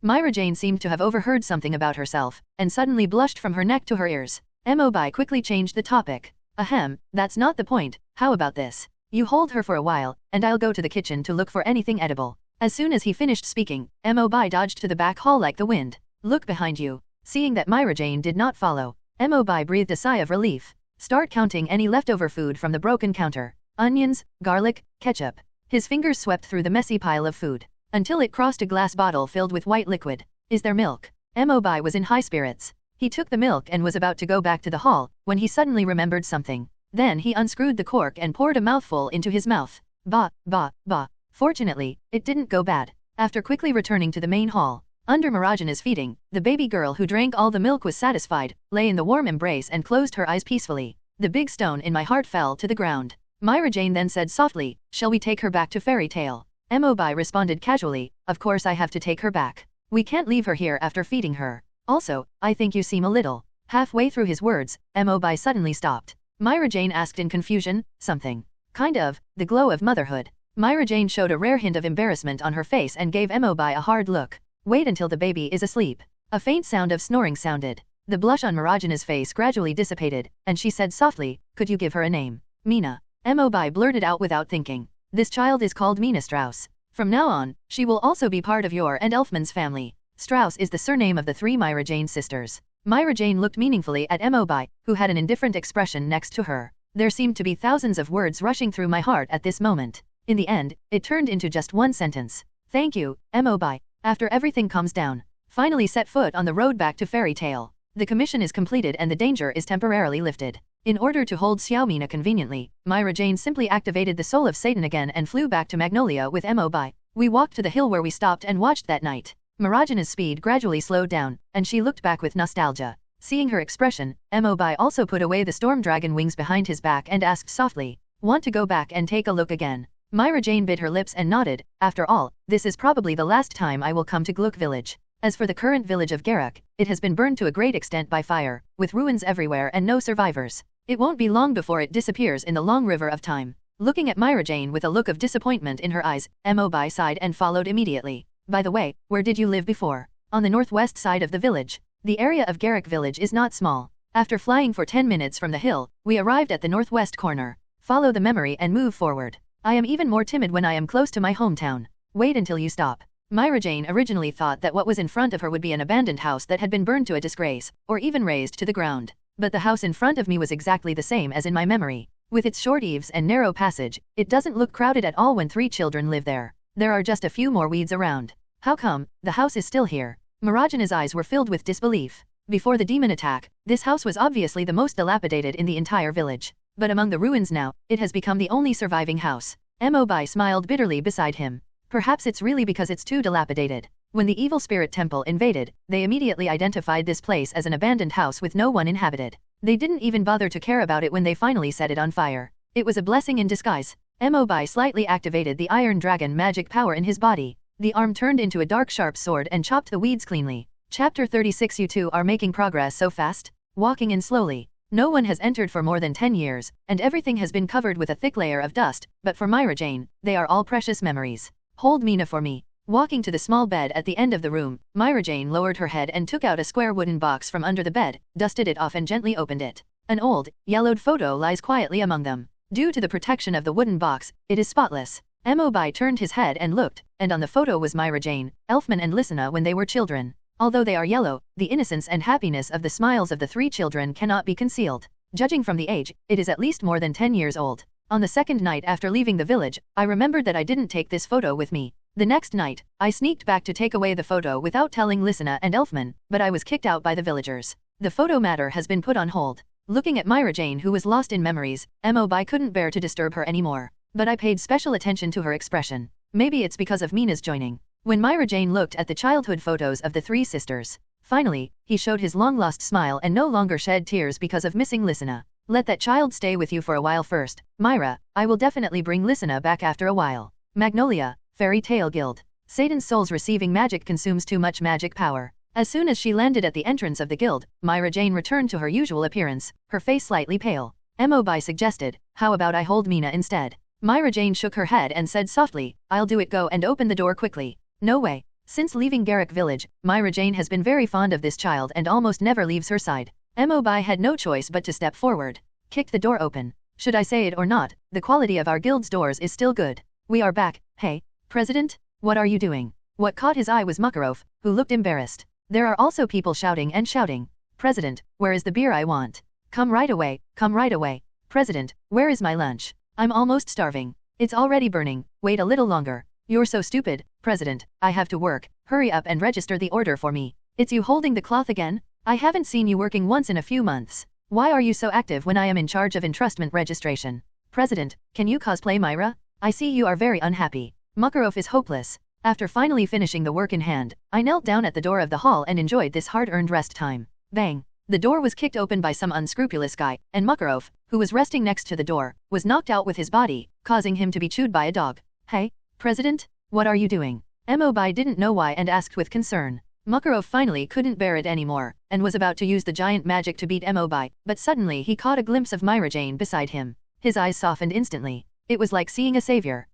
Myra Jane seemed to have overheard something about herself, and suddenly blushed from her neck to her ears. Mobi quickly changed the topic. Ahem, that's not the point. How about this? You hold her for a while, and I'll go to the kitchen to look for anything edible. As soon as he finished speaking, Mobi dodged to the back hall like the wind. Look behind you. Seeing that Myra Jane did not follow, Mobi breathed a sigh of relief. Start counting any leftover food from the broken counter. Onions, garlic, ketchup. His fingers swept through the messy pile of food, until it crossed a glass bottle filled with white liquid. Is there milk? Mobi was in high spirits. He took the milk and was about to go back to the hall, when he suddenly remembered something. Then he unscrewed the cork and poured a mouthful into his mouth. Bah, bah, bah. Fortunately, it didn't go bad. After quickly returning to the main hall, under Marajana's feeding, the baby girl who drank all the milk was satisfied, lay in the warm embrace and closed her eyes peacefully. The big stone in my heart fell to the ground. Myra Jane then said softly, shall we take her back to Fairy Tale? Mobi responded casually, of course I have to take her back. We can't leave her here after feeding her. Also, I think you seem a little. Halfway through his words, Mobi suddenly stopped. Myra Jane asked in confusion, something. Kind of, the glow of motherhood. Myra Jane showed a rare hint of embarrassment on her face and gave Mobi a hard look. Wait until the baby is asleep. A faint sound of snoring sounded. The blush on Marajana's face gradually dissipated, and she said softly, could you give her a name? Mina. Mobi blurted out without thinking. This child is called Mina Strauss. From now on, she will also be part of your and Elfman's family. Strauss is the surname of the 3 Myra Jane sisters. Myra Jane looked meaningfully at Mobi, who had an indifferent expression next to her. There seemed to be thousands of words rushing through my heart at this moment. In the end, it turned into just one sentence. Thank you, Mobi. After everything calms down, finally set foot on the road back to Fairy Tale. The commission is completed and the danger is temporarily lifted. In order to hold Xiaomina conveniently, Myra Jane simply activated the soul of Satan again and flew back to Magnolia with Mobi. We walked to the hill where we stopped and watched that night. Marajana's speed gradually slowed down, and she looked back with nostalgia. Seeing her expression, Mobi also put away the storm dragon wings behind his back and asked softly, want to go back and take a look again? Myra Jane bit her lips and nodded. After all, this is probably the last time I will come to Gluck village. As for the current village of Garruk, it has been burned to a great extent by fire, with ruins everywhere and no survivors. It won't be long before it disappears in the long river of time. Looking at Myra Jane with a look of disappointment in her eyes, Mobi sighed and followed immediately. By the way, where did you live before? On the northwest side of the village. The area of Garruk village is not small. After flying for 10 minutes from the hill, we arrived at the northwest corner. Follow the memory and move forward. I am even more timid when I am close to my hometown. Wait until you stop. Myra Jane originally thought that what was in front of her would be an abandoned house that had been burned to a disgrace, or even razed to the ground. But the house in front of me was exactly the same as in my memory. With its short eaves and narrow passage, it doesn't look crowded at all when 3 children live there. There are just a few more weeds around. How come, the house is still here? Marajana's eyes were filled with disbelief. Before the demon attack, this house was obviously the most dilapidated in the entire village. But among the ruins now, it has become the only surviving house. Mobi smiled bitterly beside him. Perhaps it's really because it's too dilapidated. When the evil spirit temple invaded, they immediately identified this place as an abandoned house with no one inhabited. They didn't even bother to care about it when they finally set it on fire. It was a blessing in disguise. Mobi slightly activated the Iron Dragon magic power in his body. The arm turned into a dark sharp sword and chopped the weeds cleanly. Chapter 36. You two are making progress so fast? Walking in slowly. No one has entered for more than 10 years, and everything has been covered with a thick layer of dust, but for Myra Jane, they are all precious memories. Hold Mina for me. Walking to the small bed at the end of the room, Myra Jane lowered her head and took out a square wooden box from under the bed, dusted it off and gently opened it. An old, yellowed photo lies quietly among them. Due to the protection of the wooden box, it is spotless. Mobi turned his head and looked, and on the photo was Myra Jane, Elfman and Lysina when they were children. Although they are yellow, the innocence and happiness of the smiles of the 3 children cannot be concealed. Judging from the age, it is at least more than 10 years old. On the second night after leaving the village, I remembered that I didn't take this photo with me. The next night, I sneaked back to take away the photo without telling Lysina and Elfman, but I was kicked out by the villagers. The photo matter has been put on hold. Looking at Myra Jane, who was lost in memories, Mobi couldn't bear to disturb her anymore. But I paid special attention to her expression. Maybe it's because of Mina's joining. When Myra Jane looked at the childhood photos of the 3 sisters, finally, he showed his long-lost smile and no longer shed tears because of missing Lysina. Let that child stay with you for a while first, Myra. I will definitely bring Lysina back after a while. Magnolia, Fairy Tale Guild. Satan's soul's receiving magic consumes too much magic power. As soon as she landed at the entrance of the guild, Myra Jane returned to her usual appearance, her face slightly pale. Mobi suggested, how about I hold Mina instead? Myra Jane shook her head and said softly, I'll do it. Go and open the door quickly. No way. Since leaving Garrick Village, Myra Jane has been very fond of this child and almost never leaves her side. Mobi had no choice but to step forward. Kicked the door open. Should I say it or not, the quality of our guild's doors is still good. We are back. Hey, President? What are you doing? What caught his eye was Makarov, who looked embarrassed. There are also people shouting and shouting. President, where is the beer I want? Come right away, come right away. President, where is my lunch? I'm almost starving. It's already burning. Wait a little longer. You're so stupid, President. I have to work. Hurry up and register the order for me. It's you holding the cloth again? I haven't seen you working once in a few months. Why are you so active when I am in charge of entrustment registration? President, can you cosplay Myra? I see you are very unhappy. Makarov is hopeless. After finally finishing the work in hand, I knelt down at the door of the hall and enjoyed this hard-earned rest time. Bang! The door was kicked open by some unscrupulous guy, and Makarov, who was resting next to the door, was knocked out with his body, causing him to be chewed by a dog. Hey, President? What are you doing? Mobi didn't know why and asked with concern. Makarov finally couldn't bear it anymore, and was about to use the giant magic to beat Mobi, but suddenly he caught a glimpse of Myra Jane beside him. His eyes softened instantly. It was like seeing a savior.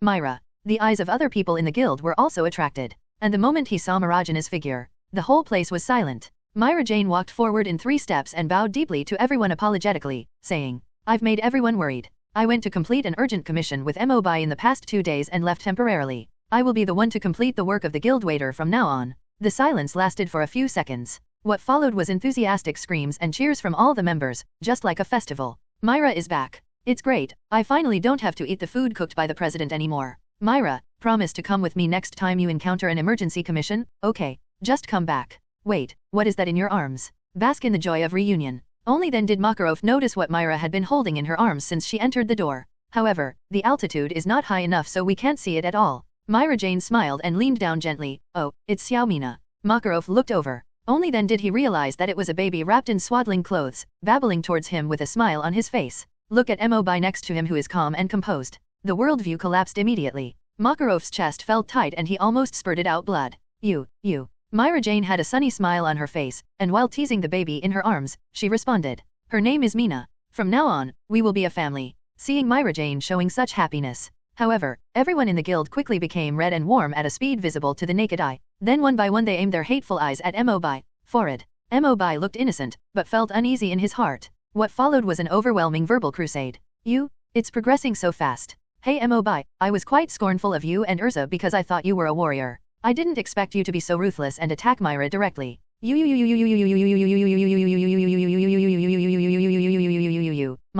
Myra. The eyes of other people in the guild were also attracted. And the moment he saw Marajana's figure, the whole place was silent. Myra Jane walked forward in 3 steps and bowed deeply to everyone apologetically, saying, I've made everyone worried. I went to complete an urgent commission with Mobi in the past 2 days and left temporarily. I will be the one to complete the work of the guild waiter from now on. The silence lasted for a few seconds. What followed was enthusiastic screams and cheers from all the members, just like a festival. Myra is back. It's great. I finally don't have to eat the food cooked by the president anymore. Myra, promise to come with me next time you encounter an emergency commission, okay? Just come back. Wait, what is that in your arms? Bask in the joy of reunion. Only then did Makarov notice what Myra had been holding in her arms since she entered the door. However, the altitude is not high enough so we can't see it at all. Myra Jane smiled and leaned down gently. Oh, it's Xiaomina. Makarov looked over. Only then did he realize that it was a baby wrapped in swaddling clothes, babbling towards him with a smile on his face. Look at Mobi next to him who is calm and composed. The worldview collapsed immediately. Makarov's chest felt tight and he almost spurted out blood. You. Myra Jane had a sunny smile on her face, and while teasing the baby in her arms, she responded. Her name is Mina. From now on, we will be a family. Seeing Myra Jane showing such happiness. However, everyone in the guild quickly became red and warm at a speed visible to the naked eye. Then one by one they aimed their hateful eyes at Mobi. Forehead. Mobi looked innocent, but felt uneasy in his heart. What followed was an overwhelming verbal crusade. It's progressing so fast. Hey Mobi, I was quite scornful of you and Erza because I thought you were a warrior. I didn't expect you to be so ruthless and attack Myra directly. My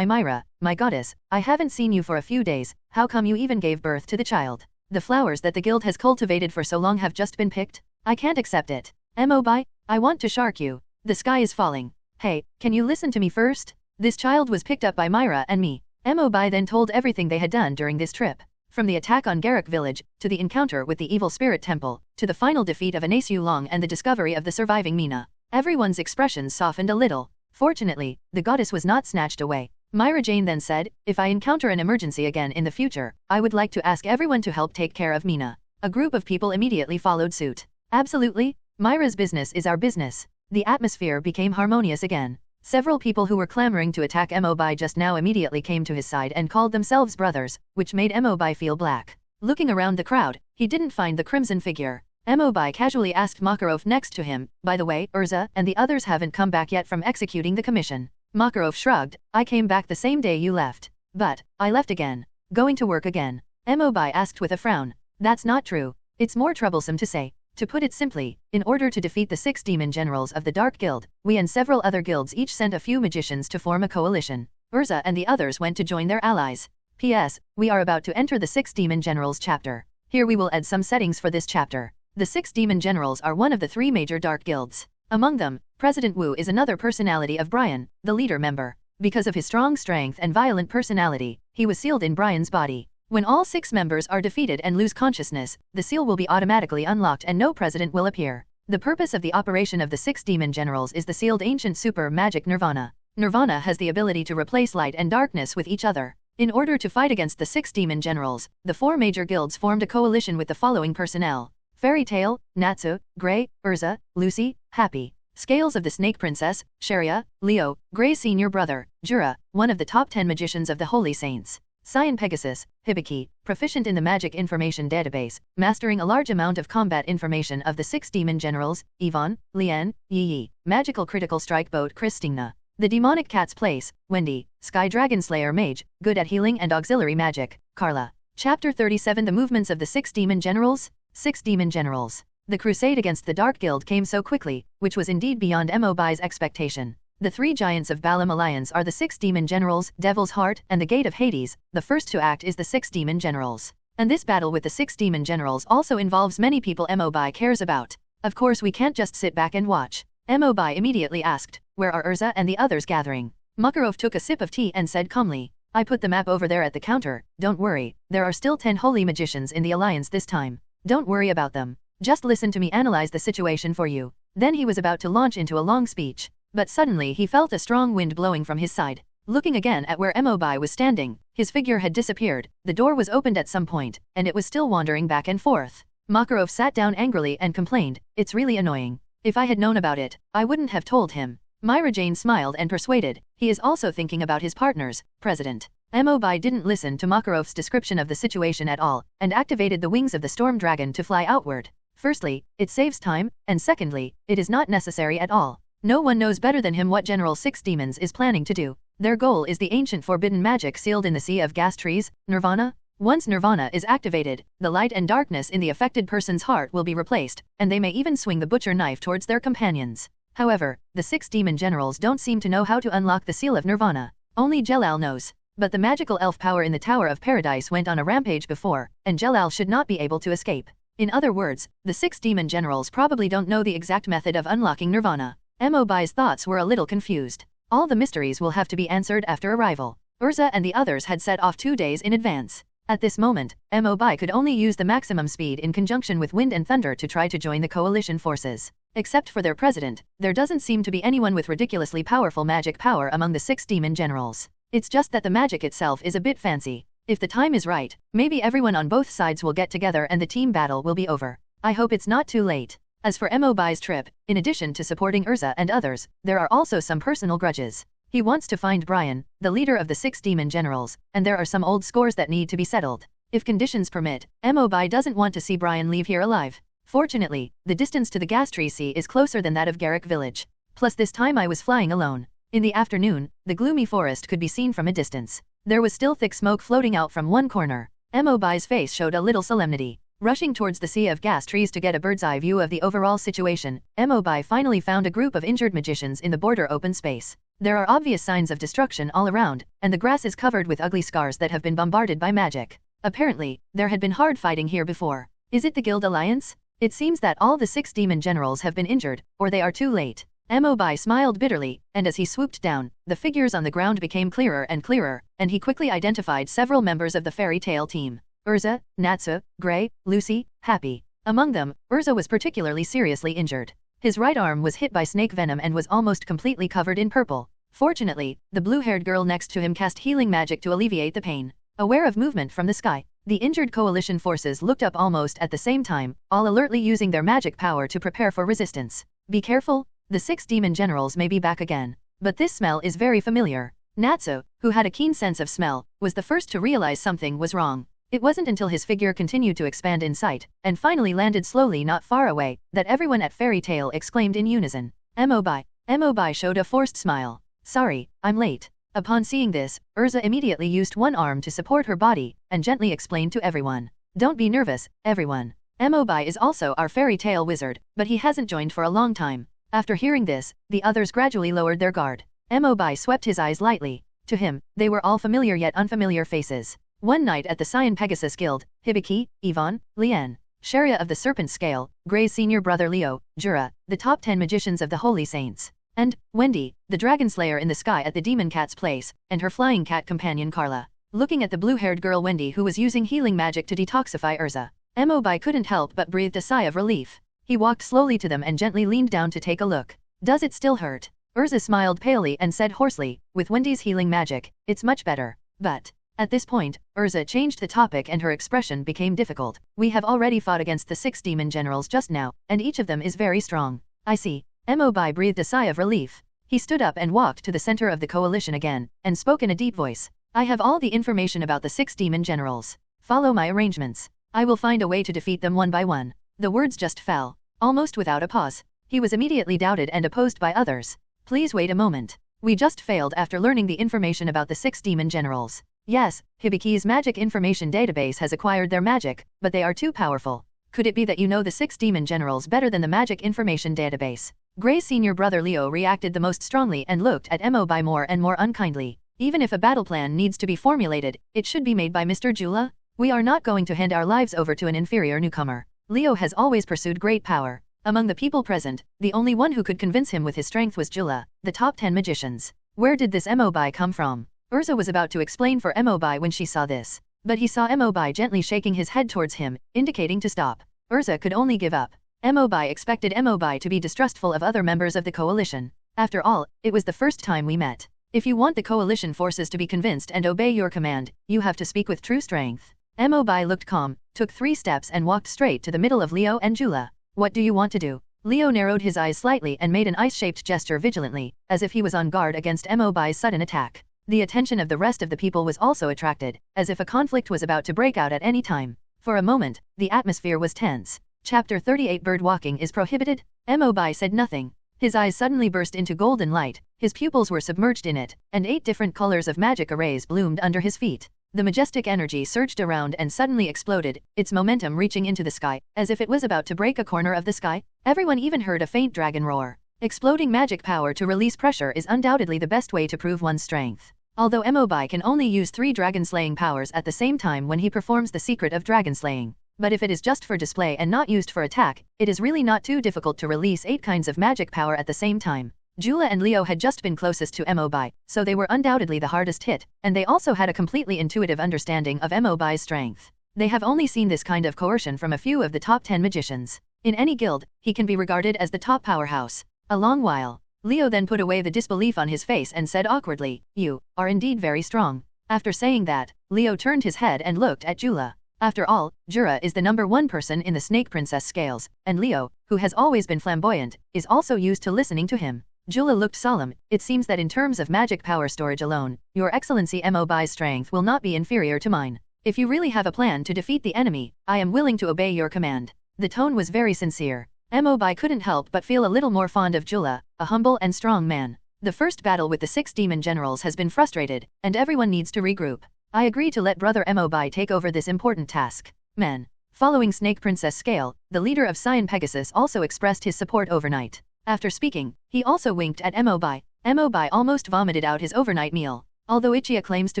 Myra, my goddess, I haven't seen you for a few days, how come you even gave birth to the child? The flowers that the guild has cultivated for so long have just been picked? I can't accept it. Mobi, I want to shark you. The sky is falling. Hey, can you listen to me first? This child was picked up by Myra and me. Mobi then told everything they had done during this trip. From the attack on Garrick Village, to the encounter with the Evil Spirit Temple, to the final defeat of Anasu Long and the discovery of the surviving Mina. Everyone's expressions softened a little. Fortunately, the goddess was not snatched away. Myra Jane then said, if I encounter an emergency again in the future, I would like to ask everyone to help take care of Mina. A group of people immediately followed suit. Absolutely. Myra's business is our business. The atmosphere became harmonious again. Several people who were clamoring to attack Mobi just now immediately came to his side and called themselves brothers, which made Mobi feel black. Looking around the crowd, he didn't find the crimson figure. Mobi casually asked Makarov next to him, by the way, Erza and the others haven't come back yet from executing the commission. Makarov shrugged, I came back the same day you left. But, I left again. Going to work again. Mobi asked with a frown. That's not true. It's more troublesome to say. To put it simply, in order to defeat the 6 demon generals of the Dark Guild, we and several other guilds each sent a few magicians to form a coalition. Erza and the others went to join their allies. P.S. We are about to enter the 6 demon generals chapter. Here we will add some settings for this chapter. The 6 demon generals are one of the 3 major dark guilds. Among them, President Wu is another personality of Brian, the leader member. Because of his strong strength and violent personality, he was sealed in Brian's body. When all 6 members are defeated and lose consciousness, the seal will be automatically unlocked and no president will appear. The purpose of the operation of the 6 demon generals is the sealed ancient super magic Nirvana. Nirvana has the ability to replace light and darkness with each other. In order to fight against the 6 demon generals, the 4 major guilds formed a coalition with the following personnel. Fairy Tail, Natsu, Grey, Erza, Lucy, Happy. Scales of the Snake Princess, Sharia, Leo, Grey's senior brother, Jura, one of the top 10 magicians of the Holy Saints. Cyan Pegasus, Hibiki, proficient in the magic information database, mastering a large amount of combat information of the 6 demon generals, Yvonne, Lian, Yi, magical critical strike boat Christina. The demonic cat's place, Wendy, Sky Dragon Slayer mage, good at healing and auxiliary magic, Carla. Chapter 37 The movements of the 6 demon generals. 6 demon generals. The crusade against the Dark Guild came so quickly, which was indeed beyond Mobi's expectation. The 3 giants of Balam Alliance are the 6 demon generals, Devil's Heart, and the Gate of Hades. The first to act is the 6 demon generals. And this battle with the 6 demon generals also involves many people Mobi cares about. Of course we can't just sit back and watch. Mobi immediately asked, where are Erza and the others gathering? Makarov took a sip of tea and said calmly, I put the map over there at the counter, don't worry, there are still 10 holy magicians in the Alliance this time. Don't worry about them. Just listen to me analyze the situation for you. Then he was about to launch into a long speech. But suddenly he felt a strong wind blowing from his side. Looking again at where Mobi was standing, his figure had disappeared, the door was opened at some point, and it was still wandering back and forth. Makarov sat down angrily and complained, it's really annoying. If I had known about it, I wouldn't have told him. Myra Jane smiled and persuaded, he is also thinking about his partners, President. Mobi didn't listen to Makarov's description of the situation at all, and activated the wings of the storm dragon to fly outward. Firstly, it saves time, and secondly, it is not necessary at all. No one knows better than him what General 6 Demons is planning to do. Their goal is the ancient forbidden magic sealed in the Sea of Gas Trees, Nirvana. Once Nirvana is activated, the light and darkness in the affected person's heart will be replaced, and they may even swing the butcher knife towards their companions. However, the 6 demon generals don't seem to know how to unlock the seal of Nirvana. Only Jelal knows. But the magical elf power in the Tower of Paradise went on a rampage before, and Jelal should not be able to escape. In other words, the 6 demon generals probably don't know the exact method of unlocking Nirvana. Mobi's thoughts were a little confused. All the mysteries will have to be answered after arrival. Erza and the others had set off 2 days in advance. At this moment, Mobi could only use the maximum speed in conjunction with wind and thunder to try to join the coalition forces. Except for their president, there doesn't seem to be anyone with ridiculously powerful magic power among the 6 demon generals. It's just that the magic itself is a bit fancy. If the time is right, maybe everyone on both sides will get together and the team battle will be over. I hope it's not too late. As for Mobi's trip, in addition to supporting Erza and others, there are also some personal grudges. He wants to find Brian, the leader of the 6 demon generals, and there are some old scores that need to be settled. If conditions permit, Mobi doesn't want to see Brian leave here alive. Fortunately, the distance to the Gas Tree Sea is closer than that of Garrick Village. Plus this time I was flying alone. In the afternoon, the gloomy forest could be seen from a distance. There was still thick smoke floating out from one corner. Mobi's face showed a little solemnity. Rushing towards the sea of gas trees to get a bird's-eye view of the overall situation, Mobi finally found a group of injured magicians in the border open space. There are obvious signs of destruction all around, and the grass is covered with ugly scars that have been bombarded by magic. Apparently, there had been hard fighting here before. Is it the Guild Alliance? It seems that all the 6 demon generals have been injured, or they are too late. Mobi smiled bitterly, and as he swooped down, the figures on the ground became clearer, and he quickly identified several members of the fairy tale team. Erza, Natsu, Gray, Lucy, Happy. Among them, Erza was particularly seriously injured. His right arm was hit by snake venom and was almost completely covered in purple. Fortunately, the blue-haired girl next to him cast healing magic to alleviate the pain. Aware of movement from the sky, the injured coalition forces looked up almost at the same time, all alertly using their magic power to prepare for resistance. Be careful, the 6 demon generals may be back again. But this smell is very familiar. Natsu, who had a keen sense of smell, was the first to realize something was wrong. It wasn't until his figure continued to expand in sight, and finally landed slowly not far away, that everyone at Fairy Tale exclaimed in unison. Mobi. Mobi showed a forced smile. Sorry, I'm late. Upon seeing this, Erza immediately used one arm to support her body, and gently explained to everyone. Don't be nervous, everyone. Mobi is also our Fairy Tale wizard, but he hasn't joined for a long time. After hearing this, the others gradually lowered their guard. Mobi swept his eyes lightly. To him, they were all familiar yet unfamiliar faces. One night at the Cyan Pegasus Guild, Hibiki, Yvonne, Lian, Sharia of the Serpent Scale, Gray's senior brother Leo, Jura, the top 10 magicians of the Holy Saints, and Wendy, the dragon slayer in the sky at the demon cat's place, and her flying cat companion Carla. Looking at the blue-haired girl Wendy who was using healing magic to detoxify Erza, Mobi couldn't help but breathed a sigh of relief. He walked slowly to them and gently leaned down to take a look. Does it still hurt? Erza smiled palely and said hoarsely, with Wendy's healing magic, it's much better. But at this point, Erza changed the topic and her expression became difficult. We have already fought against the 6 demon generals just now, and each of them is very strong. I see. Mobi breathed a sigh of relief. He stood up and walked to the center of the coalition again, and spoke in a deep voice. I have all the information about the 6 demon generals. Follow my arrangements. I will find a way to defeat them one by one. The words just fell, almost without a pause. He was immediately doubted and opposed by others. Please wait a moment. We just failed after learning the information about the 6 demon generals. Yes, Hibiki's magic information database has acquired their magic, but they are too powerful. Could it be that you know the 6 demon generals better than the magic information database? Gray's senior brother Leo reacted the most strongly and looked at Mobi more and more unkindly. Even if a battle plan needs to be formulated, it should be made by Mr. Jura. We are not going to hand our lives over to an inferior newcomer. Leo has always pursued great power. Among the people present, the only one who could convince him with his strength was Jura, the top 10 magicians. Where did this Mobi come from? Erza was about to explain for Mobi when she saw this. But he saw Mobi gently shaking his head towards him, indicating to stop. Erza could only give up. Mobi expected Mobi to be distrustful of other members of the coalition. After all, it was the first time we met. If you want the coalition forces to be convinced and obey your command, you have to speak with true strength. Mobi looked calm, took 3 steps and walked straight to the middle of Leo and Jura. What do you want to do? Leo narrowed his eyes slightly and made an ice-shaped gesture vigilantly, as if he was on guard against Mobi's sudden attack. The attention of the rest of the people was also attracted, as if a conflict was about to break out at any time. For a moment, the atmosphere was tense. Chapter 38 Bird walking is prohibited? Mobi said nothing. His eyes suddenly burst into golden light, his pupils were submerged in it, and 8 different colors of magic arrays bloomed under his feet. The majestic energy surged around and suddenly exploded, its momentum reaching into the sky, as if it was about to break a corner of the sky. Everyone even heard a faint dragon roar. Exploding magic power to release pressure is undoubtedly the best way to prove one's strength. Although Mobi can only use 3 dragon-slaying powers at the same time when he performs the secret of dragon-slaying. But if it is just for display and not used for attack, it is really not too difficult to release 8 kinds of magic power at the same time. Jura and Leo had just been closest to Mobi, so they were undoubtedly the hardest hit, and they also had a completely intuitive understanding of Mobi's strength. They have only seen this kind of coercion from a few of the top 10 magicians. In any guild, he can be regarded as the top powerhouse. A long while. Leo then put away the disbelief on his face and said awkwardly, "You are indeed very strong." After saying that, Leo turned his head and looked at Jura. After all, Jura is the #1 person in the Snake Princess scales, and Leo, who has always been flamboyant, is also used to listening to him. Jura looked solemn. It seems that in terms of magic power storage alone, Your Excellency Mobi's strength will not be inferior to mine. If you really have a plan to defeat the enemy, I am willing to obey your command. The tone was very sincere. Mobi couldn't help but feel a little more fond of Jura, a humble and strong man. The first battle with the 6 demon generals has been frustrated, and everyone needs to regroup. I agree to let Brother Mobi take over this important task. Men. Following Snake Princess scale, the leader of Cyan Pegasus also expressed his support overnight. After speaking, he also winked at Mobi. Mobi almost vomited out his overnight meal. Although Ichia claims to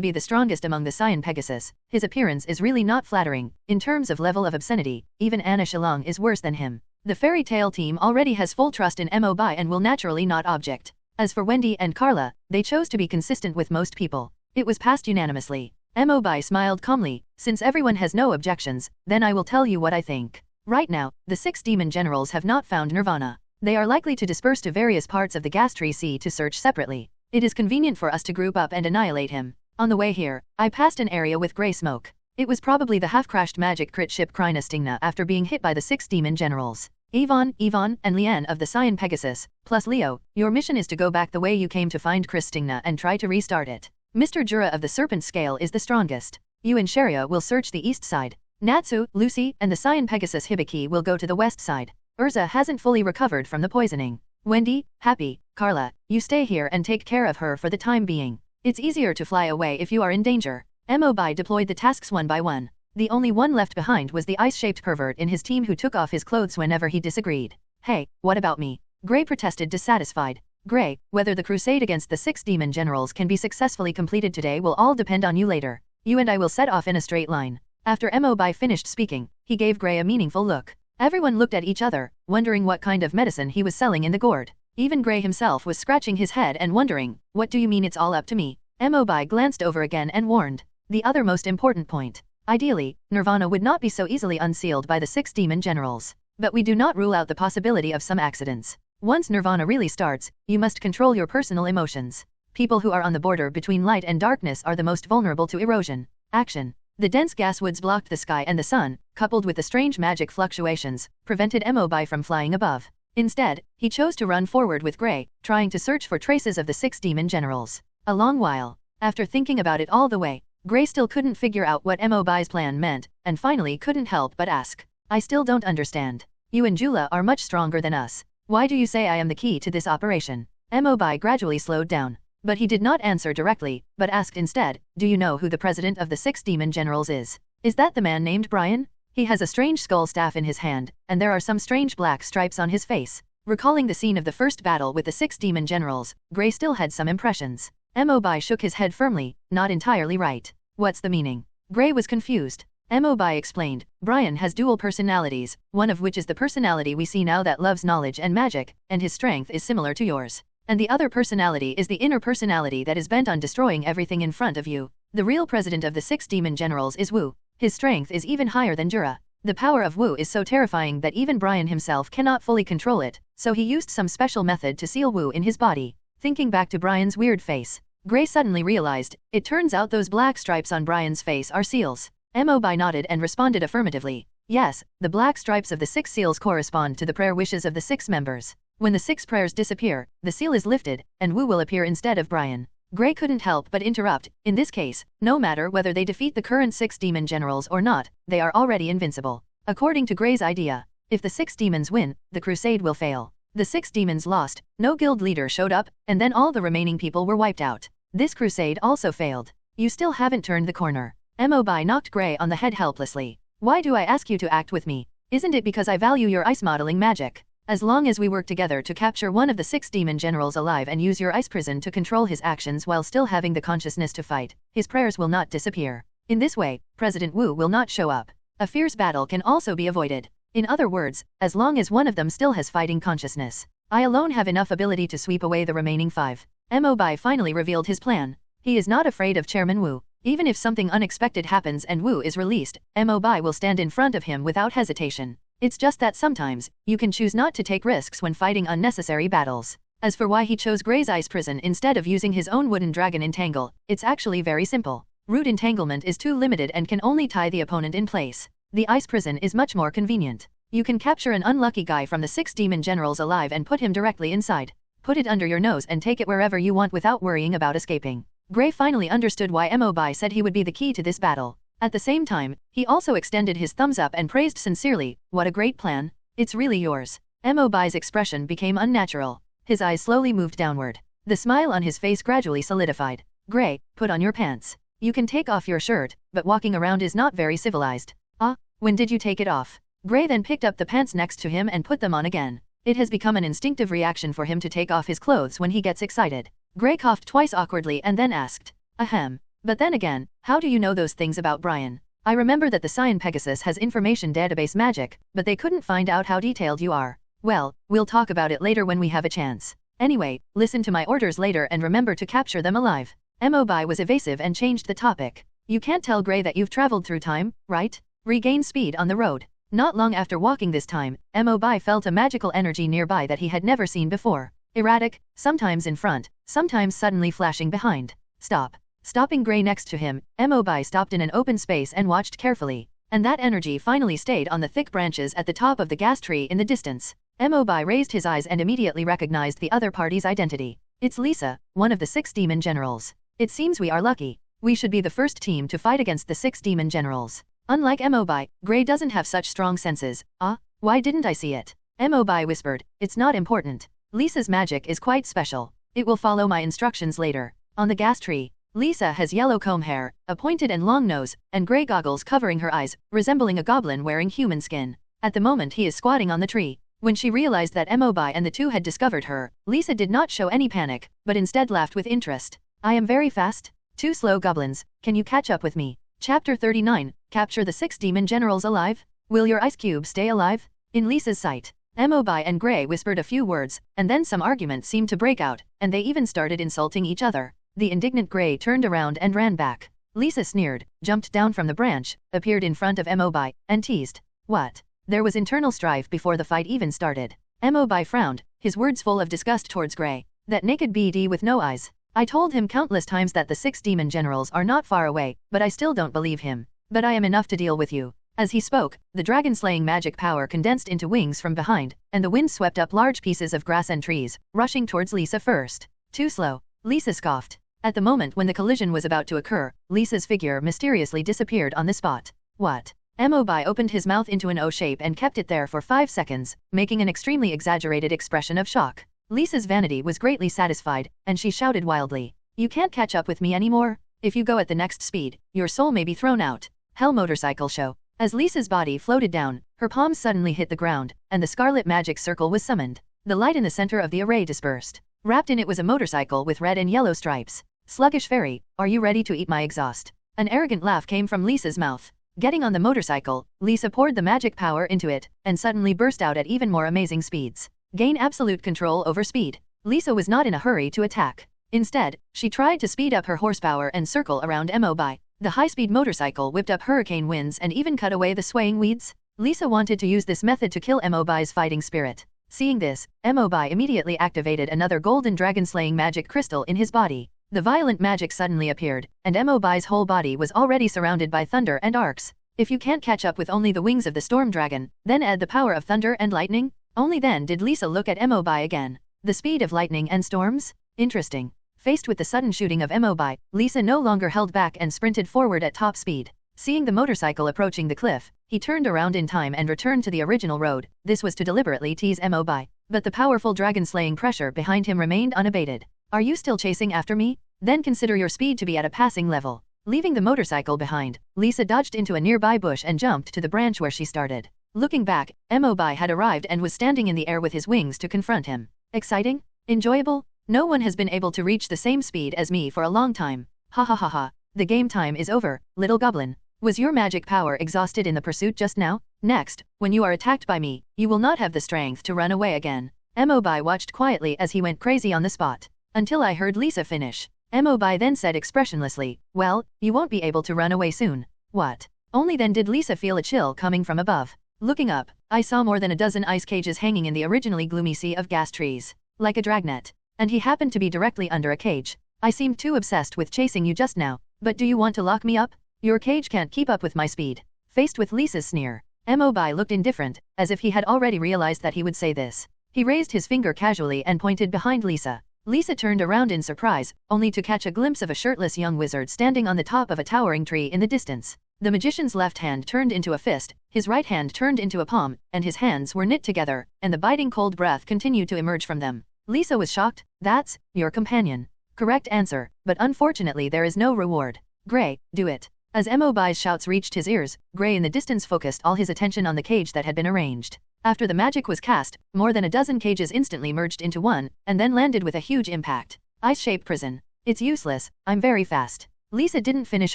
be the strongest among the Cyan Pegasus, his appearance is really not flattering. In terms of level of obscenity, even Anna Shillong is worse than him. The fairy tale team already has full trust in Mobi and will naturally not object. As for Wendy and Carla, they chose to be consistent with most people. It was passed unanimously. Mobi smiled calmly. Since everyone has no objections, then I will tell you what I think. Right now, the 6 demon generals have not found Nirvana. They are likely to disperse to various parts of the gas tree sea to search separately. It is convenient for us to group up and annihilate him. On the way here, I passed an area with gray smoke. It was probably the half-crashed magic crit ship Krynastingna after being hit by the 6 demon generals. Yvonne, and Lian of the Cyan Pegasus, plus Leo, your mission is to go back the way you came to find Kristingna and try to restart it. Mr. Jura of the Serpent Scale is the strongest. You and Sharia will search the east side. Natsu, Lucy, and the Cyan Pegasus Hibiki will go to the west side. Erza hasn't fully recovered from the poisoning. Wendy, Happy, Carla, you stay here and take care of her for the time being. It's easier to fly away if you are in danger. Mobi deployed the tasks one by one. The only one left behind was the ice-shaped pervert in his team who took off his clothes whenever he disagreed. Hey, what about me? Gray protested dissatisfied. Gray, whether the crusade against the 6 demon generals can be successfully completed today will all depend on you later. You and I will set off in a straight line. After Mobi finished speaking, he gave Gray a meaningful look. Everyone looked at each other, wondering what kind of medicine he was selling in the gourd. Even Gray himself was scratching his head and wondering, what do you mean it's all up to me? Mobi glanced over again and warned. The other most important point. Ideally, Nirvana would not be so easily unsealed by the 6 demon generals. But we do not rule out the possibility of some accidents. Once Nirvana really starts, you must control your personal emotions. People who are on the border between light and darkness are the most vulnerable to erosion. Action. The dense gas woods blocked the sky and the sun, coupled with the strange magic fluctuations, prevented Mobi from flying above. Instead, he chose to run forward with Gray, trying to search for traces of the 6 demon generals. A long while. After thinking about it all the way, Gray still couldn't figure out what Mobi's plan meant, and finally couldn't help but ask. I still don't understand. You and Jura are much stronger than us. Why do you say I am the key to this operation? Mobi gradually slowed down. But he did not answer directly, but asked instead, do you know who the president of the 6 demon generals is? Is that the man named Brian? He has a strange skull staff in his hand, and there are some strange black stripes on his face. Recalling the scene of the first battle with the 6 demon generals, Gray still had some impressions. Mobi shook his head firmly, not entirely right. What's the meaning? Gray was confused. Mobi explained, Brian has dual personalities, one of which is the personality we see now that loves knowledge and magic, and his strength is similar to yours. And the other personality is the inner personality that is bent on destroying everything in front of you. The real president of the 6 demon generals is Wu. His strength is even higher than Jura. The power of Wu is so terrifying that even Brian himself cannot fully control it, so he used some special method to seal Wu in his body. Thinking back to Brian's weird face, Gray suddenly realized, it turns out those black stripes on Brian's face are seals. Mobi nodded and responded affirmatively. Yes, the black stripes of the 6 seals correspond to the prayer wishes of the 6 members. When the 6 prayers disappear, the seal is lifted, and Wu will appear instead of Brian. Gray couldn't help but interrupt. In this case, no matter whether they defeat the current 6 demon generals or not, they are already invincible. According to Gray's idea, if the 6 demons win, the crusade will fail. The 6 demons lost, no guild leader showed up, and then all the remaining people were wiped out. This crusade also failed. You still haven't turned the corner. Mobi knocked Gray on the head helplessly. Why do I ask you to act with me? Isn't it because I value your ice modeling magic? As long as we work together to capture one of the 6 demon generals alive and use your ice prison to control his actions while still having the consciousness to fight, his prayers will not disappear. In this way, President Wu will not show up. A fierce battle can also be avoided. In other words, as long as one of them still has fighting consciousness, I alone have enough ability to sweep away the remaining 5. Mobi finally revealed his plan. He is not afraid of Chairman Wu. Even if something unexpected happens and Wu is released, Mobi will stand in front of him without hesitation. It's just that sometimes, you can choose not to take risks when fighting unnecessary battles. As for why he chose Gray's ice prison instead of using his own wooden dragon entangle, it's actually very simple. Root entanglement is too limited and can only tie the opponent in place. The ice prison is much more convenient. You can capture an unlucky guy from the 6 demon generals alive and put him directly inside. Put it under your nose and take it wherever you want without worrying about escaping. Gray finally understood why Mobi said he would be the key to this battle. At the same time, he also extended his thumbs up and praised sincerely, what a great plan. It's really yours. Mobi's expression became unnatural. His eyes slowly moved downward. The smile on his face gradually solidified. Gray, put on your pants. You can take off your shirt, but walking around is not very civilized. Ah, when did you take it off? Gray then picked up the pants next to him and put them on again. It has become an instinctive reaction for him to take off his clothes when he gets excited. Gray coughed twice awkwardly and then asked, ahem. But then again, how do you know those things about Brian? I remember that the Cyan Pegasus has information database magic, but they couldn't find out how detailed you are. Well, we'll talk about it later when we have a chance. Anyway, listen to my orders later and remember to capture them alive. Mobi was evasive and changed the topic. You can't tell Gray that you've traveled through time, right? Regain speed on the road. Not long after walking this time, Mobi felt a magical energy nearby that he had never seen before. Erratic, sometimes in front, sometimes suddenly flashing behind. Stop. Stopping Gray next to him, Mobi stopped in an open space and watched carefully. And that energy finally stayed on the thick branches at the top of the gas tree in the distance. Mobi raised his eyes and immediately recognized the other party's identity. It's Lisa, one of the 6 demon generals. It seems we are lucky. We should be the first team to fight against the 6 demon generals. Unlike Mobi, Gray doesn't have such strong senses. Ah, why didn't I see it? Mobi whispered, it's not important. Lisa's magic is quite special. It will follow my instructions later. On the gas tree, Lisa has yellow comb hair, a pointed and long nose, and gray goggles covering her eyes, resembling a goblin wearing human skin. At the moment he is squatting on the tree. When she realized that Mobi and the 2 had discovered her, Lisa did not show any panic, but instead laughed with interest. I am very fast. 2 slow goblins, can you catch up with me? Chapter 39, Capture the 6 demon generals alive? Will your ice cube stay alive? In Lisa's sight, Mobi and Gray whispered a few words, and then some argument seemed to break out, and they even started insulting each other. The indignant Gray turned around and ran back. Lisa sneered, jumped down from the branch, appeared in front of Mobi, and teased. What? There was internal strife before the fight even started. Mobi frowned, his words full of disgust towards Gray. That naked BD with no eyes. I told him countless times that the 6 demon generals are not far away, but I still don't believe him. But I am enough to deal with you. As he spoke, the dragon-slaying magic power condensed into wings from behind, and the wind swept up large pieces of grass and trees, rushing towards Lisa first. Too slow. Lisa scoffed. At the moment when the collision was about to occur, Lisa's figure mysteriously disappeared on the spot. What? Mobi opened his mouth into an O shape and kept it there for 5 seconds, making an extremely exaggerated expression of shock. Lisa's vanity was greatly satisfied, and she shouted wildly, "You can't catch up with me anymore? If you go at the next speed, your soul may be thrown out." Hell motorcycle show. As Lisa's body floated down, her palms suddenly hit the ground, and the scarlet magic circle was summoned. The light in the center of the array dispersed. Wrapped in it was a motorcycle with red and yellow stripes. "Sluggish fairy, are you ready to eat my exhaust?" An arrogant laugh came from Lisa's mouth. Getting on the motorcycle, Lisa poured the magic power into it, and suddenly burst out at even more amazing speeds. Gain absolute control over speed. Lisa was not in a hurry to attack. Instead, she tried to speed up her horsepower and circle around Mobi. The high-speed motorcycle whipped up hurricane winds and even cut away the swaying weeds. Lisa wanted to use this method to kill Mobi's fighting spirit. Seeing this, Mobi immediately activated another golden dragon-slaying magic crystal in his body. The violent magic suddenly appeared, and Mobi's whole body was already surrounded by thunder and arcs. If you can't catch up with only the wings of the storm dragon, then add the power of thunder and lightning? Only then did Lisa look at Mobi again. The speed of lightning and storms? Interesting. Faced with the sudden shooting of Mobi, Lisa no longer held back and sprinted forward at top speed. Seeing the motorcycle approaching the cliff, he turned around in time and returned to the original road. This was to deliberately tease Mobi. But the powerful dragon-slaying pressure behind him remained unabated. "Are you still chasing after me? Then consider your speed to be at a passing level." Leaving the motorcycle behind, Lisa dodged into a nearby bush and jumped to the branch where she started. Looking back, Mobi had arrived and was standing in the air with his wings to confront him. Exciting? Enjoyable? No one has been able to reach the same speed as me for a long time. Ha ha ha ha. The game time is over, little goblin. Was your magic power exhausted in the pursuit just now? Next, when you are attacked by me, you will not have the strength to run away again. Mobi watched quietly as he went crazy on the spot. Until I heard Lisa finish. Mobi then said expressionlessly, "Well, you won't be able to run away soon." What? Only then did Lisa feel a chill coming from above. Looking up, I saw more than a dozen ice cages hanging in the originally gloomy sea of gas trees. Like a dragnet. And he happened to be directly under a cage. "I seemed too obsessed with chasing you just now, but do you want to lock me up? Your cage can't keep up with my speed." Faced with Lisa's sneer, Mobi looked indifferent, as if he had already realized that he would say this. He raised his finger casually and pointed behind Lisa. Lisa turned around in surprise, only to catch a glimpse of a shirtless young wizard standing on the top of a towering tree in the distance. The magician's left hand turned into a fist, his right hand turned into a palm, and his hands were knit together, and the biting cold breath continued to emerge from them. Lisa was shocked. "That's your companion." Correct answer, but unfortunately there is no reward. "Gray, do it." As Mobi's shouts reached his ears, Gray in the distance focused all his attention on the cage that had been arranged. After the magic was cast, more than a dozen cages instantly merged into one, and then landed with a huge impact. "Ice-shaped prison. It's useless, I'm very fast." Lisa didn't finish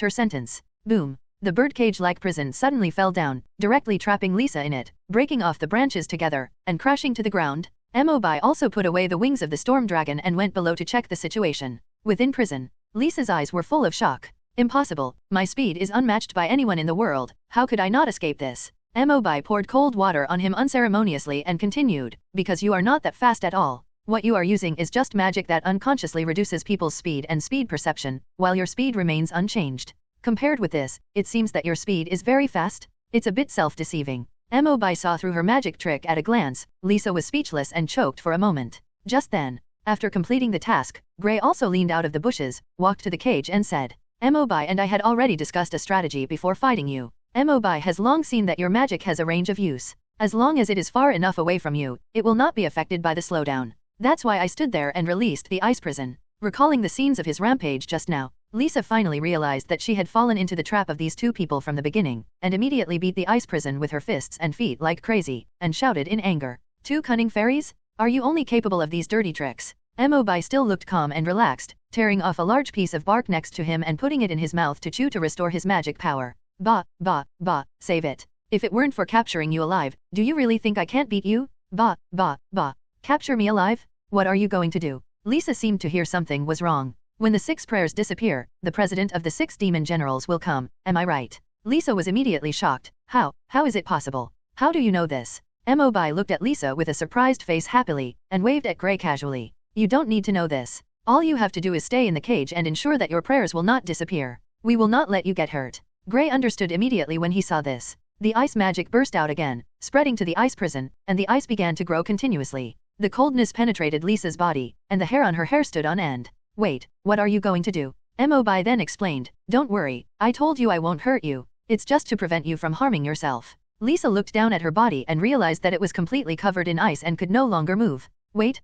her sentence. Boom. The birdcage-like prison suddenly fell down, directly trapping Lisa in it, breaking off the branches together, and crashing to the ground. Mobi also put away the wings of the storm dragon and went below to check the situation. Within prison, Lisa's eyes were full of shock. "Impossible, my speed is unmatched by anyone in the world, how could I not escape this?" Mobi poured cold water on him unceremoniously and continued, "Because you are not that fast at all. What you are using is just magic that unconsciously reduces people's speed and speed perception, while your speed remains unchanged. Compared with this, it seems that your speed is very fast. It's a bit self-deceiving." Mobi saw through her magic trick at a glance. Lisa was speechless and choked for a moment. Just then, after completing the task, Gray also leaned out of the bushes, walked to the cage and said, "Mobi and I had already discussed a strategy before fighting you. Mobi has long seen that your magic has a range of use. As long as it is far enough away from you, it will not be affected by the slowdown. That's why I stood there and released the ice prison." Recalling the scenes of his rampage just now, Lisa finally realized that she had fallen into the trap of these two people from the beginning, and immediately beat the ice prison with her fists and feet like crazy, and shouted in anger, "Two cunning fairies? Are you only capable of these dirty tricks?" Mobi still looked calm and relaxed, tearing off a large piece of bark next to him and putting it in his mouth to chew to restore his magic power. "Bah, bah, bah, save it. If it weren't for capturing you alive, do you really think I can't beat you? Bah, bah, bah. Capture me alive? What are you going to do?" Lisa seemed to hear something was wrong. "When the 6 prayers disappear, the president of the 6 demon generals will come, am I right?" Lisa was immediately shocked. How is it possible? How do you know this?" Mobi looked at Lisa with a surprised face happily, and waved at Gray casually. "You don't need to know this. All you have to do is stay in the cage and ensure that your prayers will not disappear. We will not let you get hurt." Gray understood immediately when he saw this. The ice magic burst out again, spreading to the ice prison, and the ice began to grow continuously. The coldness penetrated Lisa's body, and the hair on her hair stood on end. Wait, what are you going to do? Mobi then explained, don't worry, I told you I won't hurt you. It's just to prevent you from harming yourself. Lisa looked down at her body and realized that it was completely covered in ice and could no longer move. Wait,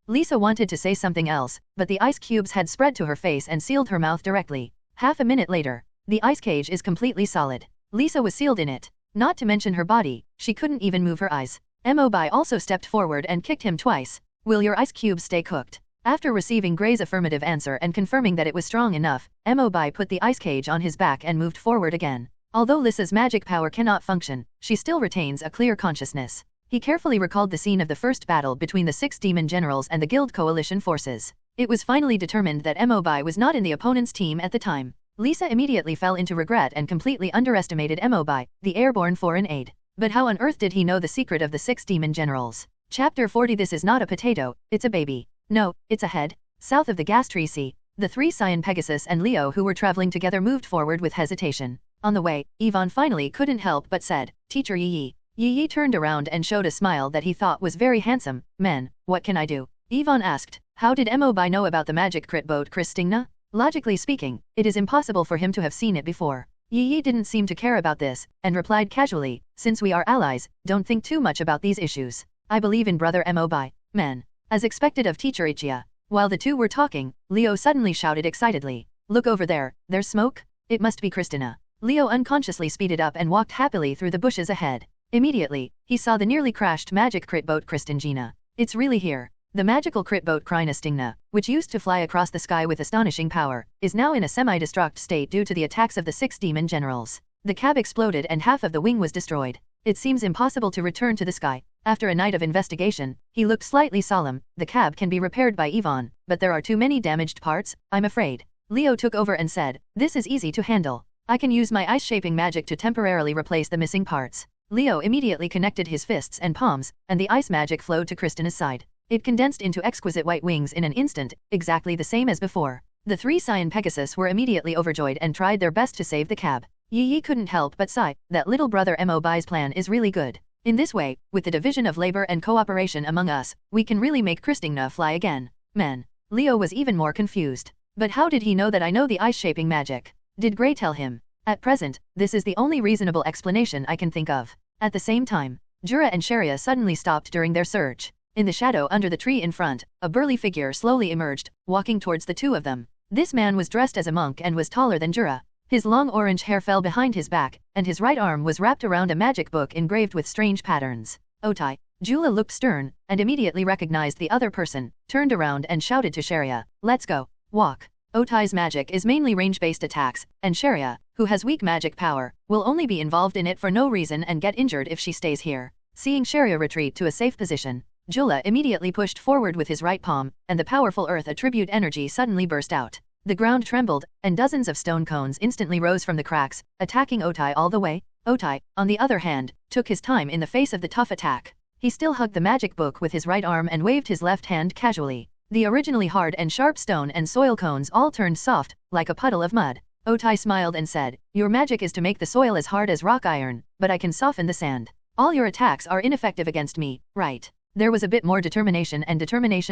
Lisa wanted to say something else, but the ice cubes had spread to her face and sealed her mouth directly. Half a minute later, the ice cage is completely solid. Lisa was sealed in it. Not to mention her body, she couldn't even move her eyes. Mobi also stepped forward and kicked him twice. Will your ice cubes stay cooked? After receiving Gray's affirmative answer and confirming that it was strong enough, Mobi put the ice cage on his back and moved forward again. Although Lisa's magic power cannot function, she still retains a clear consciousness. He carefully recalled the scene of the first battle between the 6 demon generals and the Guild Coalition forces. It was finally determined that Mobi was not in the opponent's team at the time. Lisa immediately fell into regret and completely underestimated Mobi, the airborne foreign aide. But how on earth did he know the secret of the 6 demon generals? Chapter 40. This is not a potato, it's a baby. No, it's a head. South of the gas tree sea, the 3 Cyan Pegasus and Leo who were traveling together moved forward with hesitation. On the way, Yvonne finally couldn't help but said, Teacher Yi. Yi turned around and showed a smile that he thought was very handsome. Man, what can I do? Yvonne asked, how did Mobi know about the magic crit boat Christina? Logically speaking, it is impossible for him to have seen it before. Yi didn't seem to care about this, and replied casually, since we are allies, don't think too much about these issues. I believe in brother Mobi. Man. As expected of Teacher Ichia. While the two were talking, Leo suddenly shouted excitedly, look over there, there's smoke? It must be Christina. Leo unconsciously speeded up and walked happily through the bushes ahead. Immediately, he saw the nearly crashed magic crit boat Kristingina. It's really here. The magical crit boat Krynastingna, which used to fly across the sky with astonishing power, is now in a semi-destruct state due to the attacks of the 6 demon generals. The cab exploded and half of the wing was destroyed. It seems impossible to return to the sky. After a night of investigation, he looked slightly solemn. The cab can be repaired by Yvonne, but there are too many damaged parts, I'm afraid. Leo took over and said, this is easy to handle. I can use my ice-shaping magic to temporarily replace the missing parts. Leo immediately connected his fists and palms, and the ice magic flowed to Kristina's side. It condensed into exquisite white wings in an instant, exactly the same as before. The 3 Cyan Pegasus were immediately overjoyed and tried their best to save the cab. Yi couldn't help but sigh, that little brother Mobi's plan is really good. In this way, with the division of labor and cooperation among us, we can really make Christina fly again. Man. Leo was even more confused. But how did he know that I know the ice-shaping magic? Did Gray tell him? At present, this is the only reasonable explanation I can think of. At the same time, Jura and Sharia suddenly stopped during their search. In the shadow under the tree in front, a burly figure slowly emerged, walking towards the two of them. This man was dressed as a monk and was taller than Jura. His long orange hair fell behind his back, and his right arm was wrapped around a magic book engraved with strange patterns. Otai. Jula looked stern, and immediately recognized the other person, turned around and shouted to Sharia, let's go. Walk. Otai's magic is mainly range-based attacks, and Sharia, who has weak magic power, will only be involved in it for no reason and get injured if she stays here. Seeing Sharia retreat to a safe position, Jula immediately pushed forward with his right palm, and the powerful earth attribute energy suddenly burst out. The ground trembled, and dozens of stone cones instantly rose from the cracks, attacking Otai all the way. Otai, on the other hand, took his time in the face of the tough attack. He still hugged the magic book with his right arm and waved his left hand casually. The originally hard and sharp stone and soil cones all turned soft, like a puddle of mud. Otai smiled and said, your magic is to make the soil as hard as rock iron, but I can soften the sand. All your attacks are ineffective against me, right? There was a bit more determination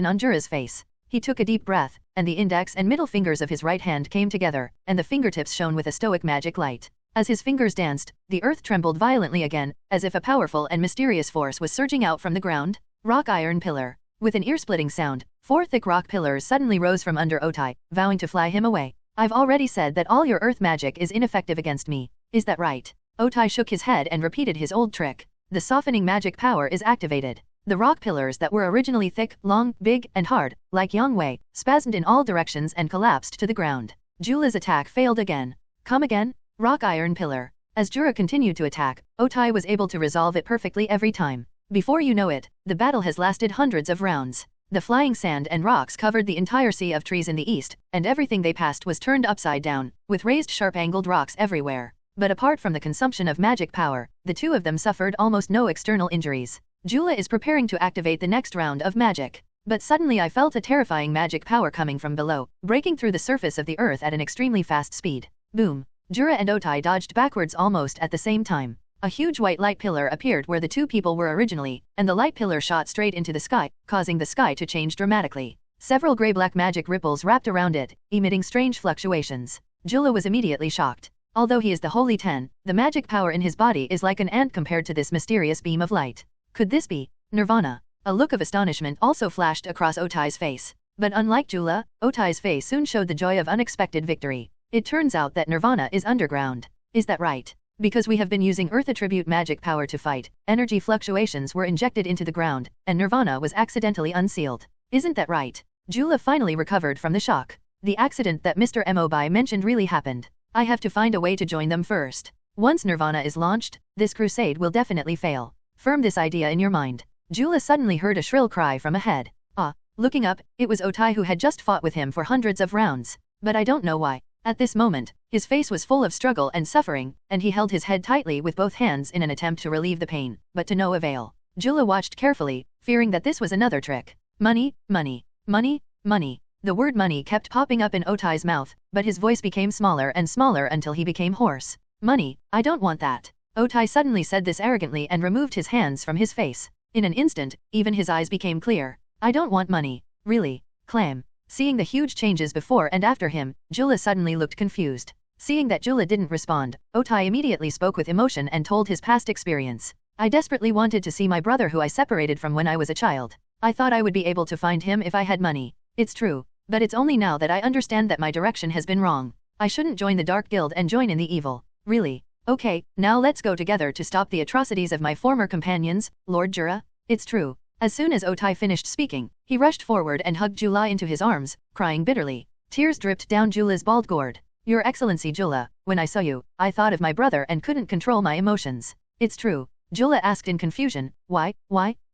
on Jura's face. He took a deep breath, and the index and middle fingers of his right hand came together, and the fingertips shone with a stoic magic light. As his fingers danced, the earth trembled violently again, as if a powerful and mysterious force was surging out from the ground. Rock iron pillar. With an ear-splitting sound, 4 thick rock pillars suddenly rose from under Otai, vowing to fly him away. I've already said that all your earth magic is ineffective against me. Is that right? Otai shook his head and repeated his old trick. The softening magic power is activated. The rock pillars that were originally thick, long, big, and hard, like Yangwei, spasmed in all directions and collapsed to the ground. Jula's attack failed again. Come again? Rock iron pillar. As Jura continued to attack, Otai was able to resolve it perfectly every time. Before you know it, the battle has lasted hundreds of rounds. The flying sand and rocks covered the entire sea of trees in the east, and everything they passed was turned upside down, with raised sharp-angled rocks everywhere. But apart from the consumption of magic power, the two of them suffered almost no external injuries. Jula is preparing to activate the next round of magic. But suddenly I felt a terrifying magic power coming from below, breaking through the surface of the earth at an extremely fast speed. Boom. Jura and Otai dodged backwards almost at the same time. A huge white light pillar appeared where the two people were originally, and the light pillar shot straight into the sky, causing the sky to change dramatically. Several gray-black magic ripples wrapped around it, emitting strange fluctuations. Jura was immediately shocked. Although he is the Holy Ten, the magic power in his body is like an ant compared to this mysterious beam of light. Could this be Nirvana? A look of astonishment also flashed across Otai's face. But unlike Jura, Otai's face soon showed the joy of unexpected victory. It turns out that Nirvana is underground. Is that right? Because we have been using Earth attribute magic power to fight, energy fluctuations were injected into the ground, and Nirvana was accidentally unsealed. Isn't that right? Jura finally recovered from the shock. The accident that Mr. Mobai mentioned really happened. I have to find a way to join them first. Once Nirvana is launched, this crusade will definitely fail. Firm this idea in your mind. Jura suddenly heard a shrill cry from ahead. Looking up, it was Otai who had just fought with him for hundreds of rounds. But I don't know why. At this moment, his face was full of struggle and suffering, and he held his head tightly with both hands in an attempt to relieve the pain, but to no avail. Jura watched carefully, fearing that this was another trick. Money, money, money, money. The word money kept popping up in Otai's mouth, but his voice became smaller and smaller until he became hoarse. Money, I don't want that. Otai suddenly said this arrogantly and removed his hands from his face. In an instant, even his eyes became clear. I don't want money. Really? Clam. Seeing the huge changes before and after him, Jura suddenly looked confused. Seeing that Jura didn't respond, Otai immediately spoke with emotion and told his past experience. I desperately wanted to see my brother who I separated from when I was a child. I thought I would be able to find him if I had money. It's true. But it's only now that I understand that my direction has been wrong. I shouldn't join the Dark Guild and join in the evil. Really? Okay, now let's go together to stop the atrocities of my former companions, Lord Jura. It's true. As soon as Otai finished speaking, he rushed forward and hugged Jura into his arms, crying bitterly. Tears dripped down Jula's bald gourd. Your Excellency Jura, when I saw you, I thought of my brother and couldn't control my emotions. It's true. Jura asked in confusion. Why?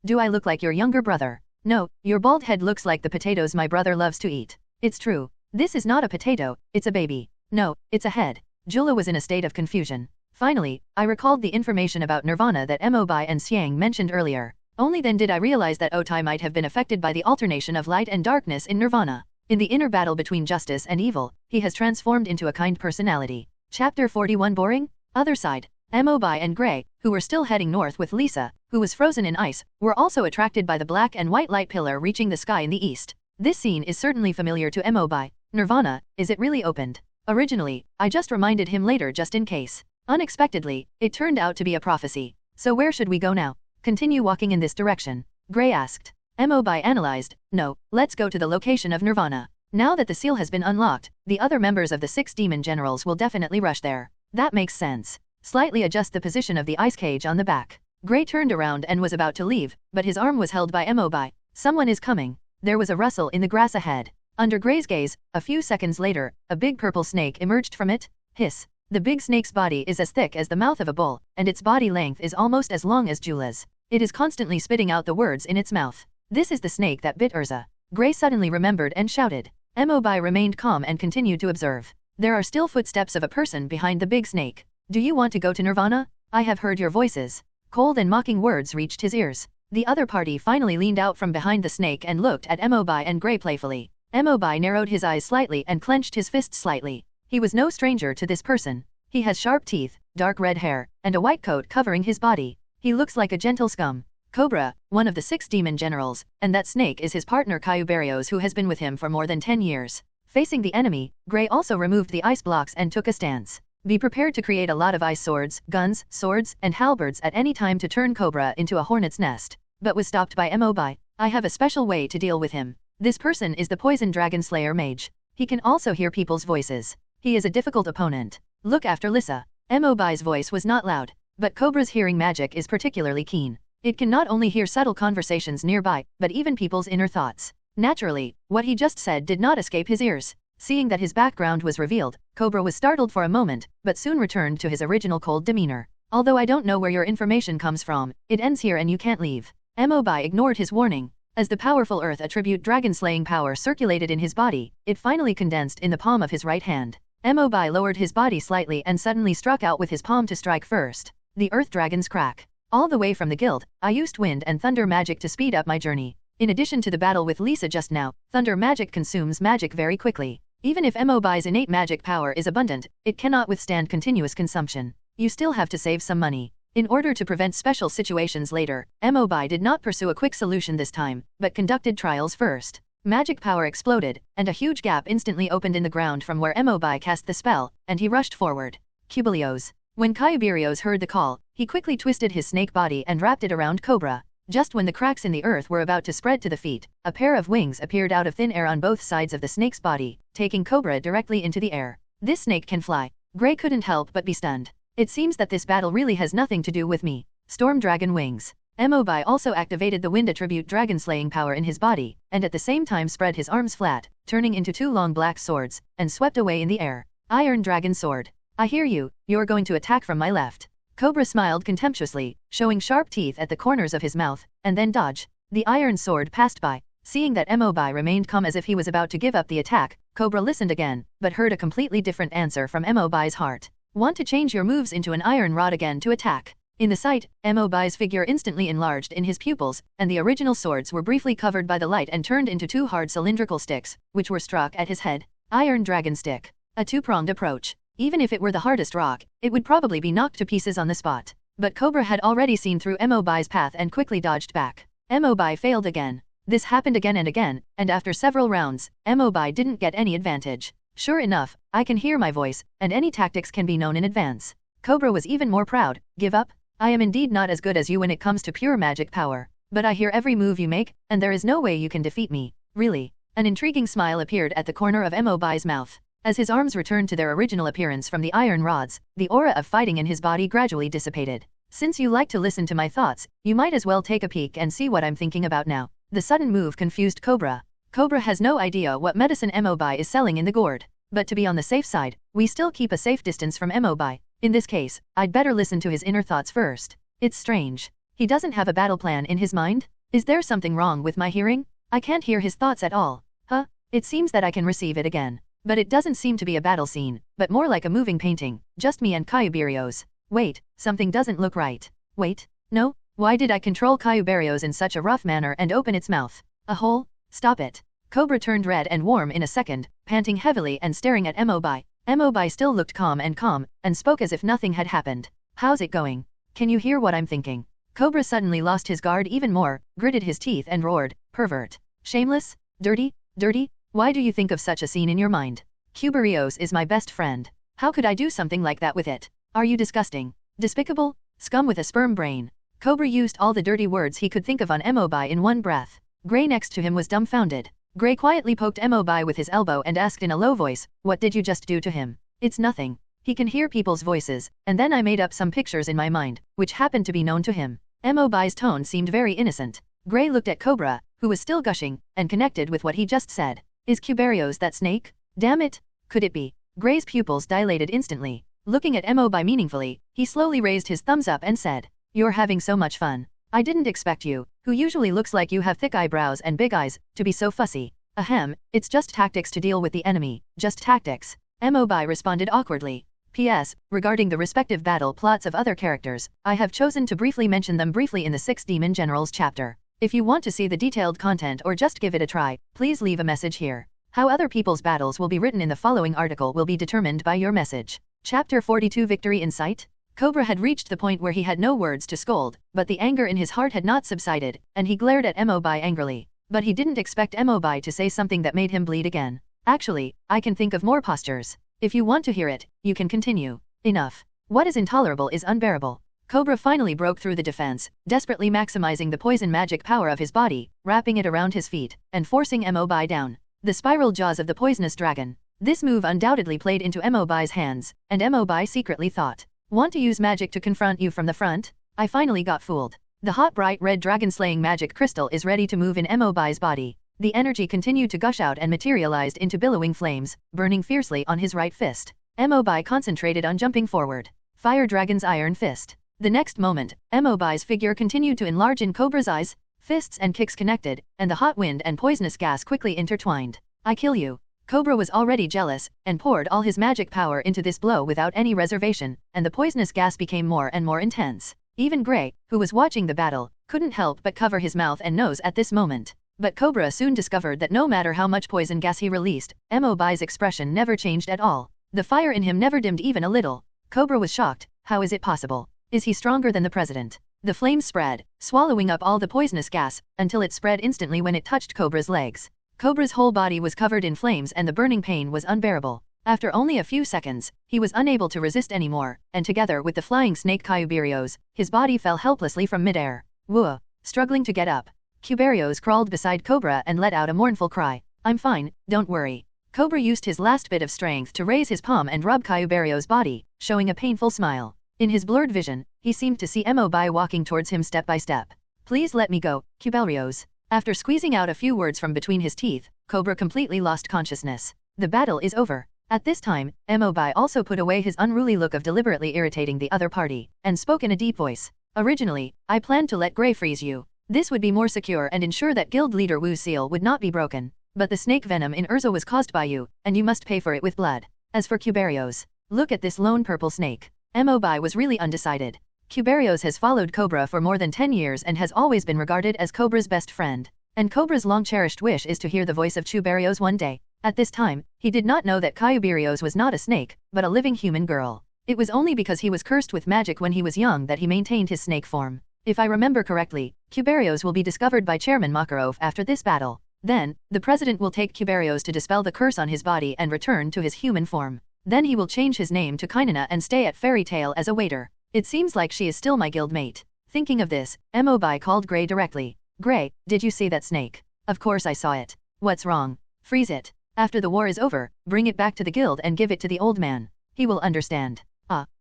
Do I look like your younger brother? No, your bald head looks like the potatoes my brother loves to eat. It's true. This is not a potato, it's a baby. No, it's a head. Jura was in a state of confusion. Finally, I recalled the information about Nirvana that Mobai and Xiang mentioned earlier. Only then did I realize that Otai might have been affected by the alternation of light and darkness in Nirvana. In the inner battle between justice and evil, he has transformed into a kind personality. Chapter 41 Boring? Other side. Mobai and Gray, who were still heading north with Lisa, who was frozen in ice, were also attracted by the black and white light pillar reaching the sky in the east. This scene is certainly familiar to Mobai. Nirvana, is it really opened? Originally, I just reminded him later just in case. Unexpectedly, it turned out to be a prophecy. So where should we go now? Continue walking in this direction. Gray asked. Mobai analyzed. No, let's go to the location of Nirvana. Now that the seal has been unlocked, the other members of the 6 demon generals will definitely rush there. That makes sense. Slightly adjust the position of the ice cage on the back. Gray turned around and was about to leave, but his arm was held by Mobai. Someone is coming. There was a rustle in the grass ahead. Under Gray's gaze, a few seconds later, a big purple snake emerged from it. Hiss. The big snake's body is as thick as the mouth of a bull, and its body length is almost as long as Jula's. It is constantly spitting out the words in its mouth. This is the snake that bit Erza. Gray suddenly remembered and shouted. Mobai remained calm and continued to observe. There are still footsteps of a person behind the big snake. Do you want to go to Nirvana? I have heard your voices. Cold and mocking words reached his ears. The other party finally leaned out from behind the snake and looked at Mobai and Gray playfully. Mobai narrowed his eyes slightly and clenched his fists slightly. He was no stranger to this person. He has sharp teeth, dark red hair, and a white coat covering his body. He looks like a gentle scum. Cobra, one of the 6 demon generals, and that snake is his partner Caio Barrios, who has been with him for more than 10 years. Facing the enemy, Gray also removed the ice blocks and took a stance. Be prepared to create a lot of ice swords, guns, swords, and halberds at any time to turn Cobra into a hornet's nest. But was stopped by Mobai. I have a special way to deal with him. This person is the Poison Dragon Slayer mage. He can also hear people's voices. He is a difficult opponent. Look after Lisa. Mobai's voice was not loud. But Cobra's hearing magic is particularly keen. It can not only hear subtle conversations nearby, but even people's inner thoughts. Naturally, what he just said did not escape his ears. Seeing that his background was revealed, Cobra was startled for a moment, but soon returned to his original cold demeanor. Although I don't know where your information comes from, it ends here and you can't leave. Mobai ignored his warning. As the powerful earth attribute dragon-slaying power circulated in his body, it finally condensed in the palm of his right hand. Mobai lowered his body slightly and suddenly struck out with his palm to strike first. The earth dragons crack. All the way from the guild, I used wind and thunder magic to speed up my journey. In addition to the battle with Lisa just now, thunder magic consumes magic very quickly. Even if Mobai's innate magic power is abundant, it cannot withstand continuous consumption. You still have to save some money. In order to prevent special situations later, Mobai did not pursue a quick solution this time, but conducted trials first. Magic power exploded, and a huge gap instantly opened in the ground from where Mobi cast the spell, and he rushed forward. Cubelios. When Kyuberios heard the call, he quickly twisted his snake body and wrapped it around Cobra. Just when the cracks in the earth were about to spread to the feet, a pair of wings appeared out of thin air on both sides of the snake's body, taking Cobra directly into the air. This snake can fly. Gray couldn't help but be stunned. It seems that this battle really has nothing to do with me. Storm Dragon Wings. Mobi also activated the wind attribute dragon slaying power in his body, and at the same time spread his arms flat, turning into two long black swords, and swept away in the air. Iron Dragon Sword. I hear you, you're going to attack from my left. Cobra smiled contemptuously, showing sharp teeth at the corners of his mouth, and then dodge. The iron sword passed by. Seeing that Mobi remained calm as if he was about to give up the attack, Cobra listened again, but heard a completely different answer from Mobi's heart. Want to change your moves into an iron rod again to attack? In the sight, Mobi's figure instantly enlarged in his pupils, and the original swords were briefly covered by the light and turned into two hard cylindrical sticks, which were struck at his head. Iron Dragon Stick. A two-pronged approach. Even if it were the hardest rock, it would probably be knocked to pieces on the spot. But Cobra had already seen through Mobi's path and quickly dodged back. Mobi failed again. This happened again, and after several rounds, Mobi didn't get any advantage. Sure enough, I can hear my voice, and any tactics can be known in advance. Cobra was even more proud. Give up? I am indeed not as good as you when it comes to pure magic power, but I hear every move you make, and there is no way you can defeat me. Really? An intriguing smile appeared at the corner of Mobi's mouth. As his arms returned to their original appearance from the iron rods, the aura of fighting in his body gradually dissipated. Since you like to listen to my thoughts, you might as well take a peek and see what I'm thinking about now. The sudden move confused Cobra. Cobra has no idea what medicine Mobi is selling in the gourd. But to be on the safe side, we still keep a safe distance from Mobi. In this case, I'd better listen to his inner thoughts first. It's strange. He doesn't have a battle plan in his mind? Is there something wrong with my hearing? I can't hear his thoughts at all. Huh? It seems that I can receive it again. But it doesn't seem to be a battle scene, but more like a moving painting, just me and Kyuberios. Wait, something doesn't look right. Wait, no? Why did I control Kyuberios in such a rough manner and open its mouth? A hole? Stop it. Cobra turned red and warm in a second, panting heavily and staring at Mobi. Mobi still looked calm, and spoke as if nothing had happened. How's it going? Can you hear what I'm thinking? Cobra suddenly lost his guard even more, gritted his teeth and roared, pervert. Shameless? Dirty? Dirty? Why do you think of such a scene in your mind? Kyuberios is my best friend. How could I do something like that with it? Are you disgusting? Despicable? Scum with a sperm brain. Cobra used all the dirty words he could think of on Mobi in one breath. Gray next to him was dumbfounded. Gray quietly poked Mobi with his elbow and asked in a low voice, what did you just do to him? It's nothing. He can hear people's voices, and then I made up some pictures in my mind, which happened to be known to him. Mobi's tone seemed very innocent. Gray looked at Cobra, who was still gushing, and connected with what he just said. Is Kyuberios that snake? Damn it! Could it be? Gray's pupils dilated instantly. Looking at Mobi meaningfully, he slowly raised his thumbs up and said, you're having so much fun. I didn't expect you, who usually looks like you have thick eyebrows and big eyes, to be so fussy. Ahem, it's just tactics to deal with the enemy, just tactics. Mobi responded awkwardly. P.S. Regarding the respective battle plots of other characters, I have chosen to briefly mention them briefly in the 6 Demon Generals chapter. If you want to see the detailed content or just give it a try, please leave a message here. How other people's battles will be written in the following article will be determined by your message. Chapter 42 Victory in Sight? Cobra had reached the point where he had no words to scold, but the anger in his heart had not subsided, and he glared at Mobi angrily. But he didn't expect Mobi to say something that made him bleed again. Actually, I can think of more postures. If you want to hear it, you can continue. Enough. What is intolerable is unbearable. Cobra finally broke through the defense, desperately maximizing the poison magic power of his body, wrapping it around his feet, and forcing Mobi down. The spiral jaws of the poisonous dragon. This move undoubtedly played into Mobi's hands, and Mobi secretly thought, want to use magic to confront you from the front? I finally got fooled. The hot bright red dragon-slaying magic crystal is ready to move in Mobi's body. The energy continued to gush out and materialized into billowing flames, burning fiercely on his right fist. Mobi concentrated on jumping forward. Fire Dragon's Iron Fist. The next moment, Mobi's figure continued to enlarge in Cobra's eyes, fists and kicks connected, and the hot wind and poisonous gas quickly intertwined. I kill you. Cobra was already jealous, and poured all his magic power into this blow without any reservation, and the poisonous gas became more and more intense. Even Gray, who was watching the battle, couldn't help but cover his mouth and nose at this moment. But Cobra soon discovered that no matter how much poison gas he released, Mobi's expression never changed at all. The fire in him never dimmed even a little. Cobra was shocked. How is it possible? Is he stronger than the president? The flames spread, swallowing up all the poisonous gas, until it spread instantly when it touched Cobra's legs. Cobra's whole body was covered in flames and the burning pain was unbearable. After only a few seconds, he was unable to resist anymore, and together with the flying snake Kyuberios, his body fell helplessly from midair. Whoa! Struggling to get up, Kyuberios crawled beside Cobra and let out a mournful cry. I'm fine, don't worry. Cobra used his last bit of strength to raise his palm and rub Kyuberios' body, showing a painful smile. In his blurred vision, he seemed to see Mobi walking towards him step by step. Please let me go, Kyuberios. After squeezing out a few words from between his teeth, Cobra completely lost consciousness. The battle is over. At this time, Mobi also put away his unruly look of deliberately irritating the other party, and spoke in a deep voice. Originally, I planned to let Grey freeze you. This would be more secure and ensure that guild leader Wu's seal would not be broken. But the snake venom in Erza was caused by you, and you must pay for it with blood. As for Kyuberios, look at this lone purple snake. Mobi was really undecided. Kyuberios has followed Cobra for more than 10 years and has always been regarded as Cobra's best friend. And Cobra's long-cherished wish is to hear the voice of Kyuberios one day. At this time, he did not know that Kyuberios was not a snake, but a living human girl. It was only because he was cursed with magic when he was young that he maintained his snake form. If I remember correctly, Kyuberios will be discovered by Chairman Makarov after this battle. Then, the president will take Kyuberios to dispel the curse on his body and return to his human form. Then he will change his name to Kainana and stay at Fairy Tale as a waiter. It seems like she is still my guildmate. Thinking of this, Mobi called Grey directly. Grey, did you see that snake? Of course I saw it. What's wrong? Freeze it. After the war is over, bring it back to the guild and give it to the old man. He will understand.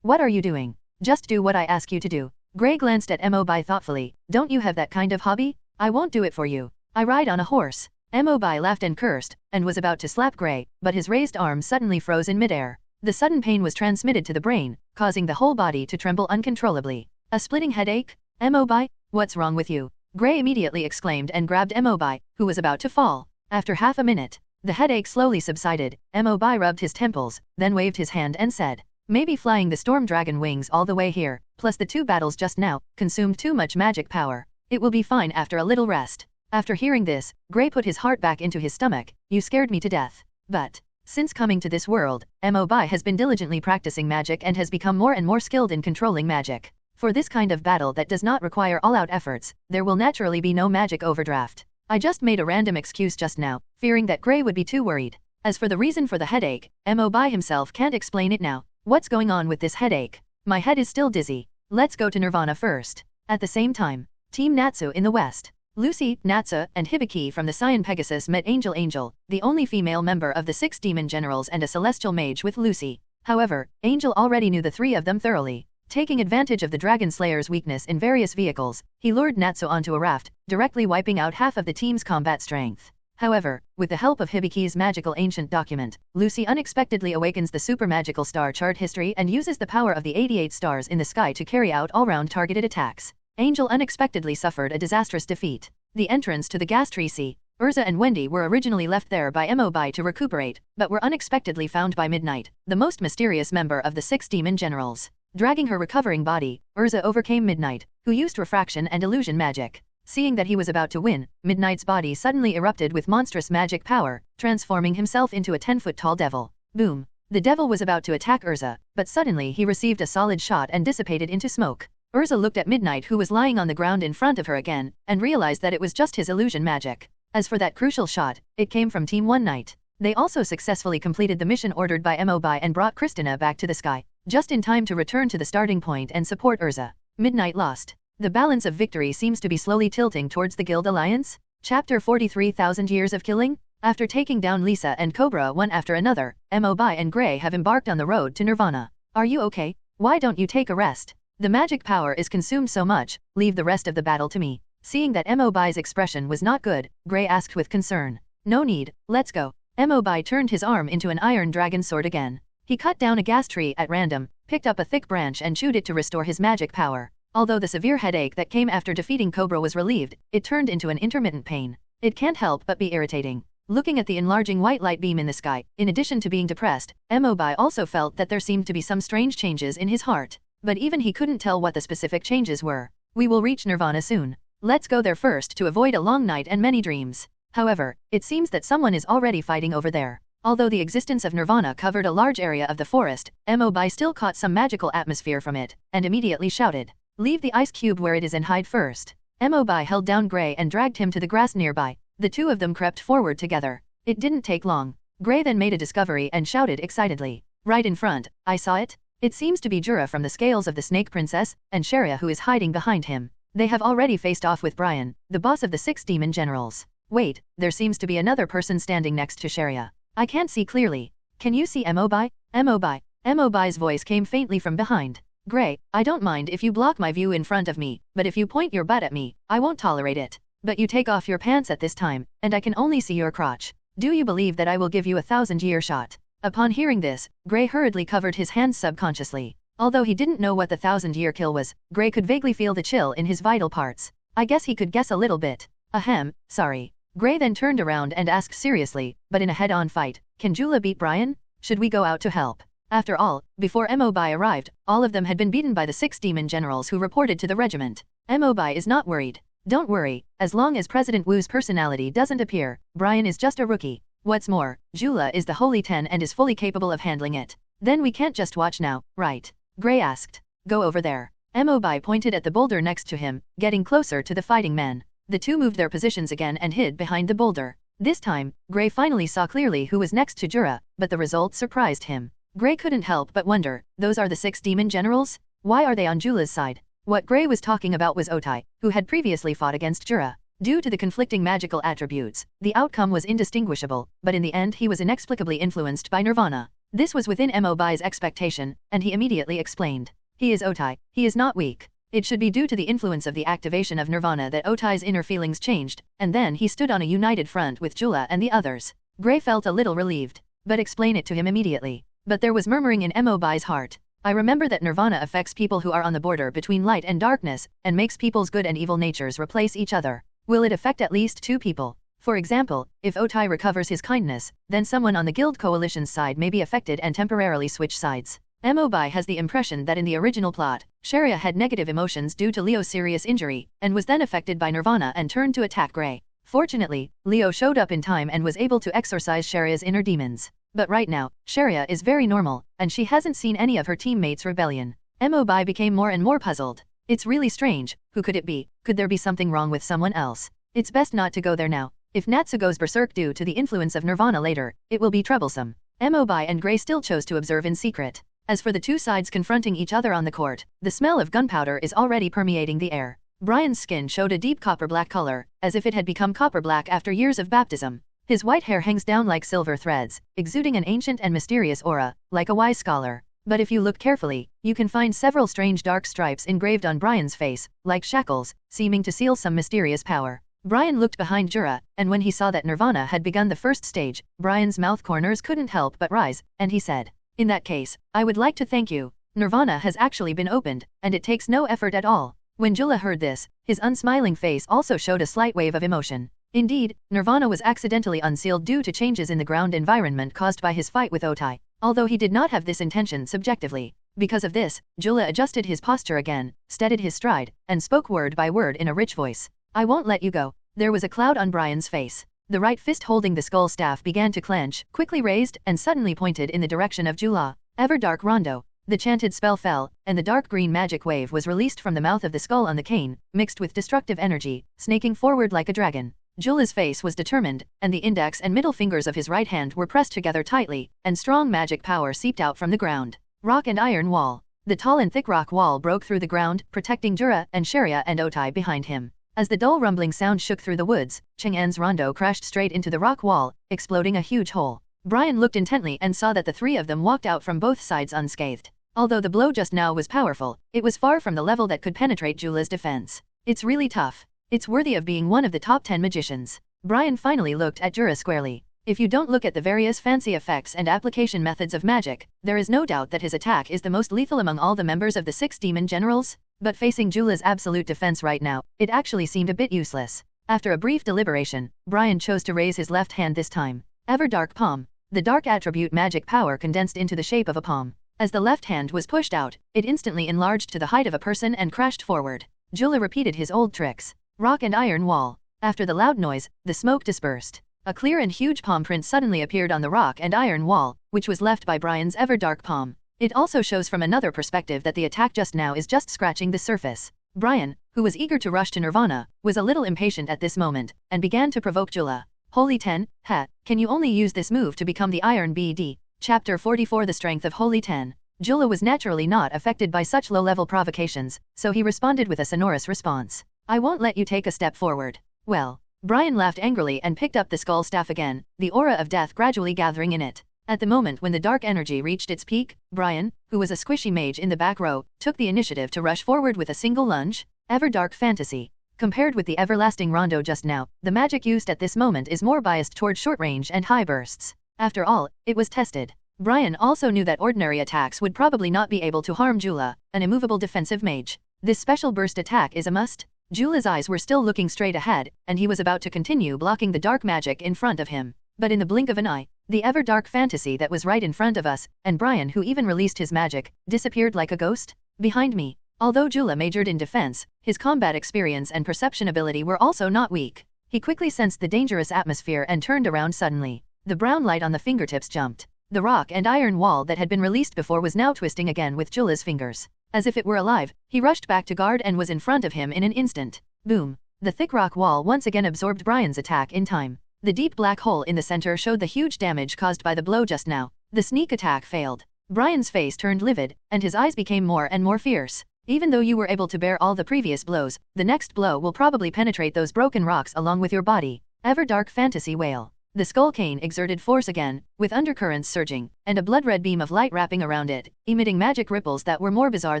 What are you doing? Just do what I ask you to do. Grey glanced at Mobi thoughtfully. Don't you have that kind of hobby? I won't do it for you. I ride on a horse. Mobi laughed and cursed, and was about to slap Grey, but his raised arm suddenly froze in midair. The sudden pain was transmitted to the brain, causing the whole body to tremble uncontrollably. A splitting headache? Mobi, what's wrong with you? Grey immediately exclaimed and grabbed Mobi, who was about to fall. After half a minute, the headache slowly subsided. Mobi rubbed his temples, then waved his hand and said, maybe flying the storm dragon wings all the way here, plus the 2 battles just now, consumed too much magic power. It will be fine after a little rest. After hearing this, Grey put his heart back into his stomach. You scared me to death. But, since coming to this world, Mobi has been diligently practicing magic and has become more and more skilled in controlling magic. For this kind of battle that does not require all-out efforts, there will naturally be no magic overdraft. I just made a random excuse just now, fearing that Grey would be too worried. As for the reason for the headache, Mobi himself can't explain it now. What's going on with this headache? My head is still dizzy. Let's go to Nirvana first. At the same time, Team Natsu in the west. Lucy, Natsu, and Hibiki from the Cyan Pegasus met Angel, the only female member of the 6 demon generals and a celestial mage with Lucy. However, Angel already knew the 3 of them thoroughly. Taking advantage of the Dragon Slayer's weakness in various vehicles, he lured Natsu onto a raft, directly wiping out half of the team's combat strength. However, with the help of Hibiki's magical ancient document, Lucy unexpectedly awakens the super magical star chart history and uses the power of the 88 stars in the sky to carry out all-round targeted attacks. Angel unexpectedly suffered a disastrous defeat. The entrance to the gas tree sea. Erza and Wendy were originally left there by Mobi to recuperate, but were unexpectedly found by Midnight, the most mysterious member of the 6 demon generals. Dragging her recovering body, Erza overcame Midnight, who used refraction and illusion magic. Seeing that he was about to win, Midnight's body suddenly erupted with monstrous magic power, transforming himself into a 10-foot-tall devil. Boom! The devil was about to attack Erza, but suddenly he received a solid shot and dissipated into smoke. Erza looked at Midnight, who was lying on the ground in front of her again, and realized that it was just his illusion magic. As for that crucial shot, it came from Team One Night. They also successfully completed the mission ordered by Mobi and brought Christina back to the sky, just in time to return to the starting point and support Erza. Midnight lost. The balance of victory seems to be slowly tilting towards the Guild Alliance. Chapter 43,000 Years of Killing? After taking down Lisa and Cobra one after another, Mobi and Grey have embarked on the road to Nirvana. Are you okay? Why don't you take a rest? The magic power is consumed so much, leave the rest of the battle to me. Seeing that Mobi's expression was not good, Grey asked with concern. No need, let's go. Mobi turned his arm into an iron dragon sword again. He cut down a gas tree at random, picked up a thick branch and chewed it to restore his magic power. Although the severe headache that came after defeating Cobra was relieved, it turned into an intermittent pain. It can't help but be irritating. Looking at the enlarging white light beam in the sky, in addition to being depressed, Mobi also felt that there seemed to be some strange changes in his heart. But even he couldn't tell what the specific changes were. We will reach Nirvana soon. Let's go there first to avoid a long night and many dreams. However, it seems that someone is already fighting over there. Although the existence of Nirvana covered a large area of the forest, Mobi still caught some magical atmosphere from it, and immediately shouted, "Leave the ice cube where it is and hide first." Mobi held down Grey and dragged him to the grass nearby. The two of them crept forward together. It didn't take long. Gray then made a discovery and shouted excitedly. Right in front, I saw it. It seems to be Jura from the scales of the Snake Princess, and Sharia who is hiding behind him. They have already faced off with Brian, the boss of the 6 demon generals. Wait, there seems to be another person standing next to Sharia. I can't see clearly. Can you see Mobi? Mobi. Mobi's voice came faintly from behind. Gray, I don't mind if you block my view in front of me, but if you point your butt at me, I won't tolerate it. But you take off your pants at this time, and I can only see your crotch. Do you believe that I will give you a 1,000-year shot? Upon hearing this, Gray hurriedly covered his hands subconsciously. Although he didn't know what the 1,000-year kill was, Gray could vaguely feel the chill in his vital parts. I guess he could guess a little bit. Ahem, sorry. Gray then turned around and asked seriously, but in a head-on fight, can Jula beat Brian? Should we go out to help? After all, before Mobi arrived, all of them had been beaten by the 6 demon generals who reported to the regiment. Mobi is not worried. Don't worry, as long as President Wu's personality doesn't appear, Brian is just a rookie. What's more, Jula is the Holy 10 and is fully capable of handling it. Then we can't just watch now, right? Gray asked. Go over there. Mobi pointed at the boulder next to him, getting closer to the fighting men. The two moved their positions again and hid behind the boulder. This time, Gray finally saw clearly who was next to Jura, but the result surprised him. Gray couldn't help but wonder, those are the 6 demon generals? Why are they on Jula's side? What Gray was talking about was Otai, who had previously fought against Jura. Due to the conflicting magical attributes, the outcome was indistinguishable, but in the end he was inexplicably influenced by Nirvana. This was within Mobi's expectation, and he immediately explained. He is Otai, he is not weak. It should be due to the influence of the activation of Nirvana that Otai's inner feelings changed, and then he stood on a united front with Jula and the others. Gray felt a little relieved. But explain it to him immediately. But there was murmuring in Mobi's heart. I remember that Nirvana affects people who are on the border between light and darkness, and makes people's good and evil natures replace each other. Will it affect at least 2 people? For example, if Otai recovers his kindness, then someone on the Guild Coalition's side may be affected and temporarily switch sides. Mobi has the impression that in the original plot, Sharia had negative emotions due to Leo's serious injury, and was then affected by Nirvana and turned to attack Gray. Fortunately, Leo showed up in time and was able to exorcise Sharia's inner demons. But right now, Sharia is very normal, and she hasn't seen any of her teammates' rebellion. Mobi became more and more puzzled. It's really strange, who could it be? Could there be something wrong with someone else? It's best not to go there now. If Natsu goes berserk due to the influence of Nirvana later, it will be troublesome. Mobi and Gray still chose to observe in secret. As for the two sides confronting each other on the court, the smell of gunpowder is already permeating the air. Brian's skin showed a deep copper-black color, as if it had become copper-black after years of baptism. His white hair hangs down like silver threads, exuding an ancient and mysterious aura, like a wise scholar. But if you look carefully, you can find several strange dark stripes engraved on Brian's face, like shackles, seeming to seal some mysterious power. Brian looked behind Jura, and when he saw that Nirvana had begun the first stage, Brian's mouth corners couldn't help but rise, and he said, "In that case, I would like to thank you. Nirvana has actually been opened, and it takes no effort at all." When Jura heard this, his unsmiling face also showed a slight wave of emotion. Indeed, Nirvana was accidentally unsealed due to changes in the ground environment caused by his fight with Otai, although he did not have this intention subjectively. Because of this, Jura adjusted his posture again, steadied his stride, and spoke word by word in a rich voice. "I won't let you go." There was a cloud on Brian's face. The right fist holding the skull staff began to clench, quickly raised, and suddenly pointed in the direction of Jula. Everdark Rondo. The chanted spell fell, and the dark green magic wave was released from the mouth of the skull on the cane, mixed with destructive energy, snaking forward like a dragon. Jula's face was determined, and the index and middle fingers of his right hand were pressed together tightly, and strong magic power seeped out from the ground. Rock and iron wall. The tall and thick rock wall broke through the ground, protecting Jura and Sharia and Otai behind him. As the dull rumbling sound shook through the woods, Chang'an's rondo crashed straight into the rock wall, exploding a huge hole. Brian looked intently and saw that the three of them walked out from both sides unscathed. Although the blow just now was powerful, it was far from the level that could penetrate Jula's defense. It's really tough. It's worthy of being one of the top 10 magicians. Brian finally looked at Jura squarely. If you don't look at the various fancy effects and application methods of magic, there is no doubt that his attack is the most lethal among all the members of the 6 demon generals. But facing Jula's absolute defense right now, it actually seemed a bit useless. After a brief deliberation, Brian chose to raise his left hand this time. Everdark Palm. The dark attribute magic power condensed into the shape of a palm. As the left hand was pushed out, it instantly enlarged to the height of a person and crashed forward. Jula repeated his old tricks. Rock and iron wall. After the loud noise, the smoke dispersed. A clear and huge palm print suddenly appeared on the rock and iron wall, which was left by Brian's Everdark palm. It also shows from another perspective that the attack just now is just scratching the surface. Brian, who was eager to rush to Nirvana, was a little impatient at this moment, and began to provoke Jura. Holy 10, can you only use this move to become the Iron BD? Chapter 44 The Strength of Holy 10. Jura was naturally not affected by such low-level provocations, so he responded with a sonorous response. I won't let you take a step forward. Well. Brian laughed angrily and picked up the skull staff again, the aura of death gradually gathering in it. At the moment when the dark energy reached its peak, Brian, who was a squishy mage in the back row, took the initiative to rush forward with a single lunge. Ever-dark fantasy. Compared with the everlasting rondo just now, the magic used at this moment is more biased toward short range and high bursts. After all, it was tested. Brian also knew that ordinary attacks would probably not be able to harm Jura, an immovable defensive mage. This special burst attack is a must. Jula's eyes were still looking straight ahead, and he was about to continue blocking the dark magic in front of him. But in the blink of an eye, the ever-dark fantasy that was right in front of us, and Brian, who even released his magic, disappeared like a ghost. Behind me. Although Jura majored in defense, his combat experience and perception ability were also not weak. He quickly sensed the dangerous atmosphere and turned around suddenly. The brown light on the fingertips jumped. The rock and iron wall that had been released before was now twisting again with Jula's fingers. As if it were alive, he rushed back to guard and was in front of him in an instant. Boom! The thick rock wall once again absorbed Brian's attack in time. The deep black hole in the center showed the huge damage caused by the blow just now. The sneak attack failed. Brian's face turned livid, and his eyes became more and more fierce. Even though you were able to bear all the previous blows, the next blow will probably penetrate those broken rocks along with your body. Ever-dark fantasy wail. The skull cane exerted force again, with undercurrents surging, and a blood-red beam of light wrapping around it, emitting magic ripples that were more bizarre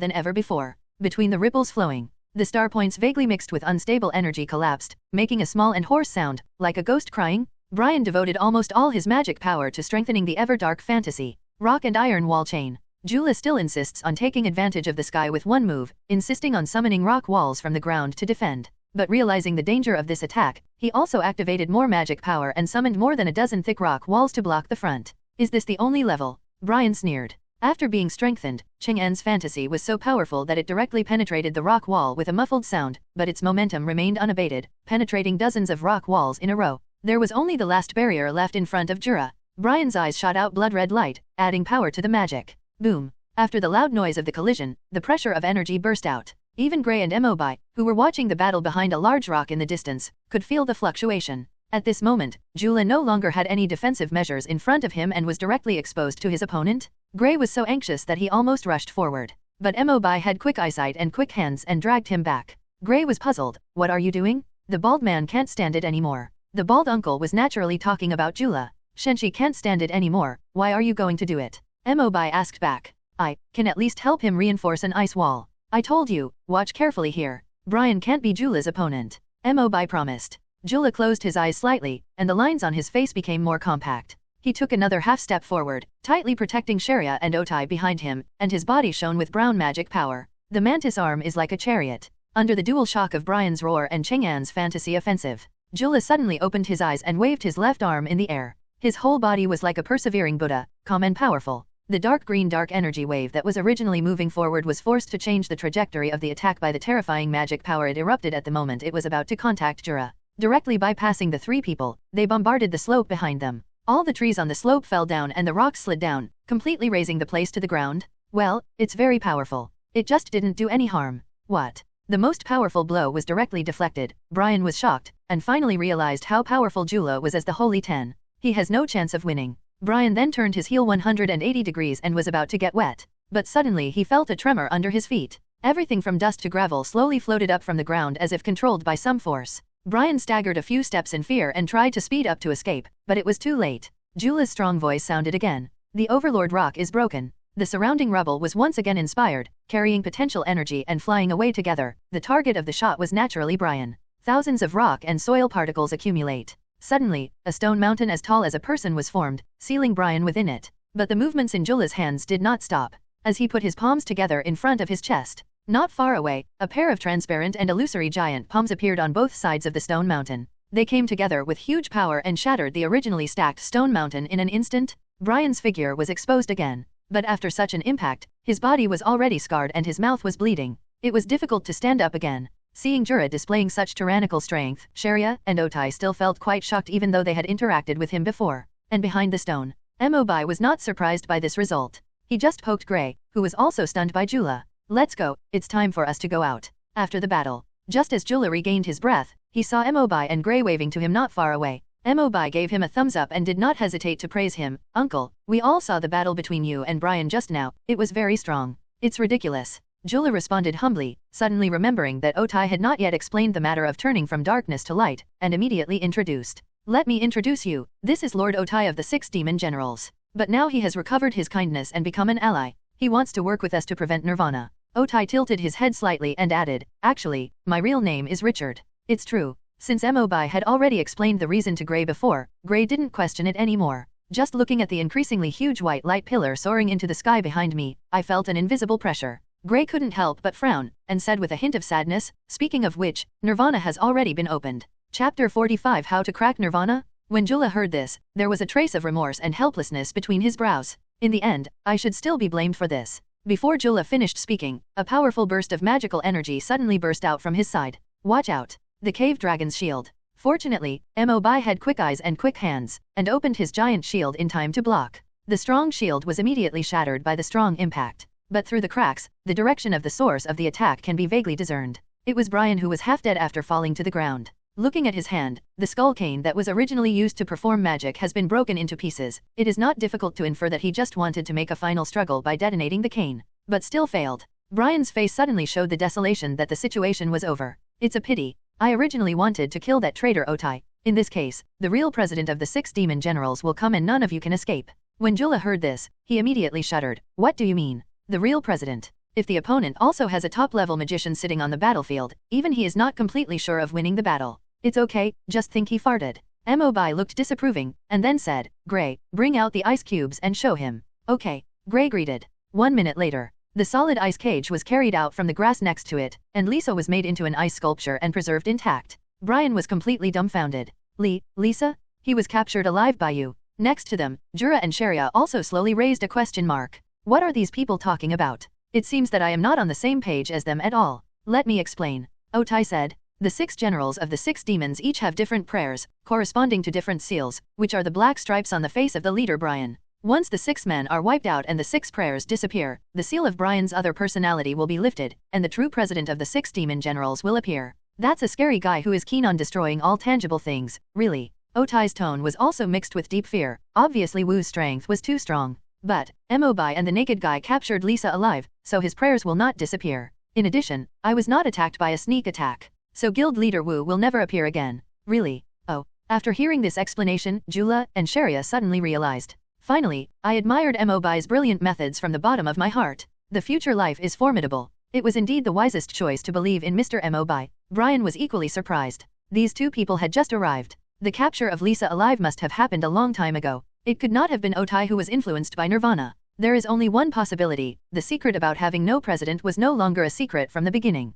than ever before. Between the ripples flowing, the star points vaguely mixed with unstable energy collapsed, making a small and hoarse sound, like a ghost crying. Brian devoted almost all his magic power to strengthening the ever-dark fantasy. Rock and iron wall chain. Jura still insists on taking advantage of the sky with one move, insisting on summoning rock walls from the ground to defend. But realizing the danger of this attack, he also activated more magic power and summoned more than a dozen thick rock walls to block the front. Is this the only level? Brian sneered. After being strengthened, Chang'an's fantasy was so powerful that it directly penetrated the rock wall with a muffled sound, but its momentum remained unabated, penetrating dozens of rock walls in a row. There was only the last barrier left in front of Jura. Brian's eyes shot out blood-red light, adding power to the magic. Boom! After the loud noise of the collision, the pressure of energy burst out. Even Gray and Mobi, who were watching the battle behind a large rock in the distance, could feel the fluctuation. At this moment, Jura no longer had any defensive measures in front of him and was directly exposed to his opponent. Gray was so anxious that he almost rushed forward. But Mobi had quick eyesight and quick hands and dragged him back. Gray was puzzled. What are you doing? The bald man can't stand it anymore. The bald uncle was naturally talking about Jura. Shenshi can't stand it anymore. Why are you going to do it? Mobi asked back. I can at least help him reinforce an ice wall. I told you, watch carefully here. Brian can't be Jula's opponent. Mobi promised. Jura closed his eyes slightly, and the lines on his face became more compact. He took another half-step forward, tightly protecting Sharia and Otai behind him, and his body shone with brown magic power. The mantis arm is like a chariot. Under the dual shock of Brian's roar and Chang'an's fantasy offensive, Jura suddenly opened his eyes and waved his left arm in the air. His whole body was like a persevering Buddha, calm and powerful. The dark-green dark energy wave that was originally moving forward was forced to change the trajectory of the attack by the terrifying magic power it erupted at the moment it was about to contact Jura. Directly bypassing the three people, they bombarded the slope behind them. All the trees on the slope fell down and the rocks slid down, completely razing the place to the ground. Well, it's very powerful. It just didn't do any harm. What? The most powerful blow was directly deflected. Brian was shocked, and finally realized how powerful Jura was as the Holy 10. He has no chance of winning. Brian then turned his heel 180 degrees and was about to get wet. But suddenly he felt a tremor under his feet. Everything from dust to gravel slowly floated up from the ground as if controlled by some force. Brian staggered a few steps in fear and tried to speed up to escape, but it was too late. Jula's strong voice sounded again. The Overlord Rock is broken. The surrounding rubble was once again inspired, carrying potential energy and flying away together. The target of the shot was naturally Brian. Thousands of rock and soil particles accumulate. Suddenly, a stone mountain as tall as a person was formed, sealing Brian within it. But the movements in Jula's hands did not stop. As he put his palms together in front of his chest, not far away, a pair of transparent and illusory giant palms appeared on both sides of the stone mountain. They came together with huge power and shattered the originally stacked stone mountain in an instant. Brian's figure was exposed again. But after such an impact, his body was already scarred and his mouth was bleeding. It was difficult to stand up again. Seeing Jura displaying such tyrannical strength, Sharia and Otai still felt quite shocked even though they had interacted with him before. And behind the stone, Mobi was not surprised by this result. He just poked Gray, who was also stunned by Jura. Let's go, it's time for us to go out. After the battle, Just as Jura regained his breath, he saw Mobi and Gray waving to him not far away. Mobi gave him a thumbs up and did not hesitate to praise him. Uncle, we all saw the battle between you and Brian just now, it was very strong. It's ridiculous. Jura responded humbly, suddenly remembering that Otai had not yet explained the matter of turning from darkness to light, and immediately introduced. Let me introduce you, this is Lord Otai of the 6 Demon Generals. But now he has recovered his kindness and become an ally. He wants to work with us to prevent Nirvana. Otai tilted his head slightly and added, actually, my real name is Richard. It's true. Since Mobi had already explained the reason to Gray before, Gray didn't question it anymore. Just looking at the increasingly huge white light pillar soaring into the sky behind me, I felt an invisible pressure. Gray couldn't help but frown, and said with a hint of sadness, speaking of which, Nirvana has already been opened. Chapter 45 How to Crack Nirvana? When Jura heard this, there was a trace of remorse and helplessness between his brows. In the end, I should still be blamed for this. Before Jura finished speaking, a powerful burst of magical energy suddenly burst out from his side. Watch out! The cave dragon's shield. Fortunately, Mobi had quick eyes and quick hands, and opened his giant shield in time to block. The strong shield was immediately shattered by the strong impact. But through the cracks, the direction of the source of the attack can be vaguely discerned. It was Brian who was half dead after falling to the ground. Looking at his hand, the skull cane that was originally used to perform magic has been broken into pieces. It is not difficult to infer that he just wanted to make a final struggle by detonating the cane, but still failed. Brian's face suddenly showed the desolation that the situation was over. It's a pity. I originally wanted to kill that traitor Otai. In this case, the real president of the 6 demon generals will come and none of you can escape. When Jura heard this, he immediately shuddered. What do you mean? The real president. If the opponent also has a top-level magician sitting on the battlefield, even he is not completely sure of winning the battle. It's okay, just think he farted. Mobi looked disapproving, and then said, Gray, bring out the ice cubes and show him. Okay. Gray greeted. 1 minute later, the solid ice cage was carried out from the grass next to it, and Lisa was made into an ice sculpture and preserved intact. Brian was completely dumbfounded. Lisa? He was captured alive by you. Next to them, Jura and Sharia also slowly raised a question mark. What are these people talking about? It seems that I am not on the same page as them at all. Let me explain. Otai said. The 6 generals of the 6 demons each have different prayers, corresponding to different seals, which are the black stripes on the face of the leader Brian. Once the 6 men are wiped out and the 6 prayers disappear, the seal of Brian's other personality will be lifted, and the true president of the 6 demon generals will appear. That's a scary guy who is keen on destroying all tangible things, really. Otai's tone was also mixed with deep fear. Obviously Wu's strength was too strong. But, Mobi and the naked guy captured Lisa alive, so his prayers will not disappear. In addition, I was not attacked by a sneak attack. So guild leader Wu will never appear again. Really? Oh. After hearing this explanation, Jura and Sharia suddenly realized. Finally, I admired Mobi's brilliant methods from the bottom of my heart. The future life is formidable. It was indeed the wisest choice to believe in Mr. Mobi. Brian was equally surprised. These 2 people had just arrived. The capture of Lisa alive must have happened a long time ago. It could not have been Otai who was influenced by Nirvana. There is only one possibility. The secret about having no president was no longer a secret from the beginning.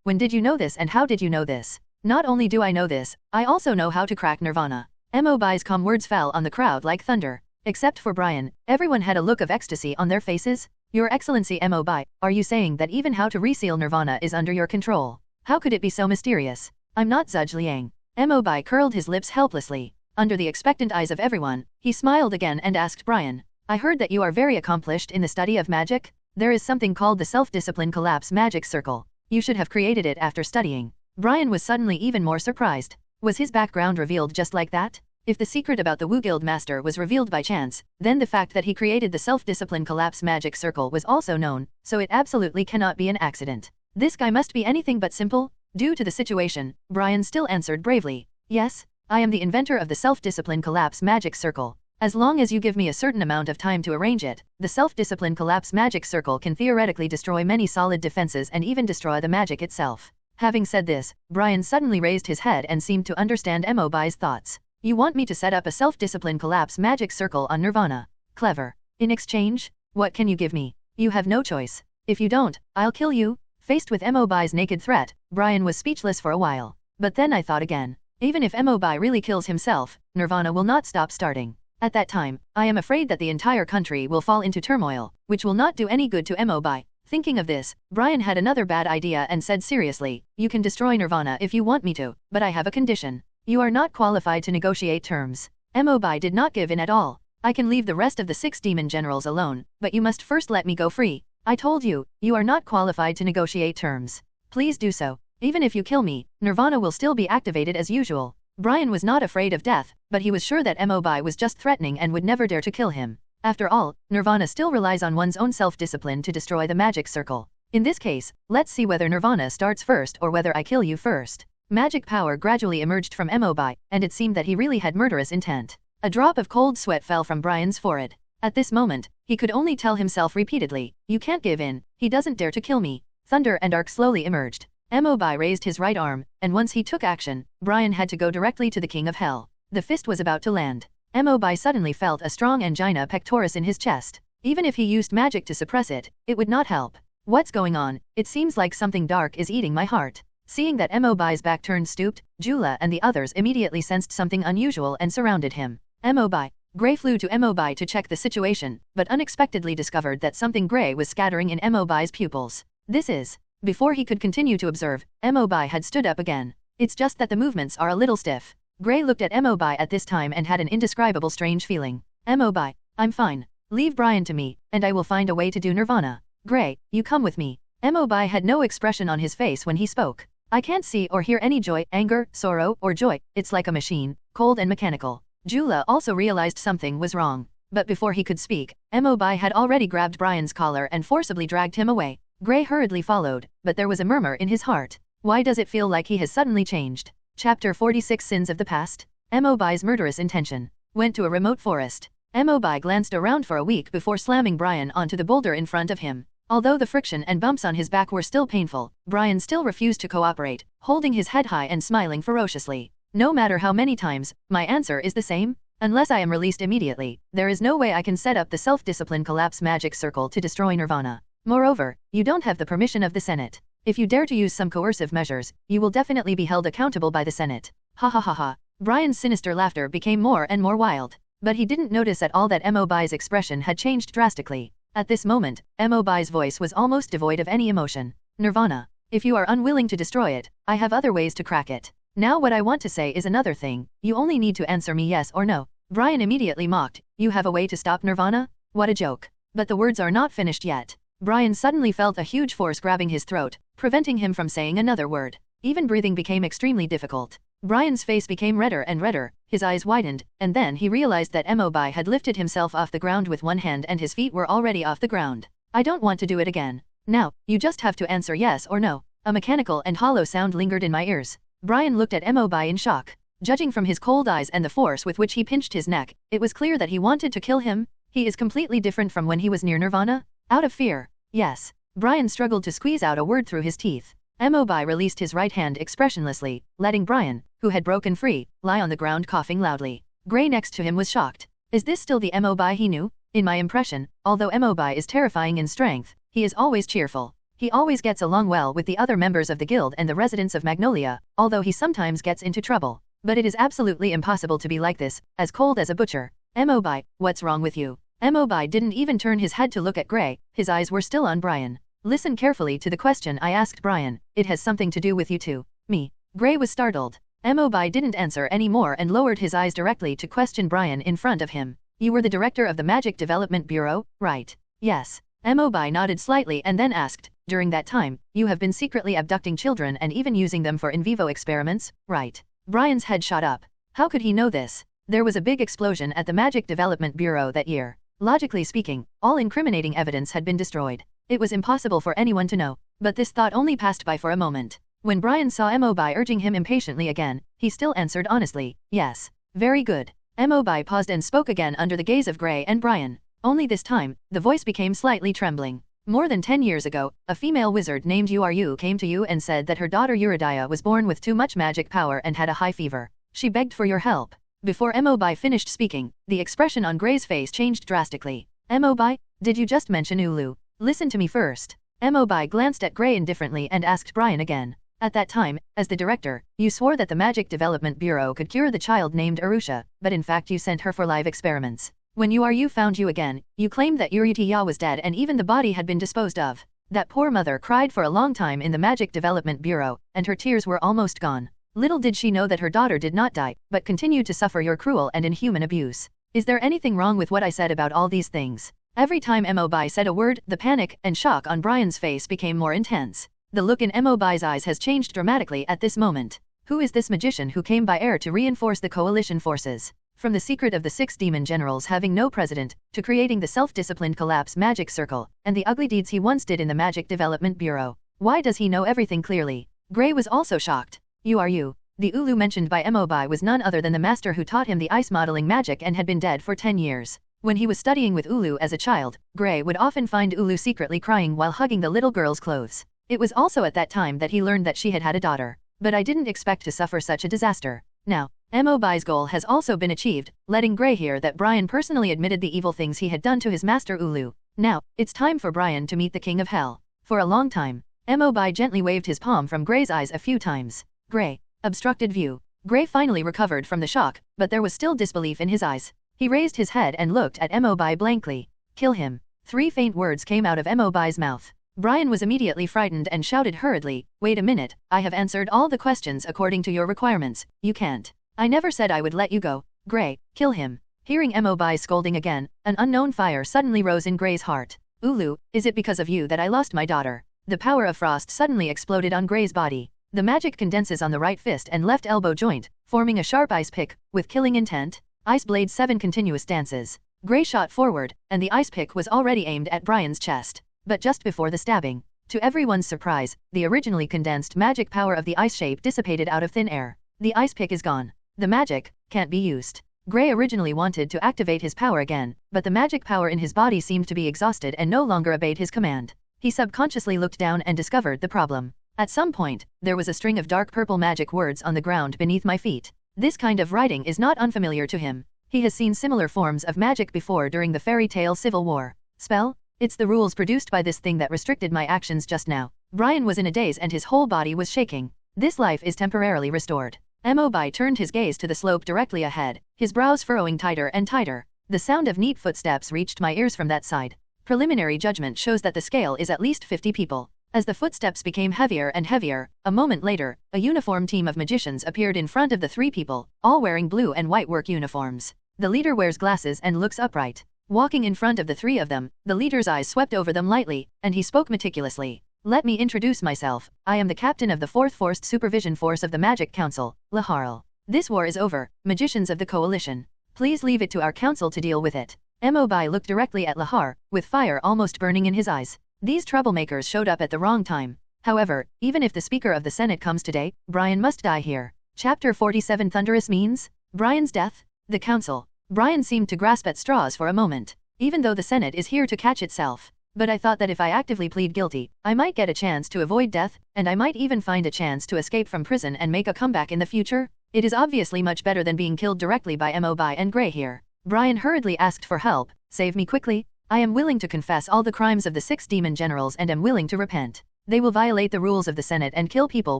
When did you know this and how did you know this? Not only do I know this, I also know how to crack Nirvana. Mobi's calm words fell on the crowd like thunder. Except for Brian, everyone had a look of ecstasy on their faces. Your Excellency Mobi, are you saying that even how to reseal Nirvana is under your control? How could it be so mysterious? I'm not Zhuge. Mobi curled his lips helplessly. Under the expectant eyes of everyone, he smiled again and asked Brian, I heard that you are very accomplished in the study of magic. There is something called the self-discipline collapse magic circle. You should have created it after studying. Brian was suddenly even more surprised. Was his background revealed just like that? If the secret about the Wu Guild Master was revealed by chance, then the fact that he created the self-discipline collapse magic circle was also known, so it absolutely cannot be an accident. This guy must be anything but simple. Due to the situation, Brian still answered bravely. Yes, I am the inventor of the self-discipline collapse magic circle. As long as you give me a certain amount of time to arrange it, the self-discipline collapse magic circle can theoretically destroy many solid defenses and even destroy the magic itself. Having said this, Brian suddenly raised his head and seemed to understand Mobi's thoughts. You want me to set up a self-discipline collapse magic circle on Nirvana? Clever. In exchange, what can you give me? You have no choice. If you don't, I'll kill you. Faced with Mobi's naked threat, Brian was speechless for a while. But then I thought again. Even if Mobi really kills himself, Nirvana will not stop starting. At that time, I am afraid that the entire country will fall into turmoil, which will not do any good to Mobi. Thinking of this, Brian had another bad idea and said seriously, you can destroy Nirvana if you want me to, but I have a condition. You are not qualified to negotiate terms. Mobi did not give in at all. I can leave the rest of the 6 demon generals alone, but you must first let me go free. I told you, you are not qualified to negotiate terms. Please do so. Even if you kill me, Nirvana will still be activated as usual. Brian was not afraid of death, but he was sure that Mobi was just threatening and would never dare to kill him. After all, Nirvana still relies on one's own self-discipline to destroy the magic circle. In this case, let's see whether Nirvana starts first or whether I kill you first. Magic power gradually emerged from Mobi, and it seemed that he really had murderous intent. A drop of cold sweat fell from Brian's forehead. At this moment, he could only tell himself repeatedly, "You can't give in, he doesn't dare to kill me." Thunder and arc slowly emerged. Mobi raised his right arm, and once he took action, Brian had to go directly to the King of Hell. The fist was about to land. Mobi suddenly felt a strong angina pectoris in his chest. Even if he used magic to suppress it, it would not help. What's going on? It seems like something dark is eating my heart. Seeing that Mobi's back turned stooped, Jura and the others immediately sensed something unusual and surrounded him. Mobi. Gray flew to Mobi to check the situation, but unexpectedly discovered that something gray was scattering in Mobi's pupils. This is... Before he could continue to observe, Mobi had stood up again. It's just that the movements are a little stiff. Gray looked at Mobi at this time and had an indescribable strange feeling. Mobi, I'm fine. Leave Brian to me, and I will find a way to do Nirvana. Gray, you come with me. Mobi had no expression on his face when he spoke. I can't see or hear any joy, anger, sorrow, or joy. It's like a machine, cold and mechanical. Jula also realized something was wrong. But before he could speak, Mobi had already grabbed Brian's collar and forcibly dragged him away. Gray hurriedly followed, but there was a murmur in his heart. Why does it feel like he has suddenly changed? Chapter 46 Sins of the Past. Mobi's murderous intention. Went to a remote forest. Mobi glanced around for a week before slamming Brian onto the boulder in front of him. Although the friction and bumps on his back were still painful, Brian still refused to cooperate, holding his head high and smiling ferociously. No matter how many times, my answer is the same. Unless I am released immediately, there is no way I can set up the self-discipline collapse magic circle to destroy Nirvana. Moreover, you don't have the permission of the Senate. If you dare to use some coercive measures, you will definitely be held accountable by the Senate. Ha ha ha ha. Brian's sinister laughter became more and more wild. But he didn't notice at all that Mobi's expression had changed drastically. At this moment, Mobi's voice was almost devoid of any emotion. Nirvana. If you are unwilling to destroy it, I have other ways to crack it. Now what I want to say is another thing. You only need to answer me yes or no. Brian immediately mocked. You have a way to stop Nirvana? What a joke. But the words are not finished yet. Brian suddenly felt a huge force grabbing his throat, preventing him from saying another word. Even breathing became extremely difficult. Brian's face became redder and redder, his eyes widened, and then he realized that Mobi had lifted himself off the ground with one hand and his feet were already off the ground. I don't want to do it again. Now, you just have to answer yes or no. A mechanical and hollow sound lingered in my ears. Brian looked at Mobi in shock. Judging from his cold eyes and the force with which he pinched his neck, it was clear that he wanted to kill him. He is completely different from when he was near Nirvana. Out of fear. Yes. Brian struggled to squeeze out a word through his teeth. Mobi released his right hand expressionlessly, letting Brian, who had broken free, lie on the ground coughing loudly. Gray next to him was shocked. Is this still the Mobi he knew? In my impression, although Mobi is terrifying in strength, he is always cheerful. He always gets along well with the other members of the guild and the residents of Magnolia, although he sometimes gets into trouble. But it is absolutely impossible to be like this, as cold as a butcher. Mobi, what's wrong with you? Mobi didn't even turn his head to look at Gray, his eyes were still on Brian. Listen carefully to the question I asked Brian, it has something to do with you too. Me. Gray was startled. Mobi didn't answer any more and lowered his eyes directly to question Brian in front of him. You were the director of the Magic Development Bureau, right? Yes. Mobi nodded slightly and then asked, during that time, you have been secretly abducting children and even using them for in vivo experiments, right? Brian's head shot up. How could he know this? There was a big explosion at the Magic Development Bureau that year. Logically speaking, all incriminating evidence had been destroyed. It was impossible for anyone to know, but this thought only passed by for a moment. When Brian saw Mobi urging him impatiently again, he still answered honestly, yes. Very good. Mobi paused and spoke again under the gaze of Gray and Brian. Only this time, the voice became slightly trembling. More than 10 years ago, a female wizard named Uru came to you and said that her daughter Eurydia was born with too much magic power and had a high fever. She begged for your help. Before Mobi finished speaking, the expression on Gray's face changed drastically. Mobi, did you just mention Ulu? Listen to me first. Mobi glanced at Gray indifferently and asked Brian again. At that time, as the director, you swore that the Magic Development Bureau could cure the child named Arusha, but in fact you sent her for live experiments. When Uru found you again, you claimed that Eurydia was dead and even the body had been disposed of. That poor mother cried for a long time in the Magic Development Bureau, and her tears were almost gone. Little did she know that her daughter did not die, but continued to suffer your cruel and inhuman abuse. Is there anything wrong with what I said about all these things? Every time Mobi said a word, the panic and shock on Brian's face became more intense. The look in Mobai's eyes has changed dramatically at this moment. Who is this magician who came by air to reinforce the coalition forces? From the secret of the 6 demon generals having no president, to creating the self-disciplined collapse magic circle, and the ugly deeds he once did in the Magic Development Bureau. Why does he know everything clearly? Gray was also shocked. You are you. The Ulu mentioned by Mobai was none other than the master who taught him the ice modeling magic and had been dead for 10 years. When he was studying with Ulu as a child, Gray would often find Ulu secretly crying while hugging the little girl's clothes. It was also at that time that he learned that she had had a daughter. But I didn't expect to suffer such a disaster. Now, Mobai's goal has also been achieved, letting Gray hear that Brian personally admitted the evil things he had done to his master Ulu. Now, it's time for Brian to meet the King of Hell. For a long time, Mobai gently waved his palm from Gray's eyes a few times. Gray. Obstructed view. Gray finally recovered from the shock, but there was still disbelief in his eyes. He raised his head and looked at Mobai blankly. Kill him. 3 faint words came out of Mobai's mouth. Brian was immediately frightened and shouted hurriedly, wait a minute, I have answered all the questions according to your requirements, you can't. I never said I would let you go. Gray, kill him. Hearing Mobai scolding again, an unknown fire suddenly rose in Gray's heart. Ulu, is it because of you that I lost my daughter? The power of frost suddenly exploded on Gray's body. The magic condenses on the right fist and left elbow joint, forming a sharp ice pick, with killing intent. Ice blade 7 continuous dances. Gray shot forward, and the ice pick was already aimed at Brian's chest. But just before the stabbing, to everyone's surprise, the originally condensed magic power of the ice shape dissipated out of thin air. The ice pick is gone. The magic can't be used. Gray originally wanted to activate his power again, but the magic power in his body seemed to be exhausted and no longer obeyed his command. He subconsciously looked down and discovered the problem. At some point, there was a string of dark purple magic words on the ground beneath my feet. This kind of writing is not unfamiliar to him. He has seen similar forms of magic before during the fairy tale Civil War. Spell? It's the rules produced by this thing that restricted my actions just now. Brian was in a daze and his whole body was shaking. This life is temporarily restored. Mobai turned his gaze to the slope directly ahead, his brows furrowing tighter and tighter. The sound of neat footsteps reached my ears from that side. Preliminary judgment shows that the scale is at least 50 people. As the footsteps became heavier and heavier, a moment later, a uniformed team of magicians appeared in front of the 3 people, all wearing blue and white work uniforms. The leader wears glasses and looks upright. Walking in front of the 3 of them, the leader's eyes swept over them lightly, and he spoke meticulously. Let me introduce myself. I am the captain of the 4th Forced Supervision Force of the Magic Council, Laharl. This war is over, magicians of the coalition. Please leave it to our council to deal with it. Mobai looked directly at Lahar, with fire almost burning in his eyes. These troublemakers showed up at the wrong time. However, even if the Speaker of the Senate comes today, Brian must die here. Chapter 47 Thunderous means? Brian's death? The council. Brian seemed to grasp at straws for a moment. Even though the Senate is here to catch itself. But I thought that if I actively plead guilty, I might get a chance to avoid death, and I might even find a chance to escape from prison and make a comeback in the future. It is obviously much better than being killed directly by Mobai and Gray here. Brian hurriedly asked for help. Save me quickly. I am willing to confess all the crimes of the 6 demon generals and am willing to repent. They will violate the rules of the Senate and kill people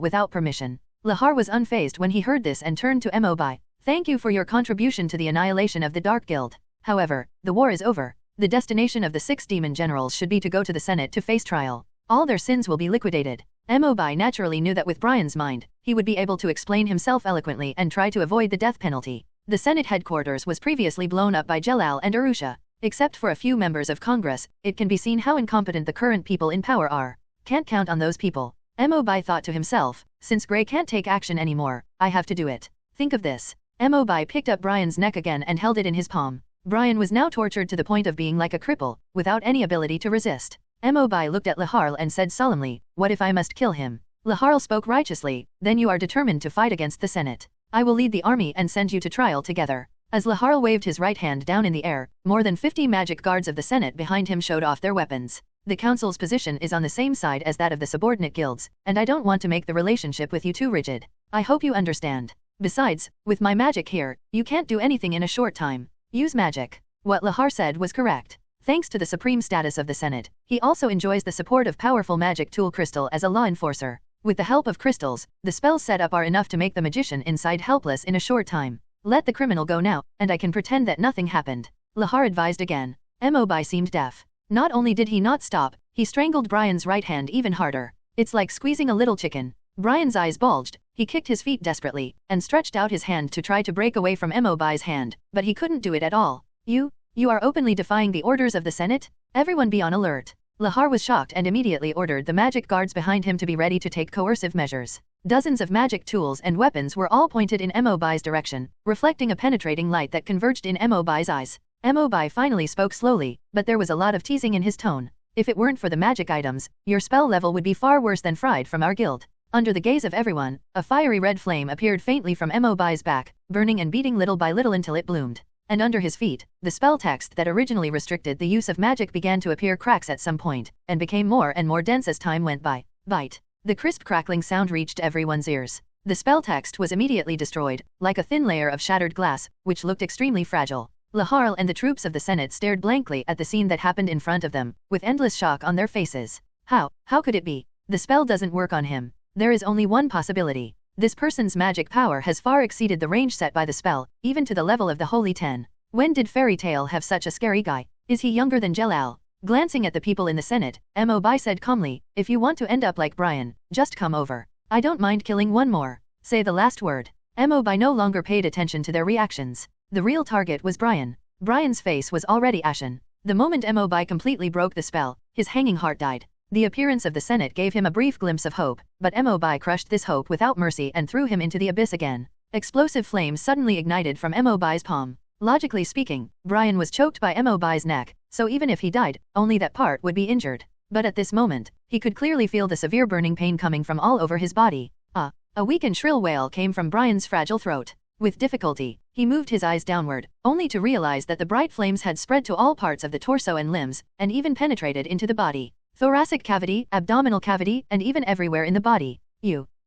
without permission. Lahar was unfazed when he heard this and turned to Mobai. Thank you for your contribution to the annihilation of the Dark Guild. However, the war is over. The destination of the 6 demon generals should be to go to the Senate to face trial. All their sins will be liquidated. Mobai naturally knew that with Brian's mind, he would be able to explain himself eloquently and try to avoid the death penalty. The Senate headquarters was previously blown up by Jelal and Arusha. Except for a few members of Congress, it can be seen how incompetent the current people in power are. Can't count on those people. Mobai thought to himself, since Gray can't take action anymore, I have to do it. Think of this. Mobai picked up Brian's neck again and held it in his palm. Brian was now tortured to the point of being like a cripple, without any ability to resist. Mobai looked at Laharl and said solemnly, what if I must kill him? Laharl spoke righteously, then you are determined to fight against the Senate. I will lead the army and send you to trial together. As Laharl waved his right hand down in the air, more than 50 magic guards of the Senate behind him showed off their weapons. The council's position is on the same side as that of the subordinate guilds, and I don't want to make the relationship with you too rigid. I hope you understand. Besides, with my magic here, you can't do anything in a short time. Use magic. What Lahar said was correct. Thanks to the supreme status of the Senate, he also enjoys the support of powerful magic tool crystal as a law enforcer. With the help of crystals, the spells set up are enough to make the magician inside helpless in a short time. Let the criminal go now, and I can pretend that nothing happened. Lahar advised again. Mobai seemed deaf. Not only did he not stop, he strangled Brian's right hand even harder. It's like squeezing a little chicken. Brian's eyes bulged, he kicked his feet desperately, and stretched out his hand to try to break away from Mobai's hand, but he couldn't do it at all. You are openly defying the orders of the Senate? Everyone be on alert. Lahar was shocked and immediately ordered the magic guards behind him to be ready to take coercive measures. Dozens of magic tools and weapons were all pointed in Mobi's direction, reflecting a penetrating light that converged in Mobi's eyes. Mobi finally spoke slowly, but there was a lot of teasing in his tone. If it weren't for the magic items, your spell level would be far worse than fried from our guild. Under the gaze of everyone, a fiery red flame appeared faintly from Mobi's back, burning and beating little by little until it bloomed. And under his feet, the spell text that originally restricted the use of magic began to appear cracks at some point, and became more and more dense as time went by. Bite. The crisp crackling sound reached everyone's ears. The spell text was immediately destroyed, like a thin layer of shattered glass, which looked extremely fragile. Lahar and the troops of the Senate stared blankly at the scene that happened in front of them, with endless shock on their faces. How could it be? The spell doesn't work on him. There is only one possibility. This person's magic power has far exceeded the range set by the spell, even to the level of the Holy 10. When did Fairy Tail have such a scary guy? Is he younger than Jelal? Glancing at the people in the Senate, Mobi said calmly, if you want to end up like Brian, just come over. I don't mind killing one more. Say the last word. Mobi no longer paid attention to their reactions. The real target was Brian. Brian's face was already ashen. The moment Mobi completely broke the spell, his hanging heart died. The appearance of the Senate gave him a brief glimpse of hope, but Mobi crushed this hope without mercy and threw him into the abyss again. Explosive flames suddenly ignited from Mobi's palm. Logically speaking, Brian was choked by Mobi's neck, so even if he died, only that part would be injured. But at this moment, he could clearly feel the severe burning pain coming from all over his body. A weak and shrill wail came from Brian's fragile throat. With difficulty, he moved his eyes downward, only to realize that the bright flames had spread to all parts of the torso and limbs, and even penetrated into the body. Thoracic cavity, abdominal cavity, and even everywhere in the body.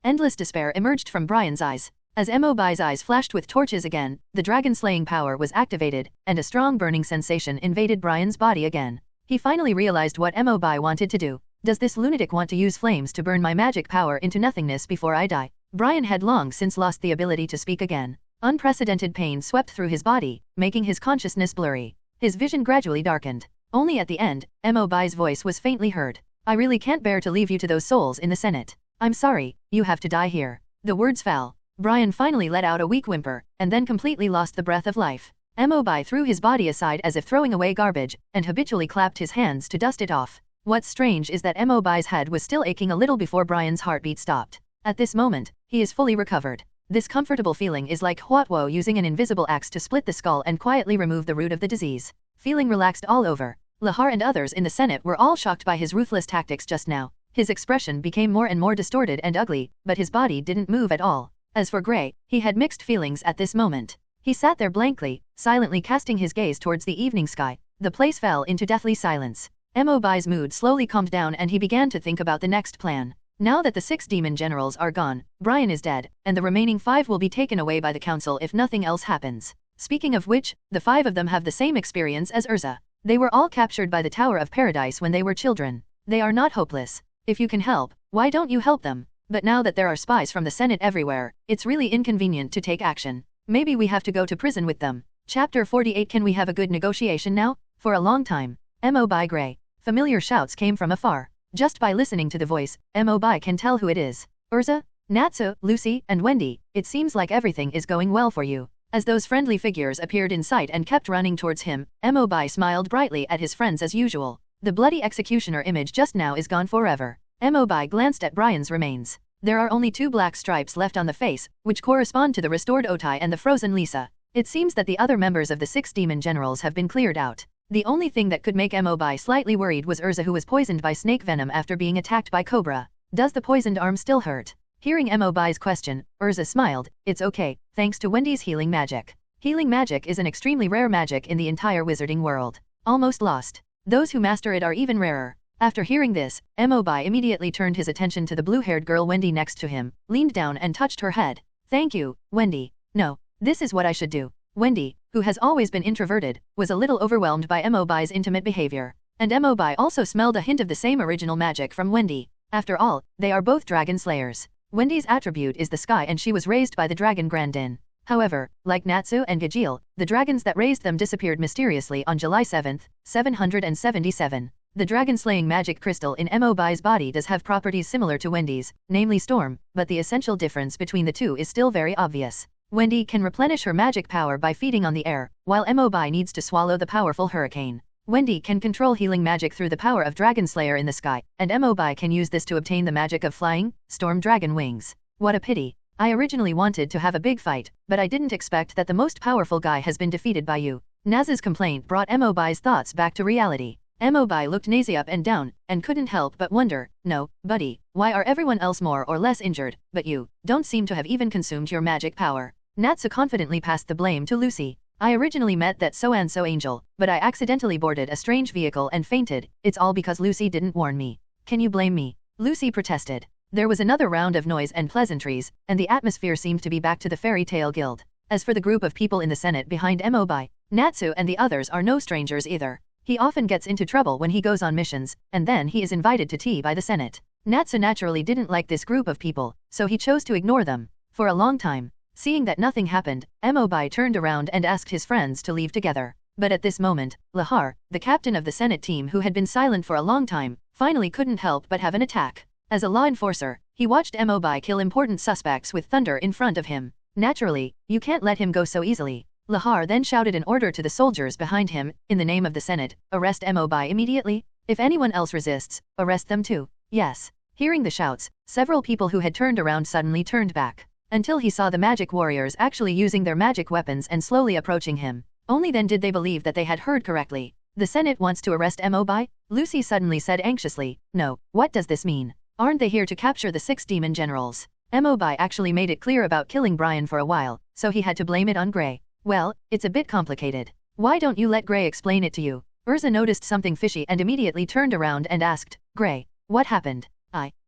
Endless despair emerged from Brian's eyes. As Mobi's eyes flashed with torches again, the dragon-slaying power was activated, and a strong burning sensation invaded Brian's body again. He finally realized what Mobi wanted to do. Does this lunatic want to use flames to burn my magic power into nothingness before I die? Brian had long since lost the ability to speak again. Unprecedented pain swept through his body, making his consciousness blurry. His vision gradually darkened. Only at the end, Mobi's voice was faintly heard. I really can't bear to leave you to those souls in the Senate. I'm sorry, you have to die here. The words fell. Brian finally let out a weak whimper, and then completely lost the breath of life. Mobi threw his body aside as if throwing away garbage, and habitually clapped his hands to dust it off. What's strange is that Mobi's head was still aching a little before Brian's heartbeat stopped. At this moment, he is fully recovered. This comfortable feeling is like Huatwo using an invisible axe to split the skull and quietly remove the root of the disease. Feeling relaxed all over, Lahar and others in the Senate were all shocked by his ruthless tactics just now. His expression became more and more distorted and ugly, but his body didn't move at all. As for Gray, he had mixed feelings at this moment. He sat there blankly, silently casting his gaze towards the evening sky. The place fell into deathly silence. Mobi's mood slowly calmed down and he began to think about the next plan. Now that the 6 demon generals are gone, Brian is dead, and the remaining 5 will be taken away by the council if nothing else happens. Speaking of which, the 5 of them have the same experience as Erza. They were all captured by the Tower of Paradise when they were children. They are not hopeless. If you can help, why don't you help them? But now that there are spies from the Senate everywhere, it's really inconvenient to take action. Maybe we have to go to prison with them. Chapter 48. Can we have a good negotiation now? For a long time. Mobi Gray. Familiar shouts came from afar. Just by listening to the voice, Mobi can tell who it is. Erza, Natsu, Lucy, and Wendy, it seems like everything is going well for you. As those friendly figures appeared in sight and kept running towards him, Mobi smiled brightly at his friends as usual. The bloody executioner image just now is gone forever. Mobi glanced at Brian's remains. There are only 2 black stripes left on the face, which correspond to the restored Otai and the frozen Lisa. It seems that the other members of the 6 demon generals have been cleared out. The only thing that could make Mobi slightly worried was Erza, who was poisoned by snake venom after being attacked by Cobra. Does the poisoned arm still hurt? Hearing Mobi's question, Erza smiled. It's okay, thanks to Wendy's healing magic. Healing magic is an extremely rare magic in the entire wizarding world. Almost lost. Those who master it are even rarer. After hearing this, Mobi immediately turned his attention to the blue-haired girl Wendy next to him, leaned down and touched her head. Thank you, Wendy. No, this is what I should do. Wendy, who has always been introverted, was a little overwhelmed by Mobi's intimate behavior. And Mobi also smelled a hint of the same original magic from Wendy. After all, they are both dragon slayers. Wendy's attribute is the sky and she was raised by the dragon Grandin. However, like Natsu and Gajil, the dragons that raised them disappeared mysteriously on July 7, 777. The dragon-slaying magic crystal in Mobi's body does have properties similar to Wendy's, namely storm, but the essential difference between the two is still very obvious. Wendy can replenish her magic power by feeding on the air, while Mobi needs to swallow the powerful hurricane. Wendy can control healing magic through the power of Dragon Slayer in the sky, and Mobi can use this to obtain the magic of flying, storm dragon wings. What a pity. I originally wanted to have a big fight, but I didn't expect that the most powerful guy has been defeated by you. Naz's complaint brought Mobi's thoughts back to reality. Mobi looked Nazi up and down, and couldn't help but wonder, no, buddy, why are everyone else more or less injured, but you don't seem to have even consumed your magic power. Natsu confidently passed the blame to Lucy. I originally met that so-and-so angel, but I accidentally boarded a strange vehicle and fainted. It's all because Lucy didn't warn me. Can you blame me? Lucy protested. There was another round of noise and pleasantries, and the atmosphere seemed to be back to the fairy tale guild. As for the group of people in the Senate behind Mobi, Natsu and the others are no strangers either. He often gets into trouble when he goes on missions, and then he is invited to tea by the Senate. Natsu naturally didn't like this group of people, so he chose to ignore them. For a long time, seeing that nothing happened, Mobi turned around and asked his friends to leave together. But at this moment, Lahar, the captain of the Senate team who had been silent for a long time, finally couldn't help but have an attack. As a law enforcer, he watched Mobi kill important suspects with thunder in front of him. Naturally, you can't let him go so easily. Lahar then shouted an order to the soldiers behind him, in the name of the Senate, arrest Mobi immediately. If anyone else resists, arrest them too. Yes. Hearing the shouts, several people who had turned around suddenly turned back, until he saw the magic warriors actually using their magic weapons and slowly approaching him. Only then did they believe that they had heard correctly. The Senate wants to arrest Mobi? Lucy suddenly said anxiously. No, what does this mean? Aren't they here to capture the 6 demon generals? Mobi actually made it clear about killing Brian for a while, so he had to blame it on Gray. Well, it's a bit complicated. Why don't you let Gray explain it to you? Erza noticed something fishy and immediately turned around and asked, Gray, what happened?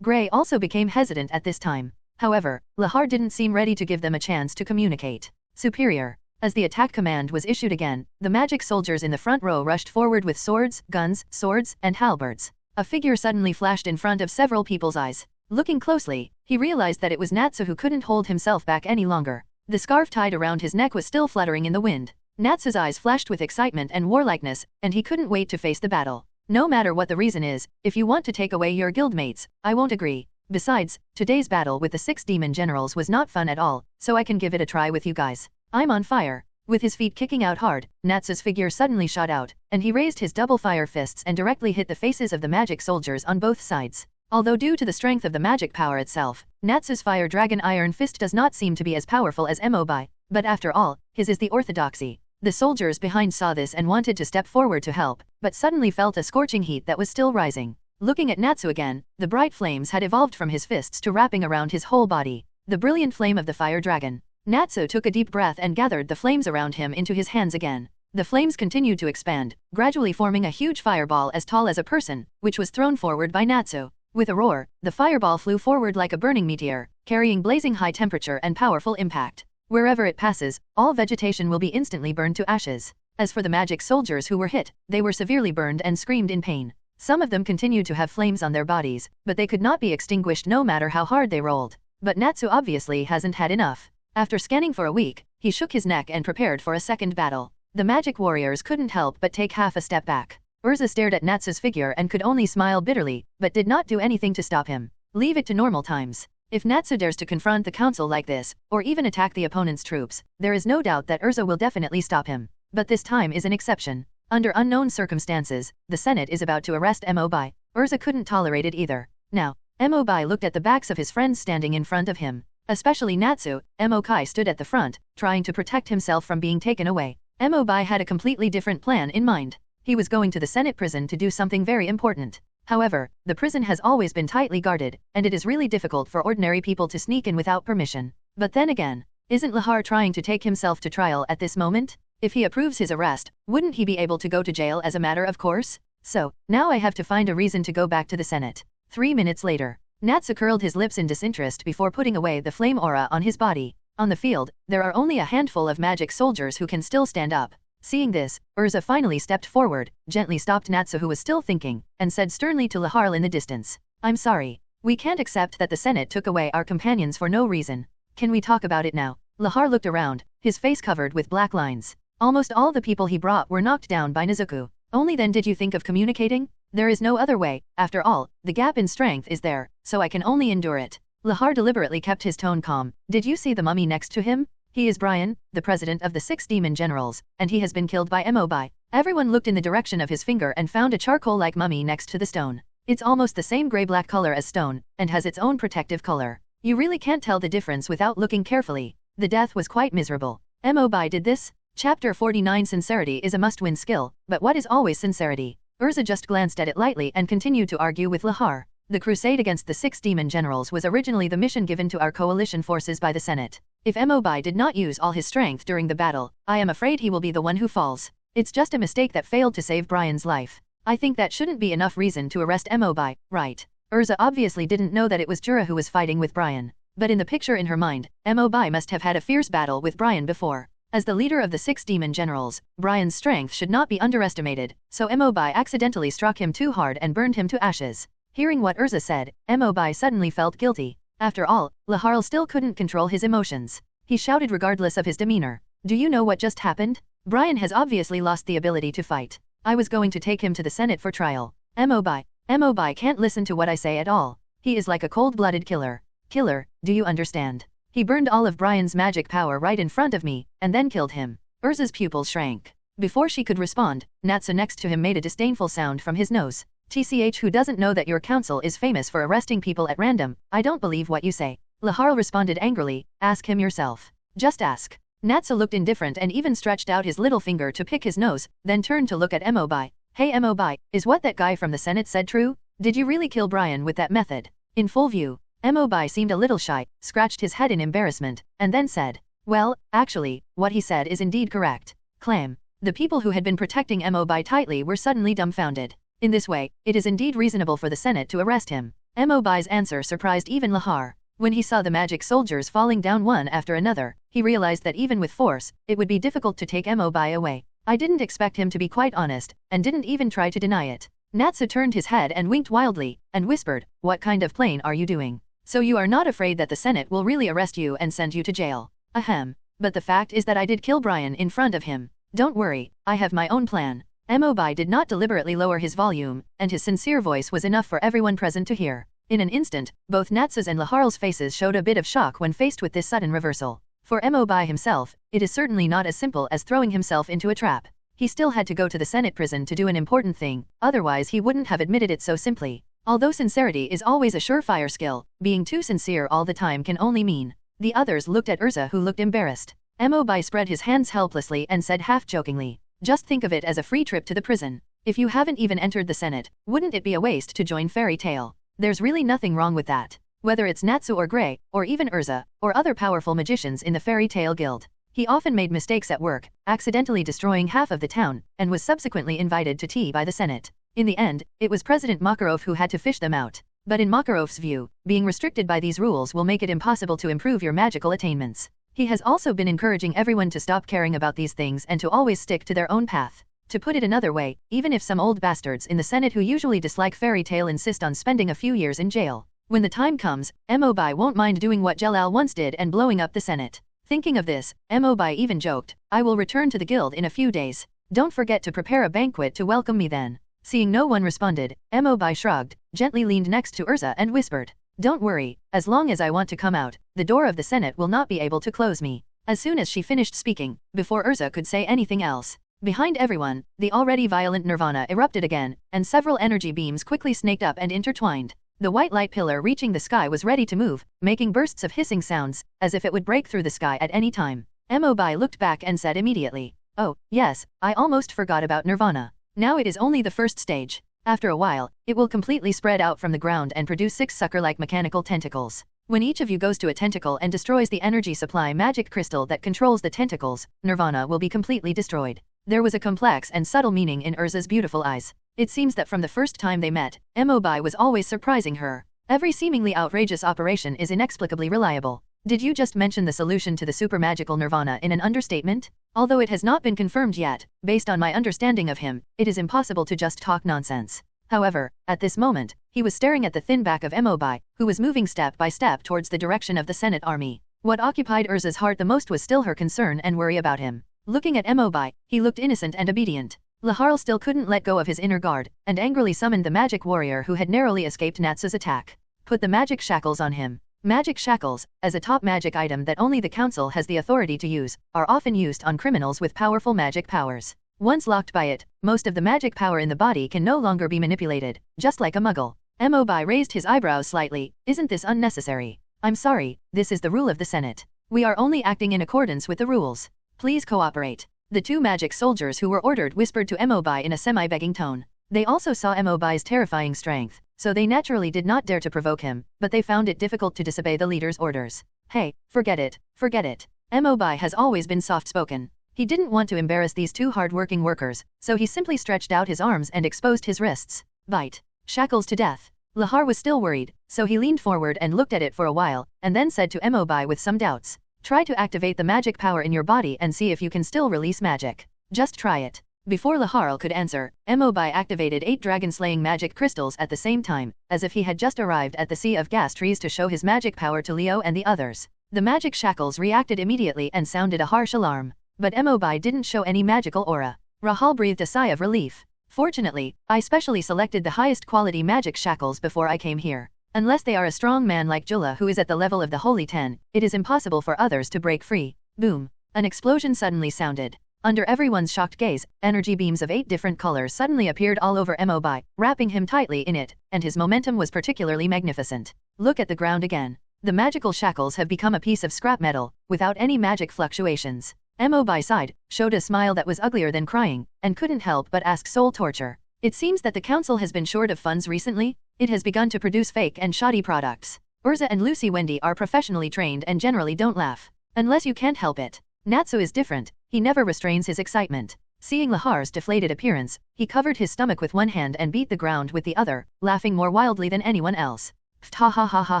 Gray also became hesitant at this time. However, Lahar didn't seem ready to give them a chance to communicate. Superior. As the attack command was issued again, the magic soldiers in the front row rushed forward with swords, guns, swords, and halberds. A figure suddenly flashed in front of several people's eyes. Looking closely, he realized that it was Natsu who couldn't hold himself back any longer. The scarf tied around his neck was still fluttering in the wind. Natsu's eyes flashed with excitement and warlikeness, and he couldn't wait to face the battle. No matter what the reason is, if you want to take away your guildmates, I won't agree. Besides, today's battle with the 6 demon generals was not fun at all, so I can give it a try with you guys. I'm on fire. With his feet kicking out hard, Natsu's figure suddenly shot out, and he raised his double fire fists and directly hit the faces of the magic soldiers on both sides. Although due to the strength of the magic power itself, Natsu's fire dragon iron fist does not seem to be as powerful as Mobi, but after all, his is the orthodoxy. The soldiers behind saw this and wanted to step forward to help, but suddenly felt a scorching heat that was still rising. Looking at Natsu again, the bright flames had evolved from his fists to wrapping around his whole body. The brilliant flame of the fire dragon. Natsu took a deep breath and gathered the flames around him into his hands again. The flames continued to expand, gradually forming a huge fireball as tall as a person, which was thrown forward by Natsu. With a roar, the fireball flew forward like a burning meteor, carrying blazing high temperature and powerful impact. Wherever it passes, all vegetation will be instantly burned to ashes. As for the magic soldiers who were hit, they were severely burned and screamed in pain. Some of them continued to have flames on their bodies, but they could not be extinguished no matter how hard they rolled. But Natsu obviously hasn't had enough. After scanning for a week, he shook his neck and prepared for a second battle. The magic warriors couldn't help but take half a step back. Erza stared at Natsu's figure and could only smile bitterly, but did not do anything to stop him. Leave it to normal times. If Natsu dares to confront the council like this, or even attack the opponent's troops, there is no doubt that Erza will definitely stop him. But this time is an exception. Under unknown circumstances, the Senate is about to arrest Mobi. Erza couldn't tolerate it either. Now, Mobi looked at the backs of his friends standing in front of him. Especially Natsu, Mokai stood at the front, trying to protect himself from being taken away. Mobi had a completely different plan in mind. He was going to the Senate prison to do something very important. However, the prison has always been tightly guarded, and it is really difficult for ordinary people to sneak in without permission. But then again, isn't Lahar trying to take himself to trial at this moment? If he approves his arrest, wouldn't he be able to go to jail as a matter of course? So, now I have to find a reason to go back to the Senate. 3 minutes later, Natsu curled his lips in disinterest before putting away the flame aura on his body. On the field, there are only a handful of magic soldiers who can still stand up. Seeing this, Erza finally stepped forward, gently stopped Natsu who was still thinking, and said sternly to Lahar in the distance, I'm sorry. We can't accept that the Senate took away our companions for no reason. Can we talk about it now? Lahar looked around, his face covered with black lines. Almost all the people he brought were knocked down by Nezuko. Only then did you think of communicating? There is no other way. After all, the gap in strength is there, so I can only endure it. Lahar deliberately kept his tone calm. Did you see the mummy next to him? He is Brian, the president of the 6 demon generals, and he has been killed by Mobi. Everyone looked in the direction of his finger and found a charcoal-like mummy next to the stone. It's almost the same gray-black color as stone, and has its own protective color. You really can't tell the difference without looking carefully. The death was quite miserable. Mobi did this? Chapter 49. Sincerity is a must-win skill, but what is always sincerity? Erza just glanced at it lightly and continued to argue with Lahar. The crusade against the 6 demon generals was originally the mission given to our coalition forces by the Senate. If Mobi did not use all his strength during the battle, I am afraid he will be the one who falls. It's just a mistake that failed to save Brian's life. I think that shouldn't be enough reason to arrest Mobi, right? Erza obviously didn't know that it was Jura who was fighting with Brian. But in the picture in her mind, Mobi must have had a fierce battle with Brian before. As the leader of the 6 demon generals, Brian's strength should not be underestimated, so Mobi accidentally struck him too hard and burned him to ashes. Hearing what Erza said, Mobi suddenly felt guilty. After all, Lahar still couldn't control his emotions. He shouted regardless of his demeanor. Do you know what just happened? Brian has obviously lost the ability to fight. I was going to take him to the Senate for trial. Mobi can't listen to what I say at all. He is like a cold-blooded killer. Killer, do you understand? He burned all of Brian's magic power right in front of me, and then killed him. Erza's pupils shrank. Before she could respond, Natsu next to him made a disdainful sound from his nose. TCH, who doesn't know that your council is famous for arresting people at random? I don't believe what you say. Lahar responded angrily, ask him yourself. Just ask. Natsu looked indifferent and even stretched out his little finger to pick his nose, then turned to look at Mobi. Hey Mobi, is what that guy from the Senate said true? Did you really kill Brian with that method? In full view, Mobi seemed a little shy, scratched his head in embarrassment, and then said, well, actually, what he said is indeed correct. Clam. The people who had been protecting Mobi tightly were suddenly dumbfounded. In this way, it is indeed reasonable for the Senate to arrest him. Mobi's answer surprised even Lahar. When he saw the magic soldiers falling down one after another, he realized that even with force, it would be difficult to take Mobi away. I didn't expect him to be quite honest, and didn't even try to deny it. Natsu turned his head and winked wildly, and whispered, what kind of plane are you doing? So you are not afraid that the Senate will really arrest you and send you to jail? Ahem. But the fact is that I did kill Brian in front of him. Don't worry, I have my own plan. Mobi did not deliberately lower his volume, and his sincere voice was enough for everyone present to hear. In an instant, both Natsu's and Laharl's faces showed a bit of shock when faced with this sudden reversal. For Mobi himself, it is certainly not as simple as throwing himself into a trap. He still had to go to the Senate prison to do an important thing, otherwise he wouldn't have admitted it so simply. Although sincerity is always a surefire skill, being too sincere all the time can only mean. The others looked at Erza, who looked embarrassed. Mobi spread his hands helplessly and said half-jokingly, just think of it as a free trip to the prison. If you haven't even entered the Senate, wouldn't it be a waste to join Fairy Tail? There's really nothing wrong with that. Whether it's Natsu or Grey, or even Erza, or other powerful magicians in the Fairy Tail Guild. He often made mistakes at work, accidentally destroying half of the town, and was subsequently invited to tea by the Senate. In the end, it was President Makarov who had to fish them out. But in Makarov's view, being restricted by these rules will make it impossible to improve your magical attainments. He has also been encouraging everyone to stop caring about these things and to always stick to their own path. To put it another way, even if some old bastards in the Senate who usually dislike Fairy Tail insist on spending a few years in jail, when the time comes, Mobi won't mind doing what Jelal once did and blowing up the Senate. Thinking of this, Mobi even joked, I will return to the guild in a few days. Don't forget to prepare a banquet to welcome me then. Seeing no one responded, Mobi shrugged, gently leaned next to Erza and whispered, don't worry, as long as I want to come out, the door of the Senate will not be able to close me. As soon as she finished speaking, before Erza could say anything else, behind everyone, the already violent Nirvana erupted again, and several energy beams quickly snaked up and intertwined. The white light pillar reaching the sky was ready to move, making bursts of hissing sounds, as if it would break through the sky at any time. Mobi looked back and said immediately, oh, yes, I almost forgot about Nirvana. Now it is only the first stage. After a while, it will completely spread out from the ground and produce 6 sucker-like mechanical tentacles. When each of you goes to a tentacle and destroys the energy supply magic crystal that controls the tentacles, Nirvana will be completely destroyed. There was a complex and subtle meaning in Erza's beautiful eyes. It seems that from the first time they met, Mobi was always surprising her. Every seemingly outrageous operation is inexplicably reliable. Did you just mention the solution to the super magical Nirvana in an understatement? Although it has not been confirmed yet, based on my understanding of him, it is impossible to just talk nonsense. However, at this moment, he was staring at the thin back of Mobi, who was moving step by step towards the direction of the Senate army. What occupied Erza's heart the most was still her concern and worry about him. Looking at Mobi, he looked innocent and obedient. Laharl still couldn't let go of his inner guard, and angrily summoned the magic warrior who had narrowly escaped Natsu's attack. Put the magic shackles on him. Magic shackles, as a top magic item that only the council has the authority to use, are often used on criminals with powerful magic powers. Once locked by it, most of the magic power in the body can no longer be manipulated, just like a muggle. Mobi raised his eyebrows slightly. Isn't this unnecessary? I'm sorry, this is the rule of the Senate. We are only acting in accordance with the rules. Please cooperate. The two magic soldiers who were ordered whispered to Mobi in a semi-begging tone. They also saw Mobi's terrifying strength, so they naturally did not dare to provoke him, but they found it difficult to disobey the leader's orders. Hey, forget it, forget it. Mobi has always been soft-spoken. He didn't want to embarrass these two hard-working workers, so he simply stretched out his arms and exposed his wrists. Bite. Shackles to death. Lahar was still worried, so he leaned forward and looked at it for a while, and then said to Mobi with some doubts. Try to activate the magic power in your body and see if you can still release magic. Just try it. Before Lahar could answer, Mobi activated 8 dragon-slaying magic crystals at the same time, as if he had just arrived at the Sea of Gas trees to show his magic power to Leo and the others. The magic shackles reacted immediately and sounded a harsh alarm. But Mobi didn't show any magical aura. Rahal breathed a sigh of relief. Fortunately, I specially selected the highest quality magic shackles before I came here. Unless they are a strong man like Jura who is at the level of the Holy 10, it is impossible for others to break free. Boom. An explosion suddenly sounded. Under everyone's shocked gaze, energy beams of 8 different colors suddenly appeared all over Mobi, wrapping him tightly in it, and his momentum was particularly magnificent. Look at the ground again. The magical shackles have become a piece of scrap metal, without any magic fluctuations. Mobi sighed, showed a smile that was uglier than crying, and couldn't help but ask soul torture. It seems that the council has been short of funds recently. It has begun to produce fake and shoddy products. Erza and Lucy Wendy are professionally trained and generally don't laugh. Unless you can't help it. Natsu is different. He never restrains his excitement. Seeing Lahar's deflated appearance, he covered his stomach with one hand and beat the ground with the other, laughing more wildly than anyone else. Ha ha ha ha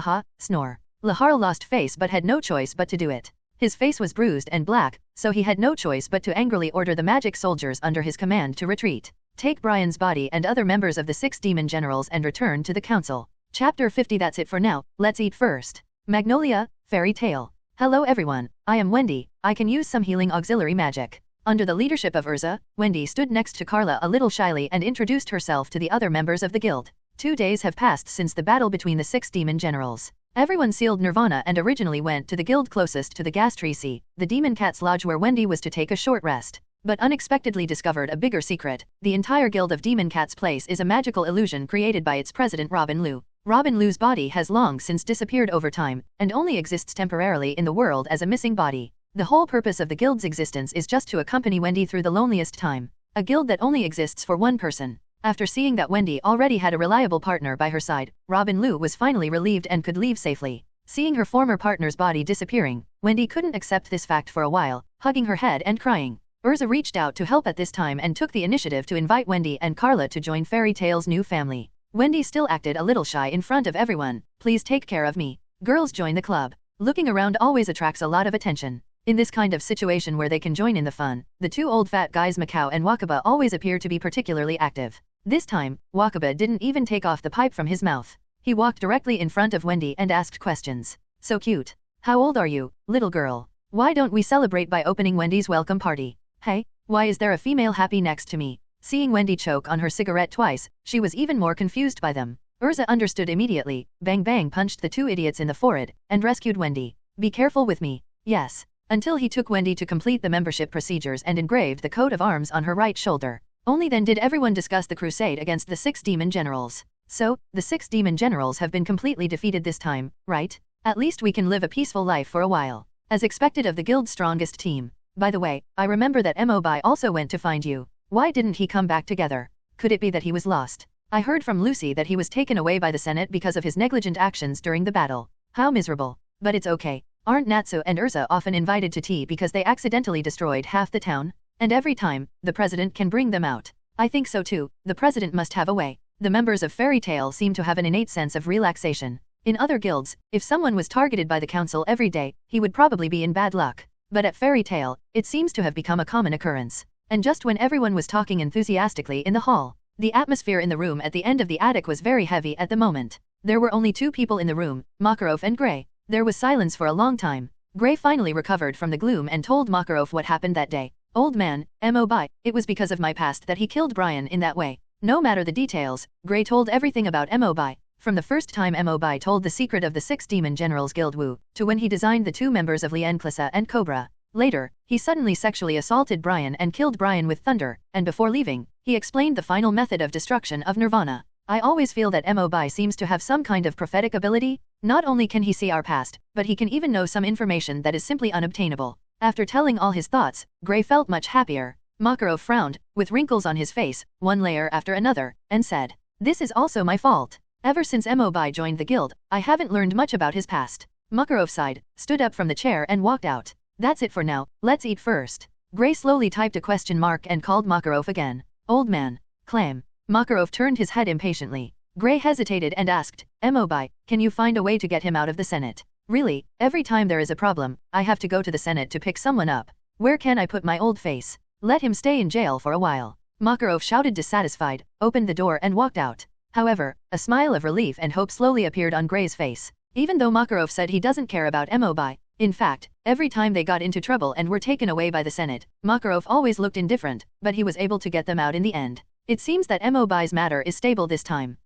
ha, snore. Lahar lost face but had no choice but to do it. His face was bruised and black, so he had no choice but to angrily order the magic soldiers under his command to retreat. Take Brian's body and other members of the 6 demon generals and return to the council. Chapter 50. That's it for now, let's eat first. Magnolia, Fairy Tale. Hello everyone, I am Wendy, I can use some healing auxiliary magic. Under the leadership of Erza, Wendy stood next to Carla a little shyly and introduced herself to the other members of the guild. 2 days have passed since the battle between the 6 demon generals. Everyone sealed Nirvana and originally went to the guild closest to the Gas Tree Sea, the Demon Cat's Lodge, where Wendy was to take a short rest. But unexpectedly discovered a bigger secret. The entire guild of Demon Cat's Place is a magical illusion created by its president Robin Liu. Robin Liu's body has long since disappeared over time, and only exists temporarily in the world as a missing body. The whole purpose of the guild's existence is just to accompany Wendy through the loneliest time. A guild that only exists for one person. After seeing that Wendy already had a reliable partner by her side, Robin Liu was finally relieved and could leave safely. Seeing her former partner's body disappearing, Wendy couldn't accept this fact for a while, hugging her head and crying. Erza reached out to help at this time and took the initiative to invite Wendy and Carla to join Fairy Tale's new family. Wendy still acted a little shy in front of everyone. Please take care of me. Girls join the club. Looking around always attracts a lot of attention. In this kind of situation where they can join in the fun, the 2 old fat guys Macau and Wakaba always appear to be particularly active. This time, Wakaba didn't even take off the pipe from his mouth. He walked directly in front of Wendy and asked questions. So cute. How old are you, little girl? Why don't we celebrate by opening Wendy's welcome party? Hey, why is there a female happy next to me? Seeing Wendy choke on her cigarette twice, she was even more confused by them. Erza understood immediately, bang bang punched the 2 idiots in the forehead, and rescued Wendy. Be careful with me. Yes. Until he took Wendy to complete the membership procedures and engraved the coat of arms on her right shoulder. Only then did everyone discuss the crusade against the 6 demon generals. So, the 6 demon generals have been completely defeated this time, right? At least we can live a peaceful life for a while. As expected of the guild's strongest team. By the way, I remember that Mobi also went to find you. Why didn't he come back together? Could it be that he was lost? I heard from Lucy that he was taken away by the Senate because of his negligent actions during the battle. How miserable. But it's okay. Aren't Natsu and Erza often invited to tea because they accidentally destroyed half the town? And every time, the president can bring them out. I think so too, the president must have a way. The members of Fairy Tale seem to have an innate sense of relaxation. In other guilds, if someone was targeted by the council every day, he would probably be in bad luck. But at Fairy Tale, it seems to have become a common occurrence. And just when everyone was talking enthusiastically in the hall, the atmosphere in the room at the end of the attic was very heavy at the moment. There were only 2 people in the room, Makarov and Grey. There was silence for a long time. Grey finally recovered from the gloom and told Makarov what happened that day. Old man, Mobi, it was because of my past that he killed Brian in that way. No matter the details, Grey told everything about Mobi. From the first time Mobi told the secret of the 6 demon generals guild Wu, to when he designed the 2 members of Lien Klissa and Cobra. Later, he suddenly sexually assaulted Brian and killed Brian with thunder, and before leaving, he explained the final method of destruction of Nirvana. I always feel that Mobi seems to have some kind of prophetic ability. Not only can he see our past, but he can even know some information that is simply unobtainable. After telling all his thoughts, Gray felt much happier. Makarov frowned, with wrinkles on his face, one layer after another, and said, "This is also my fault. Ever since Mobi joined the guild, I haven't learned much about his past." Makarov sighed, stood up from the chair and walked out. "That's it for now, let's eat first." Gray slowly typed a question mark and called Makarov again. "Old man." "Clam." Makarov turned his head impatiently. Gray hesitated and asked, "Mobi, can you find a way to get him out of the Senate?" "Really, every time there is a problem, I have to go to the Senate to pick someone up. Where can I put my old face? Let him stay in jail for a while." Makarov shouted dissatisfied, opened the door and walked out. However, a smile of relief and hope slowly appeared on Gray's face. Even though Makarov said he doesn't care about Mobi, in fact, every time they got into trouble and were taken away by the Senate, Makarov always looked indifferent, but he was able to get them out in the end. It seems that Mobi's matter is stable this time.